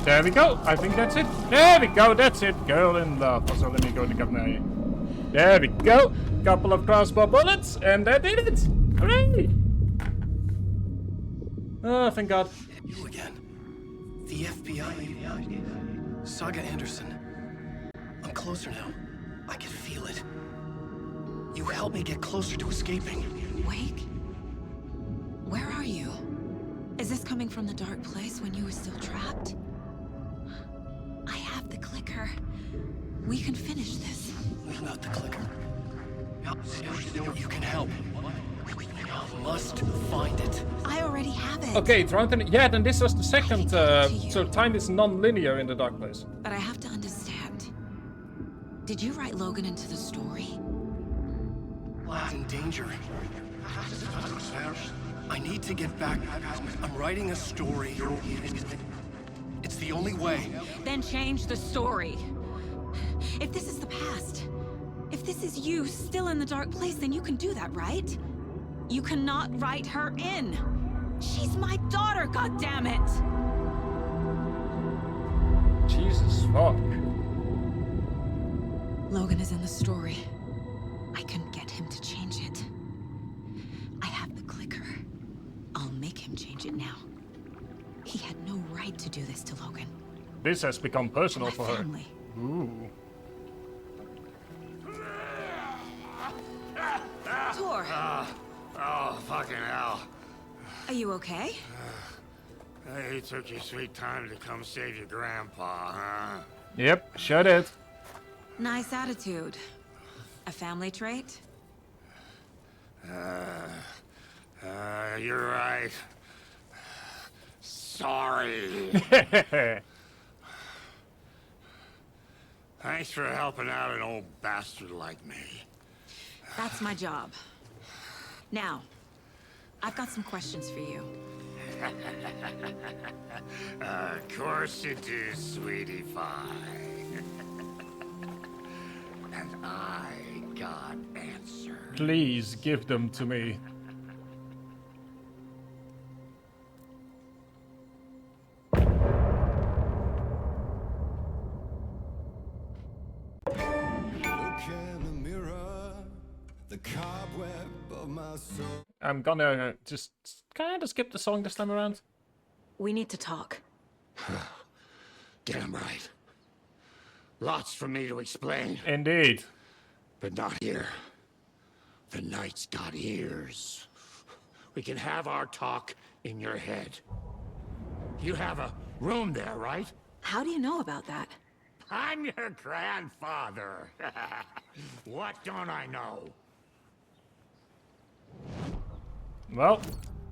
There we go. I think that's it. There we go. That's it. Girl in love. Also, let me go to governor. There we go. Couple of crossbow bullets, and that did it. Hooray! Oh, thank God. You again. The FBI. Saga Anderson. I'm closer now. I can feel it. You helped me get closer to escaping. Wake? Where are you? Is this coming from the dark place when you were still trapped? I have the clicker. We can finish this. Without the clicker. You can help. You must find it. I already have it. Okay, Dronten. Yeah, then this was the second. So time is non-linear in the dark place. But I have to understand. Did you write Logan into the story? Lad's in danger. I need to get back. I'm writing a story. It's the only way. Then change the story. If this is the past, if this is you still in the dark place, then you can do that, right? You cannot write her in. She's my daughter, goddammit! Jesus fuck. Logan is in the story. I can get him to change it. I have the clicker. I'll make him change it now. He had no right to do this to Logan. This has become personal for her. Family. Ooh. Tor, Oh, fucking hell. are you okay? You took your sweet time to come save your grandpa, huh? Yep, sure did. Nice attitude. A family trait? You're right. Sorry. Thanks for helping out an old bastard like me. That's my job. Now, I've got some questions for you. Of course you do, sweetie pie. And I got answers. Please give them to me. I'm gonna just kind of skip the song this time around. We need to talk. Damn right. Lots for me to explain. Indeed. But not here. The night's got ears. We can have our talk in your head. You have a room there, right? How do you know about that? I'm your grandfather. What don't I know? Well,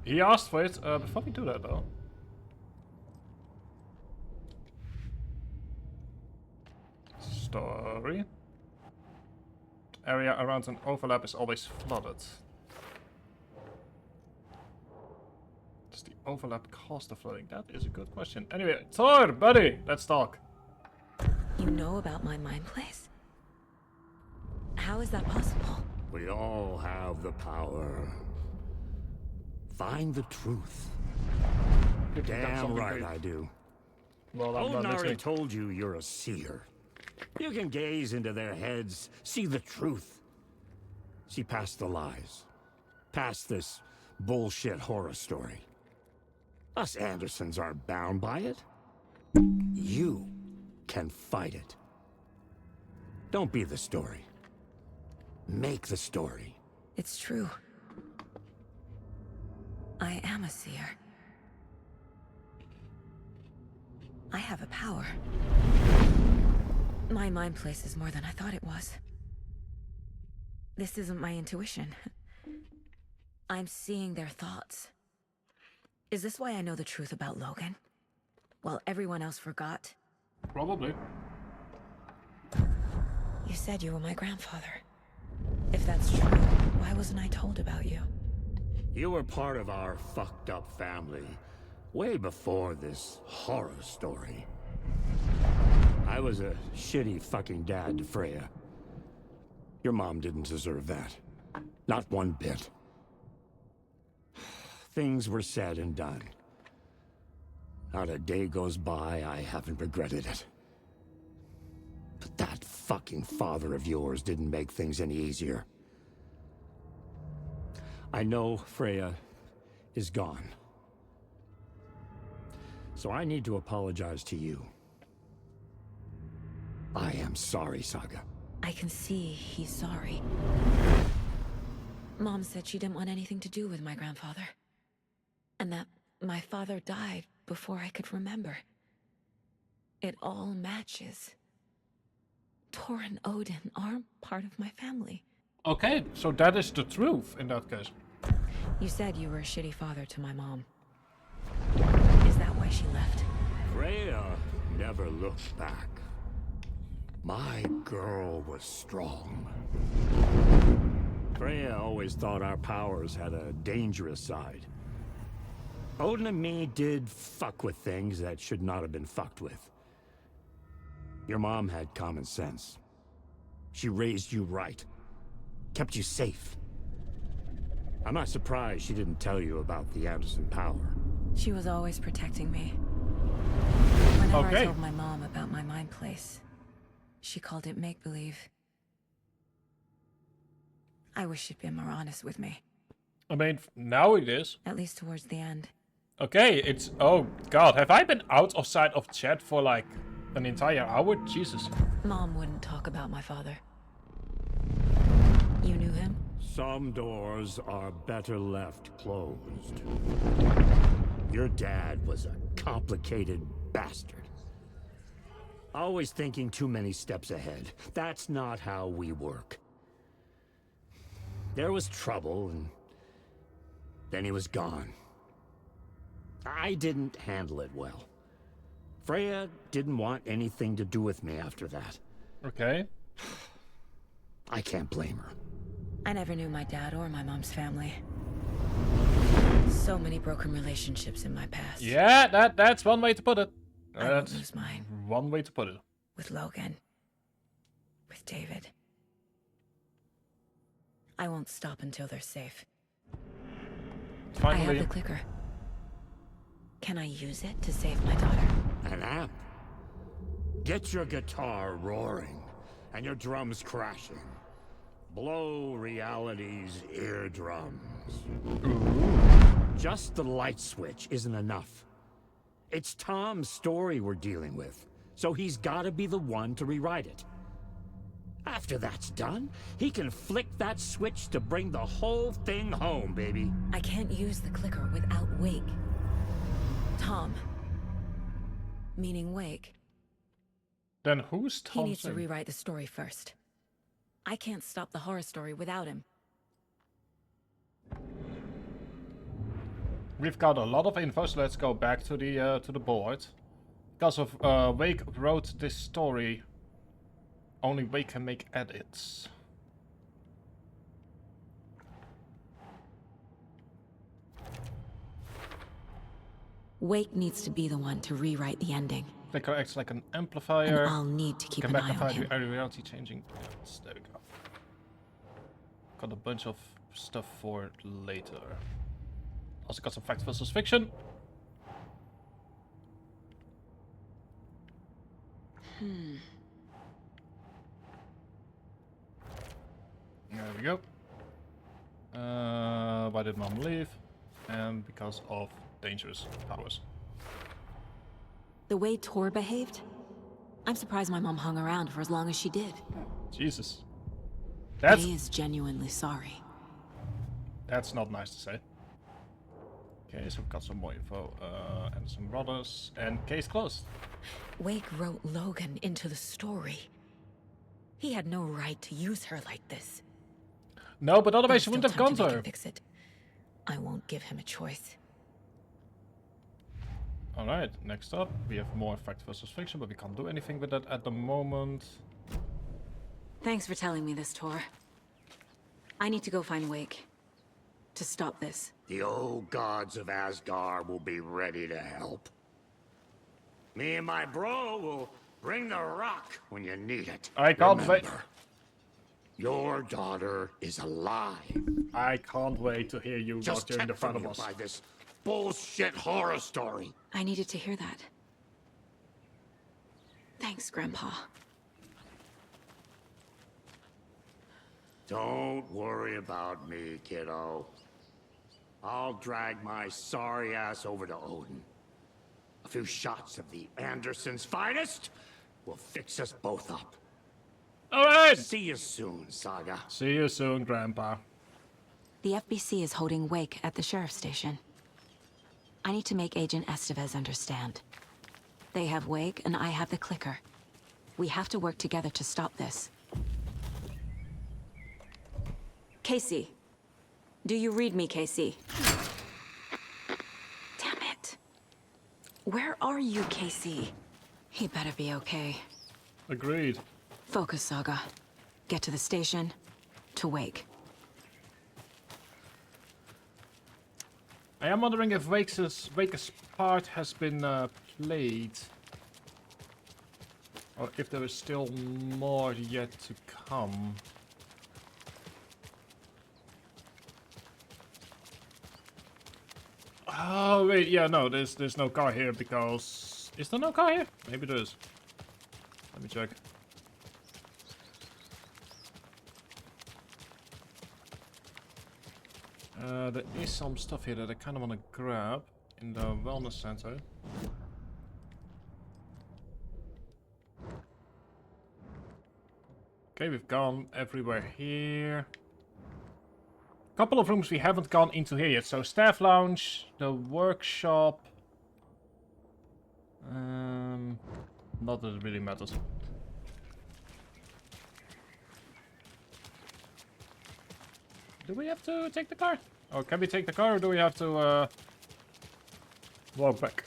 he asked for it. Before we do that, though. Story. Area around an overlap is always flooded. Does the overlap cause the flooding? That is a good question. Anyway, Thor, buddy, let's talk. You know about my mind place? How is that possible? We all have the power. Find the truth. Damn right I do. Well, I'm Odin not already listening. told you you're a seer. You can gaze into their heads, see the truth. See past the lies. Past this bullshit horror story. Us Andersons aren't bound by it. You can fight it. Don't be the story. Make the story. It's true. I am a seer. I have a power. My mind place is more than I thought it was. This isn't my intuition. I'm seeing their thoughts. Is this why I know the truth about Logan? While everyone else forgot? Probably. You said you were my grandfather. If that's true, why wasn't I told about you? You were part of our fucked up family, way before this horror story. I was a shitty fucking dad to Freya. Your mom didn't deserve that. Not one bit. Things were said and done. Not a day goes by I haven't regretted it. But that fucking father of yours didn't make things any easier. I know Freya is gone. So I need to apologize to you. I am sorry, Saga. I can see he's sorry. Mom said she didn't want anything to do with my grandfather. And that my father died before I could remember. It all matches. Thor and Odin are part of my family. Okay, so that is the truth in that case. You said you were a shitty father to my mom. Is that why she left? Freya never looked back. My girl was strong. Freya always thought our powers had a dangerous side. Odin and me did fuck with things that should not have been fucked with. Your mom had common sense. She raised you right. Kept you safe. I'm not surprised she didn't tell you about the Anderson power. She was always protecting me. Whenever I told my mom about my mind place, she called it make-believe. I wish she'd been more honest with me. I mean, now it is. At least towards the end. Okay, it's... Oh, God. Have I been out of sight of chat for, like, an entire hour? Jesus. Mom wouldn't talk about my father. You knew him? Some doors are better left closed. Your dad was a complicated bastard. Always thinking too many steps ahead. That's not how we work. There was trouble, and then he was gone. I didn't handle it well. Freya didn't want anything to do with me after that. Okay. I can't blame her. I never knew my dad or my mom's family. So many broken relationships in my past. Yeah, that's one way to put it. I won't That's lose mine. one way to put it. With Logan. With David. I won't stop until they're safe. I have Finally. the clicker. Can I use it to save my daughter? An amp? Get your guitar roaring and your drums crashing. Blow reality's eardrums. Just the light switch isn't enough. It's Tom's story we're dealing with, so he's gotta be the one to rewrite it. After that's done, he can flick that switch to bring the whole thing home, baby. I can't use the clicker without Wake. Tom. Meaning Wake. Then who's He Thompson? needs to rewrite the story first. I can't stop the horror story without him. We've got a lot of info, so let's go back to the board. Because of Wake wrote this story, only Wake can make edits. Wake needs to be the one to rewrite the ending. Clicker acts like an amplifier. And I'll need to keep can an eye on magnify him. the reality changing. Yes, there we go. Got a bunch of stuff for later. Also got some fact versus fiction. There we go. Why did Mom leave? And because of dangerous powers. The way Tor behaved? I'm surprised my mom hung around for as long as she did. Jesus. May is genuinely sorry. That's not nice to say. Okay, so we've got some more info. And some brothers. And case closed. Wake wrote Logan into the story. He had no right to use her like this. No, but otherwise There's she wouldn't have still gone time to make her. him fix it. I won't give him a choice. Alright, next up, we have more fact versus fiction, but we can't do anything with that at the moment. Thanks for telling me this, Tor. I need to go find Wake. To stop this. The old gods of Asgard will be ready to help. Me and my bro will bring the rock when you need it. I can't wait. Remember, your daughter is alive. I can't wait to hear you Just during the kept front from of you us. by this bullshit horror story. I needed to hear that. Thanks, Grandpa. Don't worry about me, kiddo. I'll drag my sorry ass over to Odin. A few shots of the Andersons' finest will fix us both up. Alright! See you soon, Saga. See you soon, Grandpa. The FBC is holding Wake at the sheriff's station. I need to make Agent Estevez understand. They have Wake and I have the clicker. We have to work together to stop this. Casey. Do you read me, Casey? Damn it. Where are you, Casey? He better be okay. Agreed. Focus, Saga. Get to the station. To Wake. I am wondering if Wake's part has been played. Or if there is still more yet to come. Oh wait, yeah, no, there's no car here because... Is there no car here? Maybe there is. Let me check. There is some stuff here that I kind of want to grab in the wellness center. Okay, we've gone everywhere here. Couple of rooms we haven't gone into here yet. So staff lounge, the workshop. Not that it really matters. Do we have to take the car? Or can we take the car, or do we have to walk back?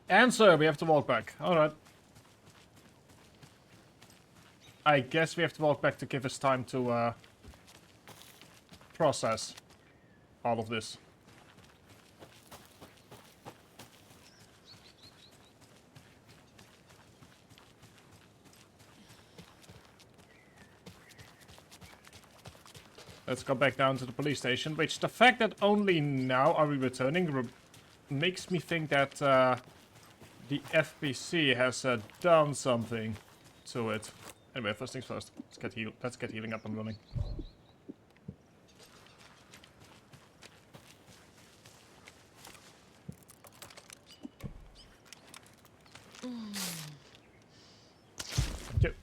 Answer, we have to walk back. Alright. I guess we have to walk back to give us time to process all of this. Let's go back down to the police station, which the fact that only now are we returning makes me think that the FBC has done something to it. Anyway, first things first. Let's get healing up and running. Thank you.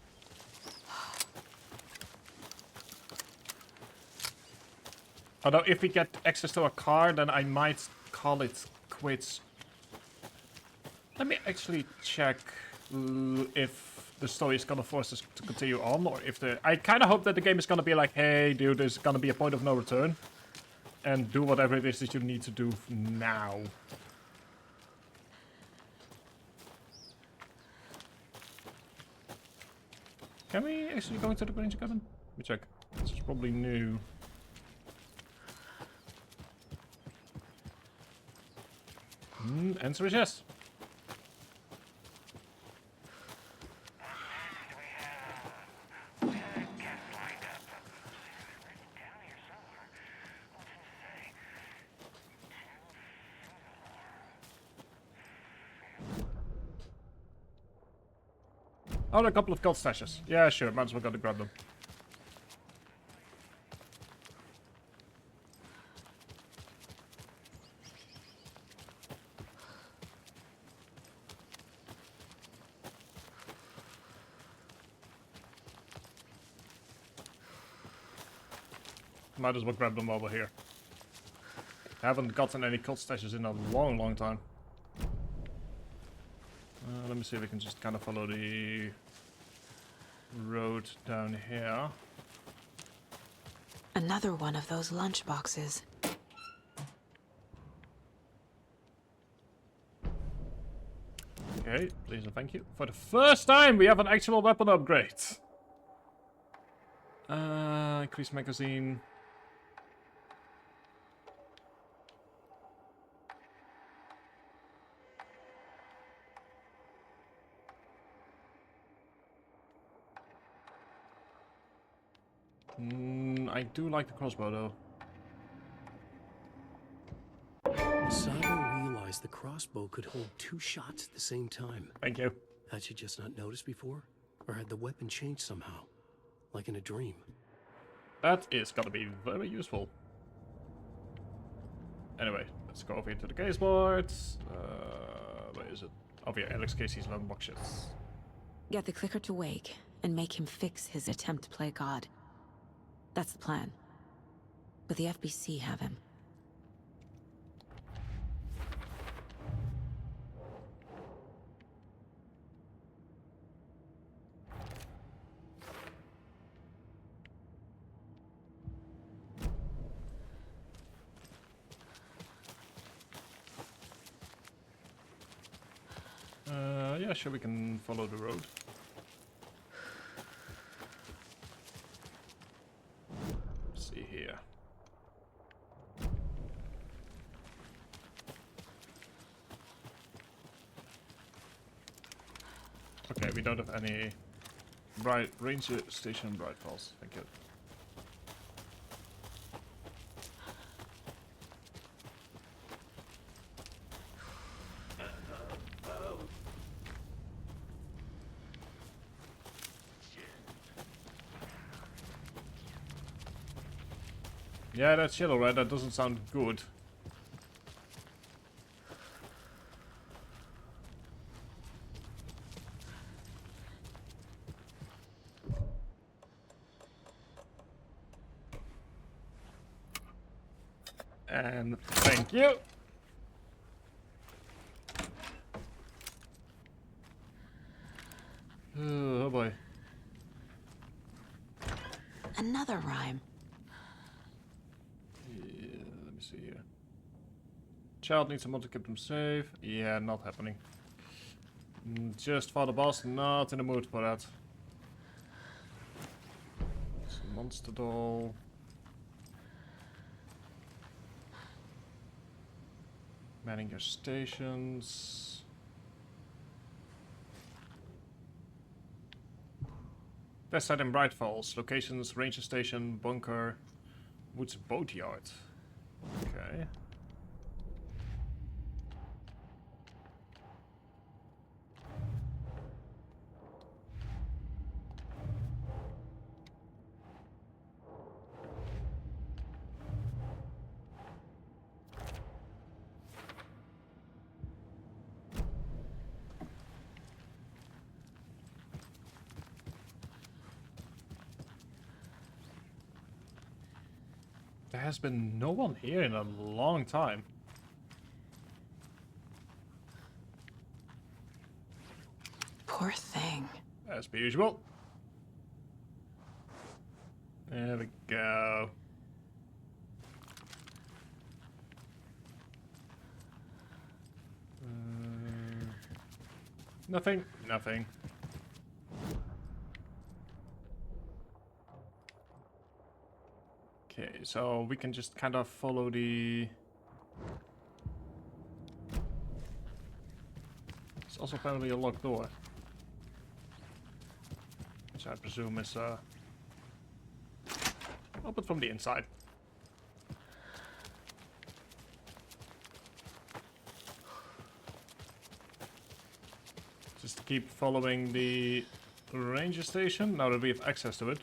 Although if we get access to a car, then I might call it quits. Let me actually check if the story is gonna force us to continue on, or if the... I kind of hope that the game is gonna be like, hey, dude, there's gonna be a point of no return. And do whatever it is that you need to do now. Can we actually go into the Ranger cabin? Let me check. This is probably new. Answer is yes. Oh, a couple of gold stashes. Yeah, sure. Might as well go to grab them. Might as well grab them over here. Haven't gotten any gold stashes in a long time. Let me see if we can just kind of follow the road down here. Another one of those lunch boxes. Okay, please and thank you. For the first time, we have an actual weapon upgrade. Increase magazine. I do like the crossbow though. Sabo realized the crossbow could hold 2 shots at the same time. Thank you. Had she just not noticed before? Or had the weapon changed somehow? Like in a dream? That is gonna be very useful. Anyway, let's go over here to the case boards. Where is it? Over here, Alex Casey's lone boxes. Get the clicker to Wake and make him fix his attempt to play God. That's the plan. But the FBC have him. Yeah, sure, we can follow the road. Let's see here. Okay, we don't have any ranger station bright falls. Thank you. Yeah, that's yellow, right? That doesn't sound good. And thank you. Oh boy. Another rhyme. Yeah, let me see here. Child needs someone to keep them safe. Yeah, not happening. Just for the boss, not in the mood for that. It's a monster doll. Manning your stations. Test site in Bright Falls. Locations: ranger station, bunker, woods boatyard. Okay. There has been no one here in a long time. Poor thing. As per usual. There we go. Nothing. Nothing. Okay, so we can just kind of follow the... It's also apparently a locked door. Which I presume is open from the inside. Just keep following the ranger station now that we have access to it.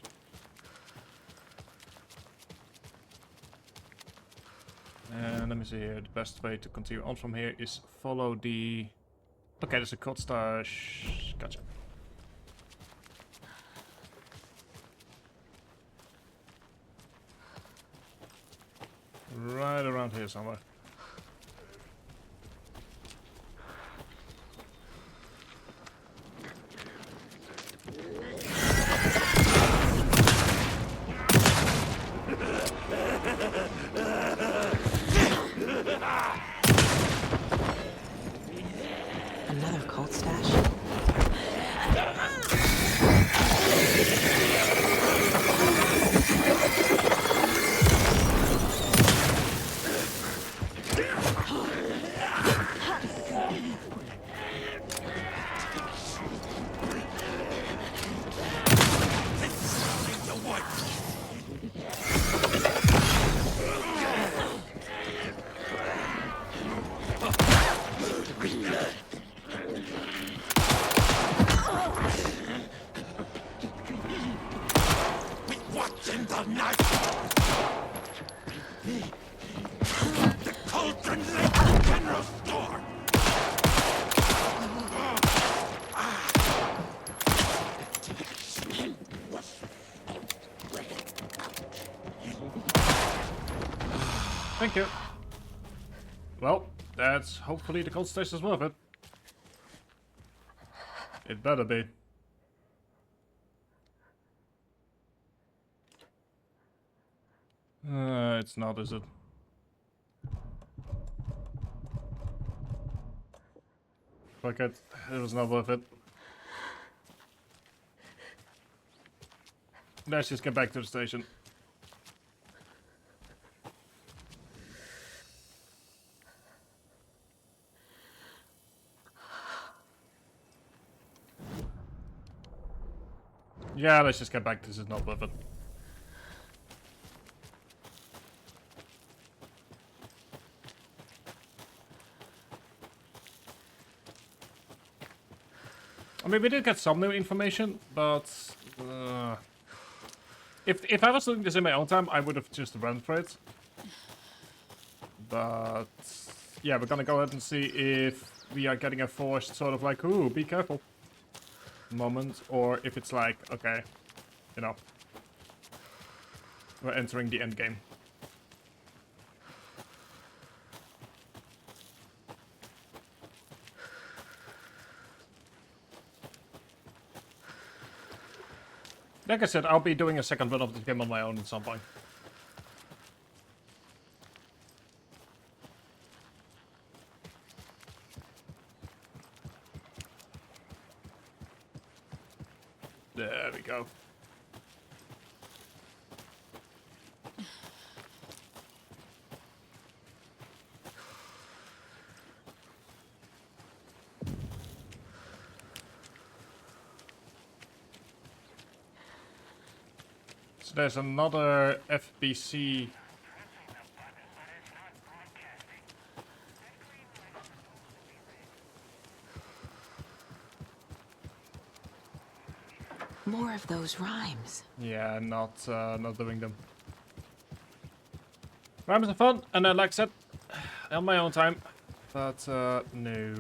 And let me see here, the best way to continue on from here is follow the... Okay, there's a cold stash. Gotcha. Right around here somewhere. Another cult stash. What's in the night? The cauldron lake general store. Thank you. Well, that's hopefully the cold station's worth it. It better be. It's not, is it? Fuck it. It was not worth it. Let's just get back to the station. Yeah, let's just get back. This is not worth it. I mean, we did get some new information, but if I was doing this in my own time, I would have just run for it. But yeah, we're gonna go ahead and see if we are getting a forced sort of like, ooh, be careful moment, or if it's like, okay, you know, we're entering the end game. Like I said, I'll be doing a second run of the game on my own at some point. There we go. So there's another FBC. More of those rhymes. Yeah, not doing them. Rhymes are fun, and like I said, on my own time. But no.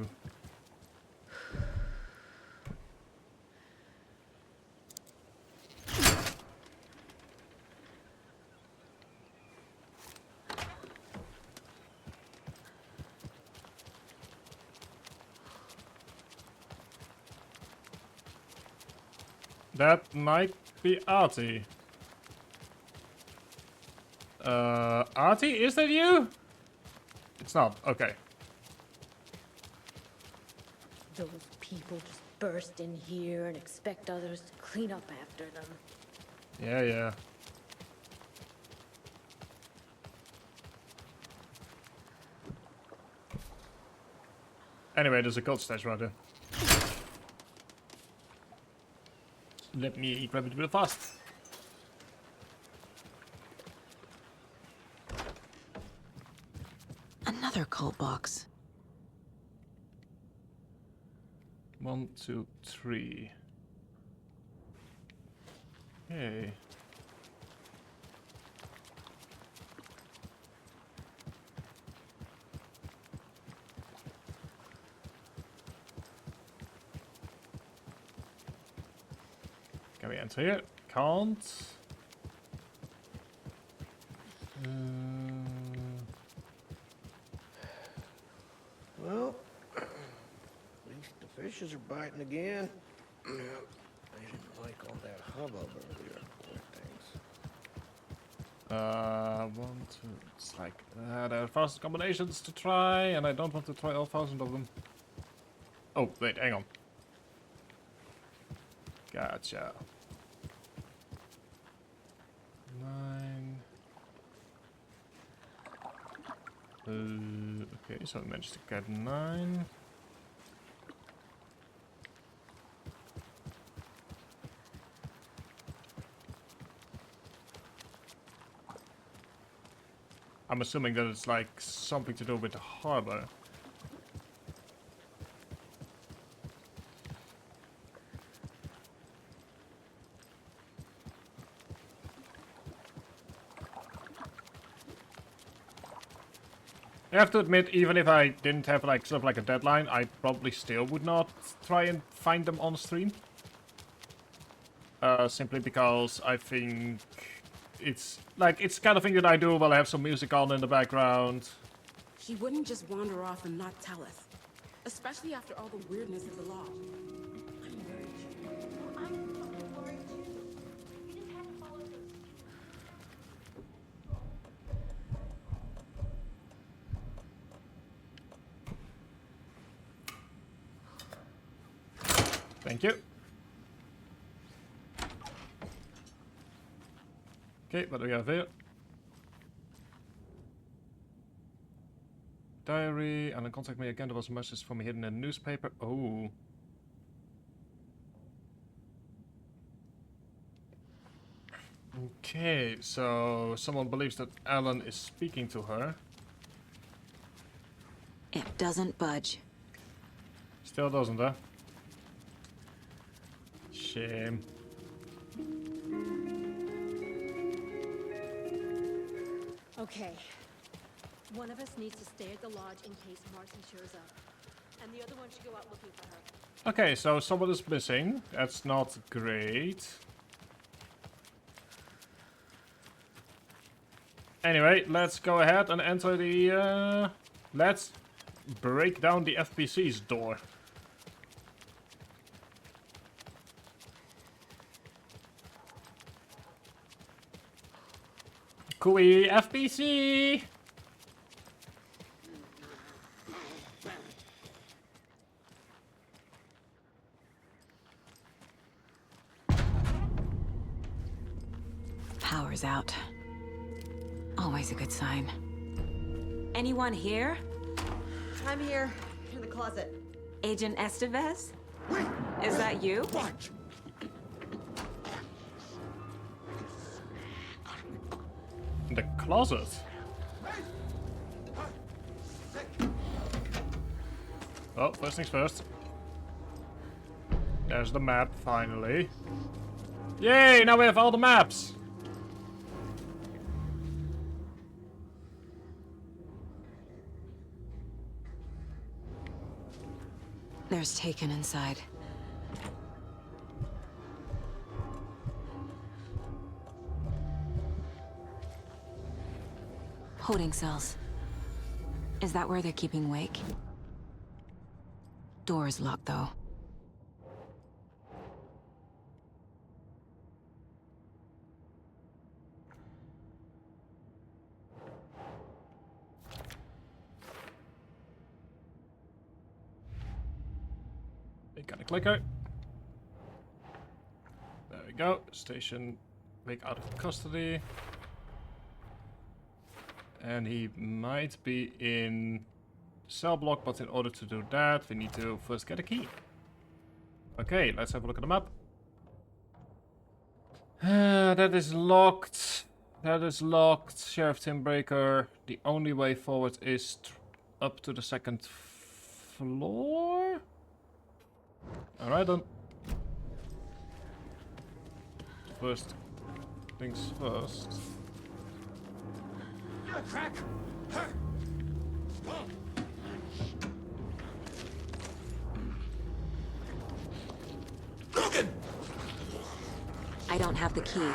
That might be Artie. Artie, is that you? It's not. Okay. Those people just burst in here and expect others to clean up after them. Yeah, yeah. Anyway, there's a gold stash right there. Let me grab it real fast. Another cold box. 1, 2, 3. Okay. Can we enter here? Can't. Well, at least the fishes are biting again. They didn't like all that hubbub earlier, poor things. 1, 2. It's like there are 1,000 combinations to try, and I don't want to try all 1,000 of them. Oh, wait, hang on. Gotcha. 9. Okay, so I managed to get 9. I'm assuming that it's like something to do with the harbor. I have to admit, even if I didn't have like sort of like a deadline, I probably still would not try and find them on stream. Simply because I think it's like it's kind of thing that I do while I have some music on in the background. She wouldn't just wander off and not tell us, especially after all the weirdness of the lodge. I'm worried. I'm worried too. You just had to follow those. Thank you. Okay, what do we have here? Diary, and then contact me again. There was a message from me hidden in the newspaper. Oh. Okay, so someone believes that Alan is speaking to her. It doesn't budge. Still doesn't, huh? Shame. Okay. One of us needs to stay at the lodge in case Marcy shows up. And the other one should go out looking for her. Okay, so someone is missing. That's not great. Anyway, let's go ahead and enter the... let's break down the FPC's door. Cooey FPC! Power's out. Always a good sign. Anyone here? I'm here, in the closet. Agent Estevez? Is that you? In the closet. Oh, first things first. There's the map, finally. Yay, now we have all the maps! There's Taken inside. Holding cells. Is that where they're keeping Wake? Door's locked, though. They got a clicker. There we go. Station Wake out of custody. And he might be in cell block, but in order to do that, we need to first get a key. Okay, let's have a look at the map. That is locked. That is locked. Sheriff Timbreaker. The only way forward is up to the second floor. Alright then. First things first. Crack! Logan! I don't have the key.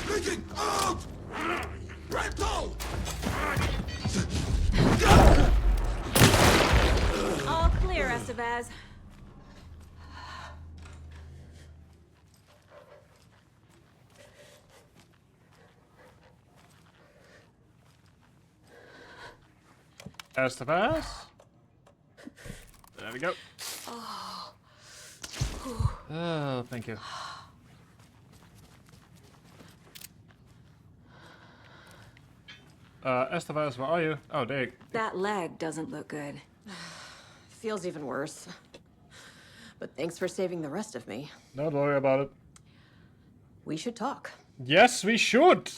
Lincoln, out! Rental! All clear, Estevez. Estevez. There we go. Oh, thank you. Estevez, where are you? Oh, there. That leg doesn't look good. Feels even worse. But thanks for saving the rest of me. Don't worry about it. We should talk. Yes, we should.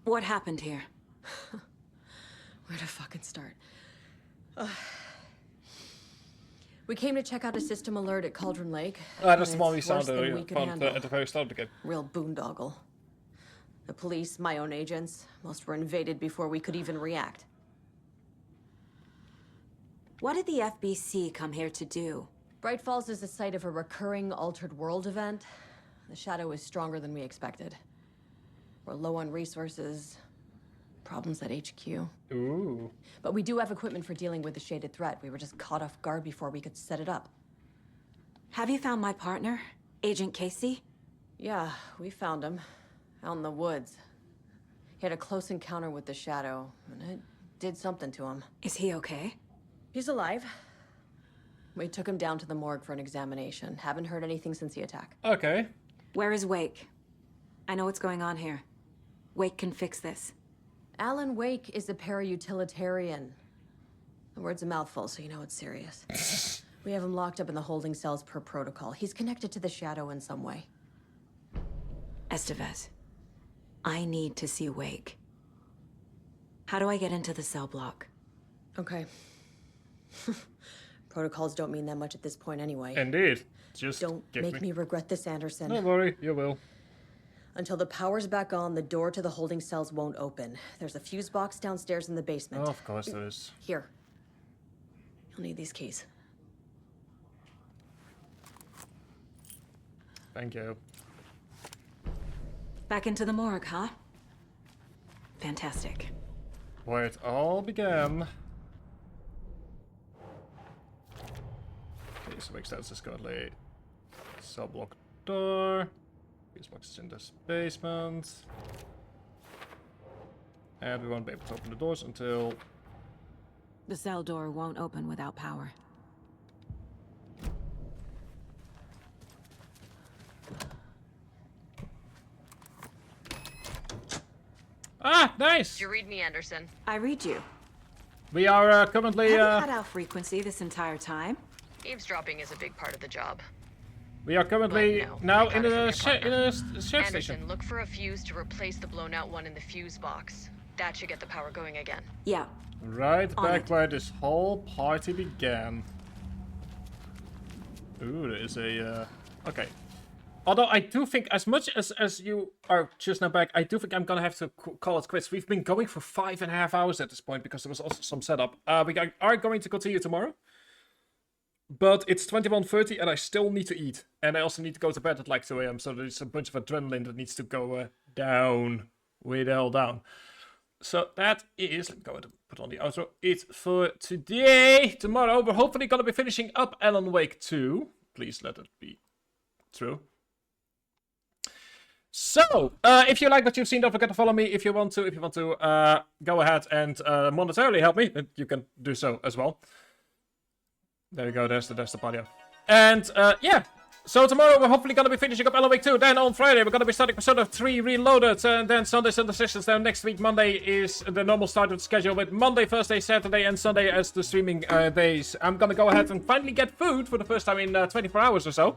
What happened here? Where to fucking start? We came to check out a system alert at Cauldron Lake. That's the one we It's worse sounded than we could handle. at the very start again. Real boondoggle. The police, my own agents, most were invaded before we could even react. What did the FBC come here to do? Bright Falls is the site of a recurring Altered World event. The Shadow is stronger than we expected. We're low on resources. Problems at HQ. Ooh. But we do have equipment for dealing with the shaded threat. We were just caught off guard before we could set it up. Have you found my partner, Agent Casey? Yeah, we found him. Out in the woods. He had a close encounter with the Shadow, and it did something to him. Is he okay? He's alive. We took him down to the morgue for an examination. Haven't heard anything since the attack. Okay. Where is Wake? I know what's going on here. Wake can fix this. Alan Wake is a para-utilitarian. The word's a mouthful, so you know it's serious. We have him locked up in the holding cells per protocol. He's connected to the Shadow in some way. Estevez, I need to see Wake. How do I get into the cell block? Okay. Protocols don't mean that much at this point anyway. Indeed. Just don't make me regret this, Anderson. Don't worry, you will. Until the power's back on, the door to the holding cells won't open. There's a fuse box downstairs in the basement. Oh, of course there is. Here. You'll need these keys. Thank you. Back into the morgue, huh? Fantastic. Where it all began. Okay, so extends this currently cell block door. Fuse box is in this basement. And we won't be able to open the doors until... The cell door won't open without power. Ah, nice. Did you read me, Anderson? I read you. We are currently... Have you had our frequency this entire time? Eavesdropping is a big part of the job. We are currently now in a ship station. Anderson, look for a fuse to replace the blown out one in the fuse box. That should get the power going again. Yeah. Right back where this whole party began. Ooh, there is a... Okay. Although I do think, as much as you are just now back, I do think I'm gonna have to call it quits. We've been going for 5.5 hours at this point because there was also some setup. We are going to continue tomorrow. But it's 21:30 and I still need to eat. And I also need to go to bed at like 2 AM. So there's a bunch of adrenaline that needs to go down. Way the hell down. So that is... Let me go ahead and put on the outro. It's for today. Tomorrow we're hopefully gonna be finishing up Alan Wake 2. Please let it be true. So, if you like what you've seen, don't forget to follow me if you want to. If you want to go ahead and monetarily help me, then you can do so as well. There we go, there's the patio. And, yeah. So tomorrow we're hopefully going to be finishing up Alan Wake 2. Then on Friday we're going to be starting Persona 3 Reloaded. And then Sundays and Decisions. Then next week, Monday, is the normal start of the schedule. With Monday, Thursday, Saturday, and Sunday as the streaming days. I'm going to go ahead and finally get food for the first time in 24 hours or so.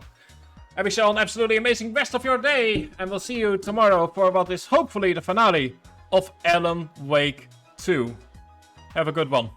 I wish you all an absolutely amazing rest of your day. And we'll see you tomorrow for what is hopefully the finale of Alan Wake 2. Have a good one.